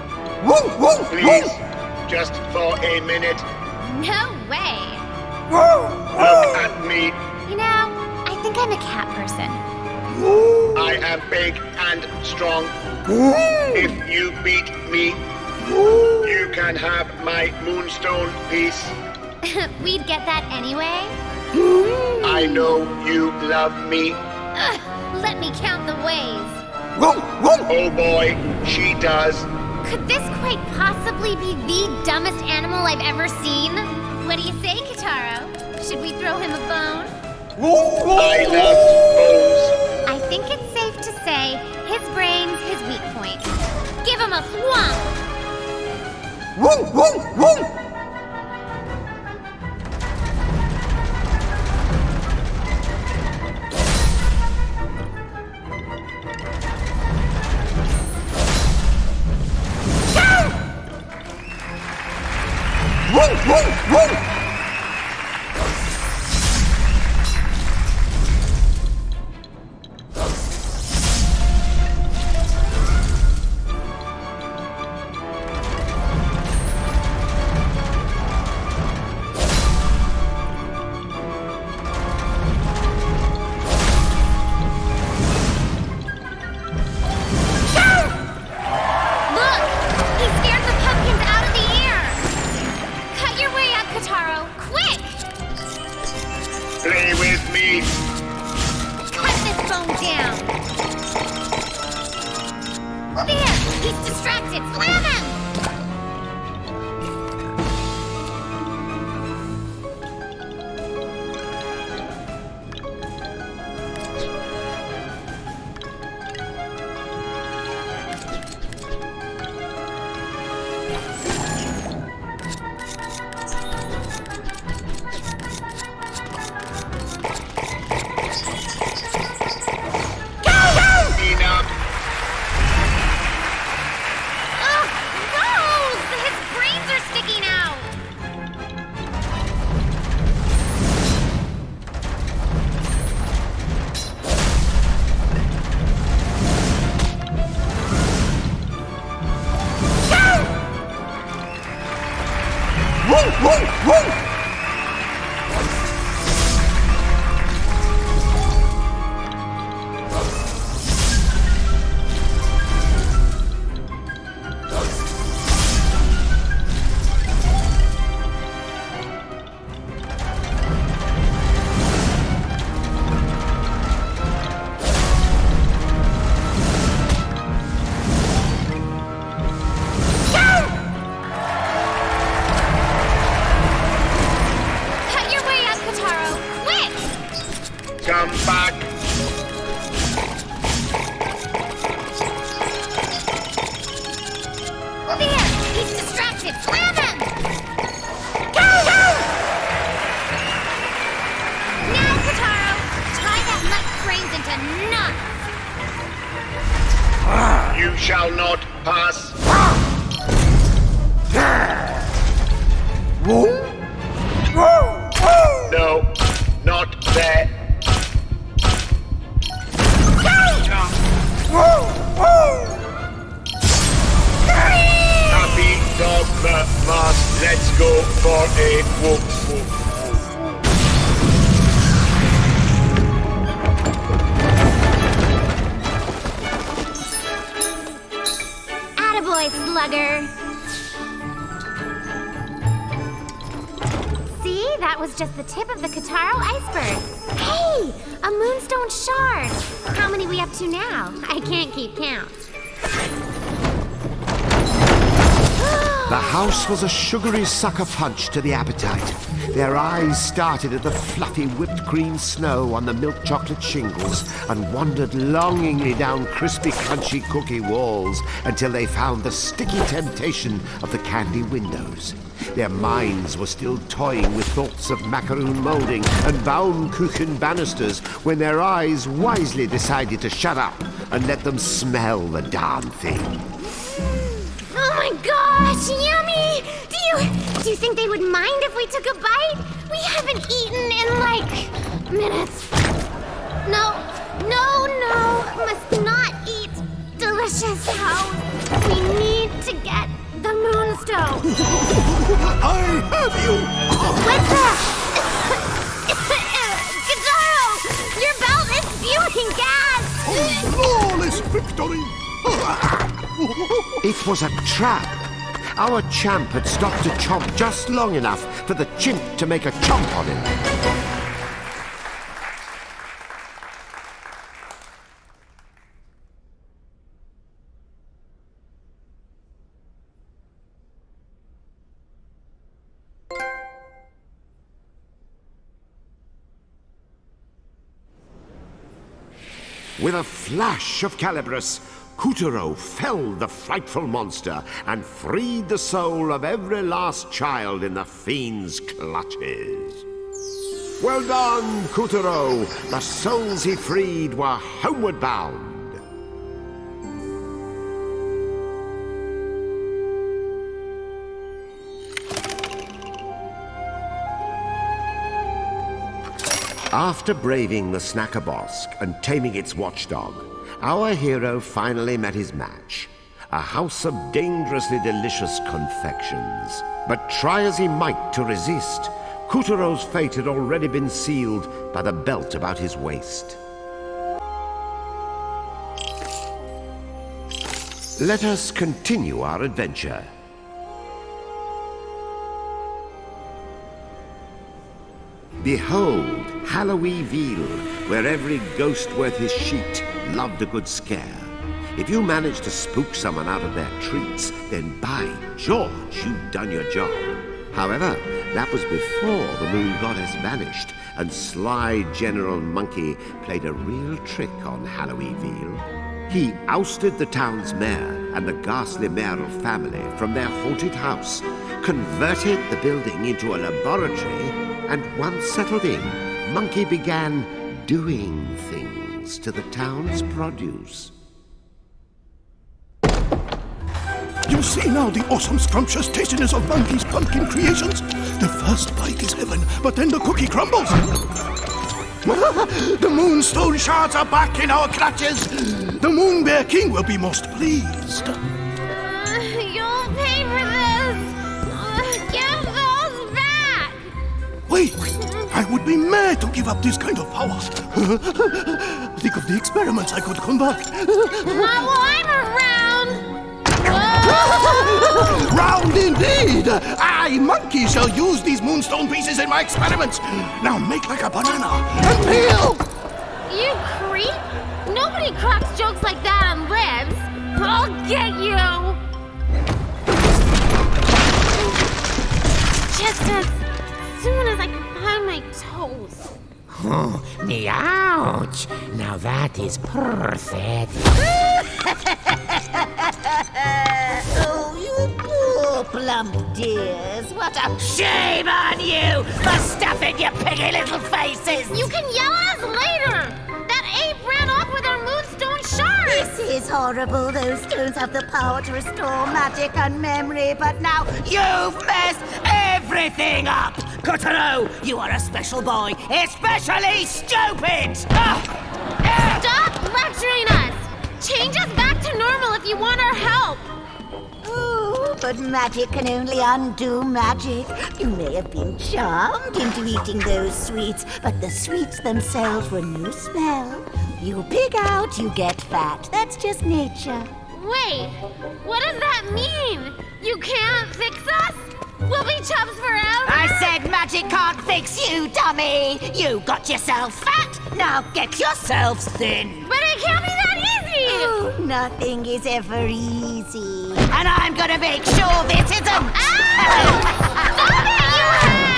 Please, just for a minute. No way. Look at me. You know, I think I'm a cat person. I am big and strong. If you beat me, you can have my moonstone piece. We'd get that anyway. I know you love me. Let me count the ways. Oh boy, she does. Could this quite possibly be the dumbest animal I've ever seen? What do you say, Kitaro? Should we throw him a bone? I love bones. I think it's safe to say his brain's his weak point. Give him a thwomp! Play with me. Cut this bone down. There! He's distracted. Slam him! Come back. There! He's distracted. Slam him! Go! Now, Kitaro, tie that nut's brains into knots. You shall not pass. No, not there. Let's go for a whoop whoop. Attaboy, Slugger. See? That was just the tip of the Kataro iceberg. Hey! A moonstone shard! How many we up to now? I can't keep count. The house was a sugary sucker punch to the appetite. Their eyes started at the fluffy whipped cream snow on the milk chocolate shingles and wandered longingly down crispy, crunchy cookie walls until they found the sticky temptation of the candy windows. Their minds were still toying with thoughts of macaroon molding and Baumkuchen banisters when their eyes wisely decided to shut up and let them smell the darn thing. Oh my gosh, yummy! Do you think they would mind if we took a bite? We haven't eaten in, like, minutes. No, must not eat delicious house. We need to get the moonstone. I have you! What's that? Kataro! Your belt is spewing gas! Flawless victory! It was a trap. Our champ had stopped to chomp just long enough for the chimp to make a chomp on him. With a flash of Calibris, Kutaro felled the frightful monster and freed the soul of every last child in the fiend's clutches. Well done, Kutaro! The souls he freed were homeward bound. After braving the Snackerbosk and taming its watchdog, our hero finally met his match. A house of dangerously delicious confections. But try as he might to resist, Kutaro's fate had already been sealed by the belt about his waist. Let us continue our adventure. Behold, Halloweenville, where every ghost worth his sheet loved a good scare. If you manage to spook someone out of their treats, then by George, you've done your job. However, that was before the moon goddess vanished, and sly General Monkey played a real trick on Halloweenville. He ousted the town's mayor and the ghastly mayoral family from their haunted house, converted the building into a laboratory, and once settled in, Monkey began doing things to the town's produce. You see now the awesome scrumptious tastiness of Monkey's pumpkin creations? The first bite is heaven, but then the cookie crumbles. The moonstone shards are back in our clutches. The Moon Bear King will be most pleased. You'll pay for this. Give those back. Wait, I would be mad to give up this kind of power. Think of the experiments I could conduct. Not while I'm around. Round indeed! I, Monkey, shall use these moonstone pieces in my experiments. Now make like a banana and peel! You creep! Nobody cracks jokes like that and lives. I'll get you! Just as soon as I can find my toes. Oh, ouch! Now that is perfect. Oh, you poor plump dears. What a shame on you for stuffing your piggy little faces. You can yell at us later. That ape ran off with our moonstone shards. This is horrible. Those stones have the power to restore magic and memory, but now you've messed everything up. Kotaro, you are a special boy, especially stupid. Stop lecturing us. Change us back to normal if you want our help. Oh, but magic can only undo magic. You may have been charmed into eating those sweets, but the sweets themselves were no spell. You pig out, you get fat. That's just nature. Wait, what does that mean? You can't fix us? We'll be chubs forever? I said magic can't fix you, dummy! You got yourself fat, now get yourselves thin! But it can't be that easy! Oh, nothing is ever easy. And I'm gonna make sure this isn't!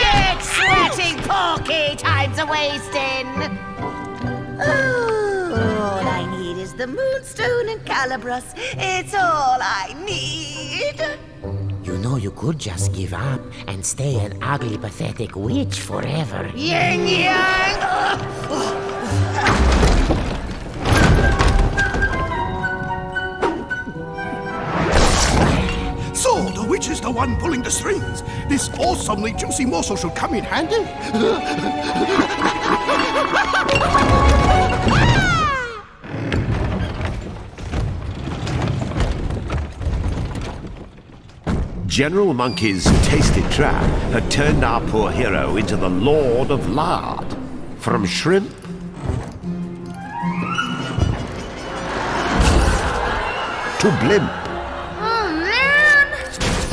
Get sweating, Porky! Time's a-wasting! Oh, all I need is the Moonstone and Calibros. It's all I need! You know you could just give up and stay an ugly, pathetic witch forever. Yin Yang! So, the witch is the one pulling the strings. This awesomely juicy morsel should come in handy. General Monkey's tasty trap had turned our poor hero into the Lord of Lard. From shrimp to blimp. Oh, man!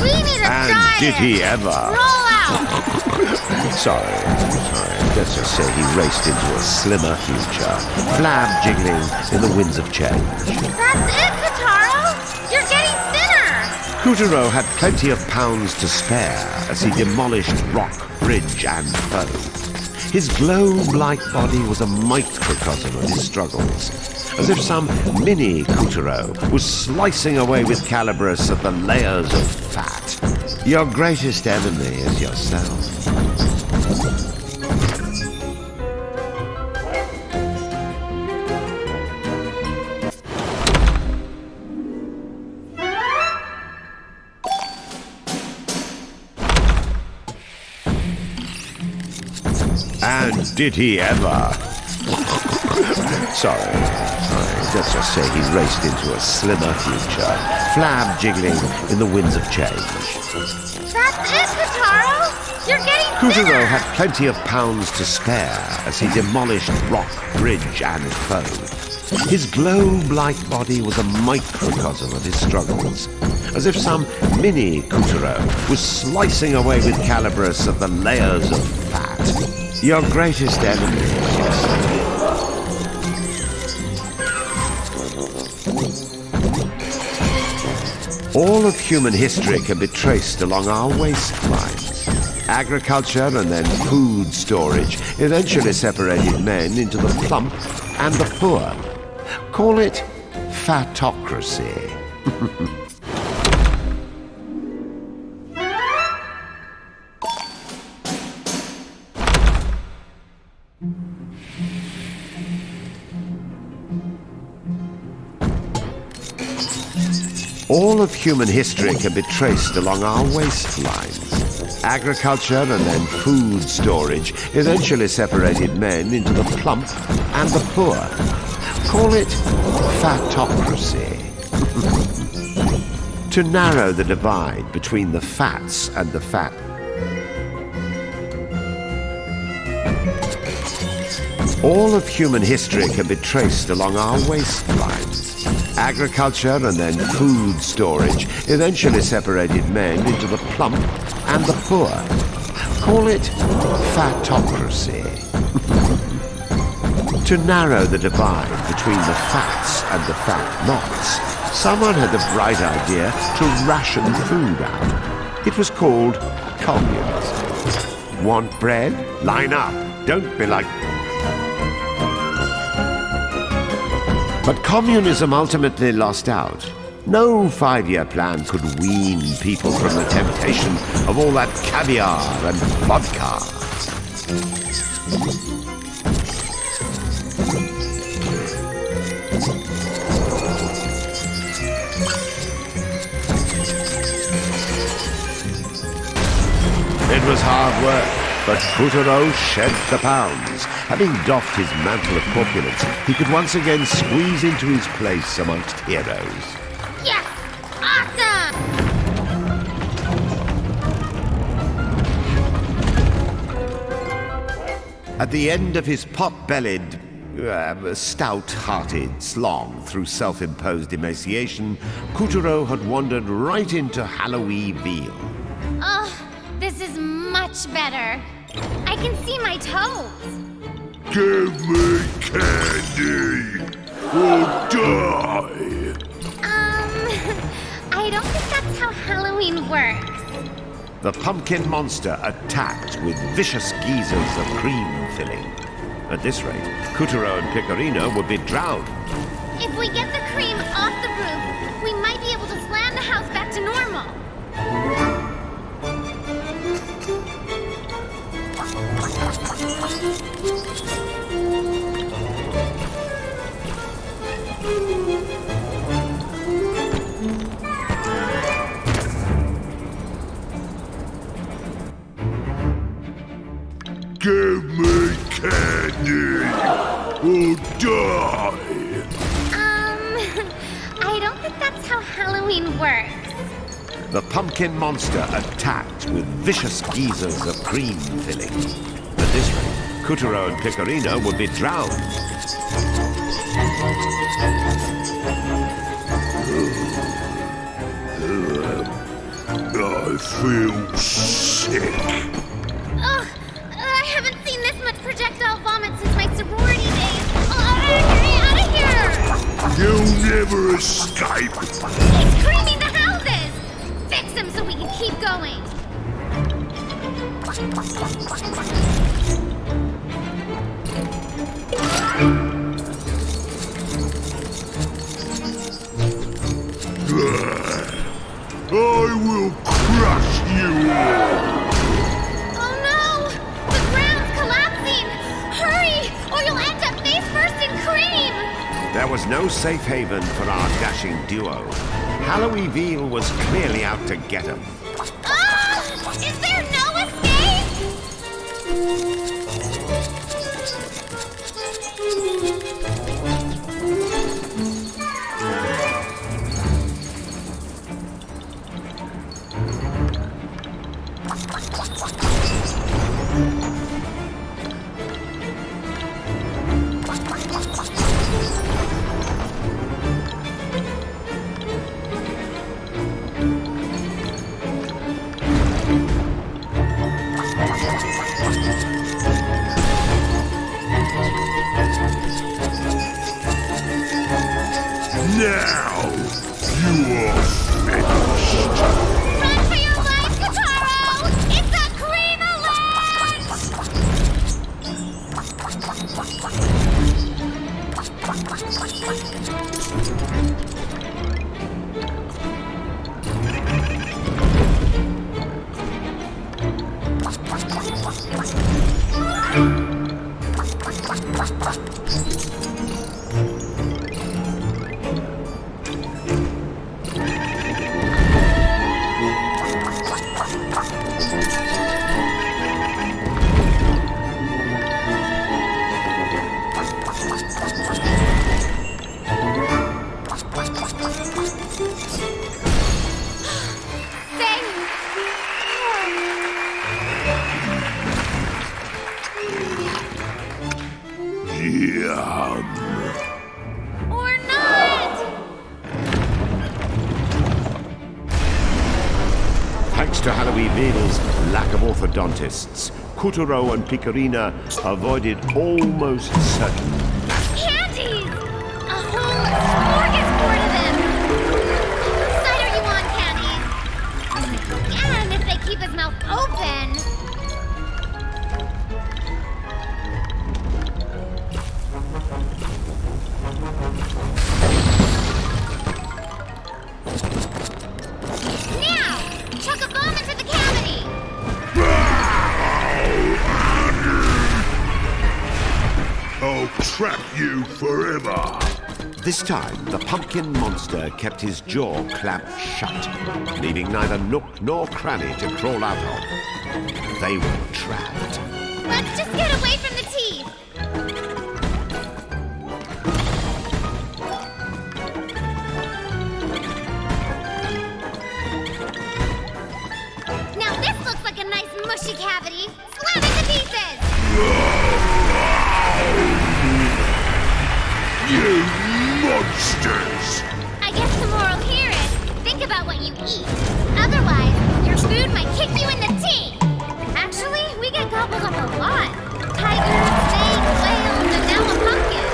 We need a And diet! did he ever? Roll out! Sorry. Let's just say he raced into a slimmer future, flab jiggling in the winds of change. That's it, Kataro! You're getting thinner! Kutaro had plenty of pounds to spare as he demolished rock, bridge, and foe. His globe-like body was a microcosm of his struggles, as if some mini Kutaro was slicing away with Calibros at the layers of fat. Your greatest enemy is yourself. And did he ever? Sorry. Let's just say he raced into a slimmer future, flab jiggling in the winds of change. That's it, Kataro! You're getting Kutaro thinner! had plenty of pounds to spare as he demolished rock, bridge, and foe. His globe-like body was a microcosm of his struggles, as if some mini Kutaro was slicing away with Calibros at the layers of fat. Your greatest enemy is yourself. All of human history can be traced along our waistlines. Agriculture and then food storage eventually separated men into the plump and the poor. Call it fatocracy. All of human history can be traced along our waistlines. Agriculture and then food storage eventually separated men into the plump and the poor. Call it fatocracy. To narrow the divide between the fats and the fat. All of human history can be traced along our waistlines. Agriculture and then food storage eventually separated men into the plump and the poor. Call it fatocracy. To narrow the divide between the fats and the fat nots, someone had the bright idea to ration food out. It was called communism. Want bread? Line up. Don't be like... But communism ultimately lost out. No 5-year plan could wean people from the temptation of all that caviar and vodka. It was hard work, but Kutaro shed the pounds. Having doffed his mantle of corpulence, he could once again squeeze into his place amongst heroes. Yes! Awesome! At the end of his pot-bellied, stout-hearted slog through self-imposed emaciation, Kuturo had wandered right into Halloween Veal. Oh, this is much better. I can see my toes. Give me candy or die! I don't think that's how Halloween works. The pumpkin monster attacked with vicious geysers of cream filling. At this rate, Kuturo and Picorino would be drowned. If we get the cream off the roof, we might be able to slam the house back to normal. Give me candy or die! I don't think that's how Halloween works. The pumpkin monster attacked with vicious geysers of cream filling. At this rate, Kuturo and Picorino would be drowned. I feel sick. Ugh, I haven't seen this much projectile vomit since my sorority days. Out of here! You'll never escape. He's creaming the houses! Fix him so we can keep going. I will crush you all! Oh no! The ground's collapsing! Hurry, or you'll end up face first in cream! There was no safe haven for our dashing duo. Halloween Veal was clearly out to get him. Ah! Is there no escape? Now, you are finished. Run for your life, Kataro! It's a cream Yum. Or not! Thanks to Halloween Veal's lack of orthodontists, Kuturo and Picorina avoided almost certain. Candies! A whole smorgasbord of them! Whose side are you on, Candies? And if they keep his mouth open... Now! Chuck a bomb into the cavity! I'll trap you forever. This time, the pumpkin monster kept his jaw clamped shut, leaving neither nook nor cranny to crawl out of. They were trapped. Let's just get away from the teeth! Now this looks like a nice mushy cavity! Slam it to pieces! You monsters! I guess the moral here is, think about what you eat. Otherwise, your food might kick you in the teeth. Actually, we get gobbled up a lot. Tigers, snakes, whales, and now a pumpkin.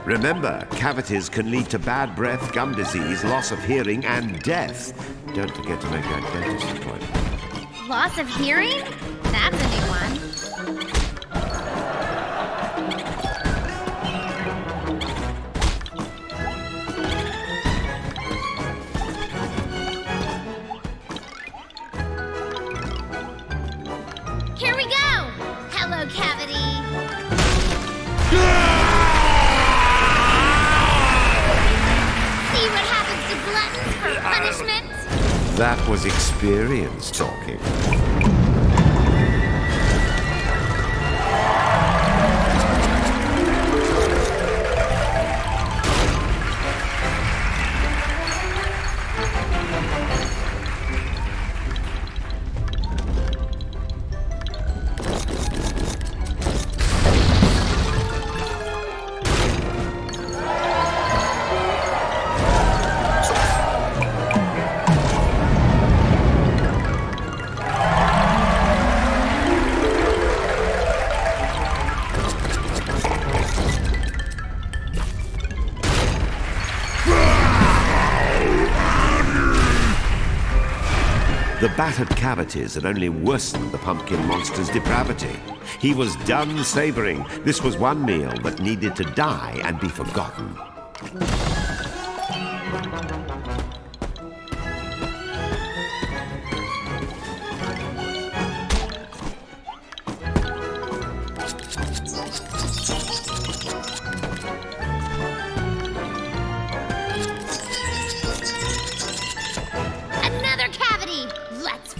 Remember, cavities can lead to bad breath, gum disease, loss of hearing, and death. Don't forget to make that dentist appointment. Loss of hearing? That's a new one. Here we go! Hello, cavity. See what happens to gluttons for punishment? That was experience talking. The battered cavities had only worsened the pumpkin monster's depravity. He was done savoring. This was one meal that needed to die and be forgotten.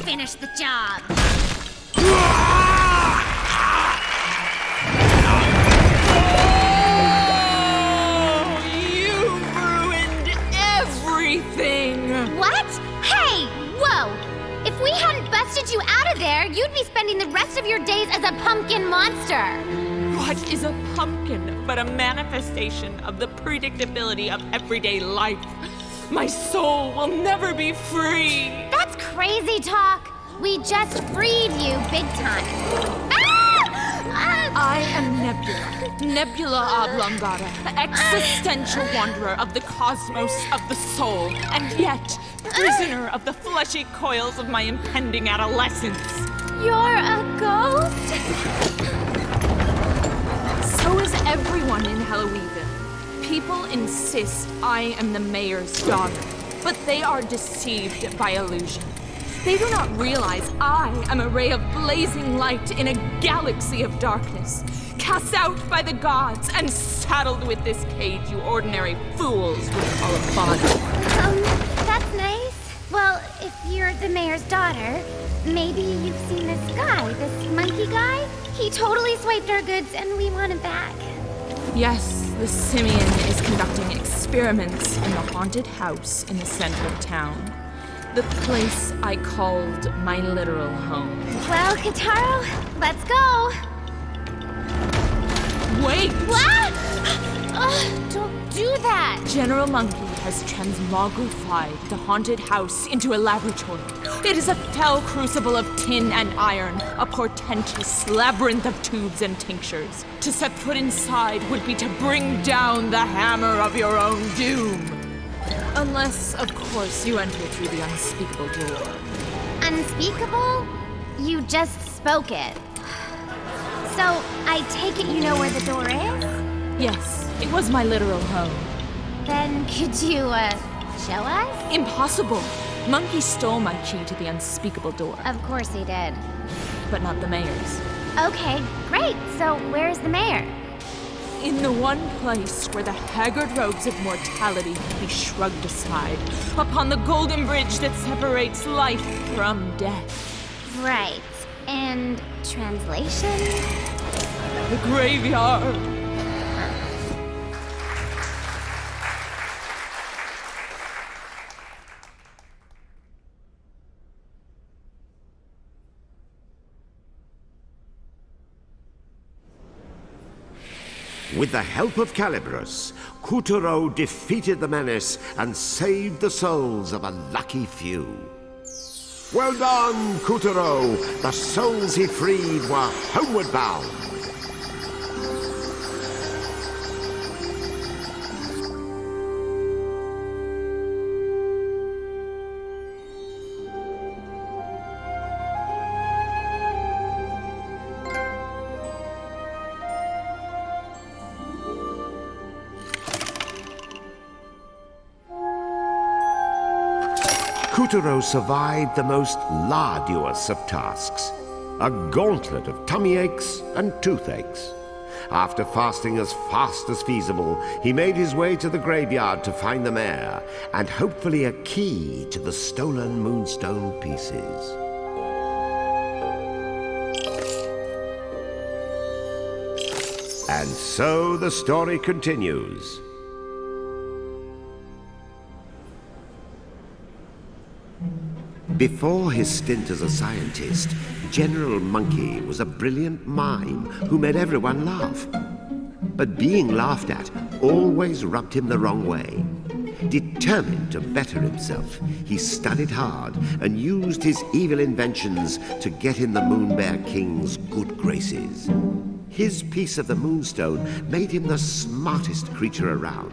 Finish the job. Oh, you've ruined everything! What? Hey, whoa! If we hadn't busted you out of there, you'd be spending the rest of your days as a pumpkin monster. What is a pumpkin but a manifestation of the predictability of everyday life? My soul will never be free. That's crazy talk. We just freed you big time. I am Nebula Oblongata, existential wanderer of the cosmos of the soul, and yet prisoner of the fleshy coils of my impending adolescence. You're a ghost? So is everyone in Halloween. People insist I am the mayor's daughter, but they are deceived by illusion. They do not realize I am a ray of blazing light in a galaxy of darkness, cast out by the gods and saddled with this cage you ordinary fools would call a body. That's nice. Well, if you're the mayor's daughter, maybe you've seen this guy, this monkey guy? He totally swiped our goods and we want him back. Yes, the simian is conducting experiments in the haunted house in the center of town. The place I called my literal home. Well, Kitaro, let's go. Wait! What? Don't do that. General Monkey has transmogrified the haunted house into a laboratory. It is a fell crucible of tin and iron, a portentous labyrinth of tubes and tinctures. To set foot inside would be to bring down the hammer of your own doom. Unless, of course, you enter through the unspeakable door. Unspeakable? You just spoke it. So, I take it you know where the door is? Yes, it was my literal home. Then could you, show us? Impossible! Monkey stole my key to the unspeakable door. Of course he did. But not the mayor's. Okay, great. So, where's the mayor? in the one place where the haggard robes of mortality can be shrugged aside, upon the golden bridge that separates life from death. Right. And translation? The graveyard. With the help of Calibrus, Kuturo defeated the menace and saved the souls of a lucky few. Well done, Kuturo! The souls he freed were homeward bound. Kuturo survived the most arduous of tasks, a gauntlet of tummy aches and toothaches. After fasting as fast as feasible, he made his way to the graveyard to find the mare, and hopefully a key to the stolen moonstone pieces. And so the story continues. Before his stint as a scientist, General Monkey was a brilliant mime who made everyone laugh. But being laughed at always rubbed him the wrong way. Determined to better himself, he studied hard and used his evil inventions to get in the Moonbear King's good graces. His piece of the moonstone made him the smartest creature around.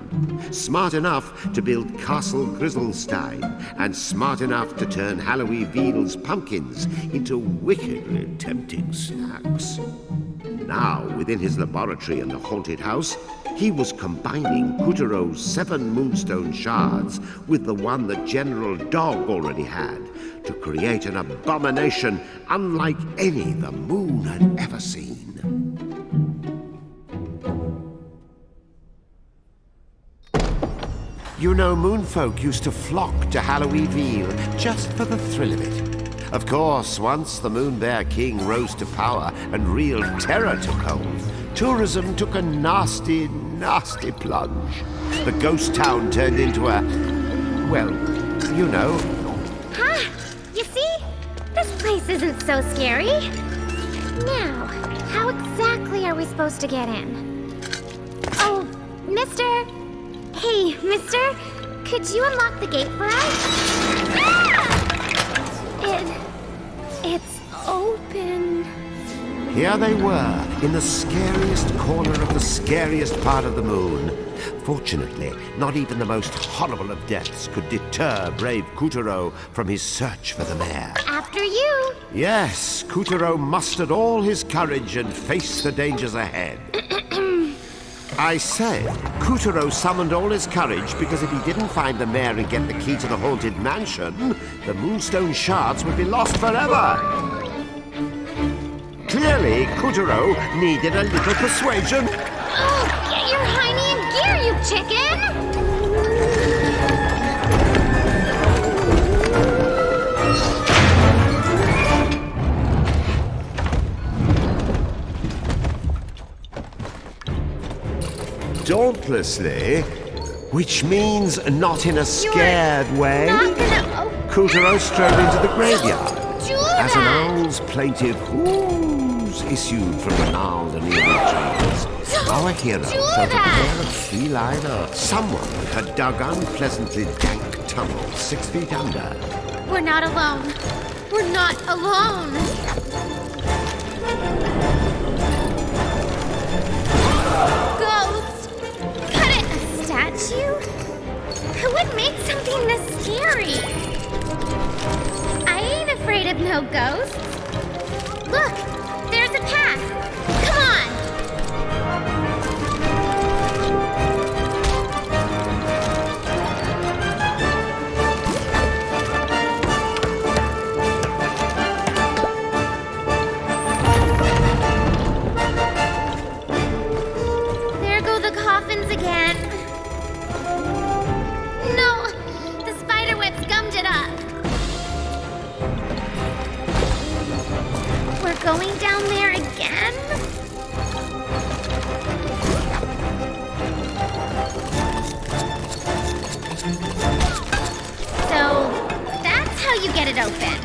Smart enough to build Castle Grizzlestein, and smart enough to turn Halloween Veedle's pumpkins into wickedly tempting snacks. Now, within his laboratory in the haunted house, he was combining Kuturo's 7 moonstone shards with the one that General Dog already had to create an abomination unlike any the moon had ever seen. You know, moonfolk used to flock to Halloween Veal just for the thrill of it. Of course, once the Moonbear King rose to power and real terror took hold, tourism took a nasty, nasty plunge. The ghost town turned into a, well, you know. Ha! You see? This place isn't so scary. Now, how exactly are we supposed to get in? Oh, mister! Hey, mister, could you unlock the gate for us? Ah! It's open. Here they were, in the scariest corner of the scariest part of the moon. Fortunately, not even the most horrible of deaths could deter brave Kuturo from his search for the mare. After you. Yes, Kuturo mustered all his courage and faced the dangers ahead. I said, Kuturo summoned all his courage because if he didn't find the mare and get the key to the haunted mansion, the moonstone shards would be lost forever. Clearly, Kuturo needed a little persuasion. Oh, get your hiney in gear, you chicken! Dauntlessly, which means not in a scared way, Kuturo strode into the graveyard as an owl's plaintive whoos issued from the gnarled and evil trees. Our hero felt a pair of feline arms. Someone had dug unpleasantly dank tunnels 6 feet under. We're not alone. We're not alone. Ghost! Cut it! A statue? Who would make something this scary? I ain't afraid of no ghosts. Look! There's a path! Come on! clothes again. No, the spiderwebs gummed it up. We're going down there again? So, that's how you get it open.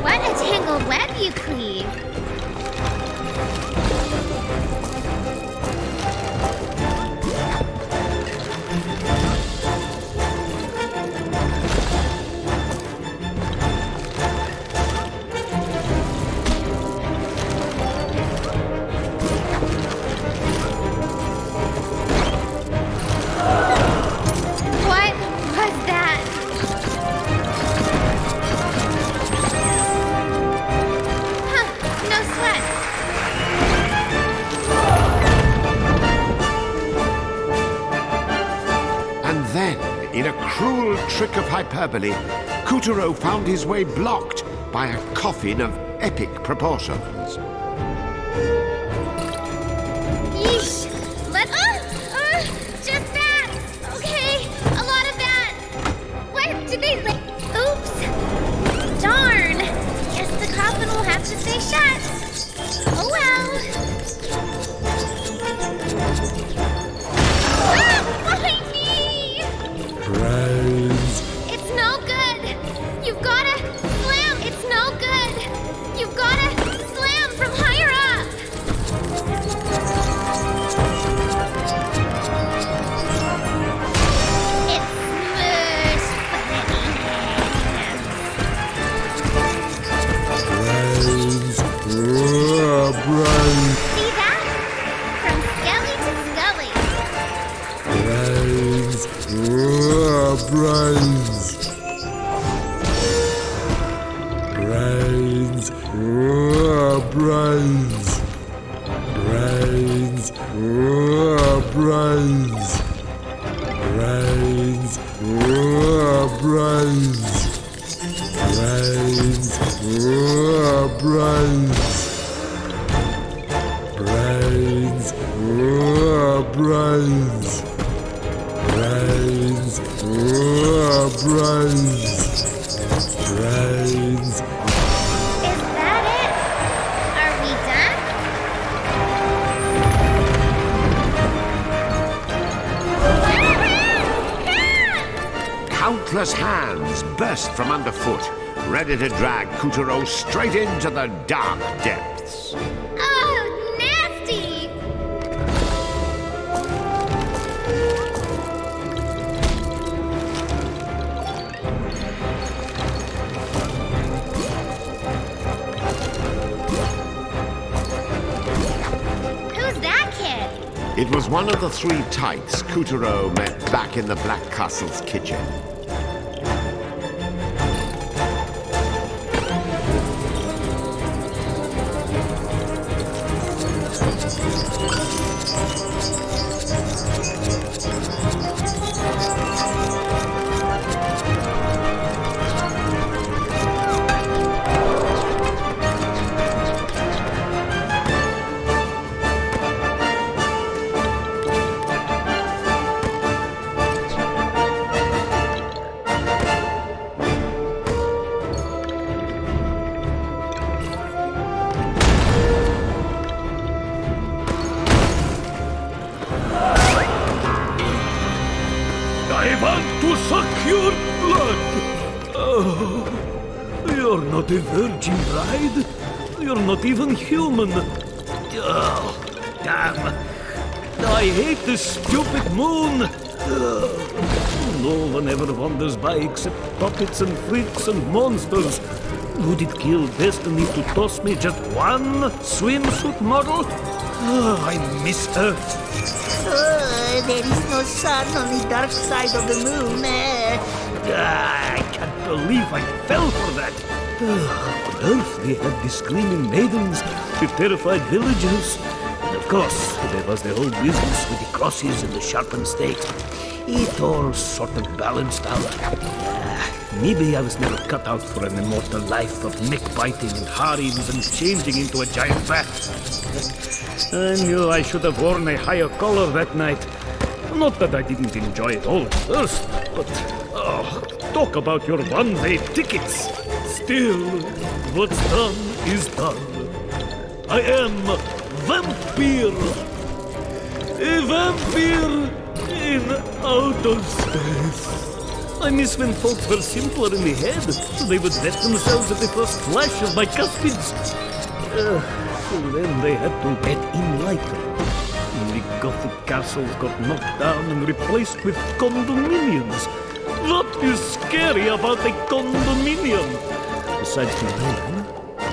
What a tangled web you cleave. What was that? Huh, no sweat. And then, in a cruel trick of hyperbole, Kuturo found his way blocked by a coffin of epic proportions. Yeesh. Just that. Okay, a lot of that. What did they Oops. Darn. Guess the coffin will have to stay shut. Oh well. Ah, behind me! Praise. It's no good. You've gotta slam. It's no good. You've gotta slam from higher up. It's smooth, but Praise. Praise. see that? From skelly to scully. Praise. Praise. Brains. Brains. Brains. Brains. Brains. Brains. Brains. Brains. Brains. Brains. Brains. Brains. Brains. Is that it? Are we done? Countless hands burst from underfoot, ready to drag Kuturo straight into the dark depths. Oh, nasty! Who's that kid? It was one of the three types Kuturo met back in the Black Castle's kitchen. I want to suck your blood. Oh, you're not a virgin bride. You're not even human. Oh, damn. I hate this stupid moon. No no one ever wanders by except puppets and freaks and monsters. Would it kill destiny to toss me just one swimsuit model? Oh, I miss her. There is no sun on the dark side of the moon. I can't believe I fell for that. On Earth, we had the screaming maidens, the terrified villagers. And of course, there was the whole business with the crosses and the sharpened stakes. It all sort of balanced out. Maybe I was never cut out for an immortal life of neck-biting and harems and changing into a giant bat. I knew I should have worn a higher collar that night. Not that I didn't enjoy it all at first, but talk about your one-way tickets. Still, what's done is done. I am Vampire. A vampire in outer space. I miss when folks were simpler in the head. They would vet themselves at the first flash of my cuspids. Till then they had to get in lightly. The Gothic castles got knocked down and replaced with condominiums. What is scary about a condominium? Besides the rain,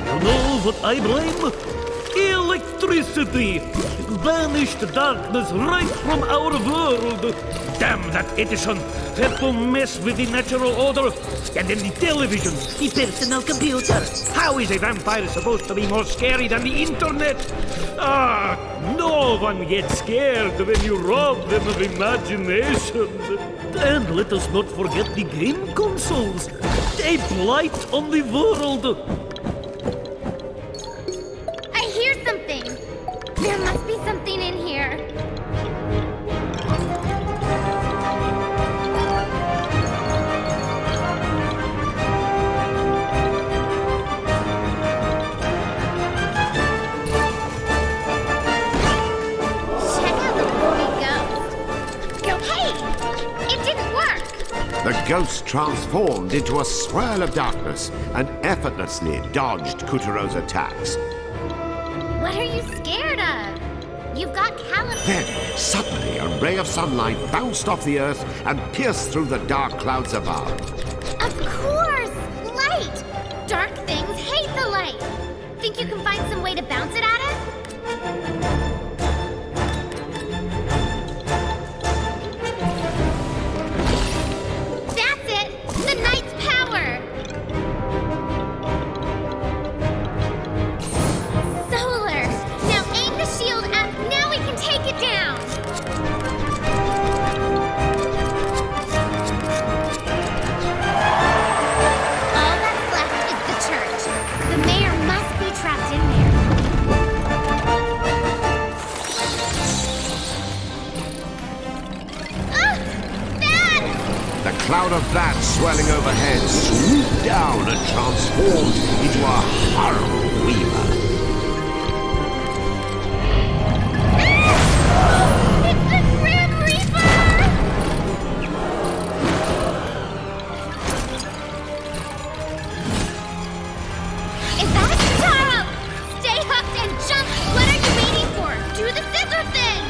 you know what I blame? Electricity! It banished darkness right from our world. Damn that Edison! Had to mess with the natural order. And then the television, the personal computer. How is a vampire supposed to be more scary than the internet? No one gets scared when you rob them of imagination. And let us not forget the game consoles. A blight on the world. I hear something. There must be something in here. The ghost transformed into a swirl of darkness and effortlessly dodged Kutero's attacks. What are you scared of? You've got Caliban. Then, suddenly, a ray of sunlight bounced off the earth and pierced through the dark clouds above. Of course! Light! Dark things hate the light. Think you can find some way to bounce it at it? Cloud of bats swelling overhead swooped down and transformed into a horrible weaver. It's the Grim Reaper! Is that a Katara? Stay hooked and jump! What are you waiting for? Do the scissor thing!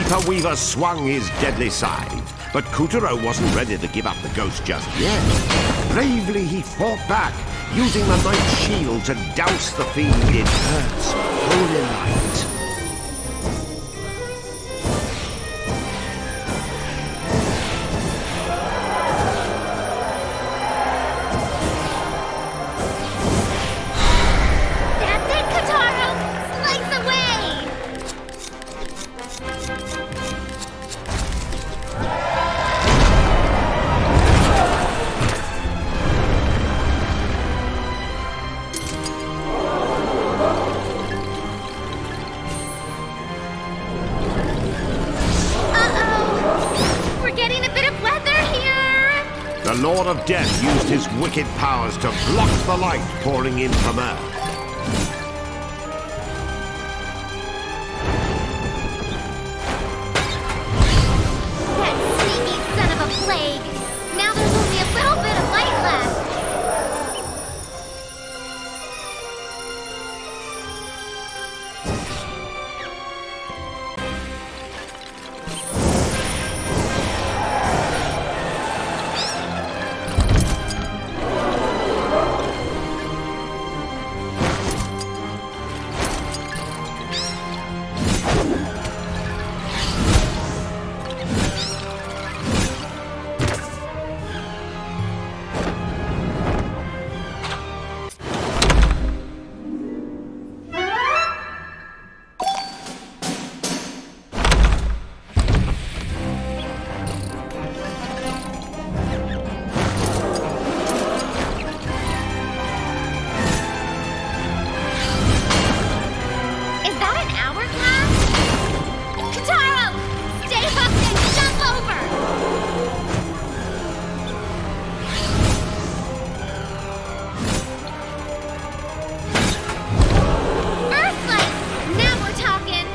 Reaper Weaver swung his deadly scythe, but Kuturo wasn't ready to give up the ghost just yet. Bravely he fought back, using the knight's shield to douse the fiend in Earth's holy light. That's it, Kataro! Slice away! Uh-oh! We're getting a bit of weather here! The Lord of Death used his wicked powers to block the light pouring in from Earth. That sneaky son of a plague! Now there's only a little bit of light left! Is that an hourglass? Kataro! Stay hooked and jump over! Earthlight! Now we're talking!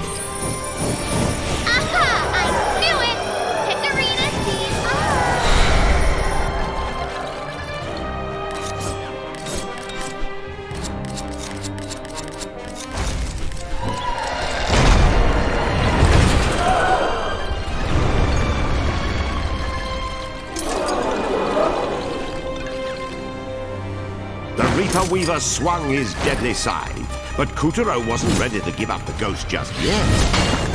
Aha! I knew it! Hickorina sees The Reaper Weaver swung his deadly scythe, but Kuturo wasn't ready to give up the ghost just yet.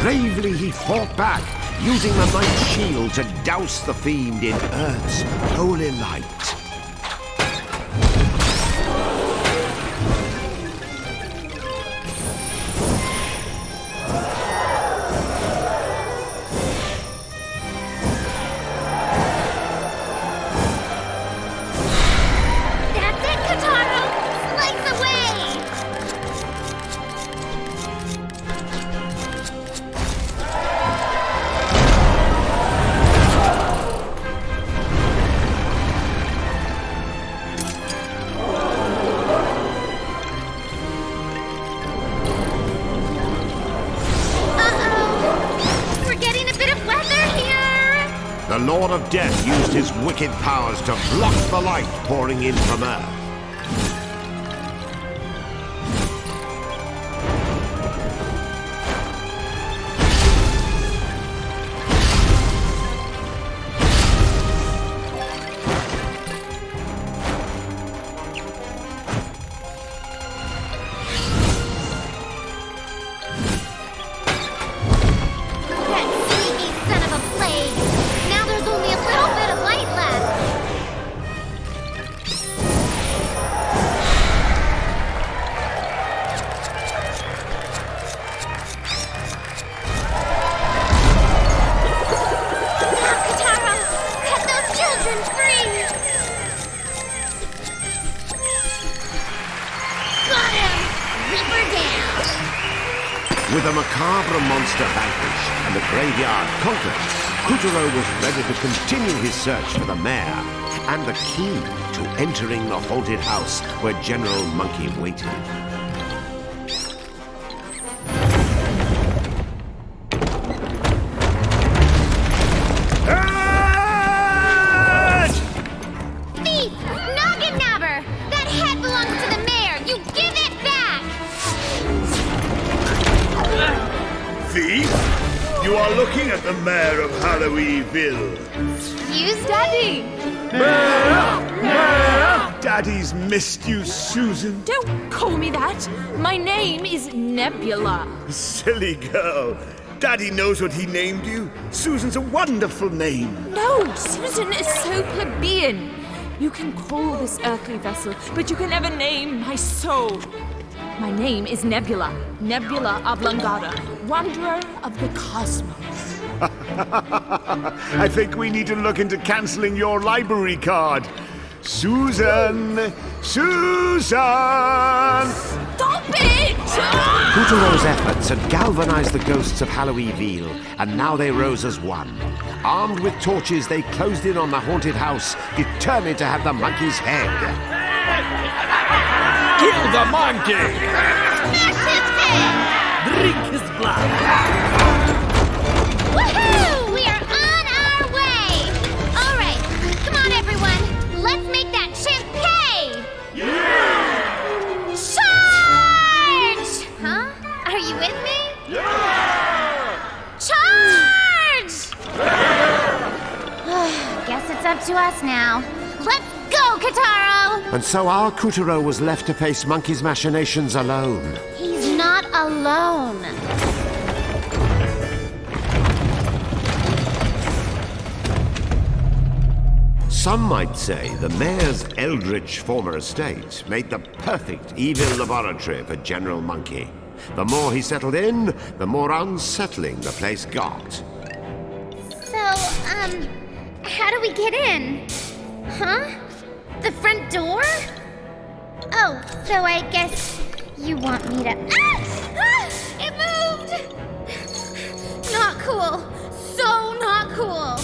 Bravely he fought back, using the knight's shield to douse the fiend in Earth's holy light. That's it, Kataro! Slice away! Uh-oh! We're getting a bit of weather here! The Lord of Death used his wicked powers to block the light pouring in from Earth. That sneaky son of a plague! Now there's only a little bit of light left! Now, Kataro! Set those children free! Got him! Reaper down! With the macabre monster vanquished and the graveyard conquered, Kuturo was ready to continue his search for the mare and the key to entering the haunted house where General Monkey waited. Thief! Noggin nabber! That head belongs to the mayor! You give it back! Thief? You are looking at the mayor of Halloweenville. Excuse Daddy. Daddy's missed you, Susan. Don't call me that. My name is Nebula. Silly girl. Daddy knows what he named you. Susan's a wonderful name. No, Susan is so plebeian. You can call this earthly vessel, but you can never name my soul. My name is Nebula. Nebula Oblongata, wanderer of the cosmos. I think we need to look into cancelling your library card. Susan! Susan! Stop it! Puppeteer's efforts had galvanized the ghosts of Halloweenville, and now they rose as one. Armed with torches, they closed in on the haunted house, determined to have the monkey's head. Kill the monkey! Smash his head! Drink his blood! Woohoo! We are on our way! All right, come on, everyone. Let's make that chimp pay! Yeah! Charge! Huh? Are you with me? Yeah! Charge! Guess it's up to us now. Let's go, Kataro! And so our Kutaro was left to face Monkey's machinations alone. He's not alone. Some might say the mayor's eldritch former estate made the perfect evil laboratory for General Monkey. The more he settled in, the more unsettling the place got. So, how do we get in? Huh? The front door? Oh, so I guess you want me to... Ah! It moved! Not cool. So not cool.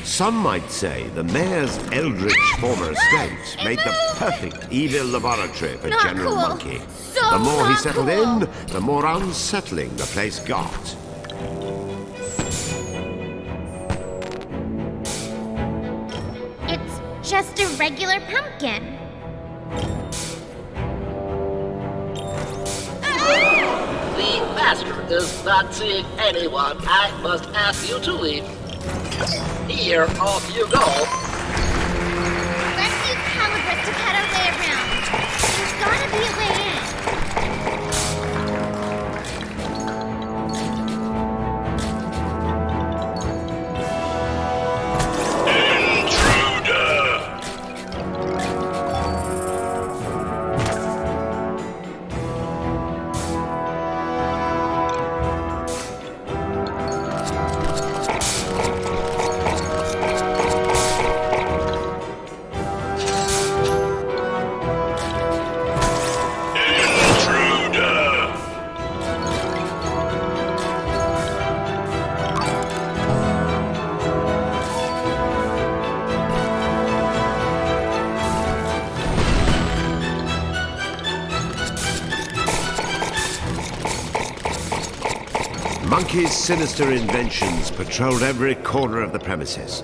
Some might say the mayor's eldritch former estate made the perfect evil laboratory for Not General cool. Monkey. So The more he not settled cool. in, the more unsettling the place got. It's just a regular pumpkin. The master is not seeing anyone. I must ask you to leave. Here, off you go. Let's use Calibris to cut our way around. There's gotta be a way in. Monkey's sinister inventions patrolled every corner of the premises.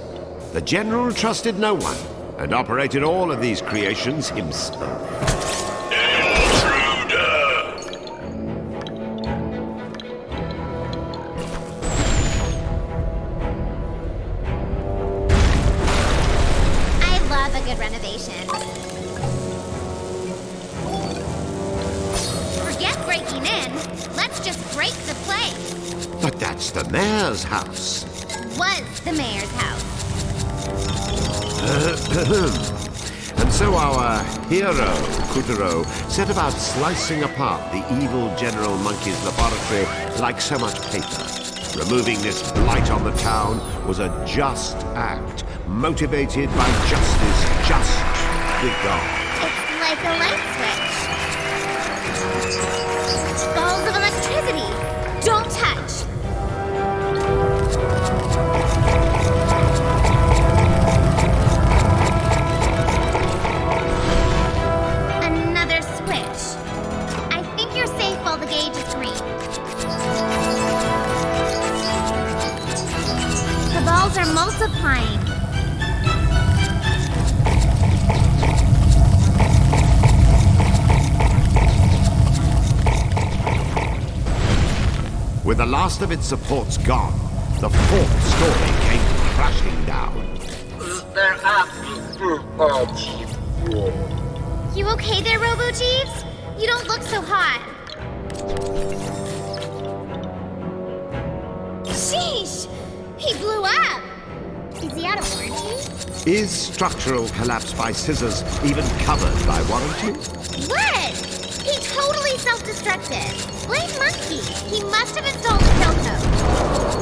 The General trusted no one and operated all of these creations himself. I love a good renovation. Forget breaking in. Let's just break the place. But that's the mayor's house. Was the mayor's house. And so our hero, Kutaro, set about slicing apart the evil General Monkey's laboratory like so much paper. Removing this blight on the town was a just act, motivated by justice just begun. It's like a light switch. Balls of electricity. Don't touch. With the last of its supports gone, the fourth story came crashing down. There are You okay there, Robo Jeeves? You don't look so hot. Sheesh! He blew up! Is he out of warranty? Is structural collapse by scissors even covered by warranty? What? He totally self-destructed. Blame Monkey. He must have installed the kill code.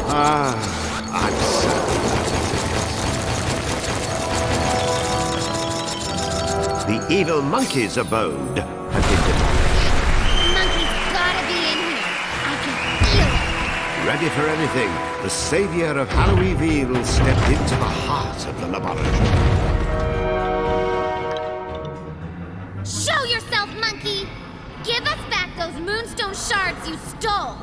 I'm sad. The evil monkey's abode has been demolished. Monkey's gotta be in here. I can feel it. Ready for anything, the savior of Halloweenville stepped into the heart of the laboratory. Show yourself, Monkey! Give us back those moonstone shards you stole!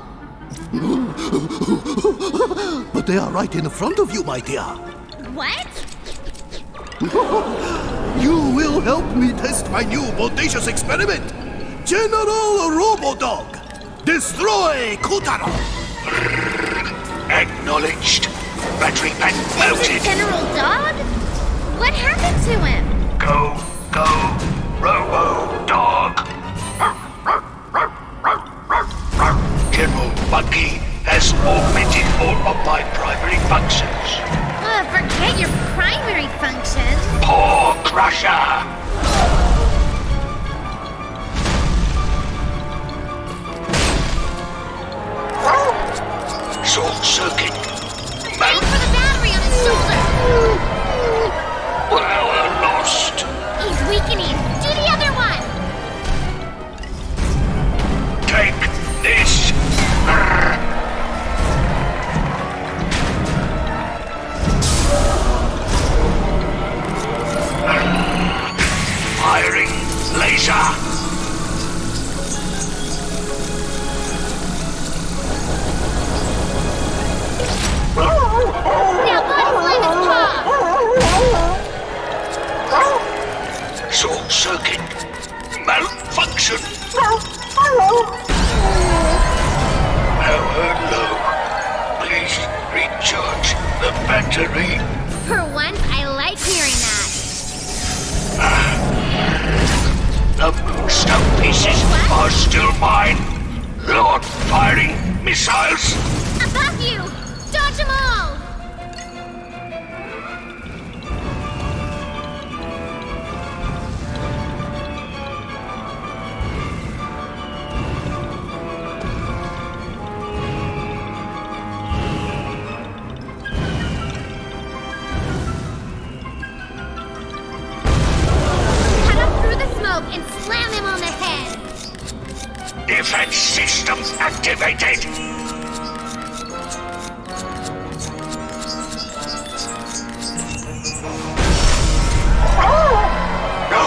But they are right in front of you, my dear. What? You will help me test my new bodacious experiment. General Robodog, destroy Kotaro. Acknowledged. Battery pack melted. General Dog? What happened to him? Go, Robo Dog. General Monkey has augmented all of my primary functions. Forget your primary function. Paw Crusher. Short circuit. Aim for the battery on his shoulder. Power lost. He's weakening. Do the other one. Take this. Firing laser. Now body slam his paw. Short circuit. Malfunction. Power low. Please recharge the battery. For once, I like hearing that. The moonstone pieces are still mine. Lord firing missiles. Above you! Dodge them all! Cut up through the smoke and slam him on the head! Defense system activated. No,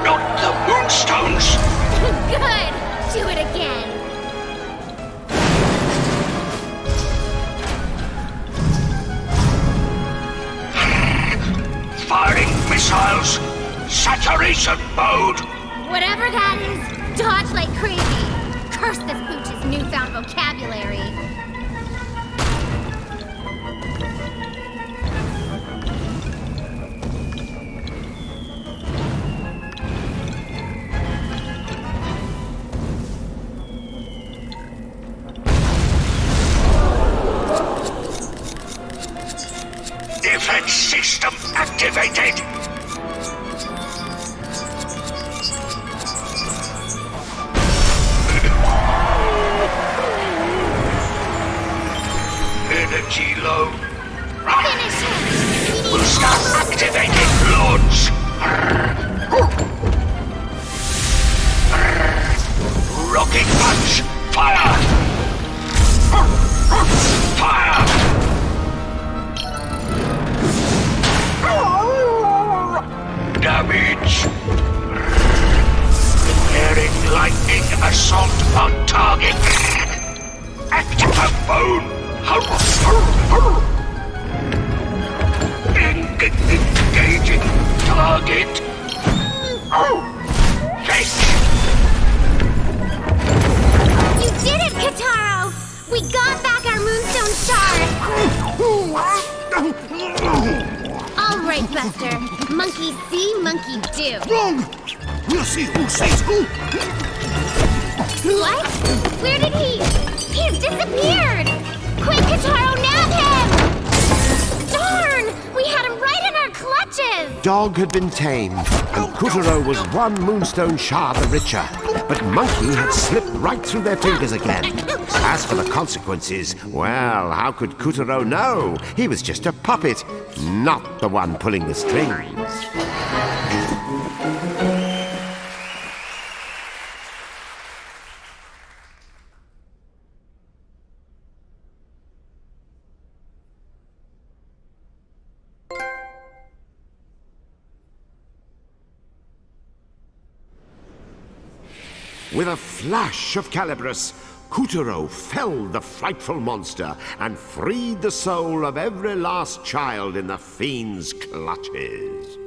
not the moonstones. Good! Do it again! Firing missiles. Saturation mode. Whatever that is, dodge like crazy. Curse this pooch's newfound vocabulary. Defense system activated. Energy low. Finish him! Booster activated. Launch. Rocket punch. Fire. Fire. Damage. Preparing lightning assault on target. Active mode. Engaging target. Fetch. You did it, Kataro! We got Monkey see, monkey do. Wrong! We'll see who says who. What? Where did he? He's disappeared! Quick, Kataro, nab him! Darn! We had him right in our clutches! Dog had been tamed, and Kutaro was one moonstone shard the richer. But Monkey had slipped right through their fingers again. As for the consequences, well, how could Kutaro know? He was just a puppet, not the one pulling the strings. With a flash of Calibris, Kutaro felled the frightful monster and freed the soul of every last child in the fiend's clutches.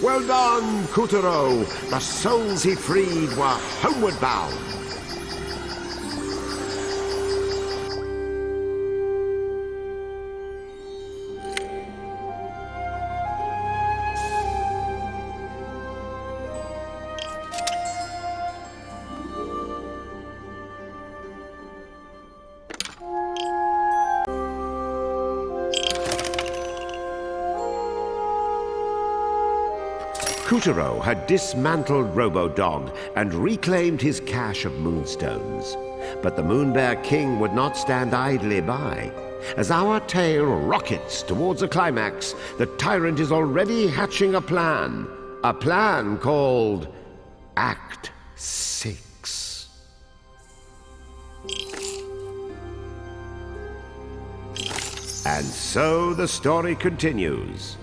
Well done, Kutaro! The souls he freed were homeward bound. Kutaro had dismantled Robo-Dog and reclaimed his cache of moonstones. But the Moonbear King would not stand idly by. As our tale rockets towards a climax, the tyrant is already hatching a plan. A plan called Act 6. And so the story continues.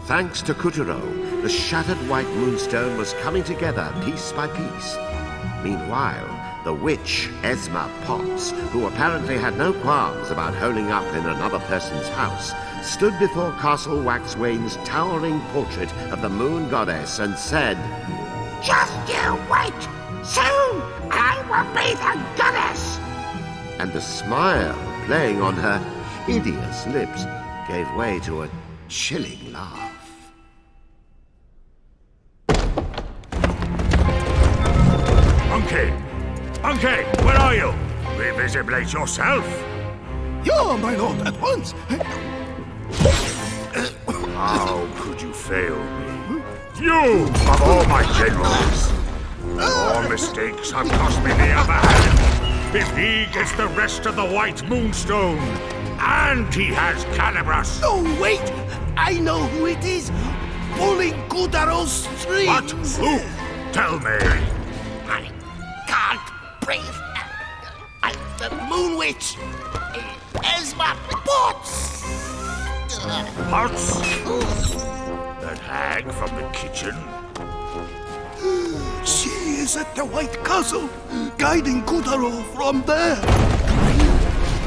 Thanks to Kutaro, the shattered white moonstone was coming together piece by piece. Meanwhile, the witch, Esma Potts, who apparently had no qualms about holing up in another person's house, stood before Castle Waxwane's towering portrait of the moon goddess and said, Just you wait! Soon I will be the goddess! And the smile playing on her hideous lips gave way to a chilling laugh. Monkey! Monkey, where are you? Revisibilate yourself! Yeah, my lord, at once. How could you fail me? You, of all my generals! Your mistakes have cost me the upper hand. If he gets the rest of the white moonstone, and he has Calibras. Oh, wait! I know who it is! Pulling Kutaro's strings! What? Who? Tell me! I can't breathe. I'm the Moon Witch. Esma Potts. Potts? That hag from the kitchen? She is at the White Castle, guiding Kutaro from there.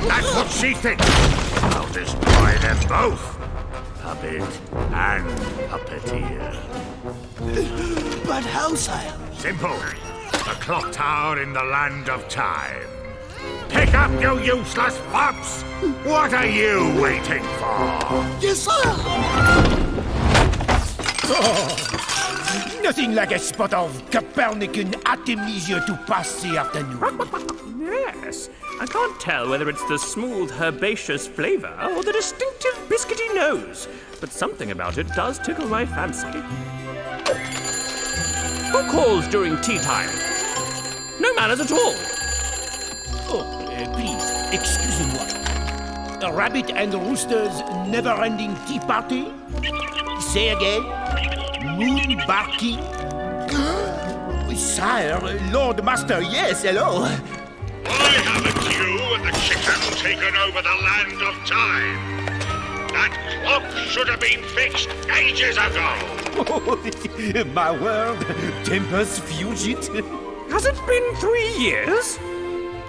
That's what she thinks. I'll destroy them both. Puppet and Puppeteer. But how, sire? Simple. The clock tower in the land of time. Pick up, you useless pups! What are you waiting for? Yes, sir! Oh, nothing like a spot of Copernican artemisia to pass the afternoon. Yes. I can't tell whether it's the smooth, herbaceous flavor or the distinctive biscuity nose, but something about it does tickle my fancy. Who calls during tea time? No manners at all. Oh, please, excusez-moi. A rabbit and rooster's never-ending tea party? Say again? Moon barking? Sire, Lord Master, yes, hello. I have a queue and the chicken taken over the land of time. That clock should have been fixed ages ago. My word, tempers fugit. Has it been 3 years?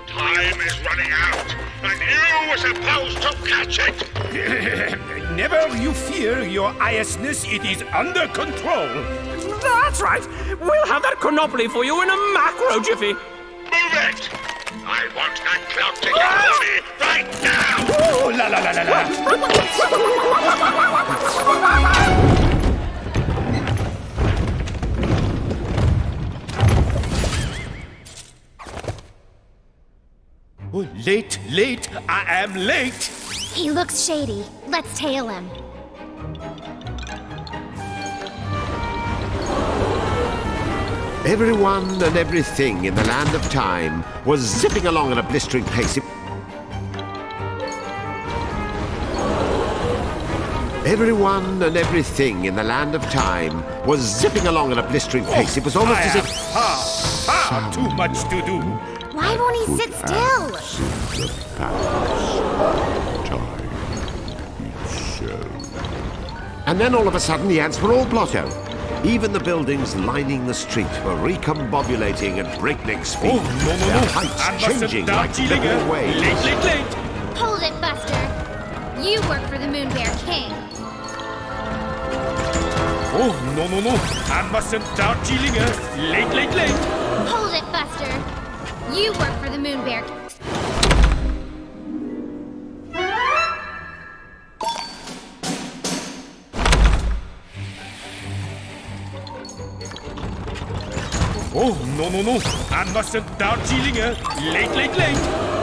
Time is running out, and you were supposed to catch it! Never you fear, your highestness, it is under control. That's right. We'll have that chronopoly for you in a macro jiffy. Move it! I want that clock ticket money right now! Oh, la la la la la! Oh, late, I am late! He looks shady. Let's tail him. Everyone and everything in the land of time was zipping along at a blistering pace. Everyone and everything in the land of time was zipping along at a blistering pace. It was almost as if... far too much to do. Why won't he sit still? And then all of a sudden the ants were all blotto. Even the buildings lining the street were recombobulating at breakneck speed. Their heights changing like little waves. Late. Hold it, Buster. You work for the Moon Bear King. Oh, no. I mustn't Darjeelinger. Late. Hold it, Buster. You work for the Moon Bear King. Oh, no. I mustn't Darjeelinger. Late.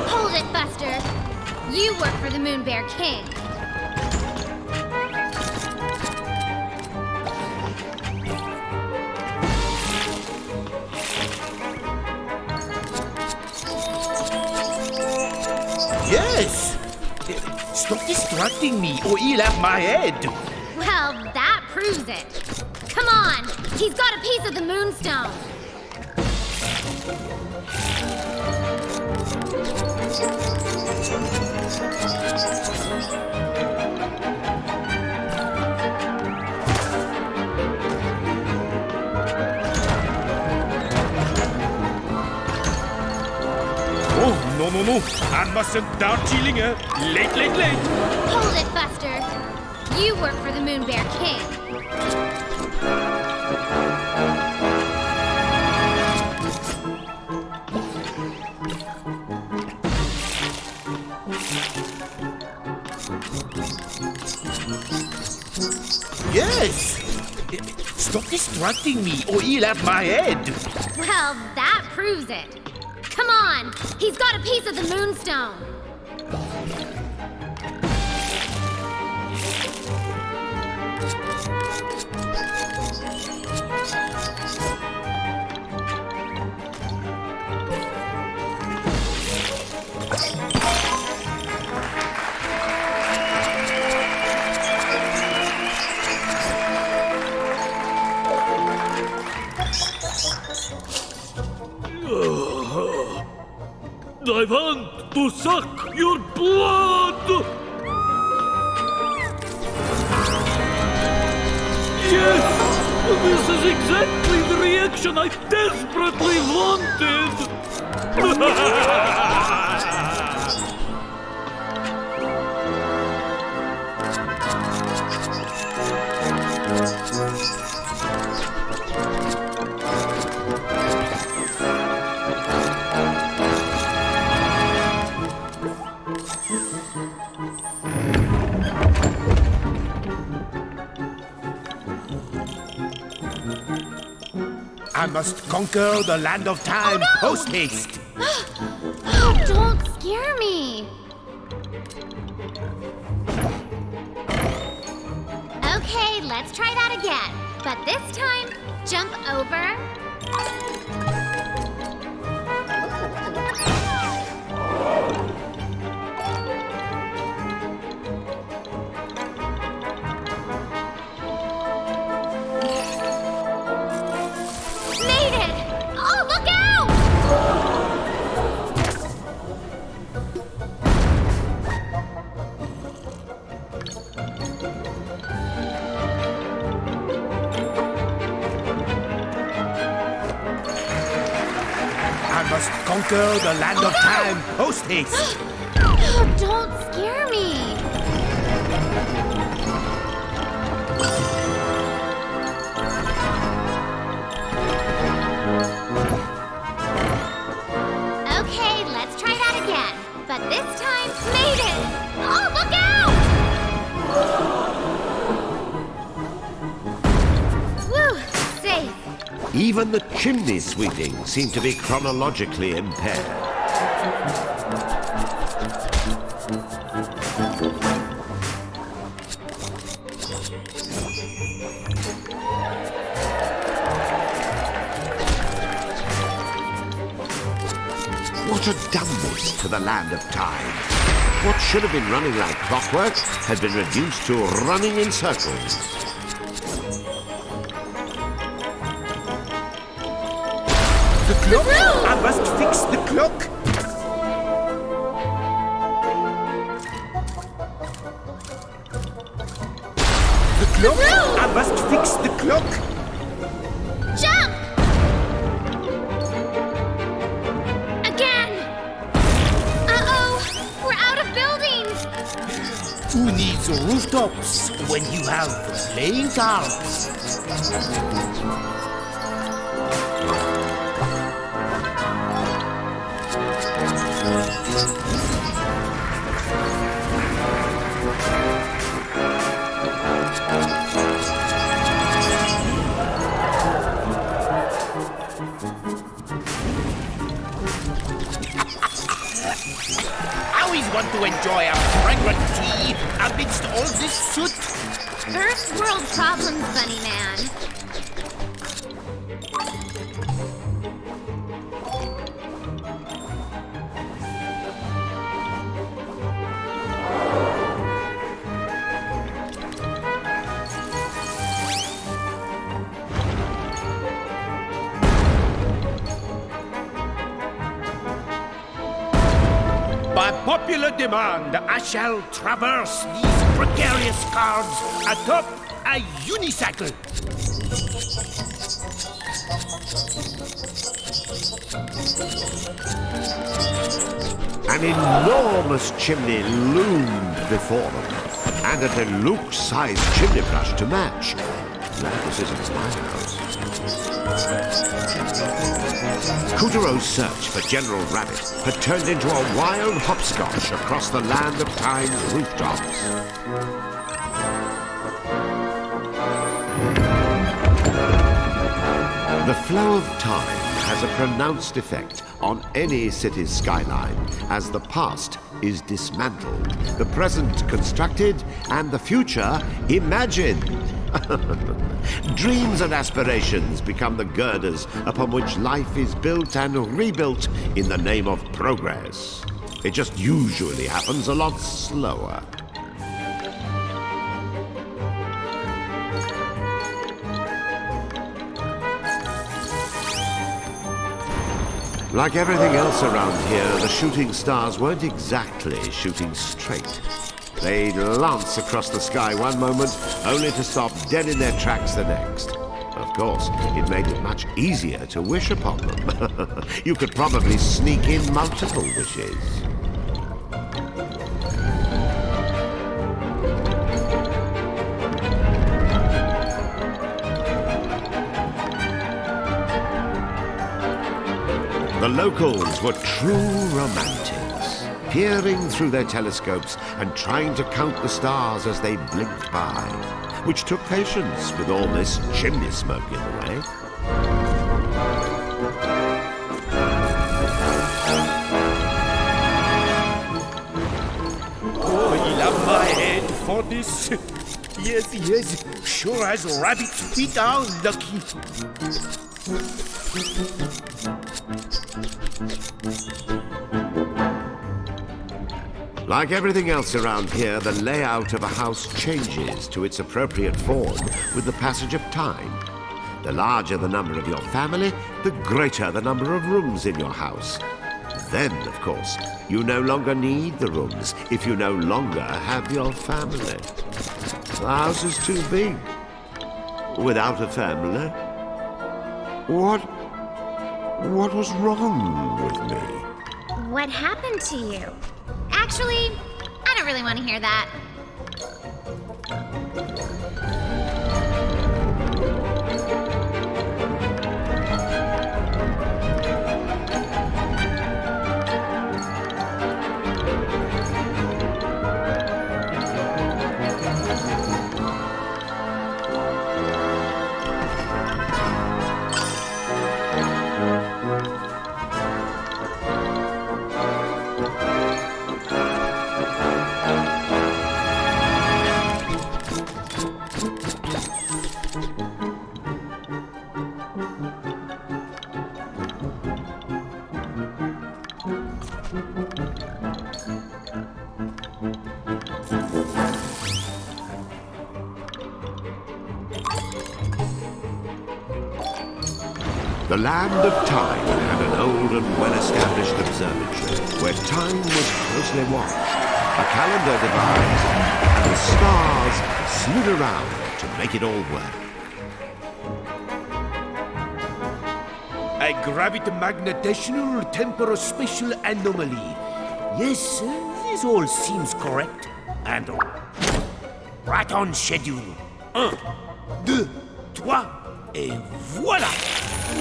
Hold it, Buster. You work for the Moon Bear King. Yes! Stop distracting me or he'll have my head. Well, that proves it. Come on! He's got a piece of the Moonstone. Oh, no. I mustn't Darjeelinger. Late. Hold it, Buster. You work for the Moon Bear King. Yes! Stop distracting me or he'll have my head. Well, that proves it. Come on! He's got a piece of the Moonstone. I want to suck your blood! Yes! This is exactly the reaction I desperately wanted! I must conquer the land of time. Oh, no! Post haste. Oh, don't scare me. Okay, let's try that again. But this time, jump over. Conquer the land of time. Post haste. Oh, don't scare me. Okay, let's try Even the chimney sweeping seemed to be chronologically impaired. What had done this to the land of time? What should have been running like clockwork had been reduced to running in circles. The clock? I must fix the clock. The clock? I must fix the clock. Jump! Again! Uh-oh! We're out of buildings! Who needs rooftops when you have playing cards? I always want to enjoy a fragrant tea amidst all this soot. First world problems, Bunny Man. By popular demand, I shall traverse these precarious cards atop a unicycle. An enormous chimney loomed before them, and a deluxe-sized chimney brush to match. Glad this isn't my house. Coutureau's search for General Rabbit had turned into a wild hopscotch across the land of time's rooftops. The flow of time has a pronounced effect on any city's skyline as the past is dismantled, the present constructed, and the future imagined. Dreams and aspirations become the girders upon which life is built and rebuilt in the name of progress. It just usually happens a lot slower. Like everything else around here, the shooting stars weren't exactly shooting straight. They'd lance across the sky one moment, only to stop dead in their tracks the next. Of course, it made it much easier to wish upon them. You could probably sneak in multiple wishes. The locals were true romantics, peering through their telescopes and trying to count the stars as they blinked by, which took patience with all this chimney smoke in the way. Oh, he'll have my head for this. Yes, yes, sure as rabbit's feet are lucky. Like everything else around here, the layout of a house changes to its appropriate form with the passage of time. The larger the number of your family, the greater the number of rooms in your house. Then, of course, you no longer need the rooms if you no longer have your family. The house is too big. Without a family? What was wrong with me? What happened to you? Actually, I don't really want to hear that. The land of Time had an old and well-established observatory where time was closely watched, a calendar devised, and the stars slid around to make it all work. A gravity-magnetational temporospatial anomaly. Yes, this all seems correct. And right on schedule. 1, 2, 3, et voilà!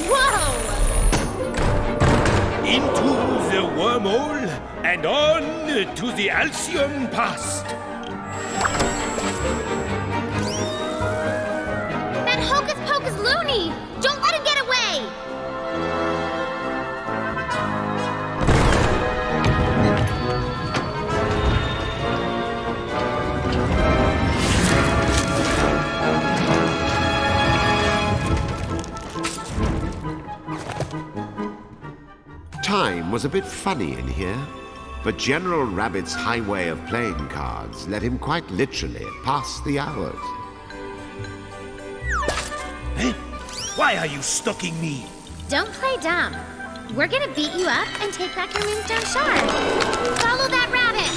Whoa! Into the wormhole and on to the Halcyon past. That hocus pocus loony! Don't let him get away! Time was a bit funny in here, but General Rabbit's high way of playing cards let him quite literally pass the hours. Eh? Why are you stalking me? Don't play dumb. We're gonna beat you up and take back your moonstone shard. Follow that rabbit!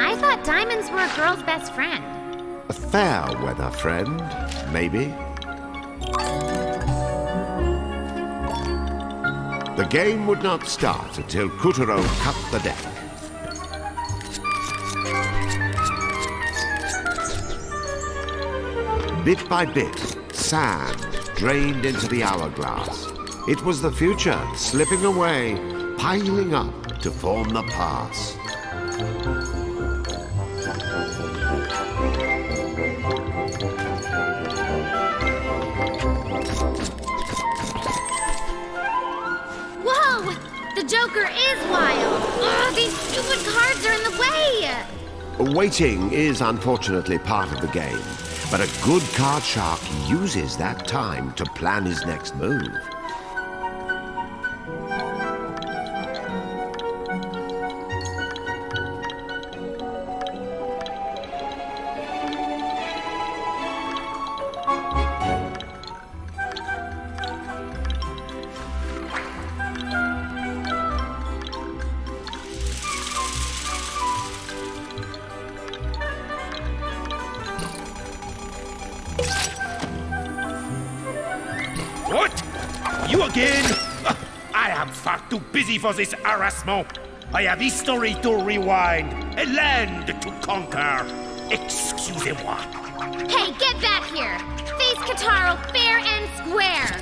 I thought diamonds were a girl's best friend. A fair weather friend, maybe. The game would not start until Kuturo cut the deck. Bit by bit, sand drained into the hourglass. It was the future slipping away, piling up to form the past. Whoa! The Joker is wild! Ugh, these stupid cards are in the way! Waiting is unfortunately part of the game, but a good card shark uses that time to plan his next move. What? You again? I am far too busy for this harassment. I have history to rewind, a land to conquer. Excusez-moi. Hey, get back here! Face Kataro fair and square!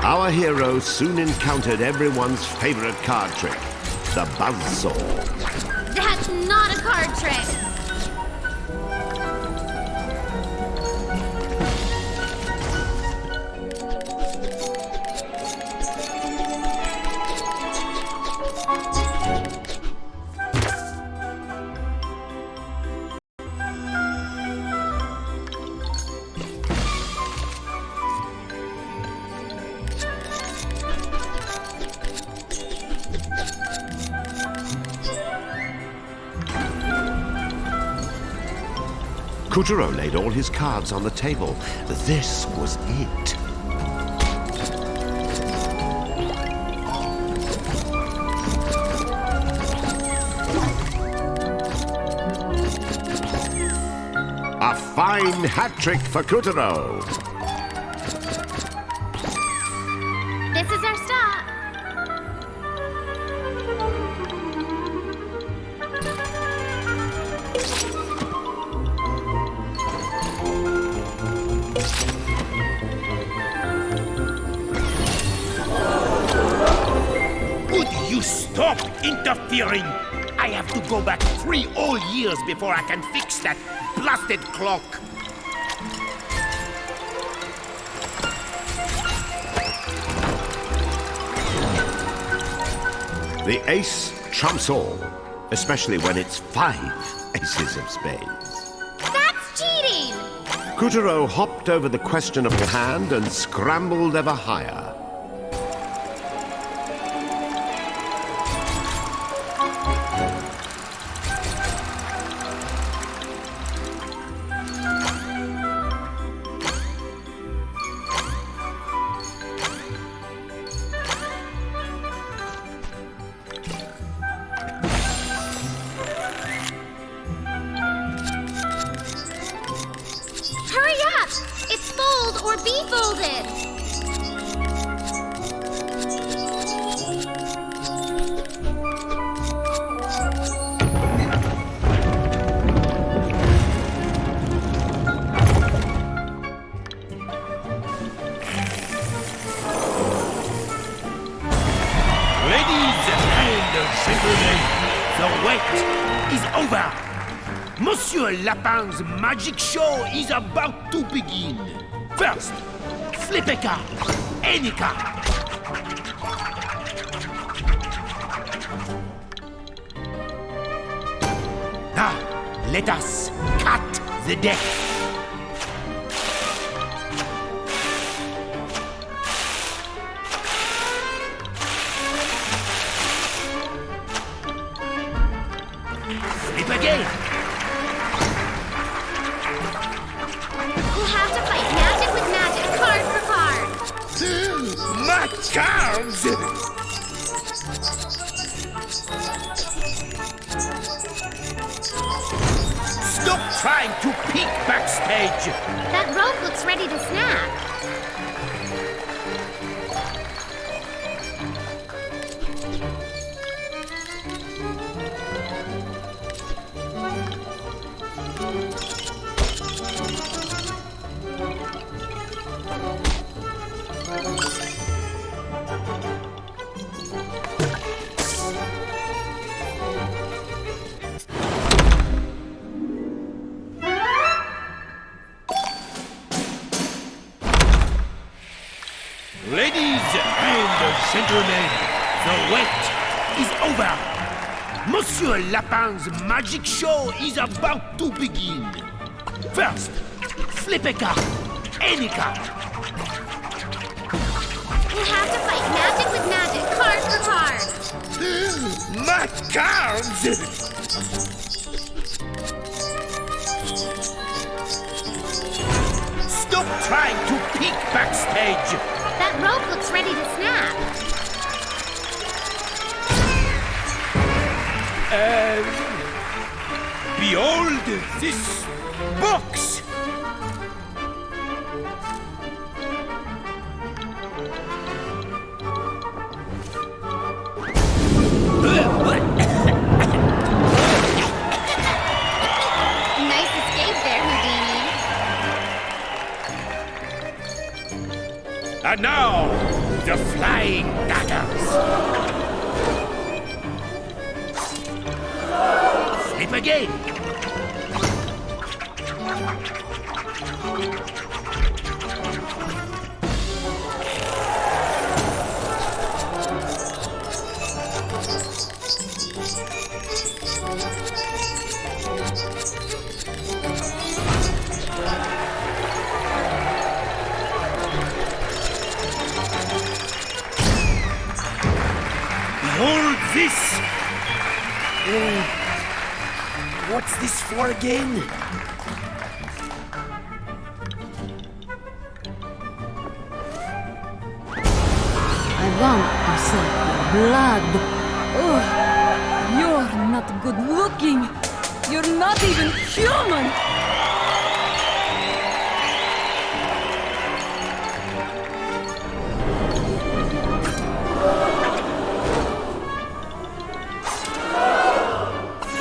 Our hero soon encountered everyone's favorite card trick, the buzzsaw. That's not a card trick! Kuturo laid all his cards on the table. This was it. A fine hat trick for Kuturo. This is our stop. You stop interfering! I have to go back 3 whole years before I can fix that blasted clock. The ace trumps all, especially when it's 5 aces of spades. That's cheating! Couturier hopped over the questionable hand and scrambled ever higher. Hurry up! It's fold or be folded! Ladies and gentlemen, the wait is over. Monsieur Lapin's magic show is about to begin. First, flip a card, any card. Now, let us cut the deck. Flip again. We'll have to fight magic with magic, card for card. My cards! Stop trying to peek backstage! That rope looks ready to snap. Ladies and gentlemen, the wait is over. Monsieur Lapin's magic show is about to begin. First, flip a card, any card. We'll have to fight magic with magic, card for card. My cards! Stop trying to peek backstage! That rope looks ready to snap. Behold this box! Nice escape there, Houdini. And now, the flying daggers! Flip again! Behold this! What's this for again? I want to suck your blood. Ugh. You're not good looking. You're not even human.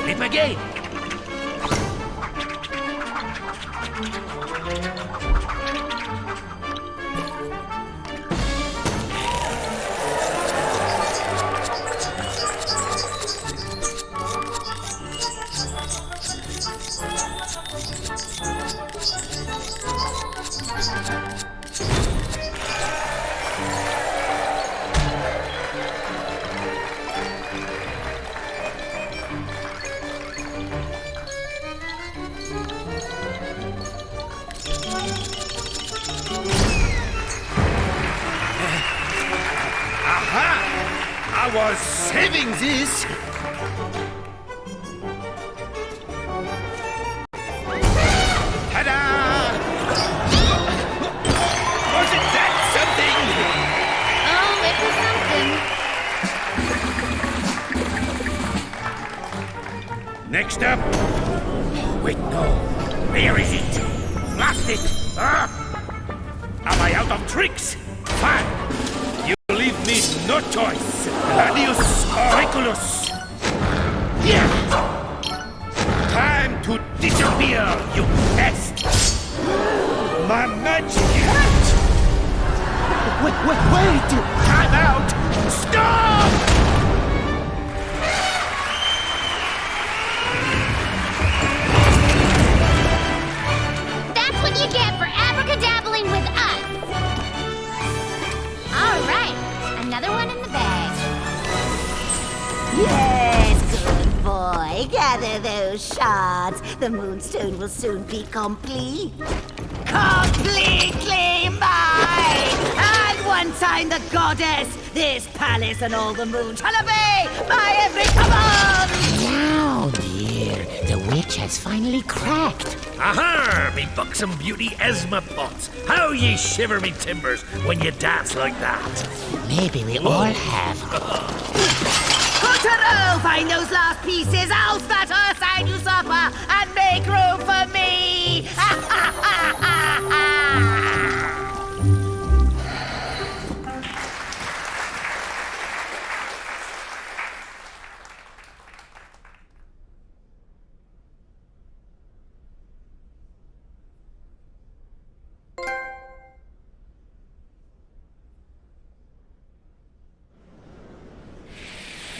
Flip again! was saving this. Ta-da! Wasn't that Oh, it was something. Next up. Oh, wait, no. Where is it? Blast it! Ah! Am I out of tricks? Fine. You leave me no choice. Adios, Auriculus. Yeah. Time to disappear, you pest. My magic hat. Wait! Time out. Stop! That's what you get for abracadabbling with us. All right, another one in the bag. Yes, good boy. Gather those shards. The moonstone will soon be complete. Completely mine! And once I'm the goddess, this palace and all the moon shall obey my every command! Now, dear, the witch has finally cracked. Aha! Me buxom beauty Esma Potts. How ye shiver me timbers when you dance like that. Maybe we all have. Kotaro, find those last pieces, else that Ursine usurper, and make room for me!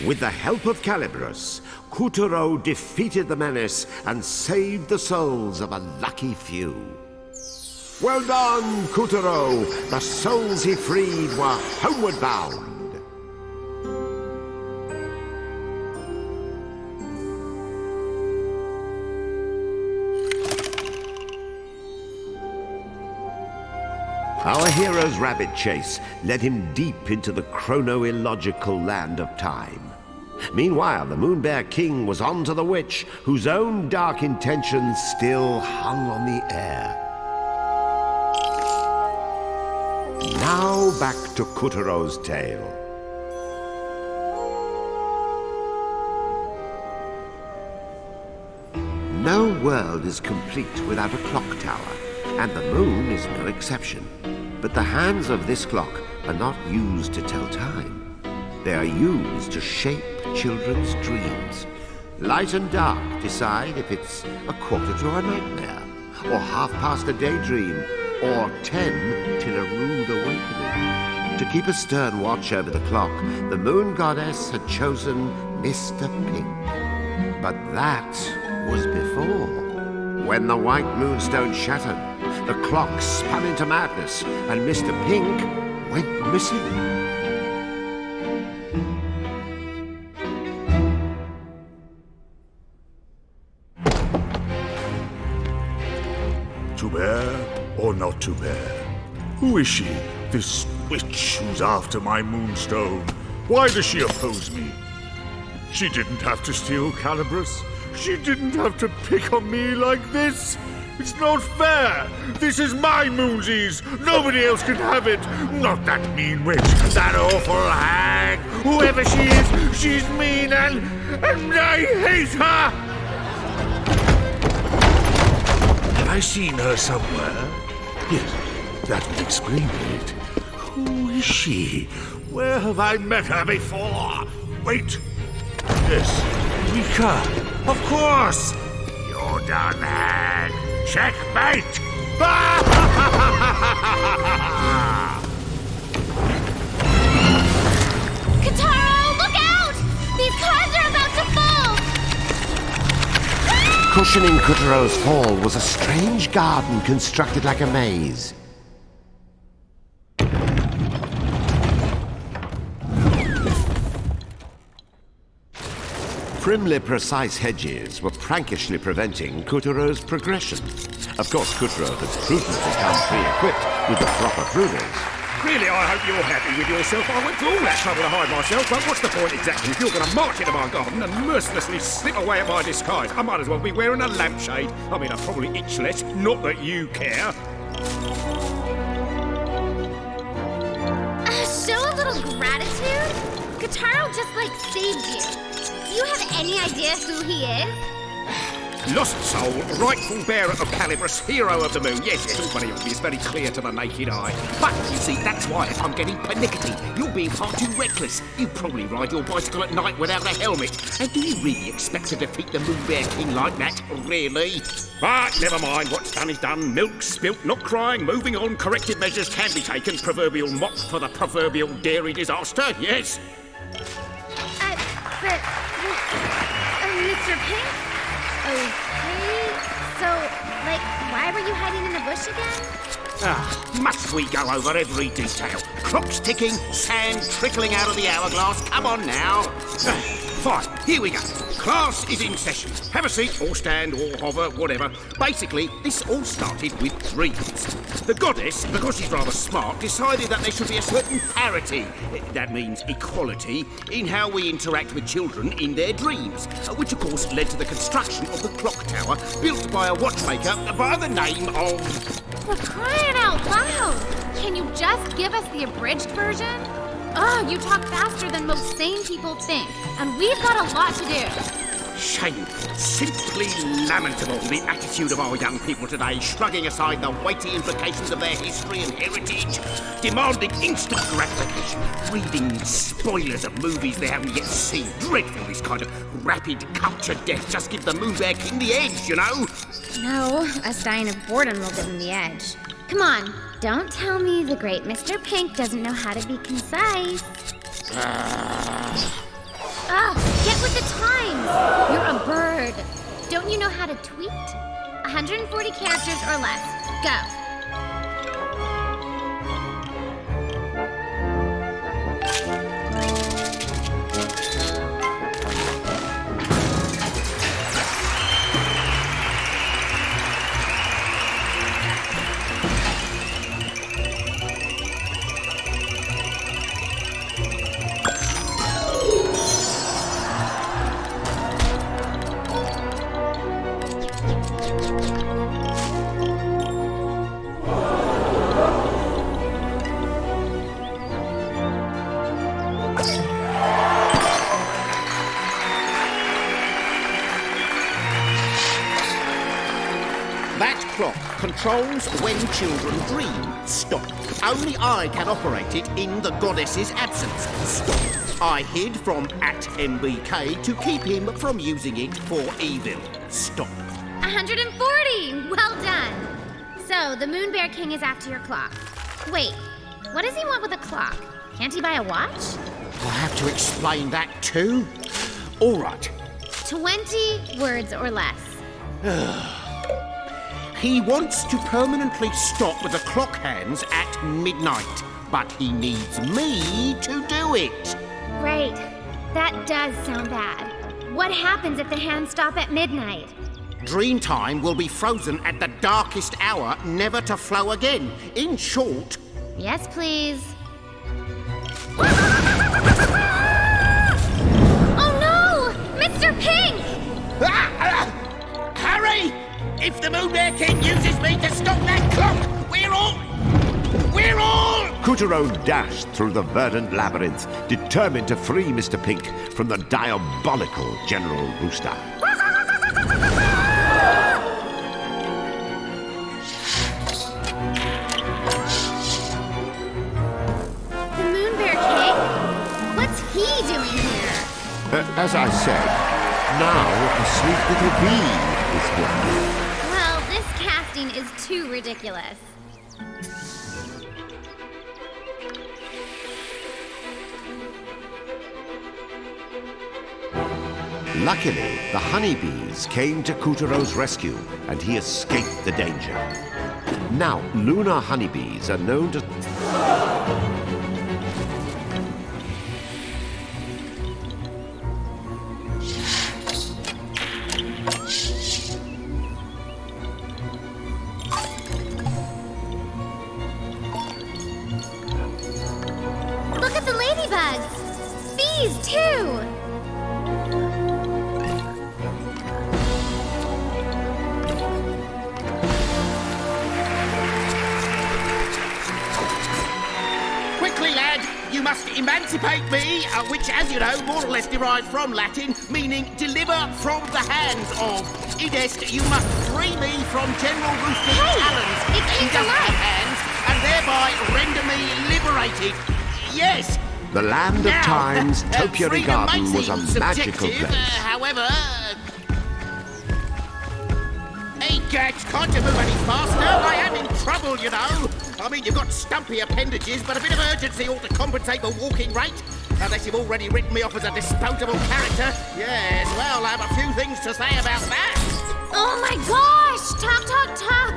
With the help of Calibros, Kuturo defeated the menace and saved the souls of a lucky few. Well done, Kuturo! The souls he freed were homeward bound. Our hero's rabbit chase led him deep into the chrono-illogical land of time. Meanwhile, the Moon Bear King was on to the witch, whose own dark intentions still hung on the air. Now back to Kuturo's tale. No world is complete without a clock tower, and the moon is no exception. But the hands of this clock are not used to tell time. They are used to shape children's dreams. Light and dark decide if it's a quarter to a nightmare, or half past a daydream, or 10 till a rude awakening. To keep a stern watch over the clock, the moon goddess had chosen Mr. Pink. But that was before. When the white moonstone shattered, the clock spun into madness, and Mr. Pink went missing. To bear or not to bear? Who is she, this witch who's after my moonstone? Why does she oppose me? She didn't have to steal Calibros. She didn't have to pick on me like this. It's not fair. This is my moonsies. Nobody else can have it. Not that mean witch, that awful hag. Whoever she is, she's mean and I hate her. Have I seen her somewhere? Yes, that would explain it. Who is she? Where have I met her before? Wait. Yes, Rika. Of course. You're done, hag. Checkmate! Kataro, look out! These cars are about to fall! Cushioning Kuturo's fall was a strange garden constructed like a maze. Primly precise hedges were prankishly preventing Kuturo's progression. Of course, Kuturo had prudently come pre-equipped with the proper pruners. Really, I hope you're happy with yourself. I went through all that trouble to hide myself, but what's the point exactly if you're going to march into my garden and mercilessly slip away at my disguise? I might as well be wearing a lampshade. I mean, I probably itch less, not that you care. Show a little gratitude? Kataro just, saved you. Do you have any idea who he is? Lost soul, rightful bearer of Calibrus, hero of the moon. Yes, it's all very obvious, very clear to the naked eye. But, you see, that's why I'm getting pernickety. You're being far too reckless. You probably ride your bicycle at night without a helmet. And do you really expect to defeat the Moon Bear King like that? Really? But never mind, what's done is done. Milk spilt, not crying, moving on. Corrective measures can be taken. Proverbial mop for the proverbial dairy disaster, yes? Mr. Pink? Okay, so, why were you hiding in the bush again? Must we go over every detail? Clock's ticking, sand trickling out of the hourglass. Come on now. Fine, here we go. Class is in session. Have a seat, or stand, or hover, whatever. Basically, this all started with dreams. The goddess, because she's rather smart, decided that there should be a certain parity, that means equality, in how we interact with children in their dreams, which of course led to the construction of the clock tower built by a watchmaker by the name of... For crying out loud! Can you just give us the abridged version? Oh, you talk faster than most sane people think, and we've got a lot to do. Shameful, simply lamentable, the attitude of our young people today, shrugging aside the weighty implications of their history and heritage, demanding instant gratification, reading spoilers of movies they haven't yet seen. Dreadful, this kind of rapid culture death. Just give the Moon Bear King the edge, you know? No, a sign of boredom will give him the edge. Come on, don't tell me the great Mr. Pink doesn't know how to be concise. Get with the times! You're a bird. Don't you know how to tweet? 140 characters or less. Go. Controls when children dream. Stop. Only I can operate it in the goddess's absence. Stop. I hid from @MBK to keep him from using it for evil. Stop. 140! Well done. So, the Moon Bear King is after your clock. Wait, what does he want with a clock? Can't he buy a watch? I have to explain that too? All right. 20 words or less. He wants to permanently stop with the clock hands at midnight, but he needs me to do it. Right. That does sound bad. What happens if the hands stop at midnight? Dream time will be frozen at the darkest hour, never to flow again. In short... Yes, please. Oh no! Mr. Pink! Harry! If the Moon Bear King uses me to stop that clock, we're all... Kutaro dashed through the verdant labyrinth, determined to free Mr. Pink from the diabolical General Rooster. The Moon Bear King? What's he doing here? As I said, now a sweet little bee is born. Well, this casting is too ridiculous. Luckily, the honeybees came to Kutaro's rescue, and he escaped the danger. Now, lunar honeybees are known to... bugs. Bees, too. Quickly, lad! You must emancipate me, which, as you know, more or less derives from Latin, meaning deliver from the hands of. Idest, you must free me from General Rooster's talons. It came to life. Hands, and thereby render me liberated. Yes! The land of Now, Time's topiary freedom garden may was a seem magical subjective, place. however... Hey, Gags, can't you move any faster? I am in trouble, you know. I mean, you've got stumpy appendages, but a bit of urgency ought to compensate for walking rate. Unless you've already written me off as a disposable character. Yes, well, I have a few things to say about that. Oh my gosh! Talk, talk, talk!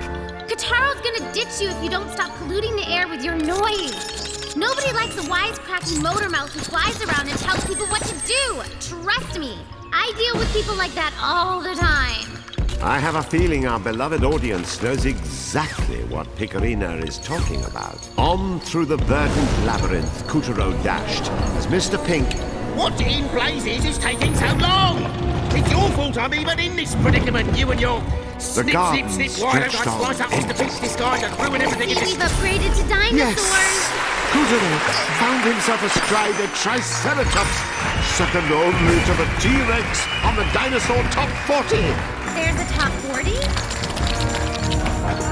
Kataro's gonna ditch you if you don't stop polluting the air with your noise. Nobody likes a wisecracking motor mouth who flies around and tells people what to do. Trust me, I deal with people like that all the time. I have a feeling our beloved audience knows exactly what Picarina is talking about. On through the verdant labyrinth Kutaro dashed as Mr. Pink... What in blazes is taking so long? It's your fault I'm even in this predicament, you and your... Snip, garden snip, snip, why don't I stretched on slice up Mr. Pink's disguise and ruin everything in See, this... we've upgraded to dinosaurs. Kutaro found himself astride a Triceratops, second only to the T-Rex on the dinosaur top 40. There's a top 40?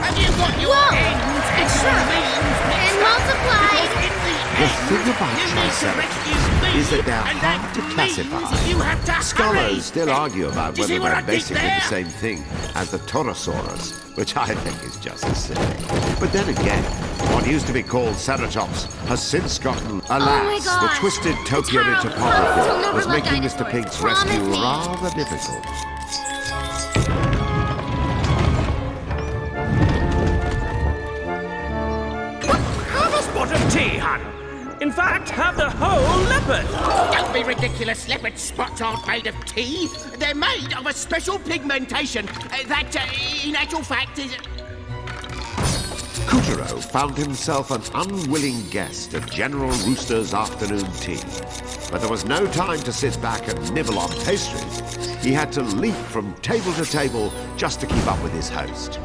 Have you got your ends and your means And multiplied. The thing about Triceratops is that they're hard to classify. You have to hurry. Scholars still argue about Do you see whether what I they're did basically there? the same thing as the Torosaurus, which I think is just as silly. But then again, what used to be called Ceratops has since gotten, alas, the gosh. twisted topiary Taro, promise topography you'll never was love making Mr. dinosaurs. Pink's Promise rescue me. rather difficult. Have a spot of tea, hun. In fact, have the whole leopard. Don't be ridiculous. Leopard spots aren't made of tea. They're made of a special pigmentation that, in actual fact, is... Kutaro found himself an unwilling guest at General Rooster's afternoon tea. But there was no time to sit back and nibble on pastries. He had to leap from table to table just to keep up with his host.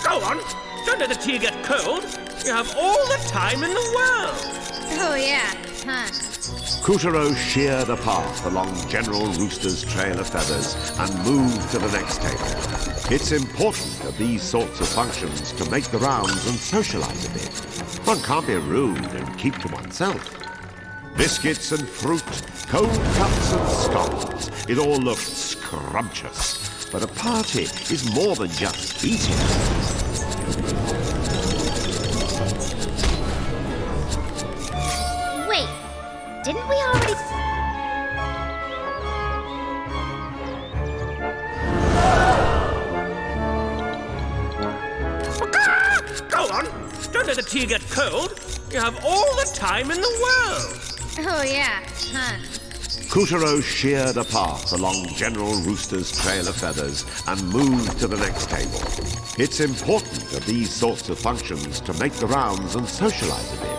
Go on. Don't let the tea get cold. You have all the time in the world. Oh, yeah, huh? Kutaro sheared a path along General Rooster's trail of feathers and moved to the next table. It's important at these sorts of functions to make the rounds and socialize a bit. One can't be rude and keep to oneself. Biscuits and fruit, cold cuts and scones. It all looked scrumptious. But a party is more than just eating. Wait, didn't we already... Go on. Don't let the tea get cold. You have all the time in the world. Oh, yeah, huh? Kutaro sheared a path along General Rooster's trail of feathers and moved to the next table. It's important at these sorts of functions to make the rounds and socialize a bit.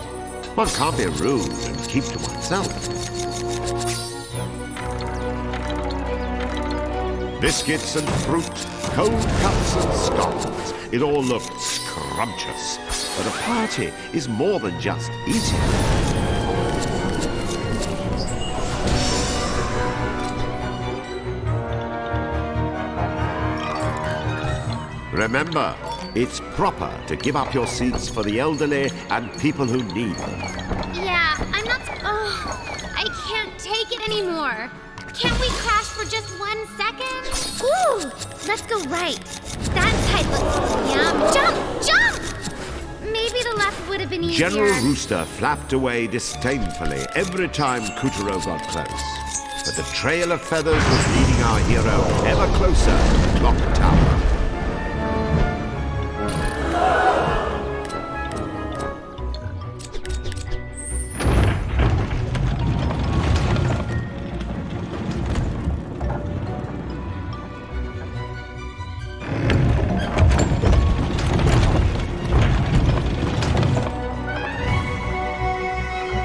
One can't be rude and keep to oneself. Biscuits and fruit, cold cuts and scones. It all looked scrumptious. But a party is more than just eating. Remember, it's proper to give up your seats for the elderly and people who need them. Yeah, I'm not... Oh, I can't take it anymore. Can't we crash for just 1 second? Ooh, let's go right. That side looks... Yum. Jump! Jump! Maybe the left would have been easier. General Rooster flapped away disdainfully every time Kutaro got close. But the trail of feathers was leading our hero ever closer to the clock tower.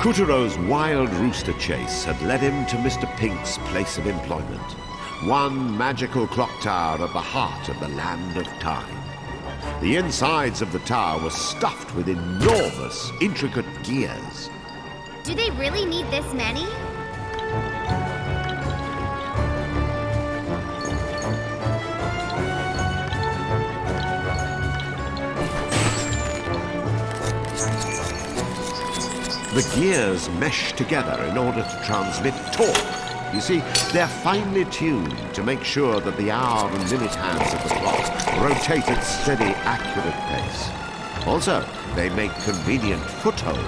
Coutureau's wild rooster chase had led him to Mr. Pink's place of employment, one magical clock tower at the heart of the land of time. The insides of the tower were stuffed with enormous, intricate gears. Do they really need this many? The gears mesh together in order to transmit torque. You see, they're finely tuned to make sure that the hour and minute hands of the clock rotate at steady, accurate pace. Also, they make convenient footholds.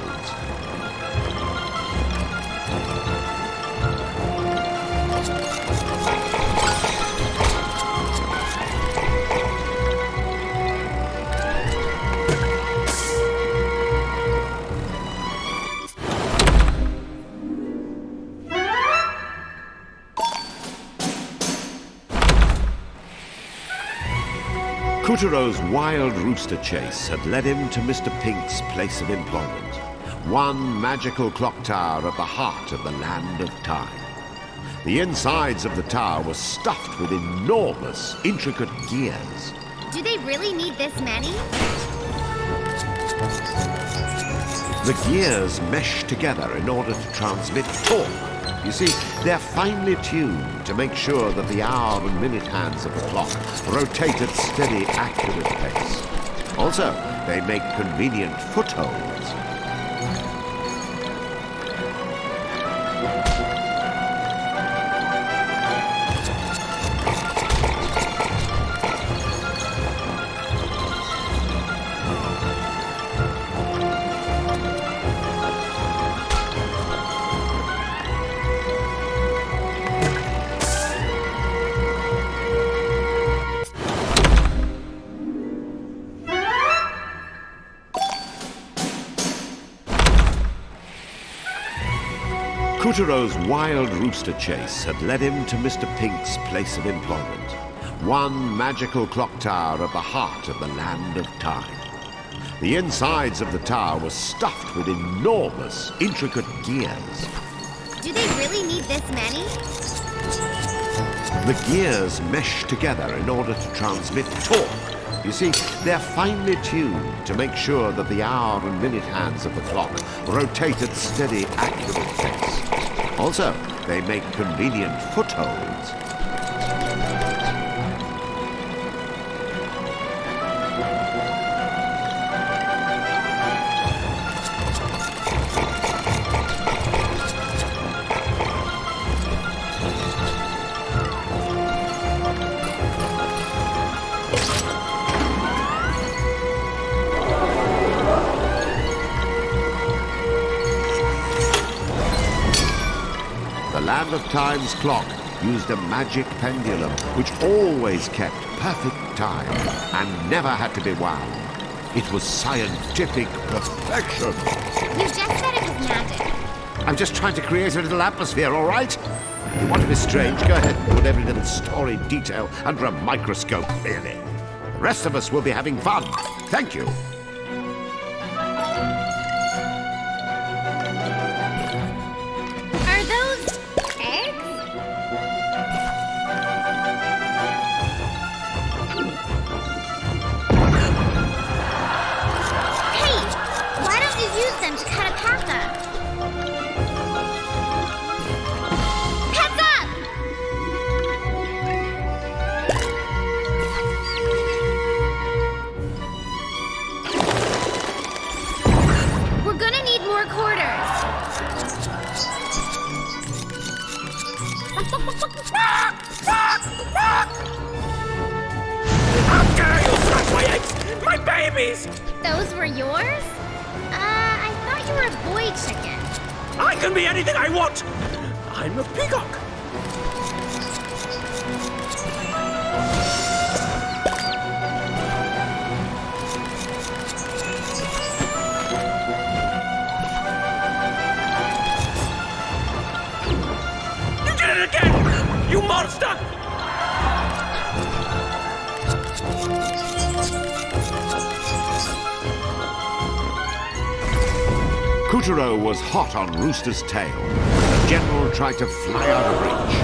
Coutureau's wild rooster chase had led him to Mr. Pink's place of employment, one magical clock tower at the heart of the land of time. The insides of the tower were stuffed with enormous, intricate gears. Do they really need this many? The gears mesh together in order to transmit torque. You see, they're finely tuned to make sure that the hour and minute hands of the clock rotate at steady, accurate pace. Also, they make convenient footholds. Coutureau's wild rooster chase had led him to Mr. Pink's place of employment, one magical clock tower at the heart of the land of time. The insides of the tower were stuffed with enormous, intricate gears. Do they really need this many? The gears mesh together in order to transmit torque. You see, they're finely tuned to make sure that the hour and minute hands of the clock rotate at steady, accurate pace. Also, they make convenient footholds. The Land of Time's clock used a magic pendulum which always kept perfect time and never had to be wound. It was scientific perfection. You just said it was magic. I'm just trying to create a little atmosphere, all right? If you want to be strange, go ahead and put every little story detail under a microscope, really. The rest of us will be having fun. Thank you. Are those eggs? Hey, why don't you use them to cut a path up? Heads up! We're gonna need more quarters. How dare you scratch my eggs! My babies! Those were yours? I thought you were a boy chicken. I can be anything I want! I'm a peacock! You did it again! You monster! Kuturo was hot on Rooster's tail. The general tried to fly out of reach.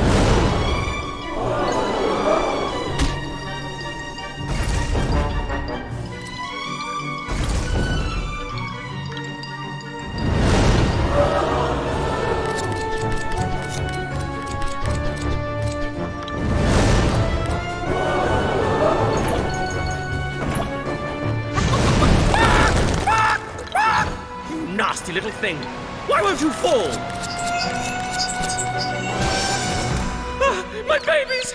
Nasty little thing! Why won't you fall? Ah, my babies!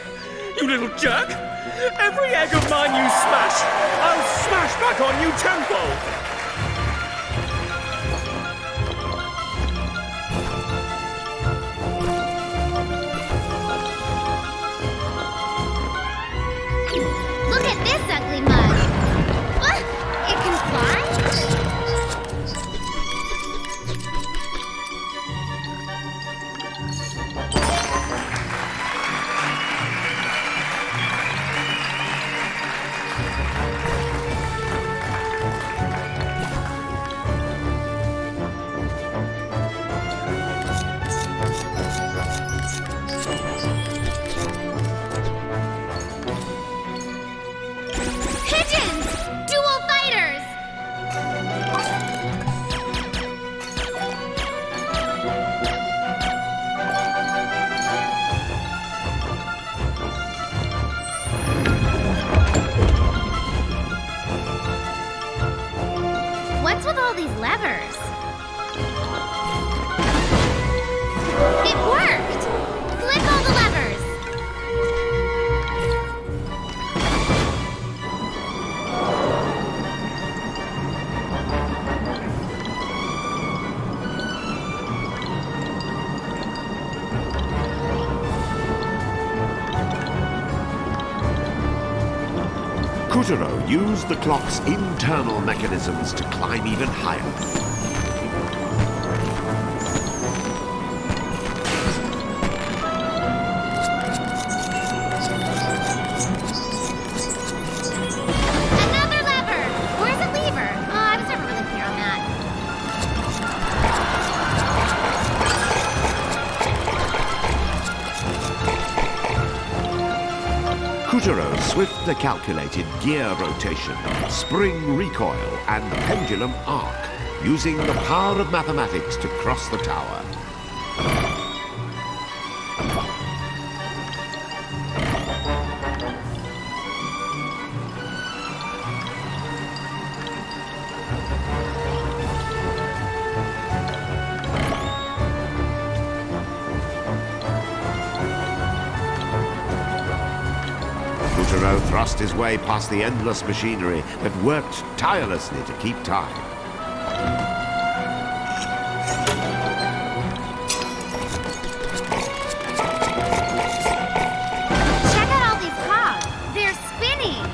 You little jerk! Every egg of mine you smash, I'll smash back on you tenfold! Look at this ugly mug! What? It can fly? Pigeons! Dual fighters! What's with all these levers? It worked! Flip all the levers! Kuturo used the clock's internal mechanisms to climb even higher. Another lever! Where's a lever? Oh, I was never really clear on that. Kuturo's swiftly calculated gear rotation, spring recoil, and pendulum arc, using the power of mathematics to cross the tower. Kuturo thrust his way past the endless machinery that worked tirelessly to keep time. Check out all these cogs. They're spinning.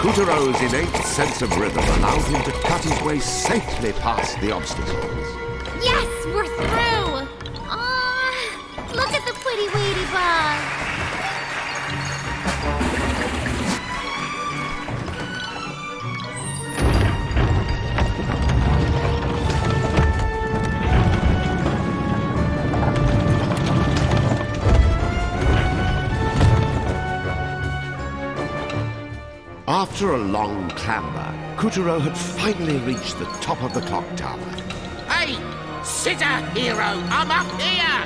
Kuturo's innate sense of rhythm allowed him to cut his way safely past the obstacles. Yes, we're through. Aw, look at the pretty weedy bug. After a long clamber, Kuturo had finally reached the top of the clock tower. Hey, Sitter Hero, I'm up here!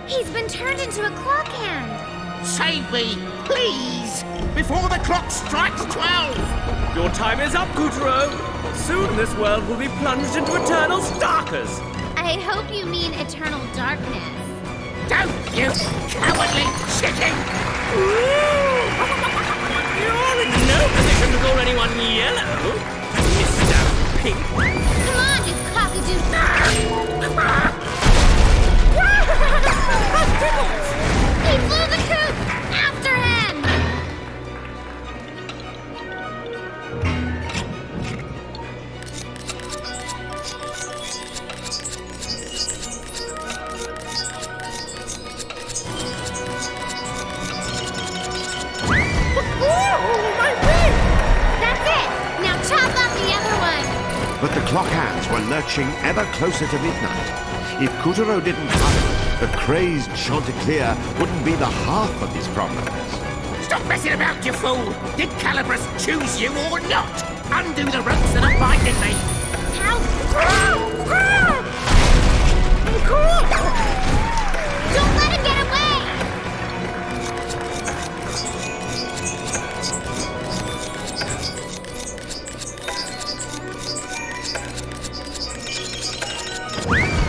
He's been turned into a clock hand. Save me, please, before the clock strikes 12! Your time is up, Kuturo! Soon this world will be plunged into eternal starkers! I hope you mean eternal darkness. Don't you cowardly chicken! You're in no position to call anyone yellow, Mr. Pink. Come on, you cockadoo. He flew the coop! After him! But the clock hands were lurching ever closer to midnight. If Kuturo didn't hurry, the crazed Chanticleer wouldn't be the half of his problems. Stop messing about, you fool! Did Calabrus choose you or not? Undo the ropes that are binding me! Don't let him get away!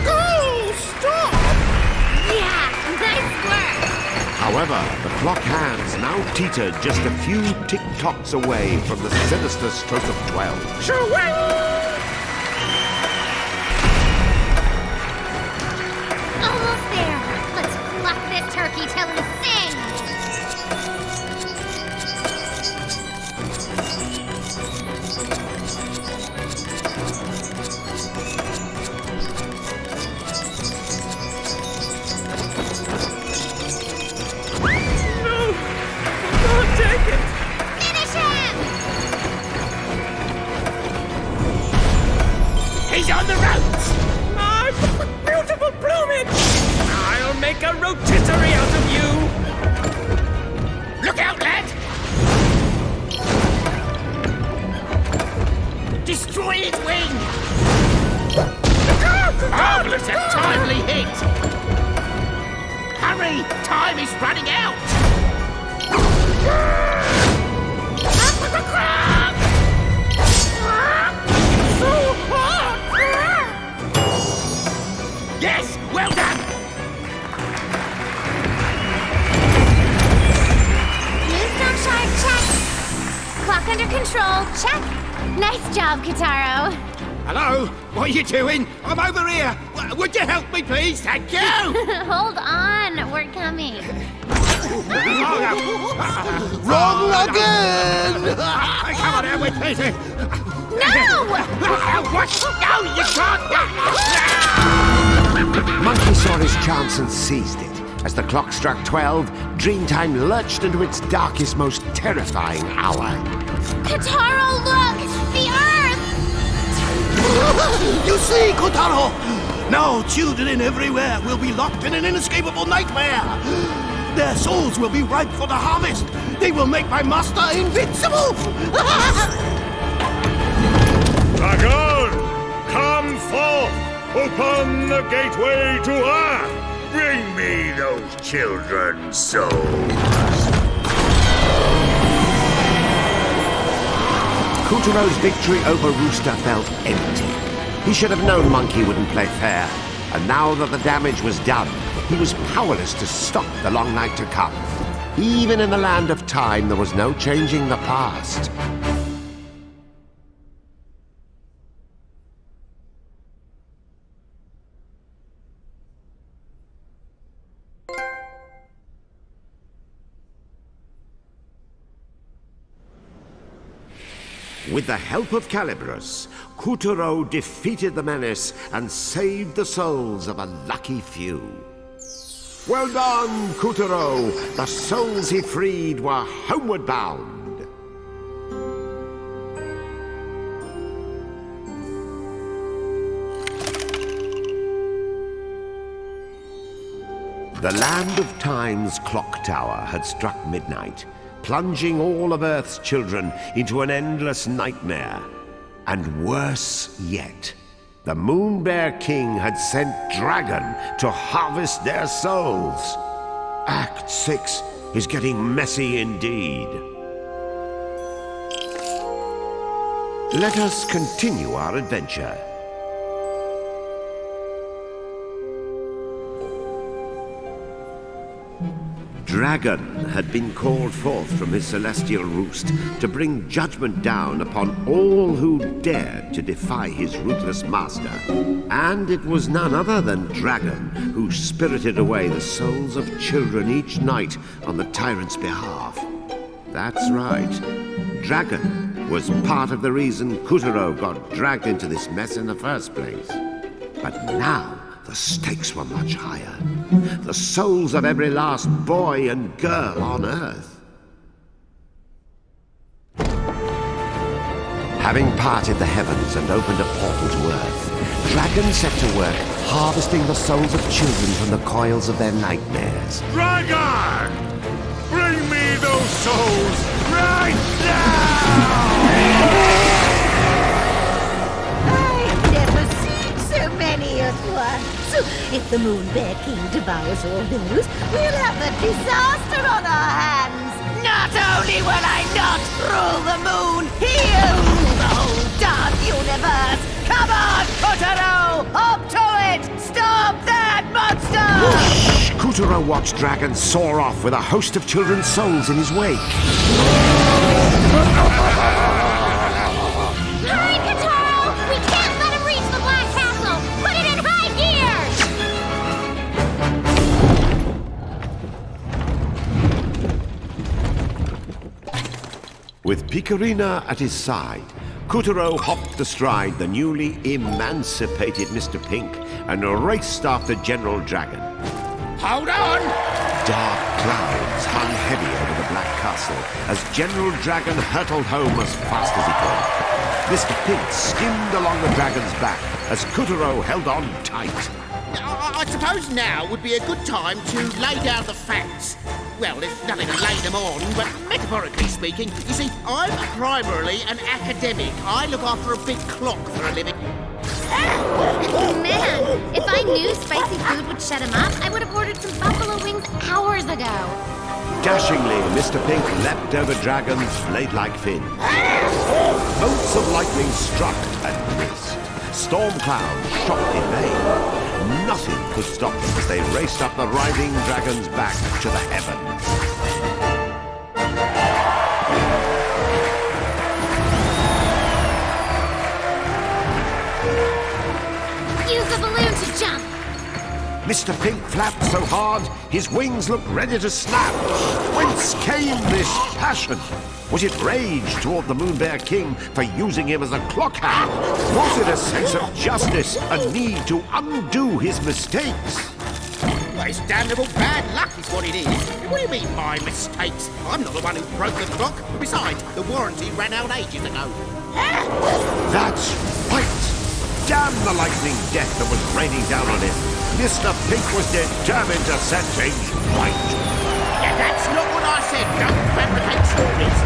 Oh, stop! Yeah, nice work! However, the clock hands now teetered just a few tick-tocks away from the sinister stroke of 12. Almost there! Let's pluck this turkey till he sings! He's on the ropes! My beautiful plumage! I'll make a rotisserie out of you! Look out, lad! Destroy his wing! Marvelous and timely hit! Hurry! Time is running out! Yes! Well done! Moonstone shard, check! Clock under control, check! Nice job, Kitaro! Hello? What are you doing? I'm over here! Would you help me, please? Thank you! Hold on, we're coming. Wrong again! Come on, we're busy! No! What? No, you can't! Monkey saw his chance and seized it. As the clock struck 12, Dreamtime lurched into its darkest, most terrifying hour. Kitaro, look! The Earth! You see, Kotaro? Now children everywhere will be locked in an inescapable nightmare. Their souls will be ripe for the harvest. They will make my master invincible. Dragon, come forth! Open the gateway to Earth! Bring me those children's souls! Kuturo's victory over Rooster felt empty. He should have known Monkey wouldn't play fair. And now that the damage was done, he was powerless to stop the long night to come. Even in the land of time, there was no changing the past. With the help of Calabrus, Kuturo defeated the menace and saved the souls of a lucky few. Well done, Kuturo! The souls he freed were homeward bound. The land of Time's clock tower had struck midnight, plunging all of Earth's children into an endless nightmare. And worse yet, the Moon Bear King had sent Dragon to harvest their souls. Act 6 is getting messy indeed. Let us continue our adventure. Dragon had been called forth from his celestial roost to bring judgment down upon all who dared to defy his ruthless master. And it was none other than Dragon who spirited away the souls of children each night on the tyrant's behalf. That's right. Dragon was part of the reason Kuturo got dragged into this mess in the first place. But now, the stakes were much higher. The souls of every last boy and girl on Earth. Having parted the heavens and opened a portal to Earth, Dragon set to work harvesting the souls of children from the coils of their nightmares. Dragon! Bring me those souls right now! I've never seen so many at once. If the Moon Bear King devours all those, we'll have a disaster on our hands. Not only will I not rule the moon, he'll rule the whole darn universe. Come on, Kotaro! Up to it! Stop that monster! Kotaro watched Dragon soar off with a host of children's souls in his wake. Hurry, Kotaro! We can't let him reach the Black Castle! Put it in high gear! With Picarina at his side, Kotaro hopped astride the newly emancipated Mr. Pink and raced after General Dragon. Hold on! Dark clouds hung heavy over the Black Castle as General Dragon hurtled home as fast as he could. Mr. Pink skimmed along the dragon's back as Kotaro held on tight. I suppose now would be a good time to lay down the facts. Well, there's nothing to lay them on, but metaphorically speaking, you see, I'm primarily an academic. I look after a big clock for a living. Man, if I knew spicy food would shut him up, I would have ordered some buffalo wings hours ago. Dashingly, Mr. Pink leapt over Dragon's blade-like fin. Bolts of lightning struck and missed. Storm clouds shot in vain. Nothing could stop them as they raced up the writhing dragon's back to the heavens. Use the balloon to jump! Mr. Pink flapped so hard, his wings looked ready to snap. Whence came this passion? Was it rage toward the Moon Bear King for using him as a clock hand? Was it a sense of justice, a need to undo his mistakes? Well, it's damnable bad luck is what it is. What do you mean, my mistakes? I'm not the one who broke the clock. Besides, the warranty ran out ages ago. That's right! Damn the lightning death that was raining down on him. Mr. Pink was determined to set things right. Yeah, that's not what I said. Don't fabricate stories.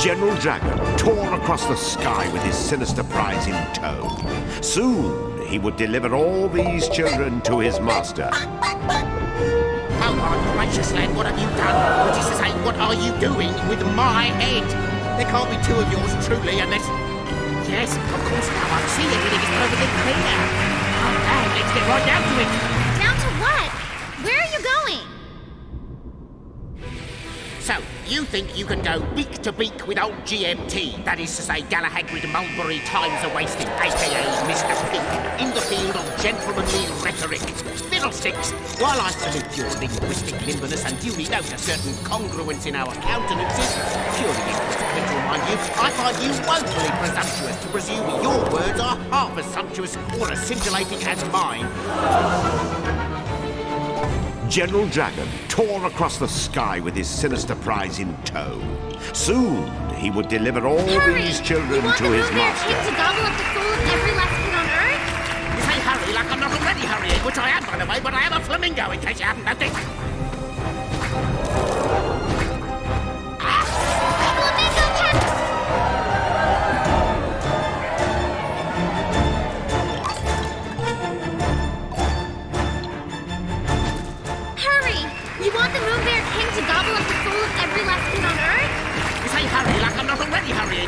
General Dragon tore across the sky with his sinister prize in tow. Soon he would deliver all these children to his master. Oh, my gracious lad, what have you done? Which is to say, what are you doing with my head? There can't be two of yours, truly, unless... Yes, of course now I see everything is perfectly clear. Okay, let's get right down to it. Down to what? Where are you going? So, you think you can go beak to beak with old GMT, that is to say Galahagrid Mulberry Times a Wasting, a.k.a. Mr. Pink, in the field of gentlemanly rhetoric. Fiddlesticks! While I salute your linguistic limberness and duly note a certain congruence in our countenances, purely inconsequential, mind you, I find you woefully presumptuous to presume your words are half as sumptuous or as scintillating as mine. General Dragon tore across the sky with his sinister prize in tow. Soon he would deliver all these children to his master. You want the Moon Bear King to gobble up the soul of every last kid on Earth? You say hurry like I'm not already hurrying, which I am, by the way, but I am a flamingo, in case you haven't noticed.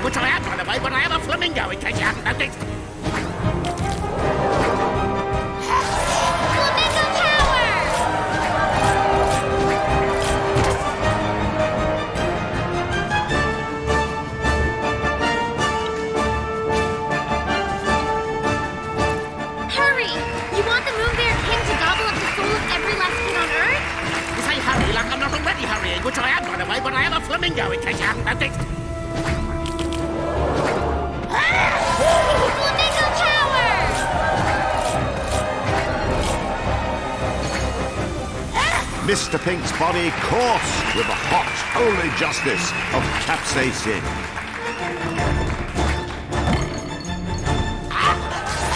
Which I am, by the way, but I am a flamingo, in case you haven't noticed. Flamingo power! Hurry! You want the Moon Bear King to gobble up the soul of every last kid on Earth? You say hurry like I'm not already hurrying, which I am, by the way, but I am a flamingo, in case you haven't noticed. Flamingo power! Mr. Pink's body coursed with the hot, holy justice of capsaicin.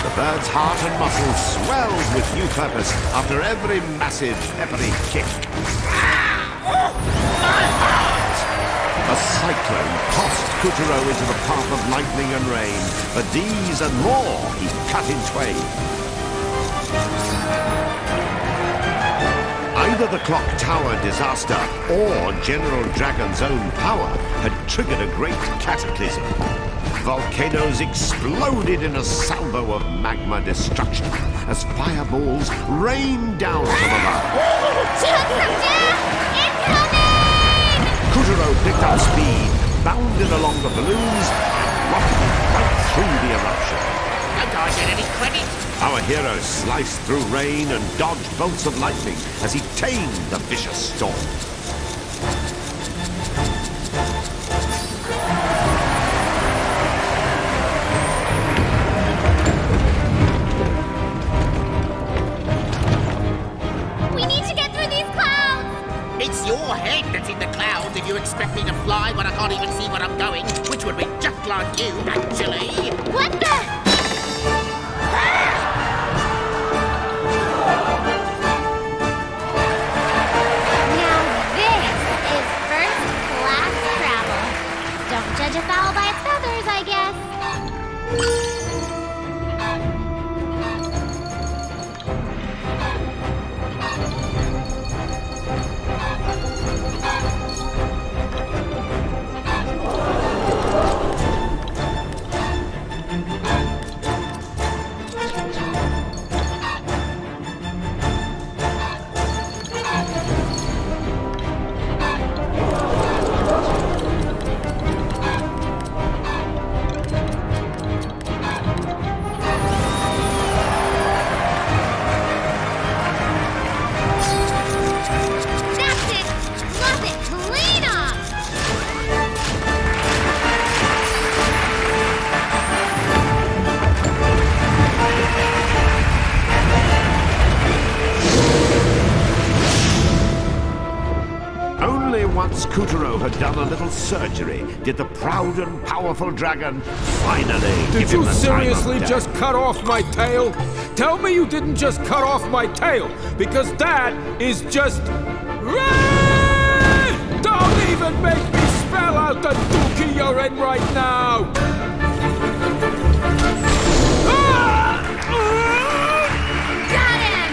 The bird's heart and muscles swelled with new purpose after every massive, peppery kick. A cyclone tossed Kuturo into the path of lightning and rain. For these and more, he cut in twain. Either the clock tower disaster or General Dragon's own power had triggered a great cataclysm. Volcanoes exploded in a salvo of magma destruction as fireballs rained down from above. Kuturo picked up speed, bounded along the balloons, and rocketed right through the eruption. Don't I get any credit? Our hero sliced through rain and dodged bolts of lightning as he tamed the vicious storm. We need to get through these clouds! It's your head that's in the clouds if you expect me to fly when I can't even see where I'm going, which would be just like you, actually. What the? Judge a fowl by its feathers, I guess. Once Kuturo had done a little surgery, did the proud and powerful dragon finally give him the time of day. Did you seriously just cut off my tail? Tell me you didn't just cut off my tail, because that is just... Don't even make me spell out the dookie you're in right now! Got him!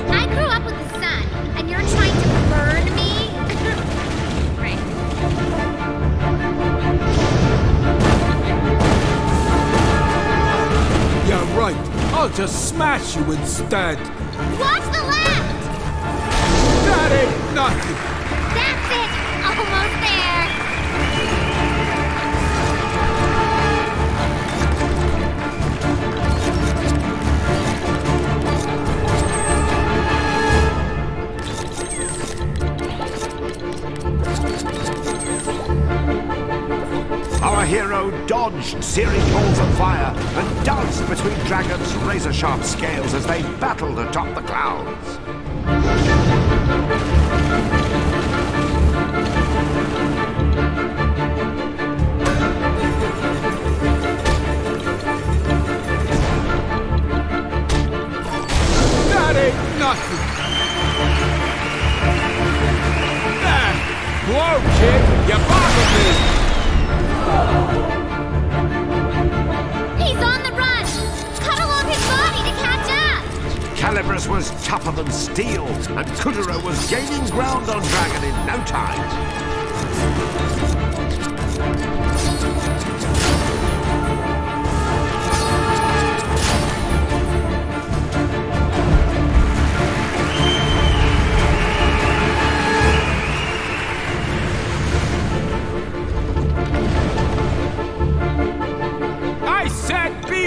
I grew up with the sun, and you're trying to burn me? Right. Yeah, right. I'll just smash you instead. Watch the left! That ain't nothing. That's it! Almost there! Our hero dodged searing balls of fire and danced between Dragon's razor-sharp scales as they battled atop the clouds. That ain't nothing. Whoa, kid! You bothered me! He's on the run! Cut along his body to catch up! Calabrus was tougher than steel, and Kuturo was gaining ground on Dragon in no time.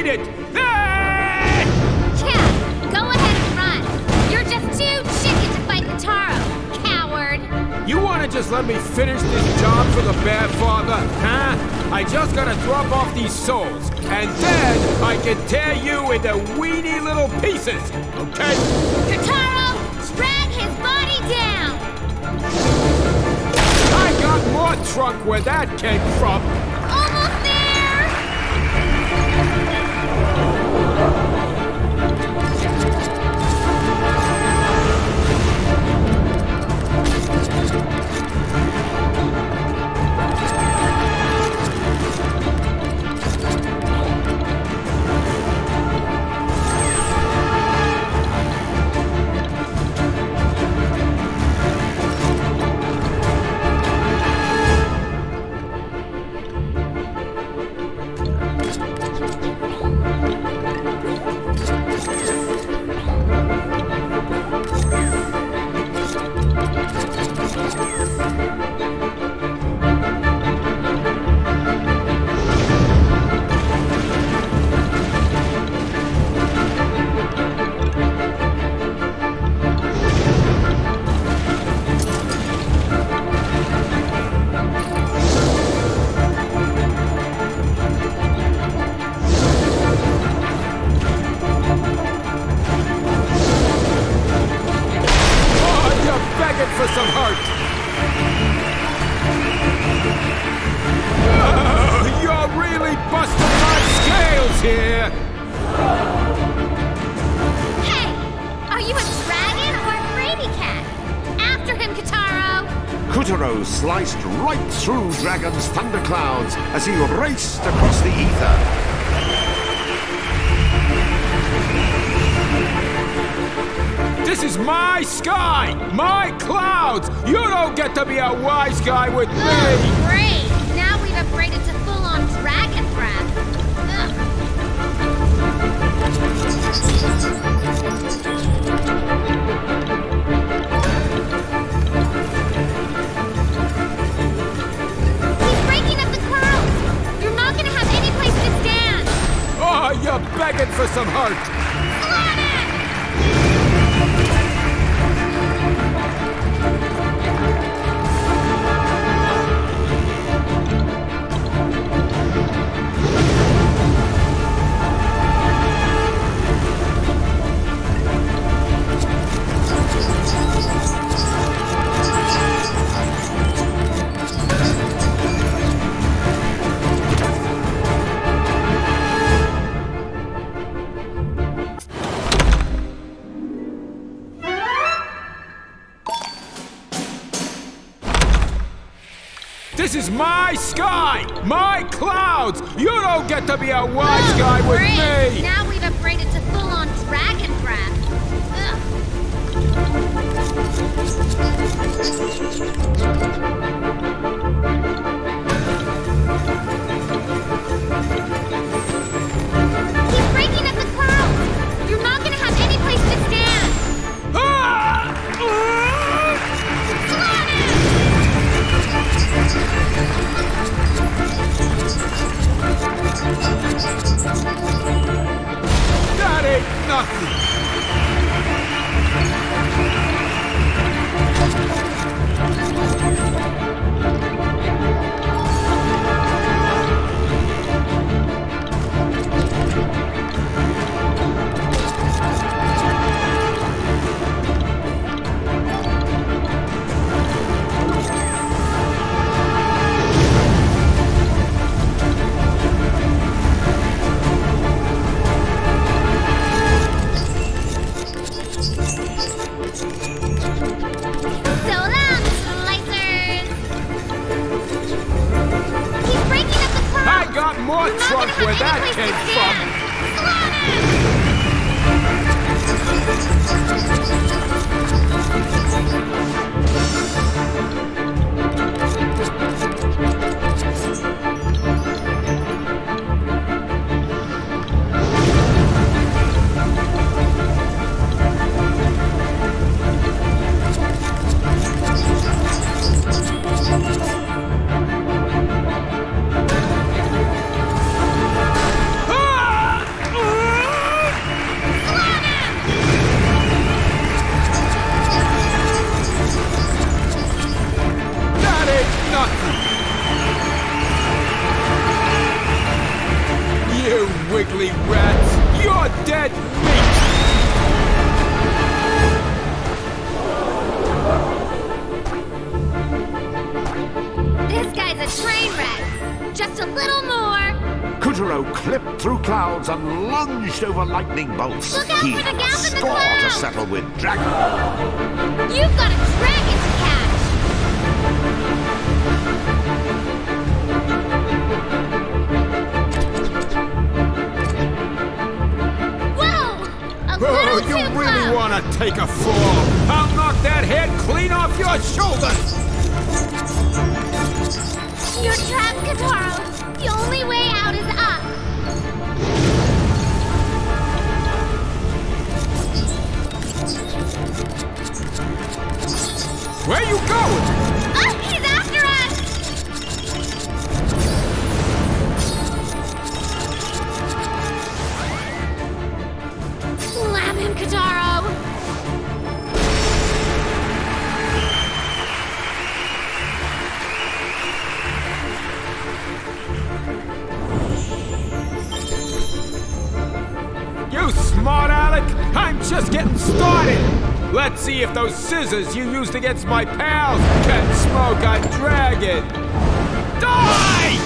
it! Yeah, go ahead and run. You're just too chicken to fight the Taro, coward. You want to just just let me finish this job for the Bear Father, huh? I just gotta drop off these souls, and then I can tear you into weeny little pieces, okay? Kataro, drag his body down! I got more trunk where that came from. Almost there! For some heart. Oh, you're really busting my scales here. Hey! Are you a dragon or a brady cat? After him, Kataro! Kutaro sliced right through Dragon's thunderclouds as he raced across the ether. This is my sky, my clouds. You don't get to be a wise guy with me. Oh, great! Now we've upgraded to full-on dragon breath. He's breaking up the clouds. You're not gonna have any place to stand. Oh, you're begging for some heart. This is my sky, my clouds. You don't get to be a wise guy with Great. me. Now we've upgraded to full-on dragon breath. He's breaking up the clouds. You're not gonna have any place to stand. That ain't nothing. More trunk where that came from. Kuturo clipped through clouds and lunged over lightning bolts. Look out He for the had a gap in the score to clouds! settle with Dragon. You've got a dragon to catch! Whoa! A Oh, little you too really close! want to take a fall? I'll knock that head clean off your shoulders! You're trapped, Kataro! The only way out is up! Where you going? He's after us! Slam him, Kataro! You smart aleck! I'm just getting started! Let's see if those scissors you used against my pals can smoke a dragon! Die!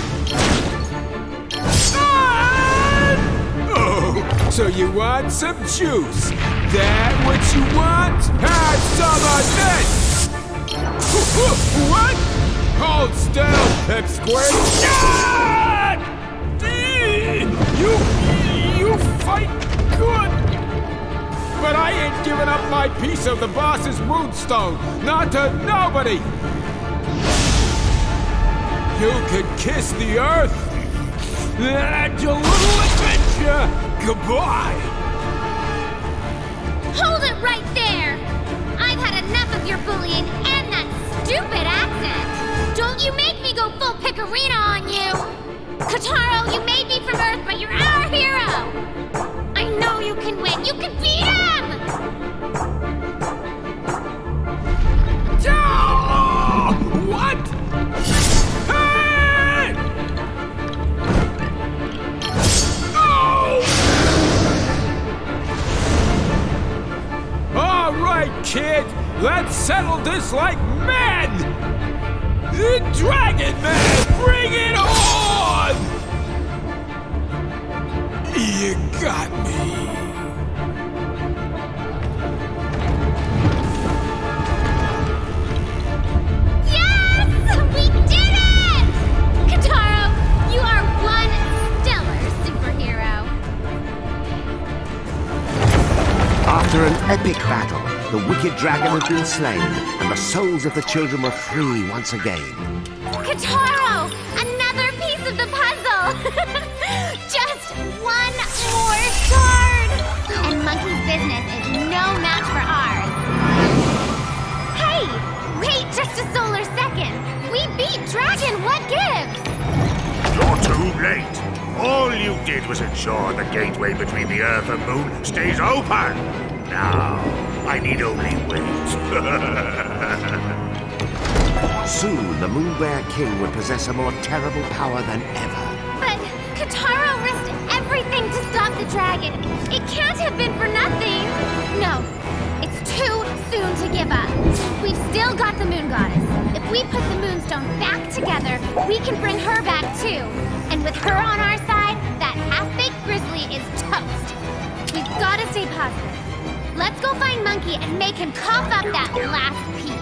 Ah! Oh, so you want some juice? That what you want? Have some of this! What? Hold still, Pipsqueak! Ah! You fight good! But I ain't giving up my piece of the boss's moonstone, not to nobody! You can kiss the earth! That's your little adventure! Goodbye! Hold it right there! I've had enough of your bullying and that stupid accent! Don't you make me go full Picarina on you! Kataro, you may be from Earth, but you're our hero! I know you can win! You can beat him! Oh, what? Hey! Oh! All right, kid. Let's settle this like men! The Dragon Man, bring it on! You got me. Yes! We did it! Kataro, you are one stellar superhero. After an epic battle, the wicked dragon had been slain, and the souls of the children were free once again. Kataro! Another piece of the puzzle! Just one more card! And Monkey's business is no match for ours. Hey! Wait just a solar second! We beat Dragon! What gives? You're too late. All you did was ensure the gateway between the Earth and Moon stays open. Now, I need only wait. Soon, the Moon Bear King would possess a more terrible power than ever. But Kataro risked everything to stop the dragon. It can't have been for nothing. No, it's too soon to give up. We've still got the Moon Goddess. If we put the Moonstone back together, we can bring her back too. And with her on our side, that half-baked grizzly is toast. We've got to stay positive. Let's go find Monkey and make him cough up that last piece.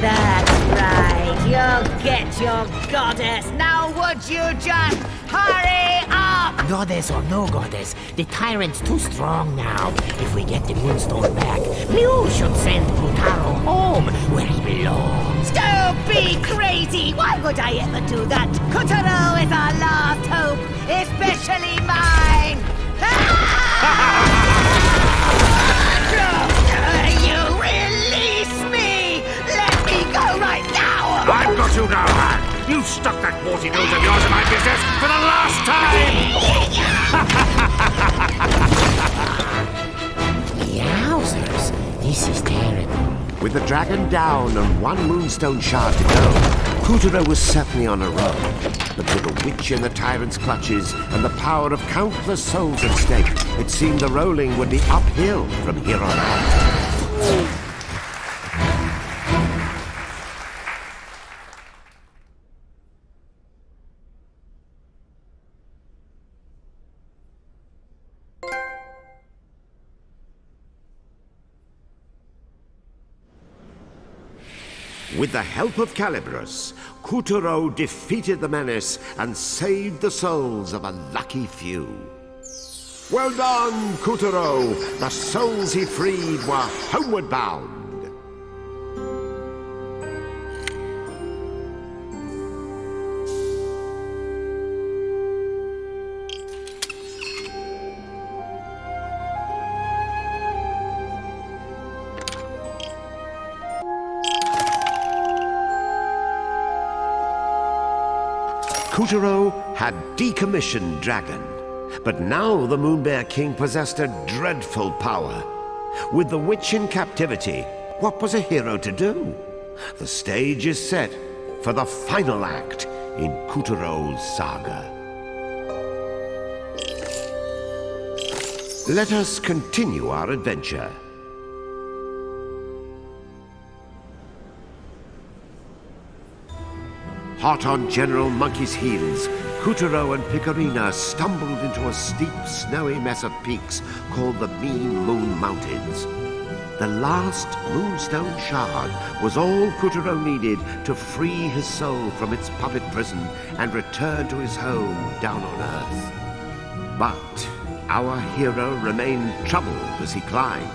That's right. You'll get your goddess. Now would you just hurry up? Goddess or no goddess, the tyrant's too strong now. If we get the Moonstone back, Mew should send Kutaro home where he belongs. Don't be crazy. Why would I ever do that? Kotaro is our last hope, especially mine. You release me! Let me go right now! I've got you now, man! You stuck that warty nose of yours in my business for the last time! Yowzers, this is terrible. With the dragon down and one Moonstone shard to go, Kuturo was certainly on a roll. But with the witch in the tyrant's clutches and the power of countless souls at stake, it seemed the rolling would be uphill from here on out. With the help of Calibros, Kuturo defeated the menace and saved the souls of a lucky few. Well done, Kuturo! The souls he freed were homeward bound. Kuturo had decommissioned Dragon, but now the Moonbear King possessed a dreadful power. With the witch in captivity, what was a hero to do? The stage is set for the final act in Kuturo's saga. Let us continue our adventure. Hot on General Monkey's heels, Kuturo and Picorina stumbled into a steep, snowy mess of peaks called the Mean Moon Mountains. The last moonstone shard was all Kuturo needed to free his soul from its puppet prison and return to his home down on Earth. But our hero remained troubled as he climbed.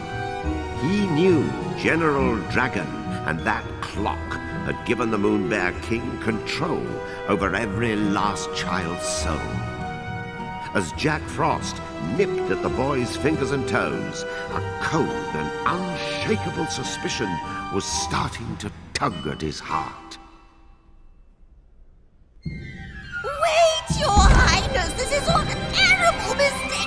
He knew General Dragon and that clock had given the Moonbear King control over every last child's soul. As Jack Frost nipped at the boy's fingers and toes, a cold and unshakable suspicion was starting to tug at his heart. Wait, Your Highness! This is all a terrible mistake!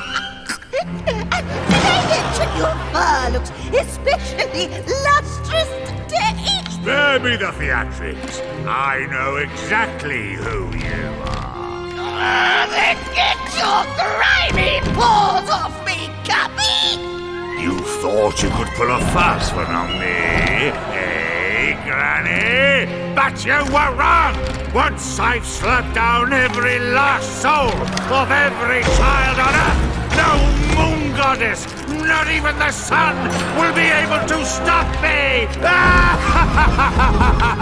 And did I mention your fur looks especially lustrous today? Spare me the theatrics. I know exactly who you are. Then get your grimy paws off me, Guppy! You thought you could pull a fast one on me, eh, Granny? But you were wrong! Once I've slapped down every last soul of every child on Earth, no moon goddess, not even the sun, will be able to stop me!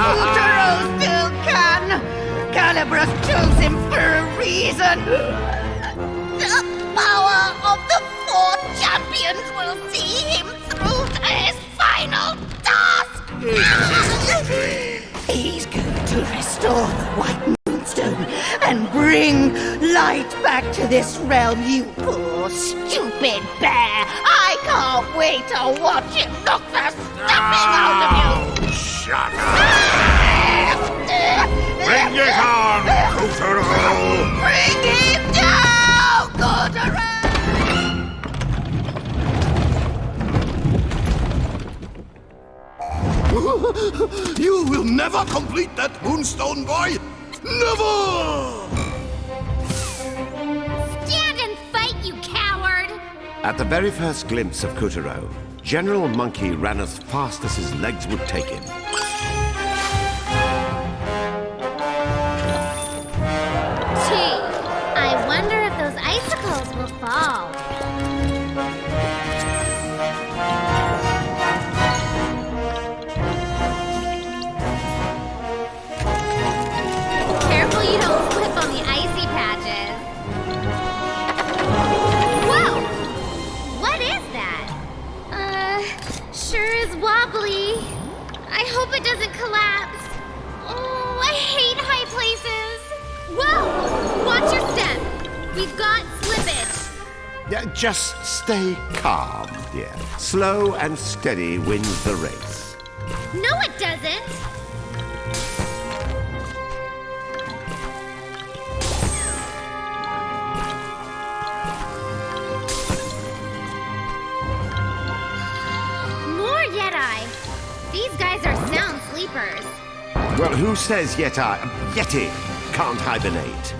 Kuturo still can! Calibros chose him for a reason! The power of the four champions will see him through to his final task! He's going to restore the White Moonstone and bring light back to this realm, you poor, stupid bear! I can't wait to watch him knock the stuffing out of you! Shut up! Bring it on, Kuturo! Bring him down, Kuturo! You will never complete that Moonstone, boy! Never! Stand and fight, you coward! At the very first glimpse of Kuturo, General Monkey ran as fast as his legs would take him. Gee, I wonder if those icicles will fall. Careful you don't slip on the icy patches. Whoa! What is that? Sure is wobbly. I hope it doesn't collapse. Oh, I hate high places. Whoa! Watch your step. We've got slippage. Yeah, just stay calm, dear. Slow and steady wins the race. No, it doesn't. More Yeti. These guys are sound sleepers. Well, who says Yeti can't hibernate?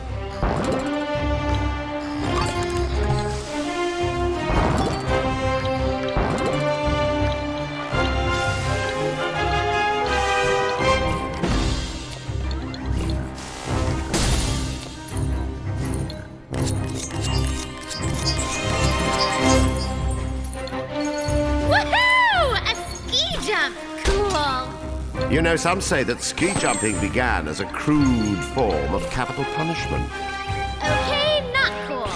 Woohoo! A ski jump! Cool. You know, some say that ski jumping began as a crude form of capital punishment. Okay, not cool.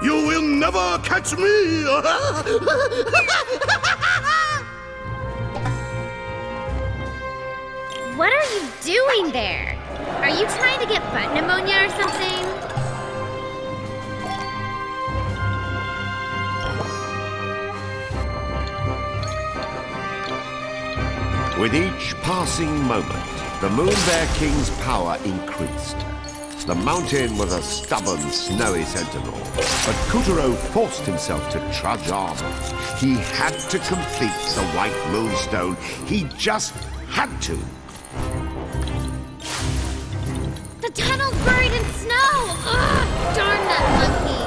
You will never catch me! What are you doing there? Are you trying to get butt pneumonia or something? With each passing moment, the Moon Bear King's power increased. The mountain was a stubborn, snowy sentinel, but Kuturo forced himself to trudge on. He had to complete the White Moonstone. He just had to. The tunnel's buried in snow! Ugh, darn that monkey!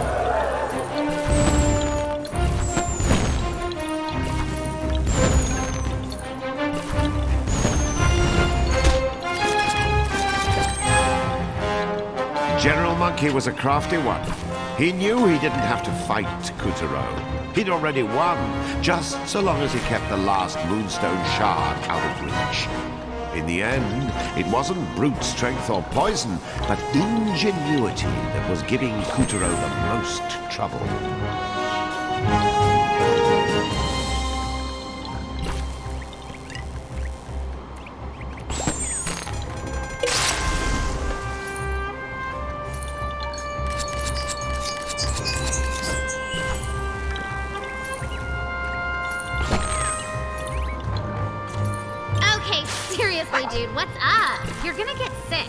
General Monkey was a crafty one. He knew he didn't have to fight Kuturo. He'd already won, just so long as he kept the last Moonstone shard out of reach. In the end, it wasn't brute strength or poison, but ingenuity that was giving Kuturo the most trouble. Seriously, dude, what's up? You're gonna get sick.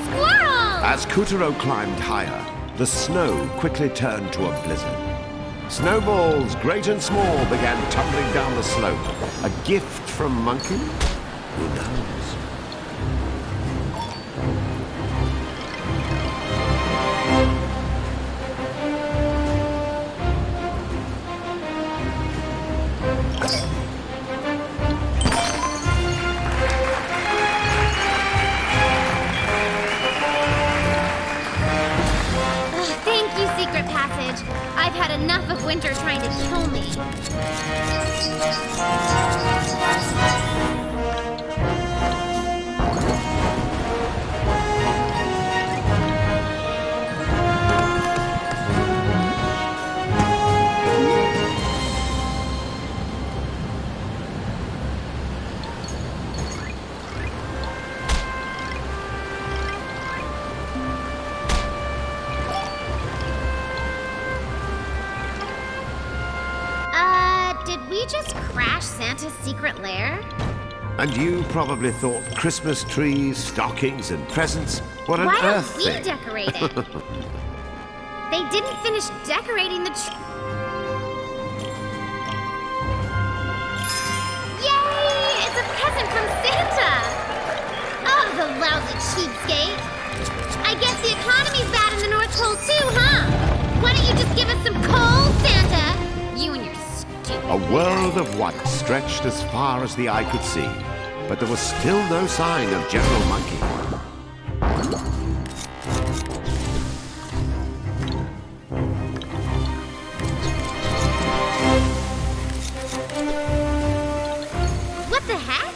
Squirrel! As Kuturo climbed higher, the snow quickly turned to a blizzard. Snowballs, great and small, began tumbling down the slope. A gift from Monkey? Who knows? Thank you, Secret Passage. I've had enough of winter trying to kill me. Did we just crash Santa's secret lair? And you probably thought Christmas trees, stockings, and presents were an Why Earth don't we thing. decorate it? They didn't finish decorating the Yay! It's a present from Santa! Oh, the lousy cheapskate! I guess the economy's bad in the North Pole too, huh? Why don't you just give us some coal, Santa? You and your stupid... A world of white stretched as far as the eye could see, but there was still no sign of General Monkey. What the heck?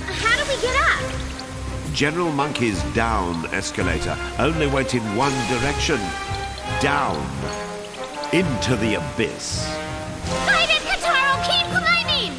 How do we get up? General Monkey's down escalator only went in one direction. Down. Into the abyss. Tyrant Kataro, keep climbing!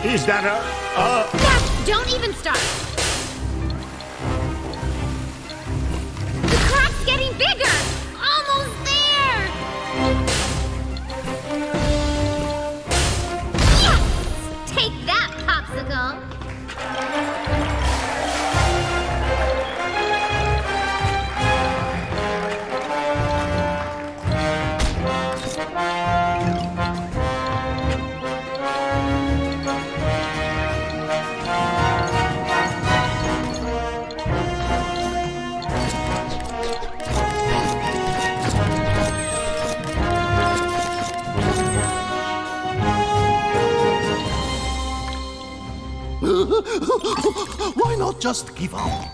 Is that a... Stop! Don't even start! The crack's getting bigger! Almost there! Yes! Take that, popsicle! Why not just give up?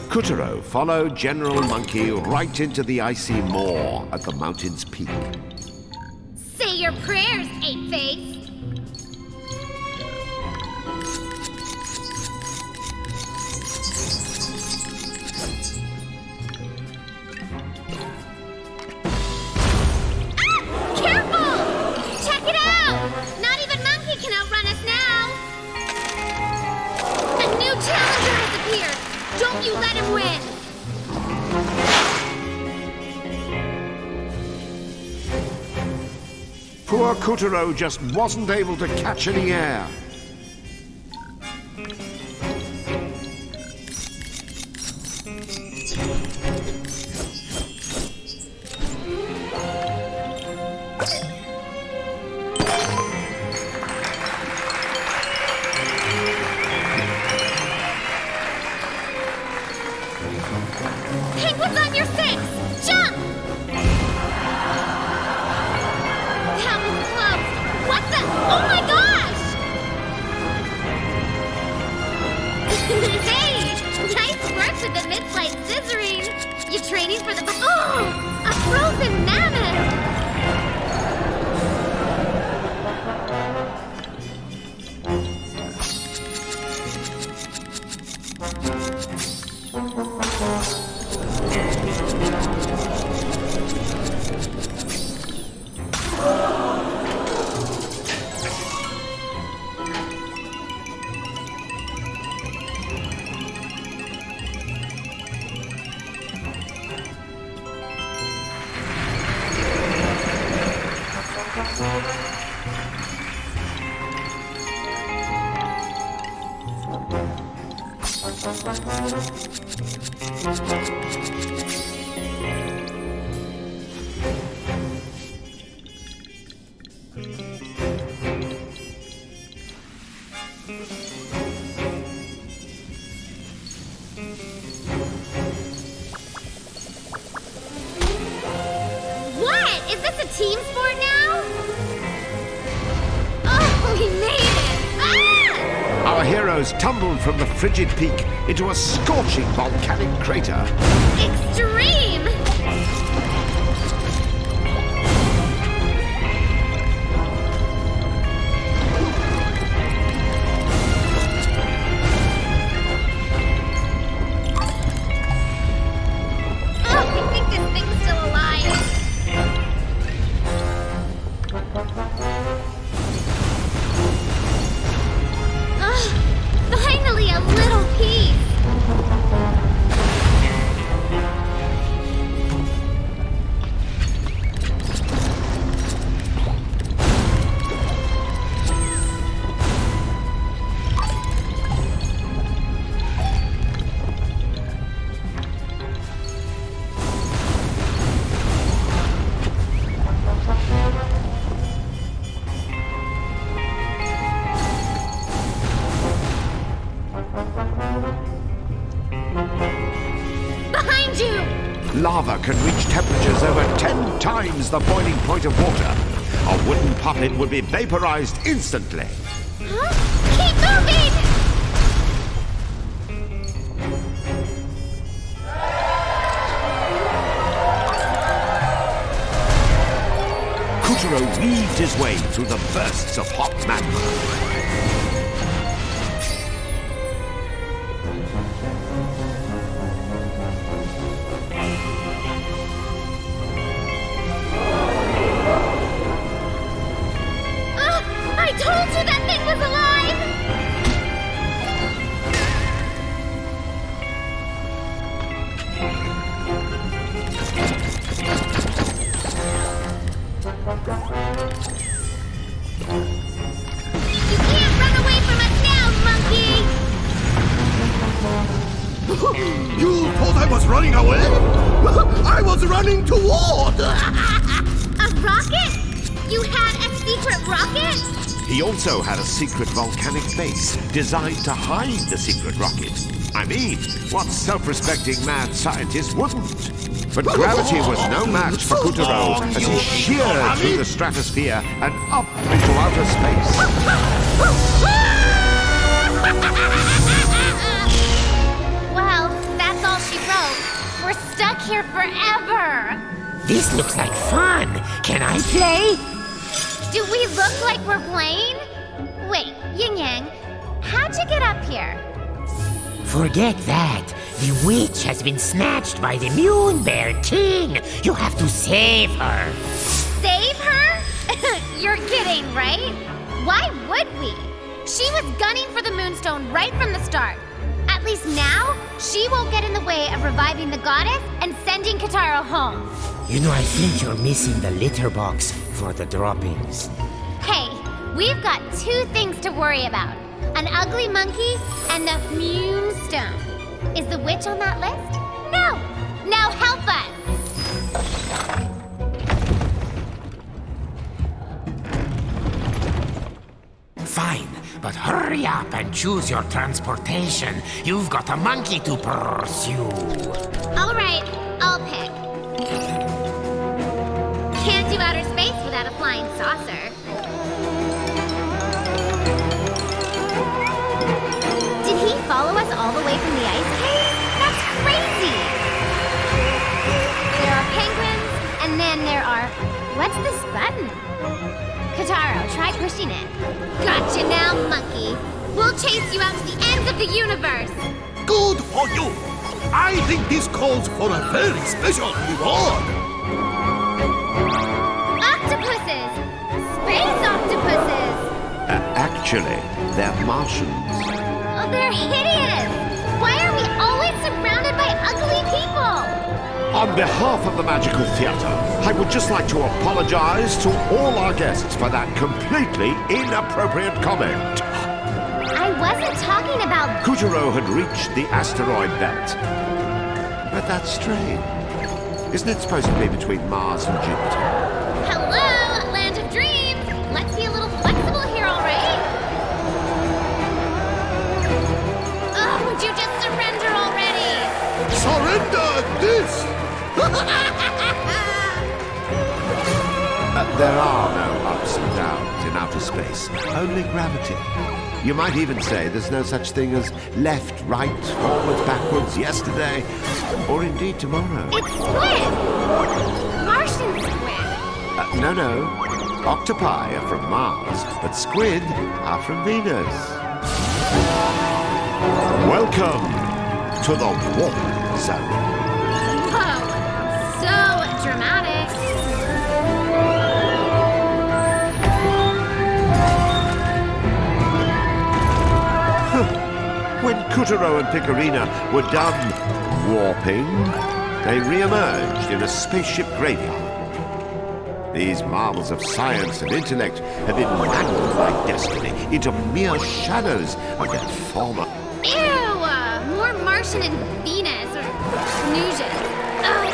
Kutaro followed General Monkey right into the icy maw at the mountain's peak. Say your prayers, Ape-Face! Don't you let him win! Poor Kutaro just wasn't able to catch any air. What's on your six? Jump! That was close. What the? Oh my gosh! Hey! Nice work with the mid-flight scissoring. You training for the... Oh! A frozen mammoth! What? Is this a team sport now? Oh, we made it! Ah! Our heroes tumbled from the frigid peak into a scorching volcanic crater. Extreme! Finally, a little peace! Behind you! Lava can reach temperatures over 10 times the boiling point of water. A wooden puppet would be vaporized instantly. Huh? Keep moving! Kutaro weaved his way through the bursts of hot magma. You thought I was running away? I was running toward! A rocket? You had a secret rocket? He also had a secret volcanic base designed to hide the secret rocket. I mean, what self-respecting mad scientist wouldn't? But gravity was no match for Kutaro as he sheared through the stratosphere and up into outer space. Well, that's all she wrote. We're stuck here forever. This looks like fun. Can I play? Do we look like we're playing? Wait, Yin Yang, how'd you get up here? Forget that. The witch has been snatched by the Moon Bear King. You have to save her. Save her? You're kidding, right? Why would we? She was gunning for the Moonstone right from the start. At least now, she won't get in the way of reviving the goddess and sending Kotaro home. You know, I think you're missing the litter box for the droppings. Hey, we've got two things to worry about. An ugly monkey and the Moonstone. Is the witch on that list? No! Now help us! Fine, but hurry up and choose your transportation. You've got a monkey to pursue. All right, I'll pick. Can't do outer space without a flying saucer. Did he follow us all the way from the ice cave? That's crazy! There are penguins, and then there are... What's this button? Kotaro, try pushing it. Gotcha now, monkey. We'll chase you out to the ends of the universe. Good for you! I think this calls for a very special reward. Octopuses! Space octopuses! Actually, they're Martians. Oh, they're hideous! Why are we always surrounded by ugly people? On behalf of the Magical Theatre, I would just like to apologize to all our guests for that completely inappropriate comment. I wasn't talking about... Kutaro had reached the asteroid belt. But that's strange. Isn't it supposed to be between Mars and Jupiter? Hello, land of dreams! Let's be a little flexible here, all right? Oh, would you just surrender already? Surrender this! There are no ups and downs in outer space, only gravity. You might even say there's no such thing as left, right, forwards, backwards, yesterday, or indeed tomorrow. It's squid! Martian squid! No. Octopi are from Mars, but squid are from Venus. Welcome to the warp zone. Whoa, so dramatic. When Kutaro and Picarina were done warping, they re-emerged in a spaceship graveyard. These marvels of science and intellect have been mangled by destiny into mere shadows of their former... Ew! More Martian and Venus, or Venusian.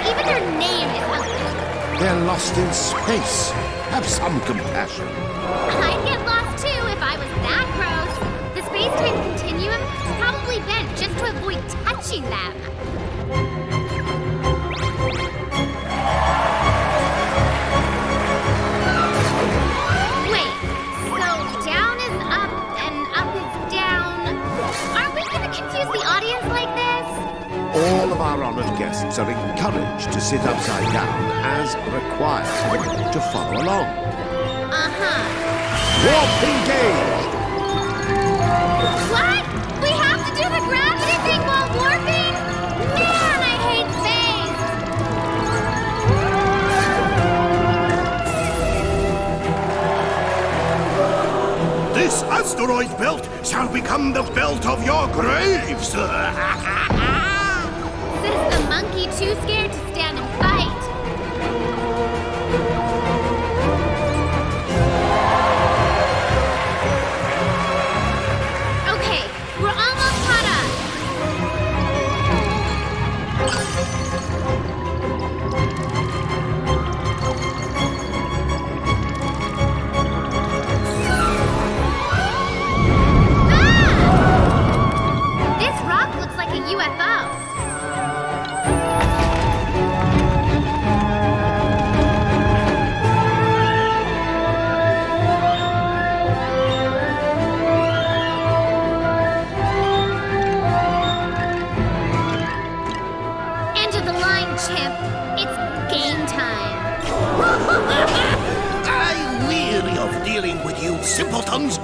Even their name is ugly. They're lost in space. Have some compassion. I'd get lost too if I was that gross. The space-time continuum is probably bent just to avoid touching them. Wait, so down is up and up is down. Are we gonna confuse the audience like this? All of our honored guests are encouraged to sit upside down as required to follow along. Uh-huh. Warp engaged! What? We have to do the gravity thing while warping? Man, I hate space! This asteroid belt shall become the belt of your graves! Says the monkey too scared to stand and fight. Okay, we're almost caught up. like a UFO. End of the line, chimp. It's game time. I'm weary of dealing with you simpletons.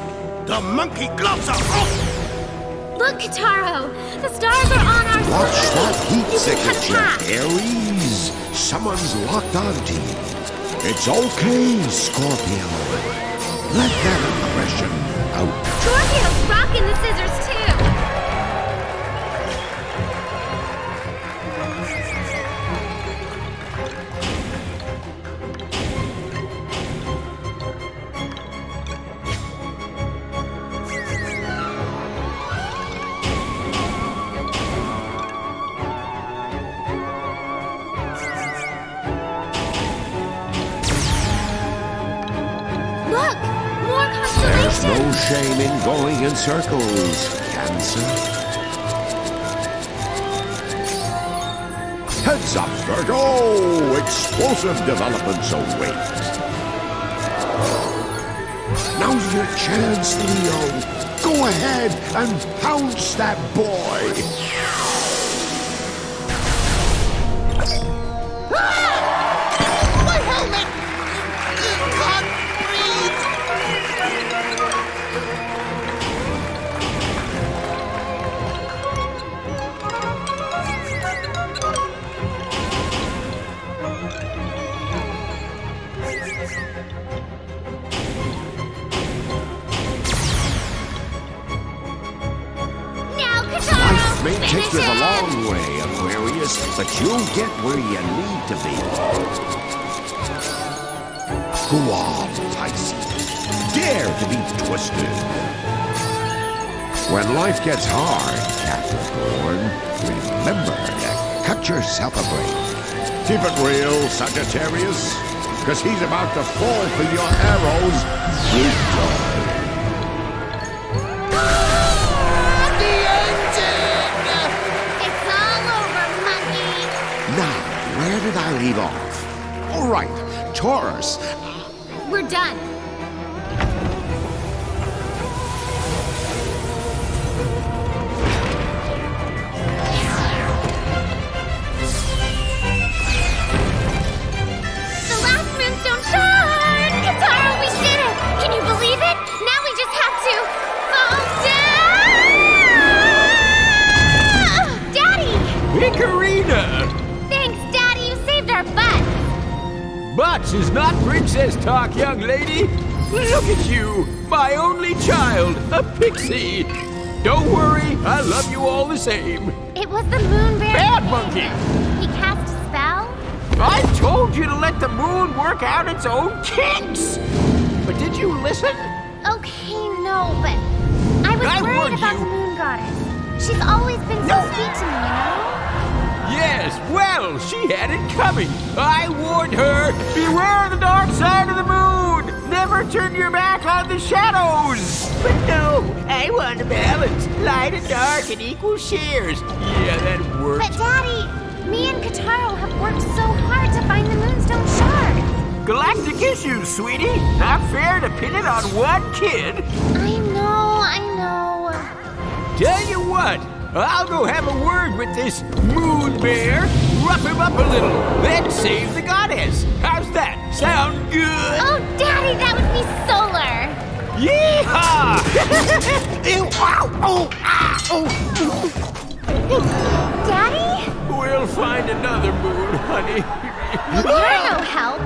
The monkey gloves are off! Look, Kataro! The stars are on our Watch side! that heat You can signature, cut past. Aries. Someone's locked onto you. It's okay, Scorpio. Let that aggression out. Scorpio's rocking the scissors, too! Look! More There's constellations! no shame in going in circles, Cancer. Heads up, Virgo! Explosive developments await. Now's your chance, Leo. Go ahead and pounce that boy. My helmet! Can't breathe! Now, Kataro! Life may take Finish you the it! long way, Aquarius, but you'll get where you need to be. Go on, Pisces. Dare to be twisted. When life gets hard, Capricorn, remember to cut yourself a break. Keep it real, Sagittarius, because he's about to fall for your arrows. Big time. It's all over, monkey! Now, where did I leave off? All right, Taurus. We're done. The last moonstone shard! Kataro, we did it! Can you believe it? Now we just have to fall down! Daddy! Picarina! Thanks, Daddy. You saved our butts. Butts is not princess talk, young lady. Look at you, my only child, a pixie. Don't worry, I love you all the same. It was the moon bear. Bad monkey! He cast a spell? I told you to let the moon work out its own kinks! But did you listen? Okay, no, but I was I worried warned about you. the moon goddess. She's always been so sweet to me, you know? Yes, well, she had it coming. I warned her, beware the dark side of the moon! Never turn your back on the shadows! But no, I want a balance. Light and dark in equal shares. Yeah, that worked. But Daddy, me and Kataro have worked so hard to find the moonstone shards. Galactic issues, sweetie. Not fair to pin it on one kid. I know. Tell you what, I'll go have a word with this moon bear, rough him up a little, then save the goddess. How's that? Sound good? Oh, Daddy, that would be solar. Yeehaw! Ew, ow, oh, ah, oh. Daddy? We'll find another moon, honey. You're no help.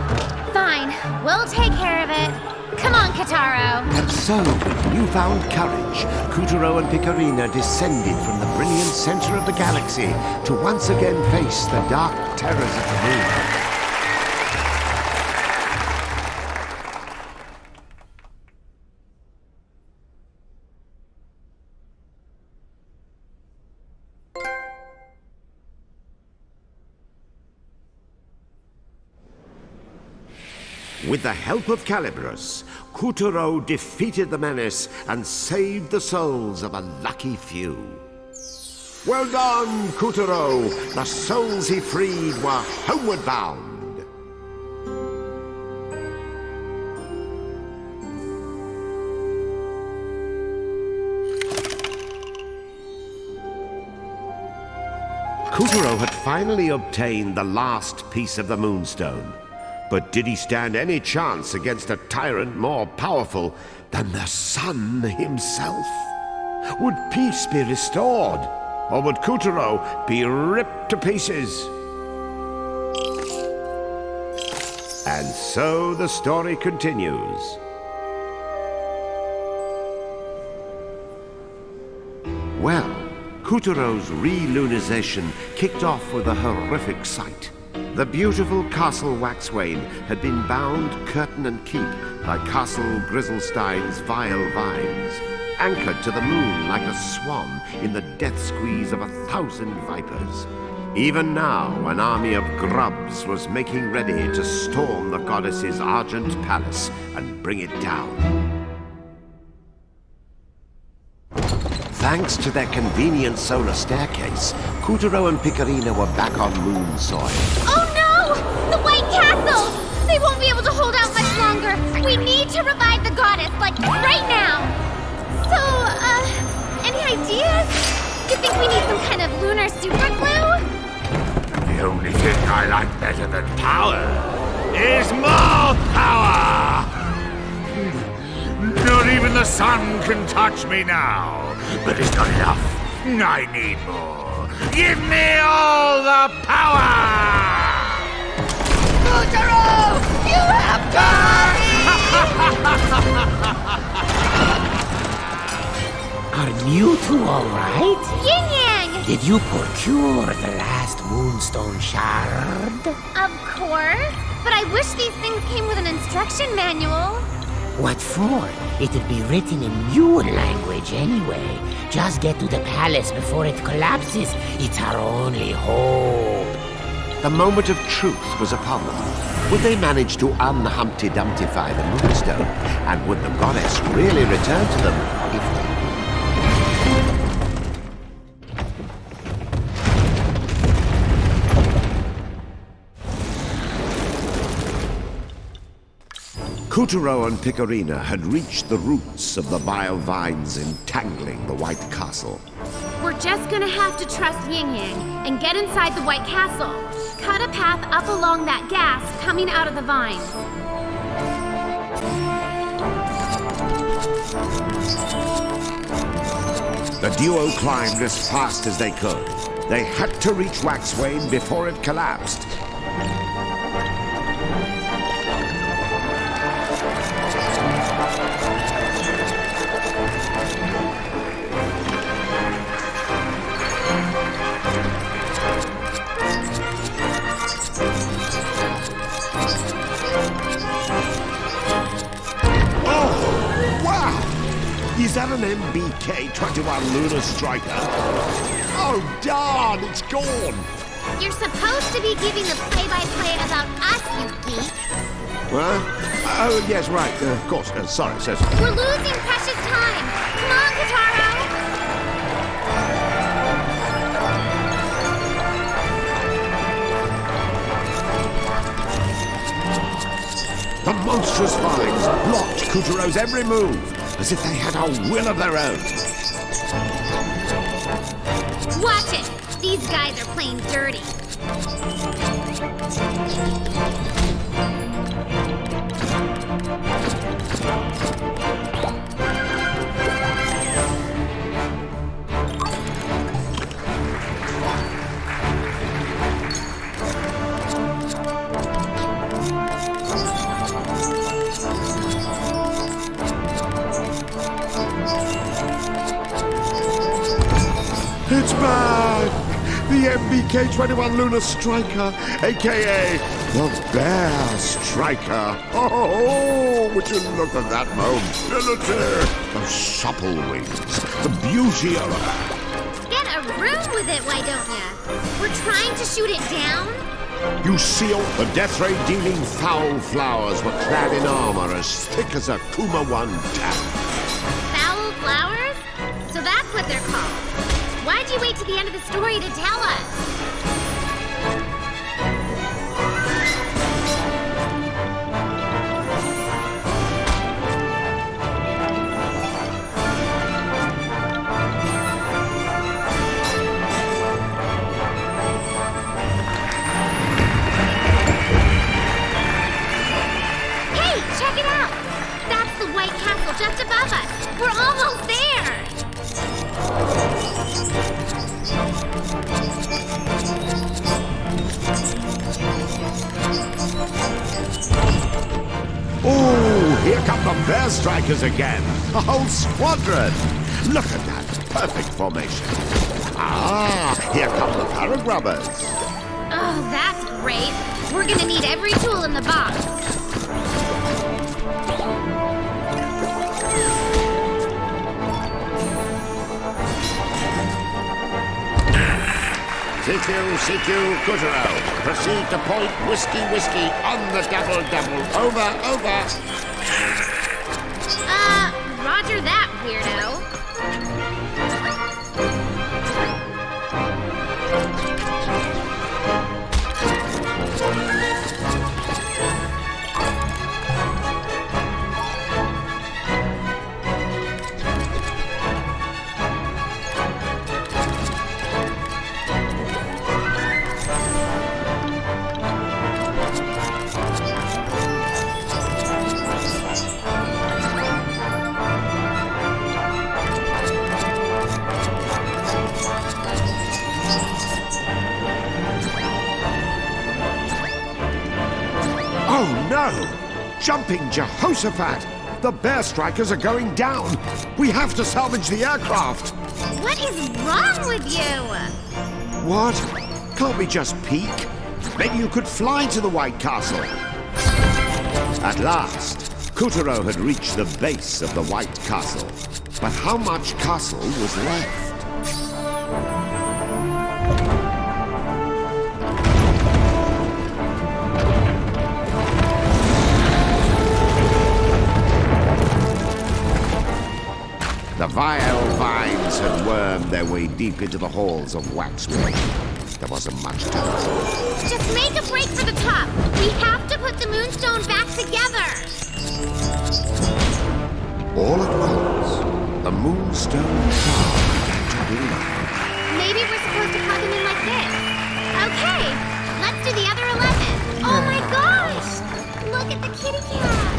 Fine, we'll take care of it. Come on, Kataro. And so, with newfound courage, Kutaro and Picarina descended from the brilliant center of the galaxy to once again face the dark terrors of the moon. With the help of Calibros, Kutaro defeated the menace and saved the souls of a lucky few. Well done, Kuturo! The souls he freed were homeward bound. Kuturo had finally obtained the last piece of the Moonstone. But did he stand any chance against a tyrant more powerful than the sun himself? Would peace be restored? Or would Kuturo be ripped to pieces? And so the story continues. Well, Kuturo's re-lunization kicked off with a horrific sight. The beautiful Castle Waxwayne had been bound curtain and keep by Castle Grizzlestein's vile vines, anchored to the moon like a swan in the death squeeze of 1,000 vipers. Even now, an army of grubs was making ready to storm the goddess's argent palace and bring it down. Thanks to their convenient solar staircase, Kuturo and Picarina were back on moon soil. Oh no! The White Castle! They won't be able to hold out much longer. We need to revive the goddess, like right now. So, any ideas? You think we need some kind of lunar super glue? The only thing I like better than power is more power! Not even the sun can touch me now. But it's not enough. I need more. Give me all the power! Kuturo! You have got Are you two all right? Yin Yang! Did you procure the last Moonstone shard? Of course. But I wish these things came with an instruction manual. What for? It'll be written in Muon language anyway. Just get to the palace before it collapses. It's our only hope. The moment of truth was upon them. Would they manage to un-Humpty Dumptify the Moonstone? And would the goddess really return to them if they... Kuturo and Picarina had reached the roots of the vile vines entangling the White Castle. We're just gonna have to trust Yin Yang and get inside the White Castle. Cut a path up along that gas coming out of the vines. The duo climbed as fast as they could. They had to reach Waxwayne before it collapsed. Is that an MBK-21 Lunar Striker? Oh, darn, it's gone! You're supposed to be giving the play-by-play about us, you geek. What? Oh, yes, right. Of course. Sorry, so... We're losing precious time. Come on, Kotaro. The monstrous vines blocked Kuturo's every move, as if they had a will of their own. Watch it! These guys are playing dirty. It's bad! The MBK-21 Lunar Striker, a.k.a. the Bear Striker. Oh, would you look at that mobility! Those supple wings, the beauty of it. Get a room with it, why don't ya? We're trying to shoot it down? You seal the death ray dealing foul flowers were clad in armor as thick as a Kuma 1 tap. Foul flowers? So that's what they're called. Why'd you wait to the end of the story to tell us? Just above us. We're almost there. Oh, here come the Bear Strikers again. A whole squadron. Look at that perfect formation. Ah, here come the Paragrubbers. Oh, that's great. We're gonna need every tool in the box. CQ, Kutaro. Proceed to point whiskey on the double. Over. Roger that, weirdo. Oh no! Jumping Jehoshaphat! The Bear Strikers are going down! We have to salvage the aircraft! What is wrong with you? What? Can't we just peek? Maybe you could fly to the White Castle. At last, Kutaro had reached the base of the White Castle. But how much castle was left? The vile vines had wormed their way deep into the halls of Waxwork. There wasn't much time. Just make a break for the top. We have to put the Moonstone back together. All at once, the Moonstone star began to gleam. Maybe we're supposed to plug them in like this. Okay, let's do the other 11. Oh my gosh! Look at the kitty cat.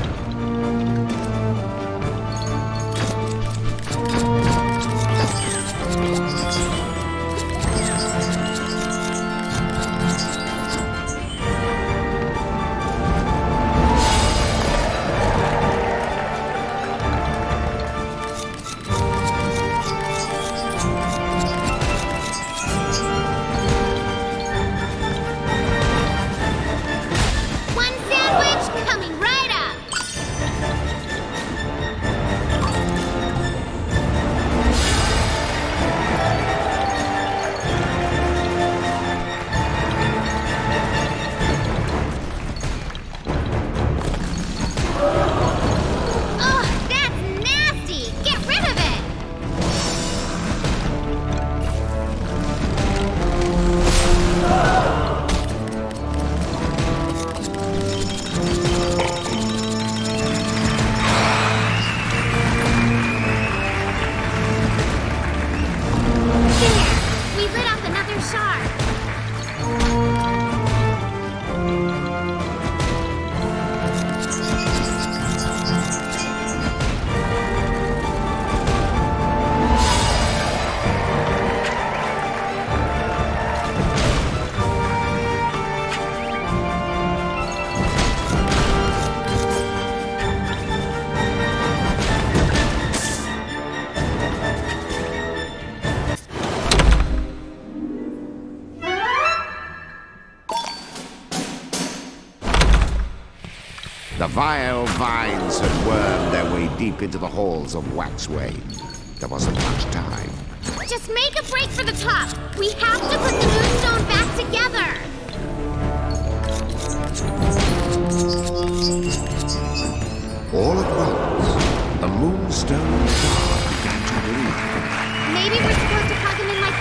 The vile vines had wormed their way deep into the halls of Waxway. There wasn't much time. Just make a break for the top. We have to put the Moonstone back together. All at once, the Moonstone star began to gleam. Maybe we're supposed to plug them in like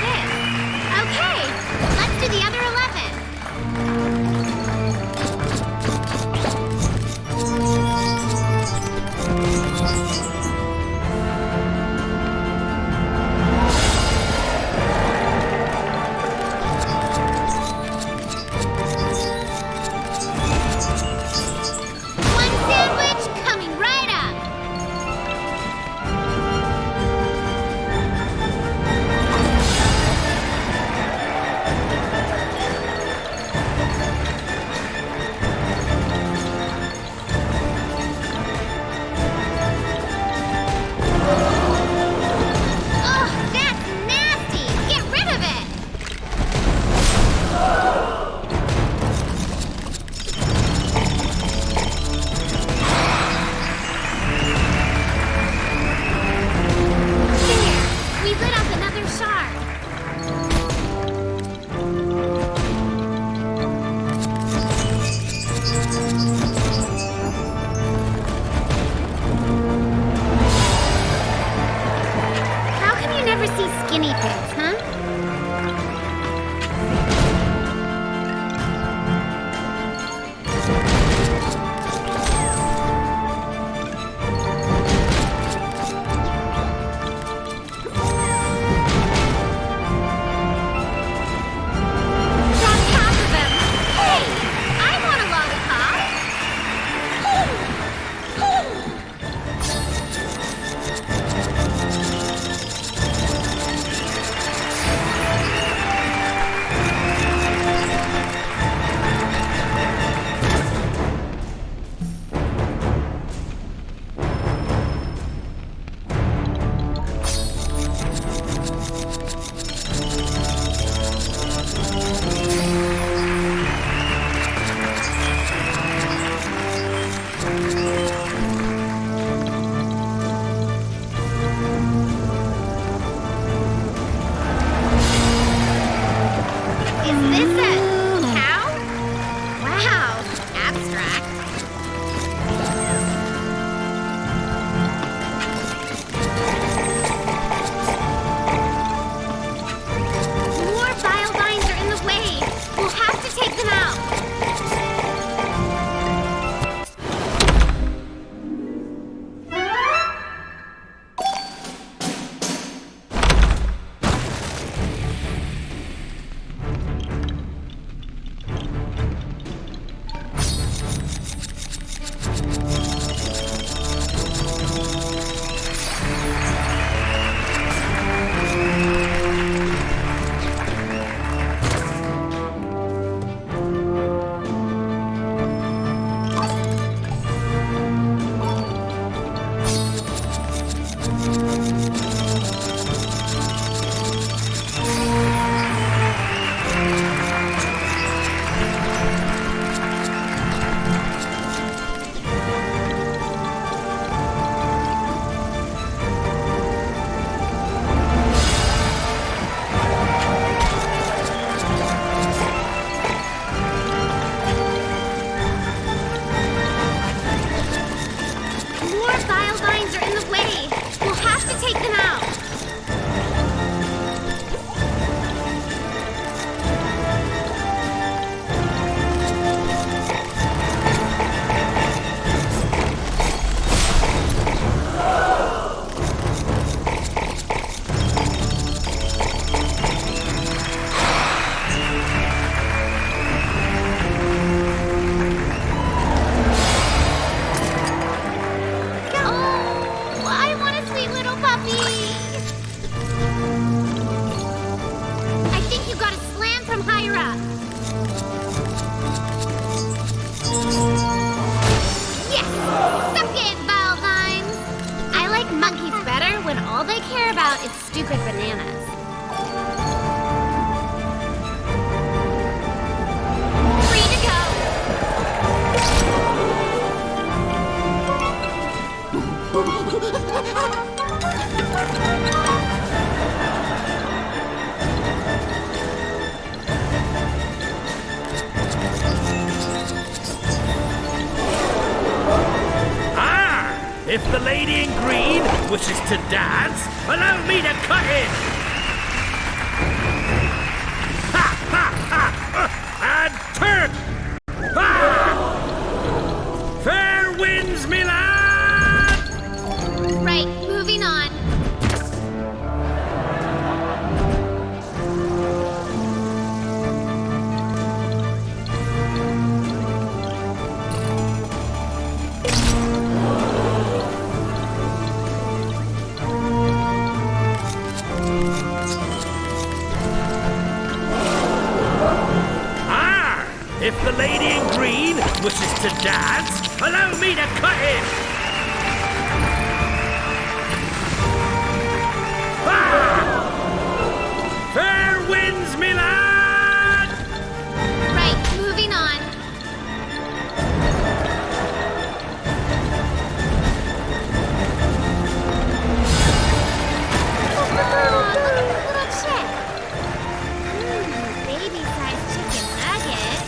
Is this a cow? Wow, abstract. More bile vines are in the way. We'll have to take them out. Stupid bananas. Free to go. If the lady in green wishes to dance, allow me to cut in! Ha ha ha! And turn! Ha! Fair winds, me lad! Right, moving on. If the lady in green wishes to dance, allow me to cut in! Ah! Fair winds, me lad! Right, moving on. Oh, look at this little chick. Baby-sized chicken nugget.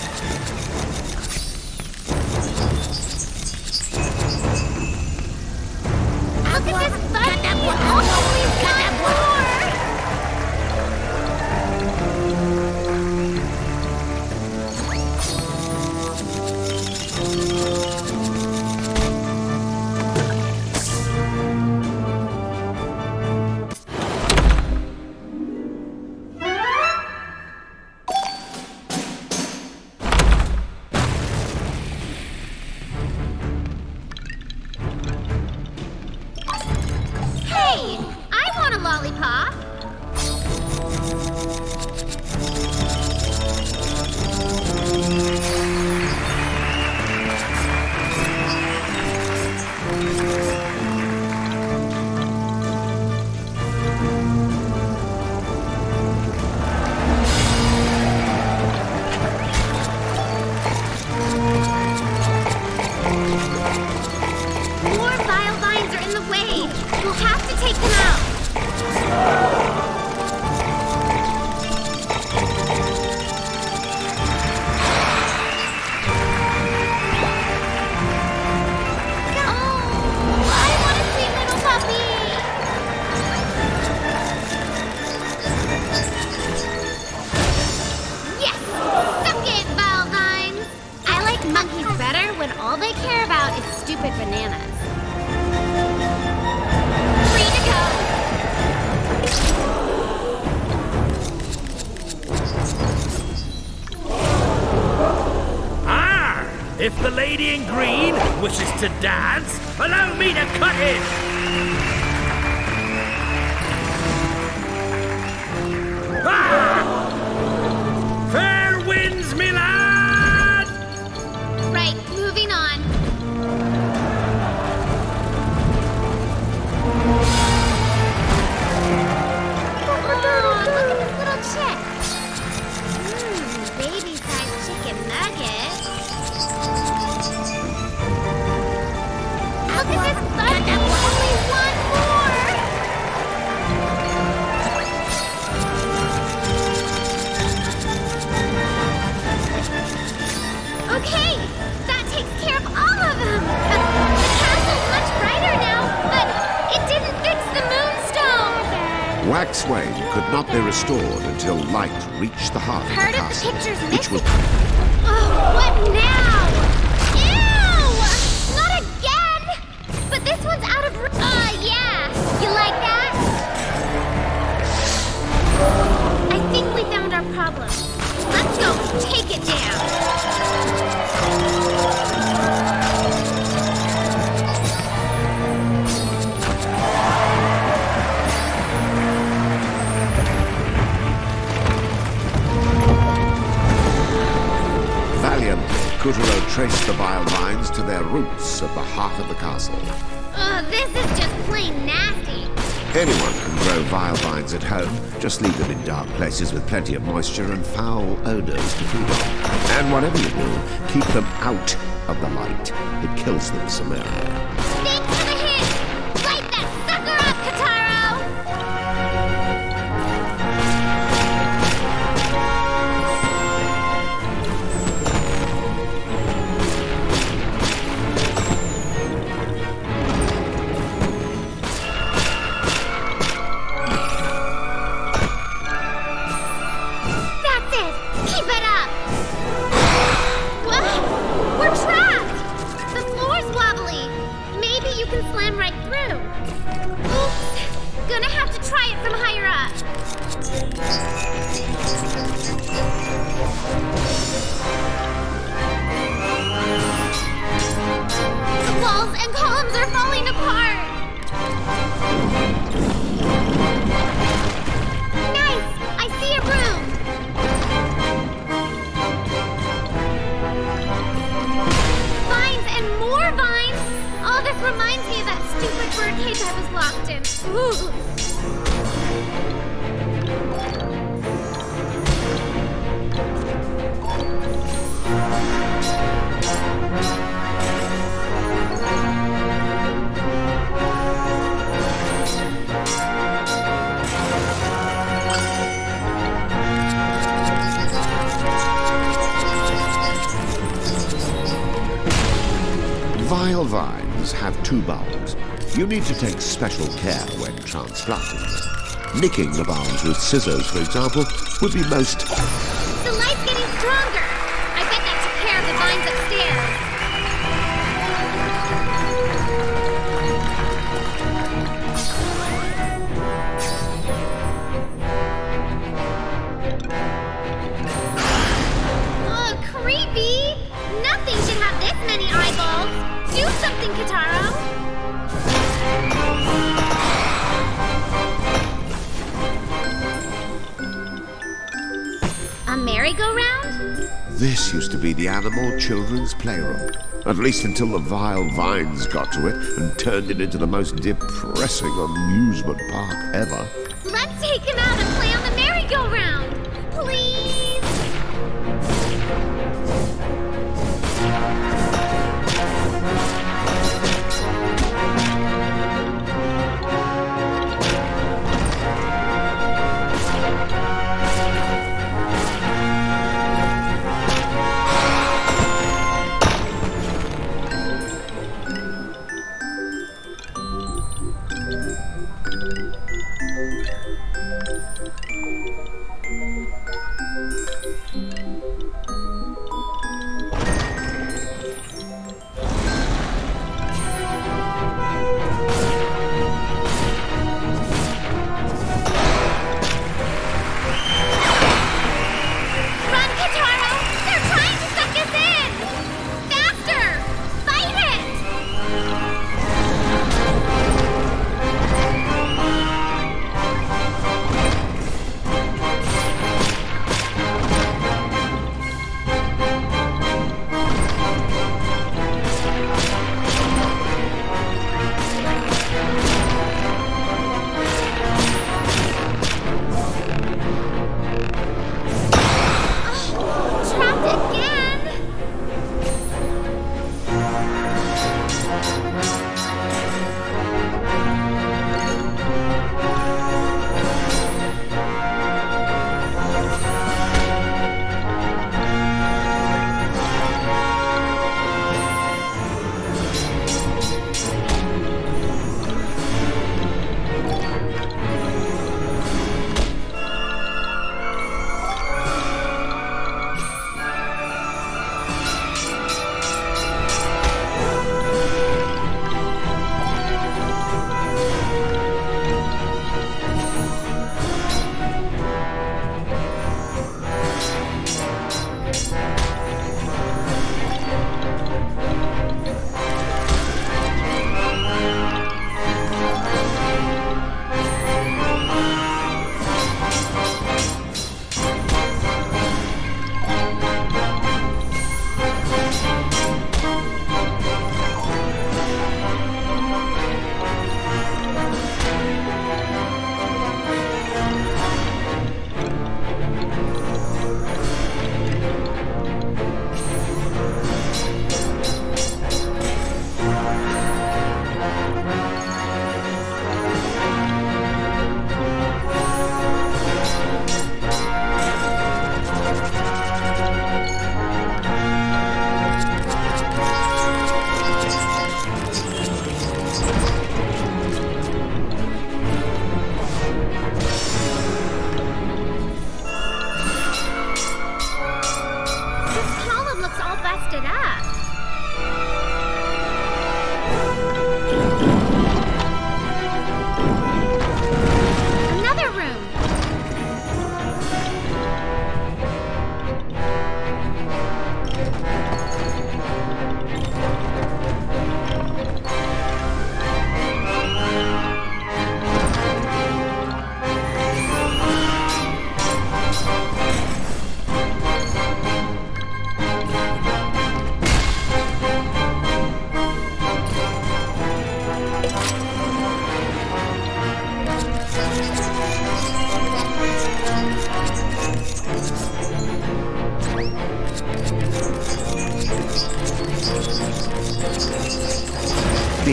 If the lady in green wishes to dance, allow me to cut in! Ah! Fair winds, me lad! Right, moving on. Oh, look at this little chick. Baby-sized chicken nuggets. Look at this bunny! Only one more! Okay, that takes care of all of them! The castle's much brighter now, but it didn't fix the moonstone! Waxwayne could not be restored until light reached the heart of the Part of the castle, picture's which was... Oh, what now? Ew! Not again! But this one's out of... yeah! You like that? I think we found our problem. Let's go take it down. Valiantly, Kuturo traced the vile vines to their roots at the heart of the castle. This is just plain nasty. Anyone can grow vile vines at home. Just leave them in dark places with plenty of moisture and foul odors to feed on. And whatever you do, keep them out of the light. It kills them summarily. Thanks for the hint! Light that sucker up, Kataro! That's it! Keep it up! What? We're trapped! The floor's wobbly. Maybe you can slam right through. Oops! Gonna have to try it from higher up. The walls and columns are falling apart. Nice! I see a room. Vines and more vines! Oh, this reminds me of that stupid birdcage I was locked in. Ooh. Vile vines have two bulbs. You need to take special care when transplanting them. Nicking the bulbs with scissors, for example, would be most... The light's getting stronger. I bet that took care of the vines upstairs. Oh, creepy! Nothing should have this many eyeballs. Do something, Kataro. A merry-go-round? This used to be the animal children's playroom. At least until the vile vines got to it and turned it into the most depressing amusement park ever. Let's take him out and play on the merry-go-round. Please?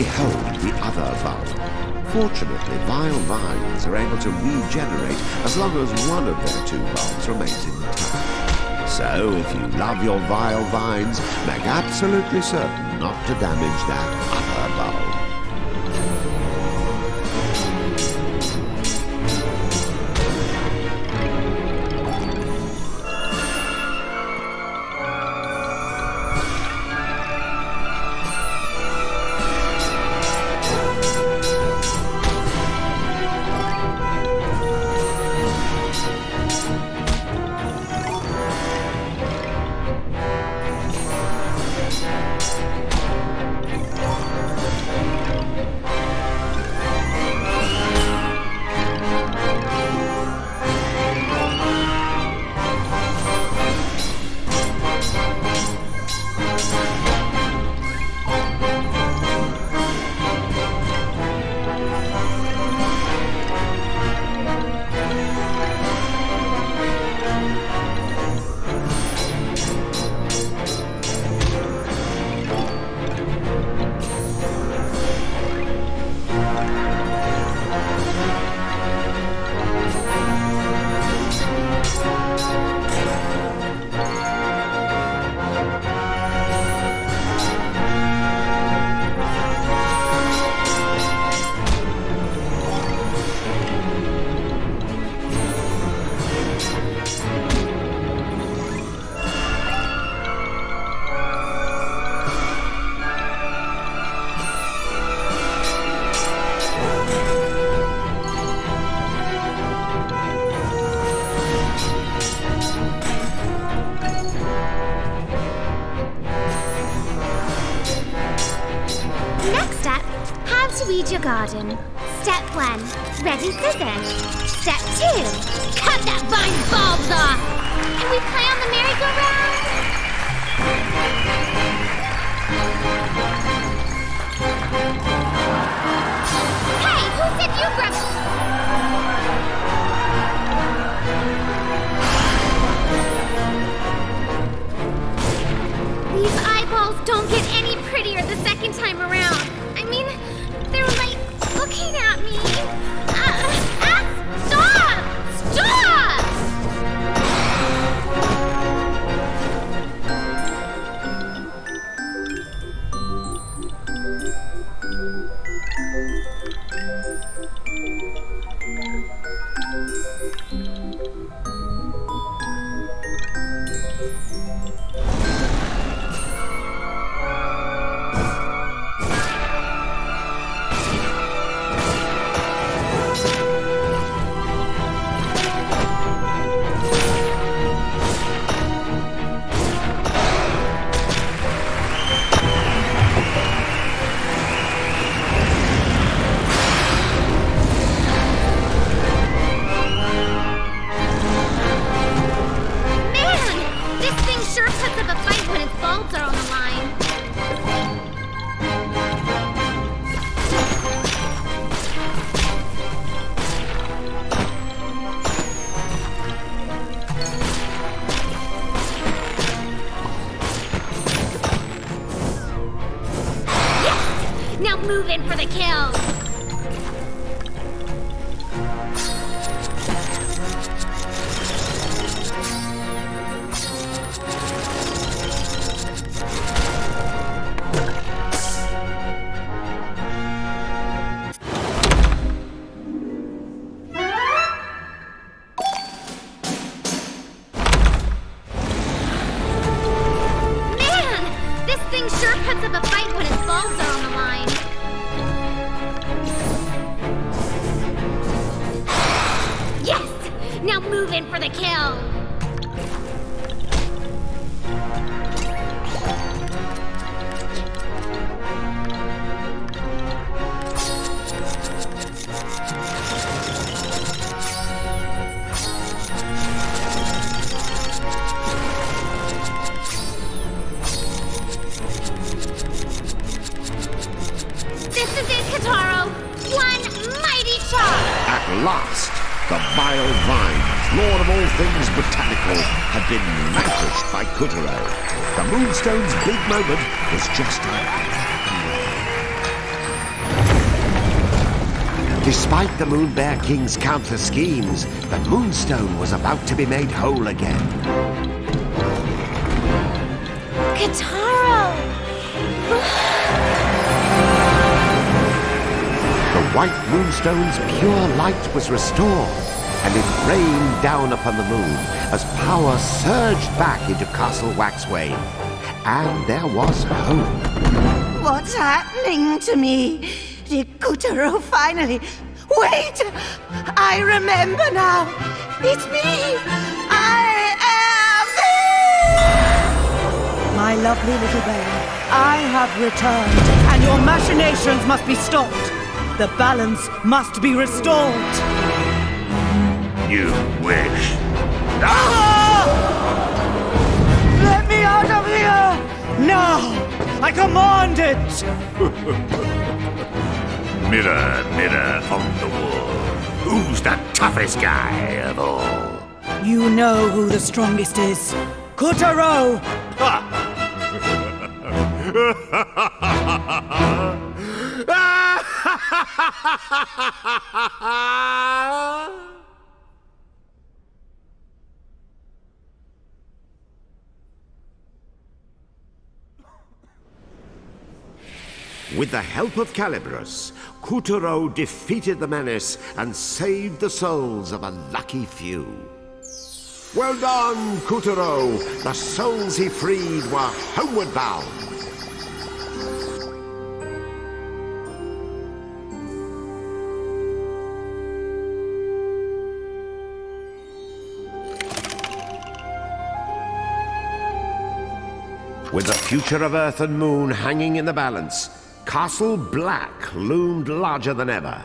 behold the other bulb. Fortunately, vile vines are able to regenerate as long as one of their two bulbs remains intact. So, if you love your vile vines, make absolutely certain not to damage that other bulb. Weed your garden. Step 1, ready scissors. Step 2, cut that vine's bulbs off. Can we play on the merry-go-round? Hey, who said you grabbed... These eyeballs don't get any prettier the second time around. I mean, they're like looking at me. Stop! Stop! Now move in for the kill! Man! This thing sure puts up a fight when its bulbs are on the line. Yes! Now move in for the kill! This is it, Kataro! One mighty shot! At last, the vile vines, lord of all things botanical, had been vanquished by Kutaro. The Moonstone's big moment was just around. Despite the Moon Bear King's countless schemes, the Moonstone was about to be made whole again. Kataro! The white Moonstone's pure light was restored, and it rained down upon the moon as power surged back into Castle Waxway. And there was hope. What's happening to me? Did Kutaro finally... Wait! I remember now! It's me! I am me! My lovely little bear, I have returned, and your machinations must be stopped. The balance must be restored. You wish. Ah! Let me out of here! Now! I command it! Mirror, mirror on the wall, who's the toughest guy of all? You know who the strongest is. Kutaro! With the help of Calibros, Kutaro defeated the menace and saved the souls of a lucky few. Well done, Kutaro! The souls he freed were homeward bound. With the future of Earth and Moon hanging in the balance, Castle Black loomed larger than ever.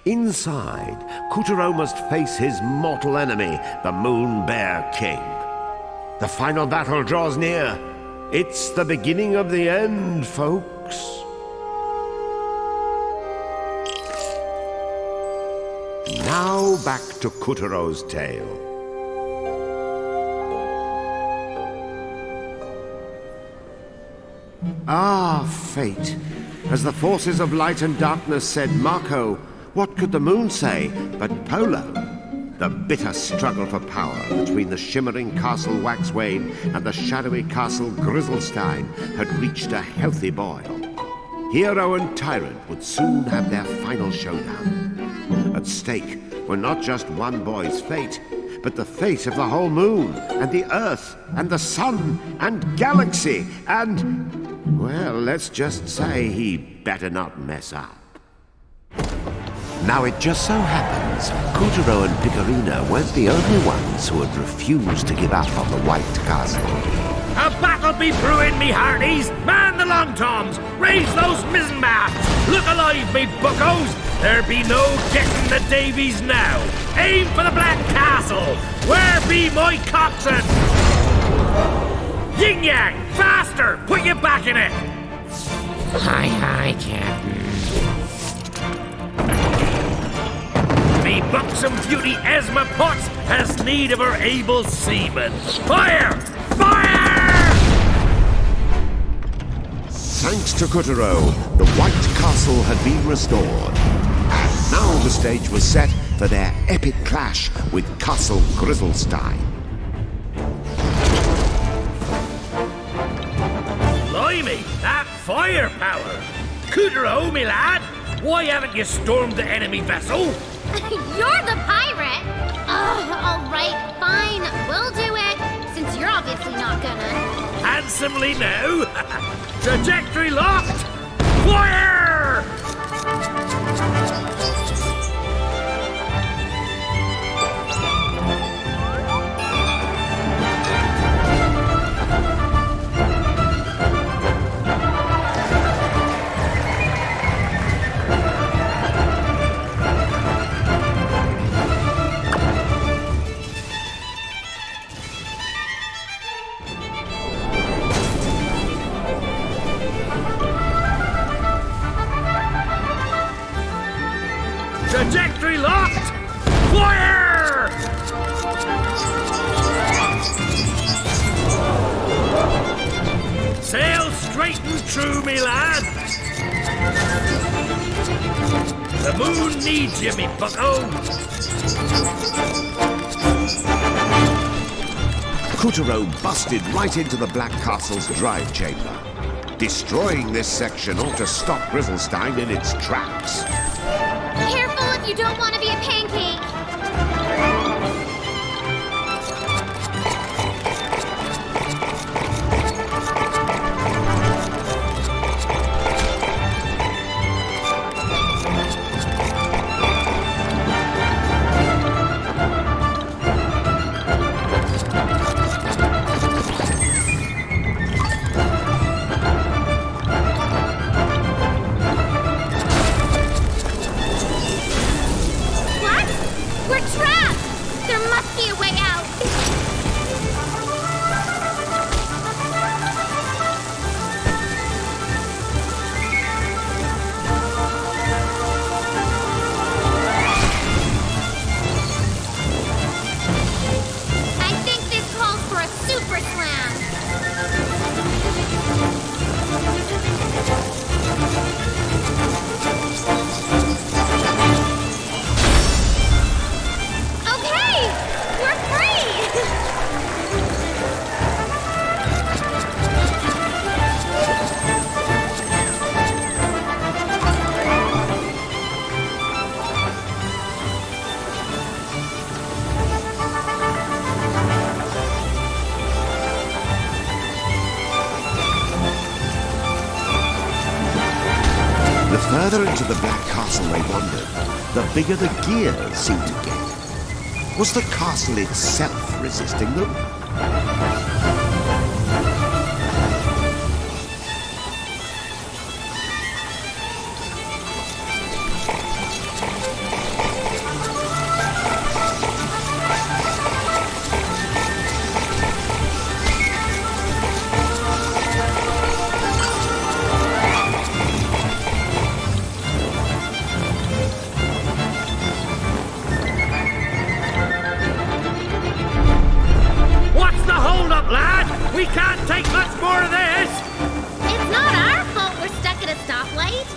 Inside, Kutaro must face his mortal enemy, the Moon Bear King. The final battle draws near. It's the beginning of the end, folks. Now back to Kutaro's tale. Ah, fate. As the forces of light and darkness said Marco, what could the moon say but Polo? The bitter struggle for power between the shimmering Castle Waxway and the shadowy Castle Grizzlestein had reached a healthy boil. Hero and Tyrant would soon have their final showdown. At stake were not just one boy's fate, but the fate of the whole moon, and the Earth, and the Sun, and Galaxy, and... well, let's just say he better not mess up. Now it just so happens, Kutaro and Picorina weren't the only ones who had refused to give up on the White Castle. A battle be brewing, me hearties! Man the long toms! Raise those mizzen masts! Look alive, me buckos! There be no getting the Davies now! Aim for the Black Castle! Where be my coxswain? Yin Yang! Faster! Put your back in it! Aye, aye, Captain. Me buxom beauty Esma Potts has need of her able seamen. Fire! Fire! Thanks to Kutaro, the White Castle had been restored. And now the stage was set for their epic clash with Castle Grizzlestein. Blimey, that firepower! Kutaro, me lad, why haven't you stormed the enemy vessel? You're the pirate! Oh, all right, fine, we'll do it, since you're obviously not gonna. Handsomely now. Trajectory locked. Fire! Trajectory locked! Fire! Sail straight and true, me lad! The moon needs you, me bucko! Couturier busted right into the Black Castle's drive chamber. Destroying this section ought to stop Grizzlestein in its tracks. Careful if you don't want to be a pancake. The further into the Black Castle they wandered, the bigger the gears seemed to get. Was the castle itself resisting them? We can't take much more of this! It's not our fault we're stuck at a stoplight.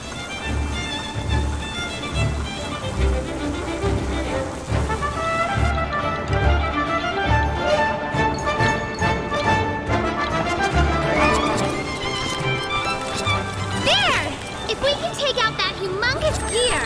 There! If we can take out that humongous gear...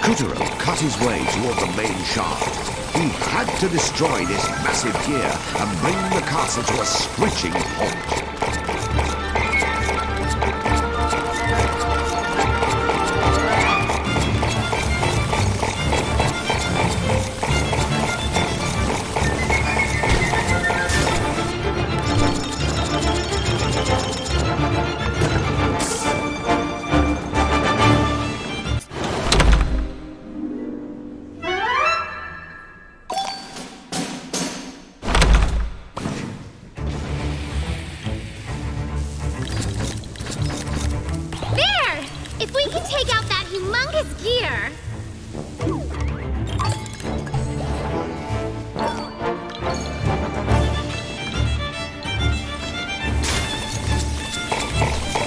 Couturier cut his way toward the main shaft. He had to destroy this massive gear and bring the castle to a screeching halt.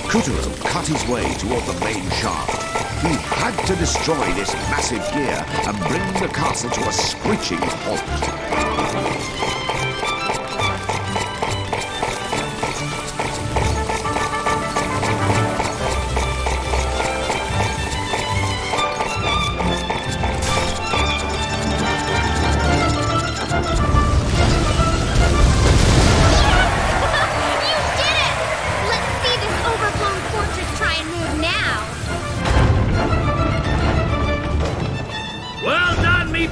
Couturier cut his way toward the main shaft. He had to destroy this massive gear and bring the castle to a screeching halt.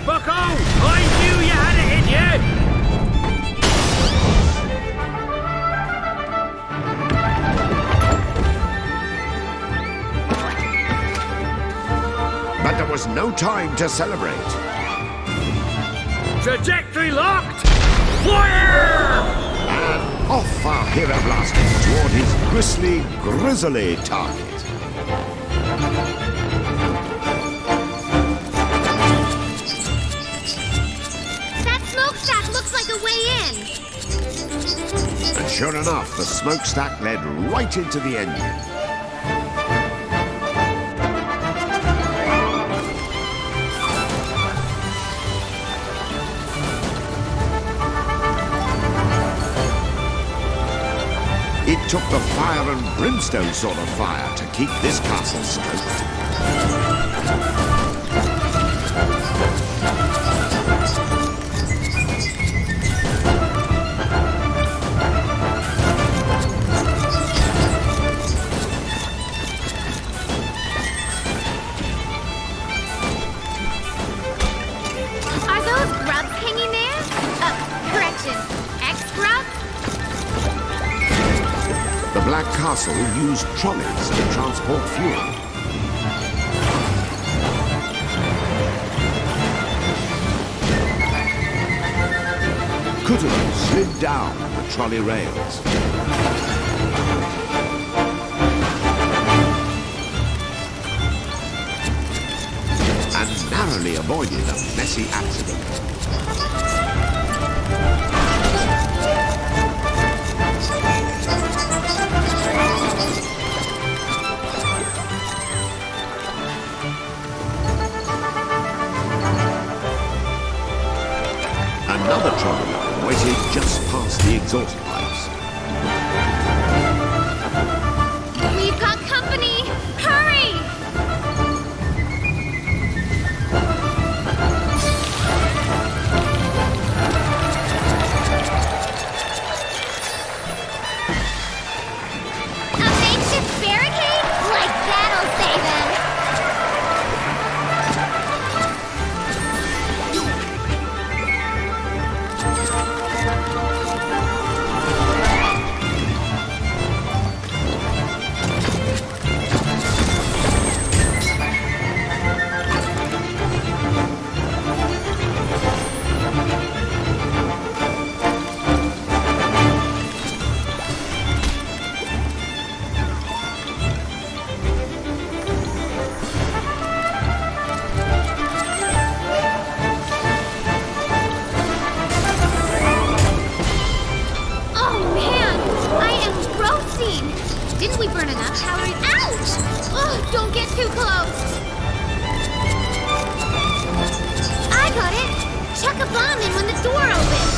Bucko! I knew you had it in you! But there was no time to celebrate. Trajectory locked! Fire! and off our hero blasted toward his grisly target. That smokestack looks like a way in. And sure enough, the smokestack led right into the engine. It took the fire and brimstone sort of fire to keep this castle smoked. Are those grubs hanging there? Correction. Ex-grubs? The Black Castle used trolleys to transport fuel. Kuturo slid down the trolley rails. And narrowly avoided a messy accident. Another trolley line waited just past the exhaust pipes. We've got company! Hurry! A makeshift barricade? Like that'll save them! Didn't we burn enough calories? Ouch! Oh, don't get too close! I got it! Chuck a bomb in when the door opens!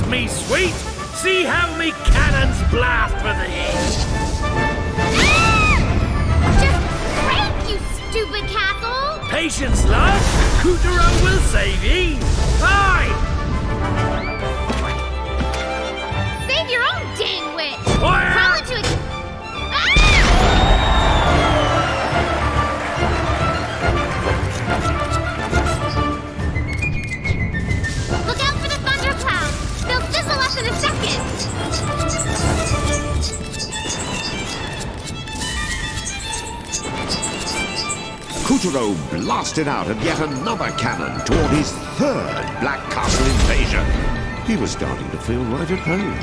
Me sweet, see how me cannons blast for the edge. Just break, you stupid castle! Patience, love. Kuturo will save ye. Aye! Save your own dang witch! Fire! Crawl into it! Look out for the thunderclouds! They'll sizzle us in a second! Kuturo blasted out of yet another cannon toward his third Black Castle invasion. He was starting to feel right at home.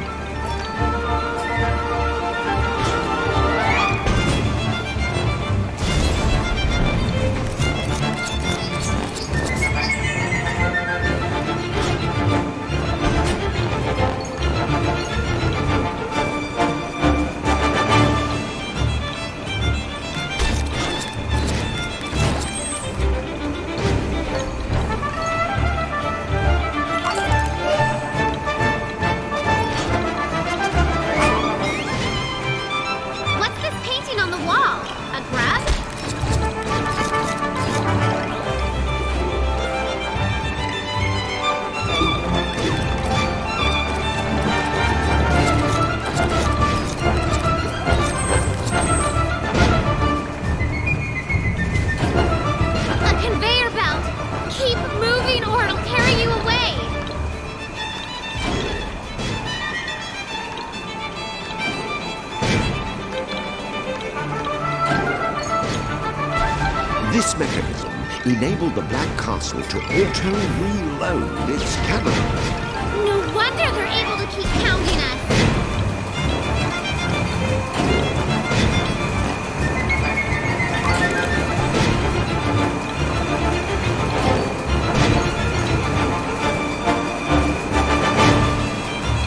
a grub? A conveyor belt! Keep moving or it'll carry you away! This mechanism enabled the Black Castle to auto-reload its cannon. No wonder they're able to keep pounding us!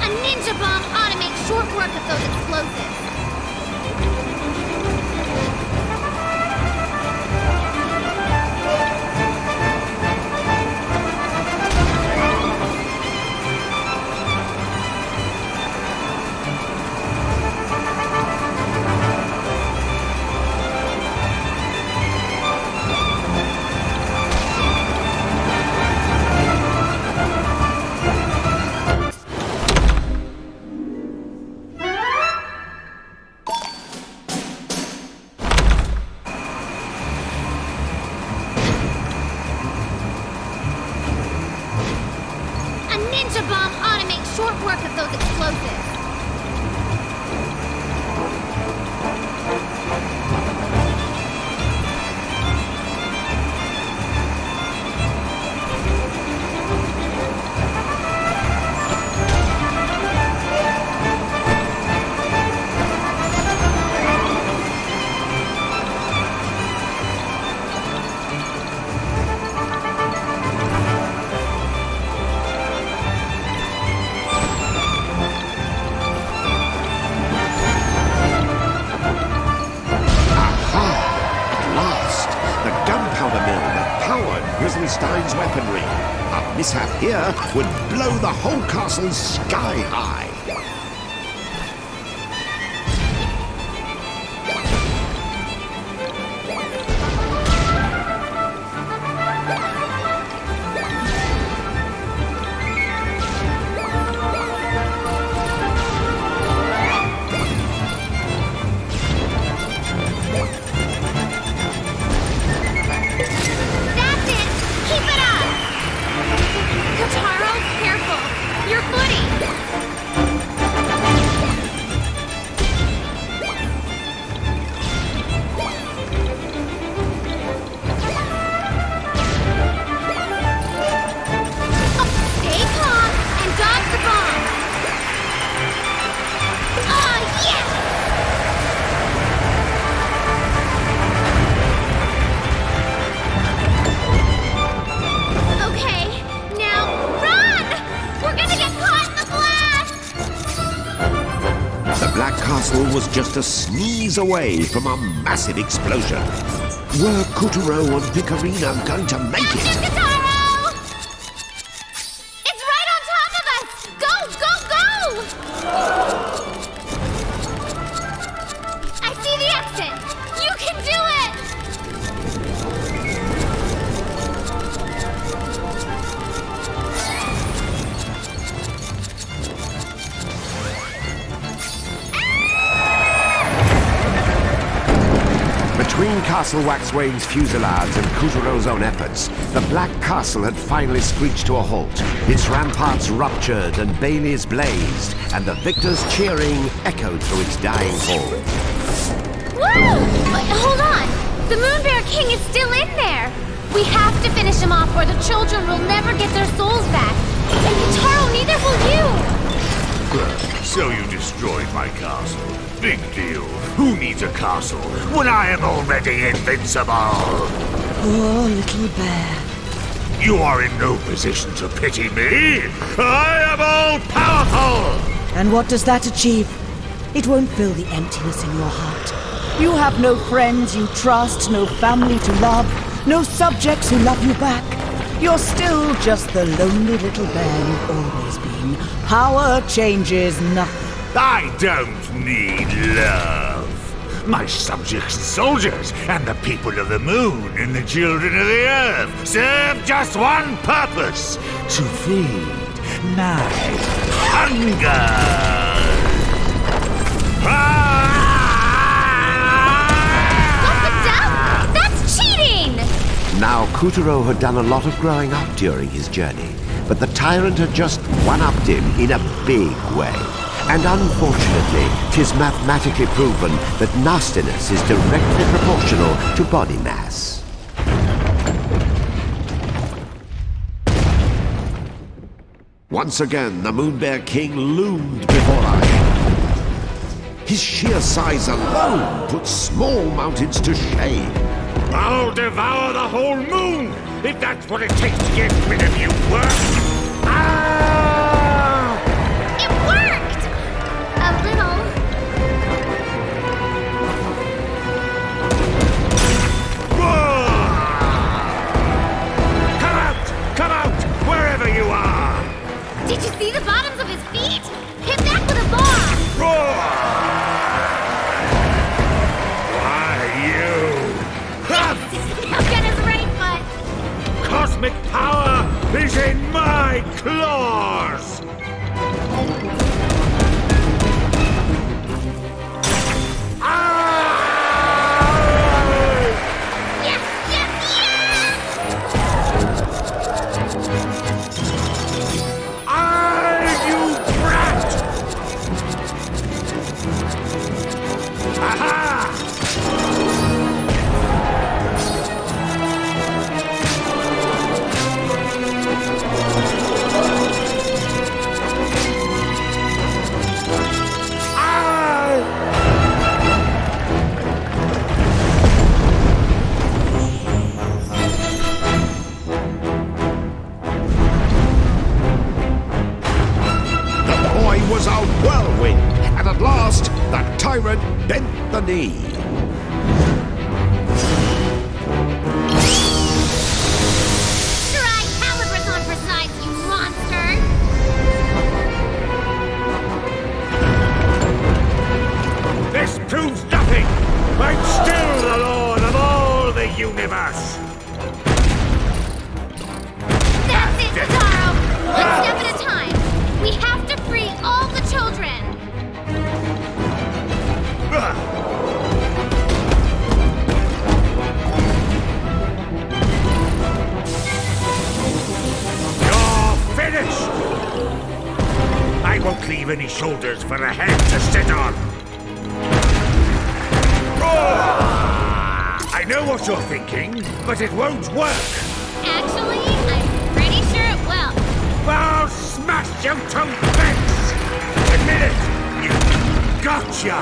A ninja bomb ought to make short work of those explosives. A ninja bomb ought to make short work of those explosives. Stein's weaponry. A mishap here would blow the whole castle sky high. Was just a sneeze away from a massive explosion. Were Kuturo and Picarino going to make it? Kutaro! It's right on top of us! Go, go, go! I see the exit! You can do it! Between Castle Waxwane's fusilades and Kuturo's own efforts, the Black Castle had finally screeched to a halt. Its ramparts ruptured and baileys blazed, and the victors' cheering echoed through its dying hall. Whoa! Wait, hold on! The Moonbear King is still in there! We have to finish him off or the children will never get their souls back! And Kutaro, neither will you! So you destroyed my castle. Big deal. Who needs a castle when I am already invincible? Poor little bear. You are in no position to pity me. I am all-powerful! And what does that achieve? It won't fill the emptiness in your heart. You have no friends you trust, no family to love, no subjects who love you back. You're still just the lonely little bear you've always been. Power changes nothing. I don't need love. My subjects and soldiers, and the people of the moon and the children of the earth serve just one purpose: to feed my hunger. That's cheating! Now, Kutaro had done a lot of growing up during his journey, but the tyrant had just one-upped him in a big way. And unfortunately, 'tis mathematically proven that nastiness is directly proportional to body mass. Once again, the Moon Bear King loomed before our eyes. His sheer size alone put small mountains to shame. I'll devour the whole moon, if that's what it takes to get rid of you, worm! Ah! It worked! A little. Come out, wherever you are! Did you see the bottoms of his feet? Hit back with a bomb! Roar! Why, you? He'll get his right foot! Cosmic power is in my claws! Yes, yes, You brat! Aha! Was a whirlwind, and at last, the tyrant bent the knee. Try Calibur's on precise, you monster! This proves nothing! I'm still the lord of all the universe! That's it, Kutaro! One step at a time! We have to free all the children! You're finished! I won't leave any shoulders for a head to sit on! I know what you're thinking, but it won't work! Actually, I'm pretty sure it will. I'll smash you to bits! Admit it! You gotcha!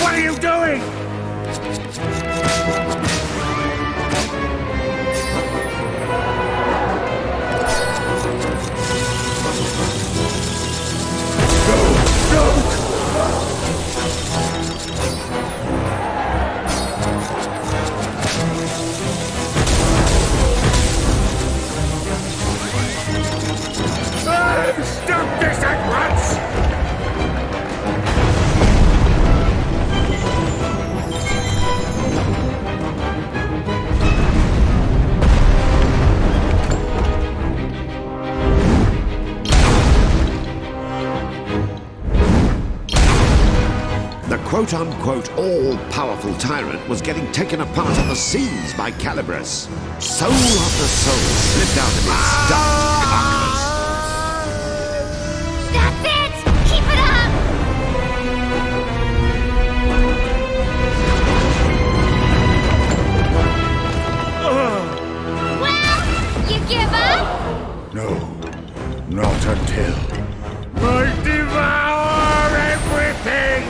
What are you doing? Stop this at once! Quote-unquote all-powerful tyrant was getting taken apart at the seams by Caliburus. Soul after soul slipped out of his dark carcass. That's it! Keep it up! Well, you give up? No, not until I devour everything!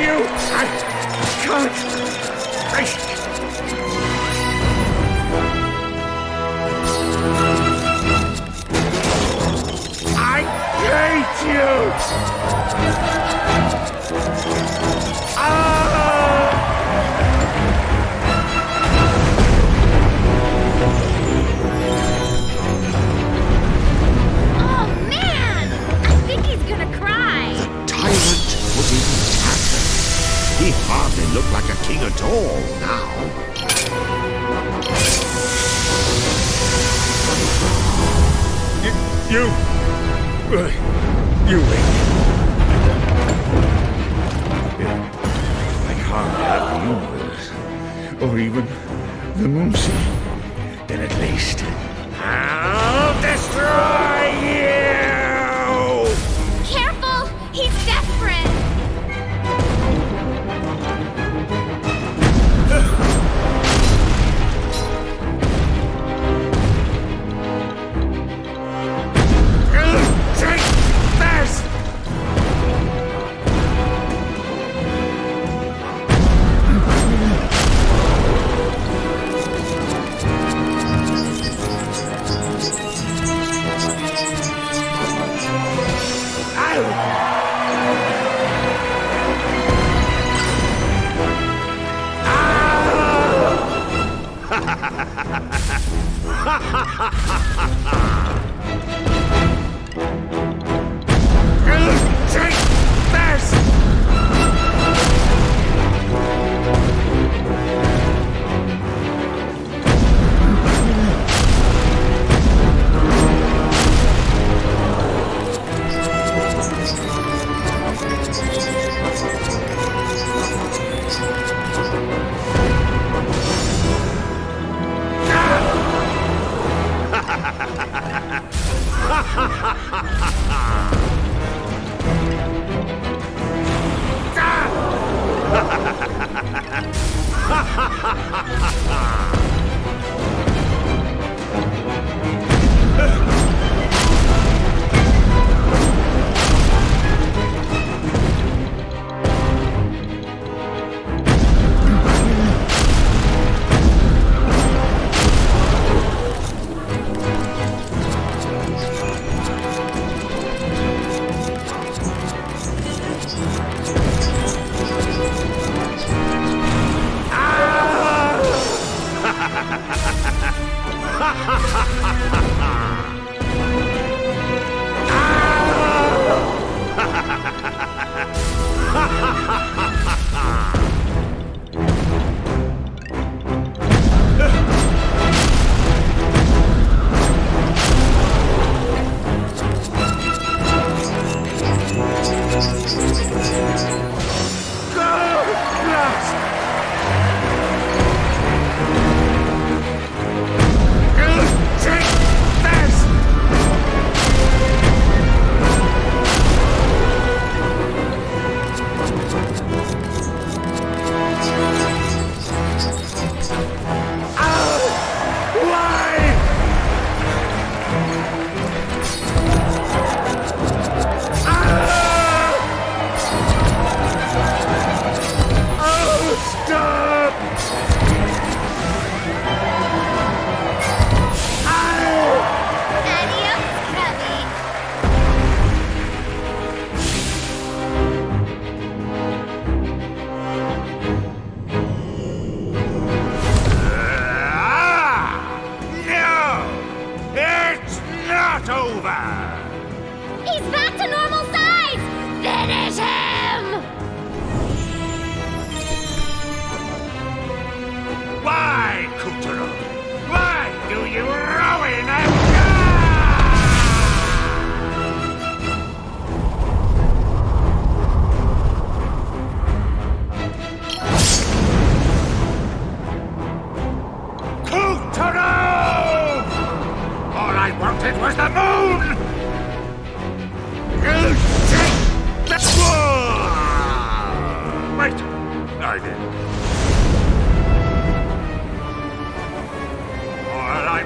you! I can't... I hate you! Oh man! I think he's gonna cry. Tyrant was in tatters. He hardly looked like a king at all now. You wait. I can't have the universe, or even the Moonsea. Then at least I'll destroy you! Careful! He's desperate! Take this! Take this!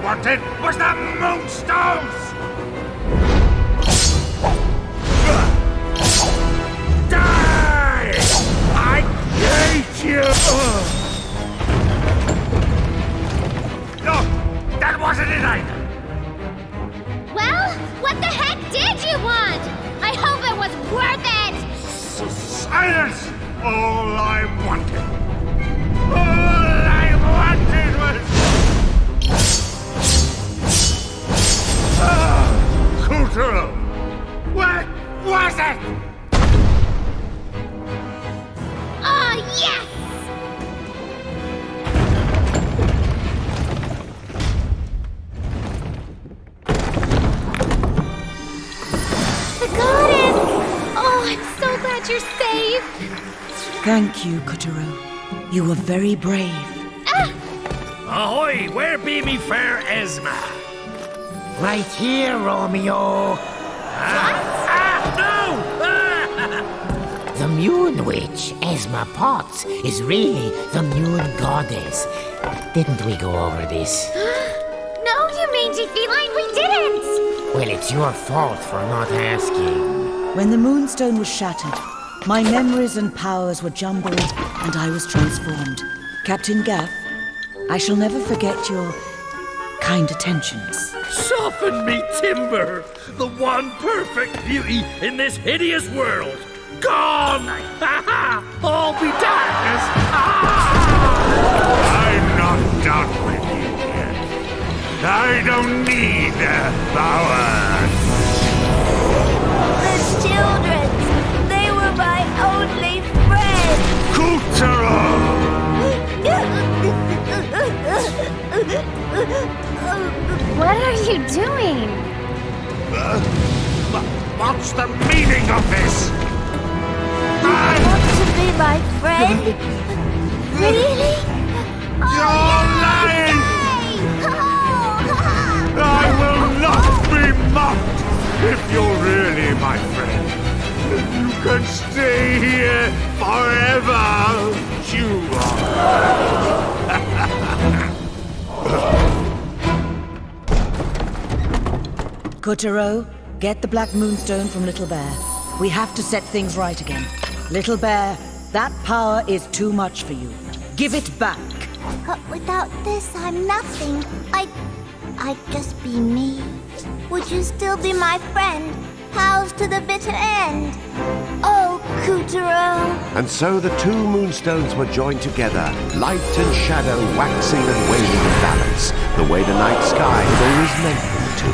wanted was the Moonstones! Die! I you! No, that wasn't it either. Well, what the heck did you want? I hope it was worth it! Silence! All I wanted. All I wanted was... Kulturo! What was it? Oh, yes! The goddess! Oh, I'm so glad you're safe! Thank you, Kotaro. You were very brave. Ahoy! Where be me fair Esma? Right here, Romeo. No! The Moon Witch, Esma Potts, is really the Moon Goddess. Didn't we go over this? No, you mangy feline, we didn't! Well, it's your fault for not asking. When the Moonstone was shattered, my memories and powers were jumbled, and I was transformed. Captain Gaff, I shall never forget your kind attentions. Soften me timber! The one perfect beauty in this hideous world! Gone! All be darkness! I'm not done with you yet. I don't need their power. The children! They were my only friends! Kulturo! What are you doing? What's the meaning of this? You want to be my friend? Really? You're lying! I will not be mocked if you're really my friend. You can stay here forever. You are. Kotaro, get the Black Moonstone from Little Bear. We have to set things right again. Little Bear, that power is too much for you. Give it back. Without this, I'm nothing. I'd just be me. Would you still be my friend? Pals to the bitter end? Oh, Kotaro. And so the two moonstones were joined together, light and shadow waxing and waning in balance, the way the night sky had always meant them to.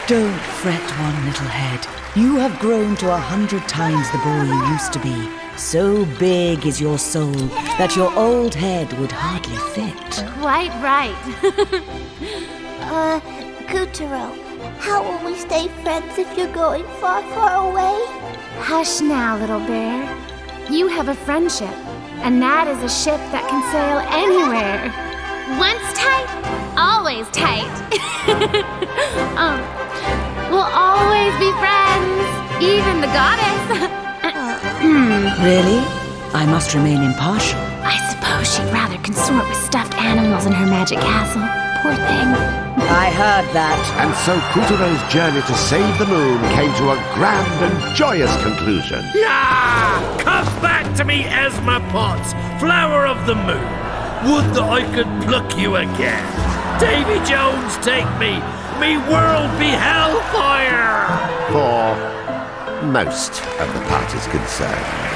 Don't fret, one little head. You have grown to 100 times the boy you used to be. So big is your soul that your old head would hardly fit. Quite right. Kotaro, how will we stay friends if you're going far, far away? Hush now, little bear. You have a friendship, and that is a ship that can sail anywhere. Once tight, always tight. We'll always be friends, even the goddess. Really? I must remain impartial. I suppose she'd rather consort with stuffed animals in her magic castle. Poor thing. I heard that. And so Kuturo's journey to save the moon came to a grand and joyous conclusion. Yeah! Come back to me, Esma Potts, flower of the moon. Would that I could pluck you again. Davy Jones, take me. Me world be hellfire. For most of the parties concerned.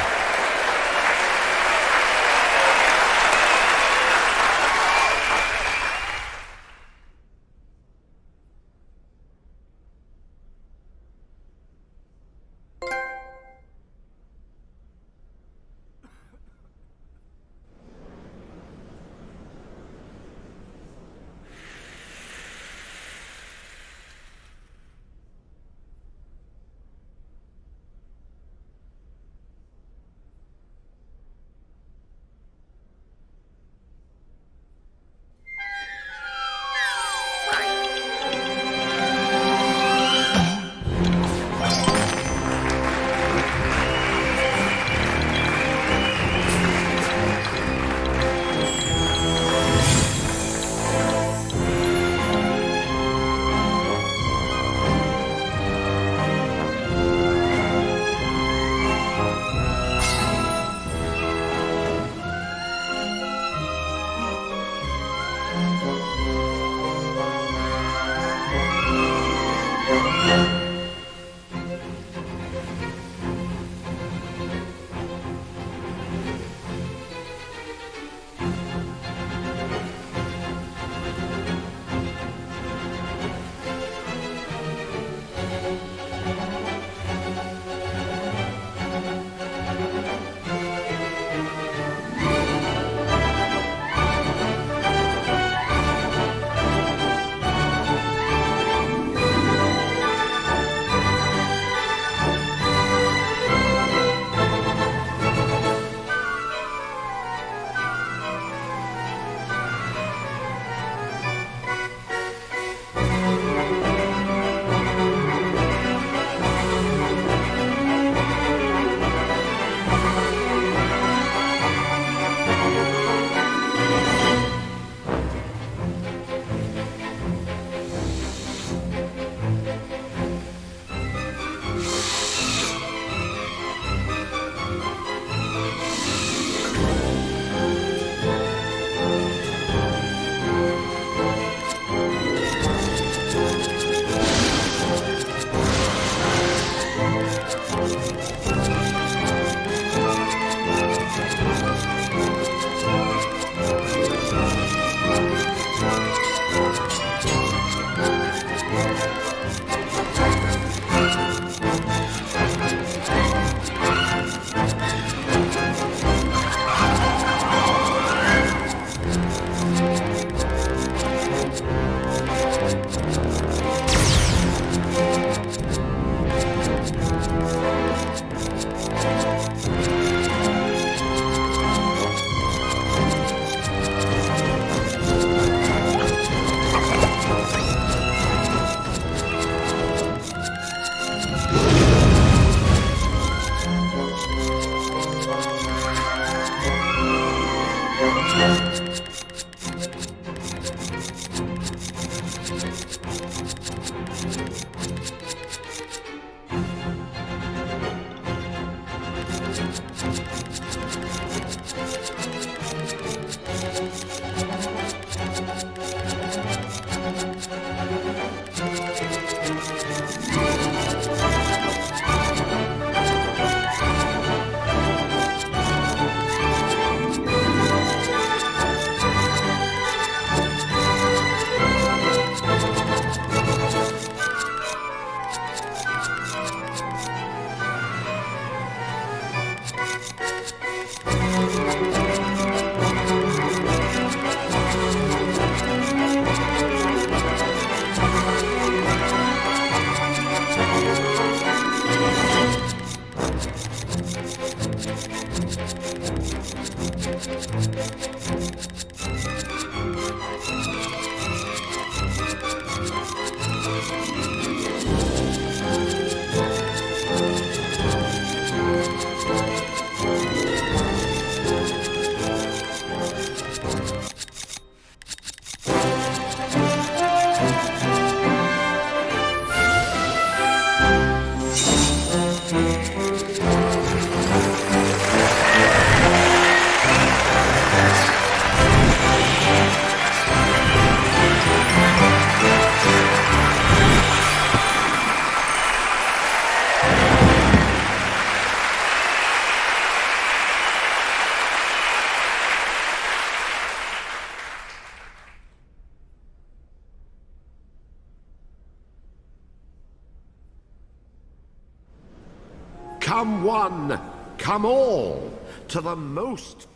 Come one, come all, to the most...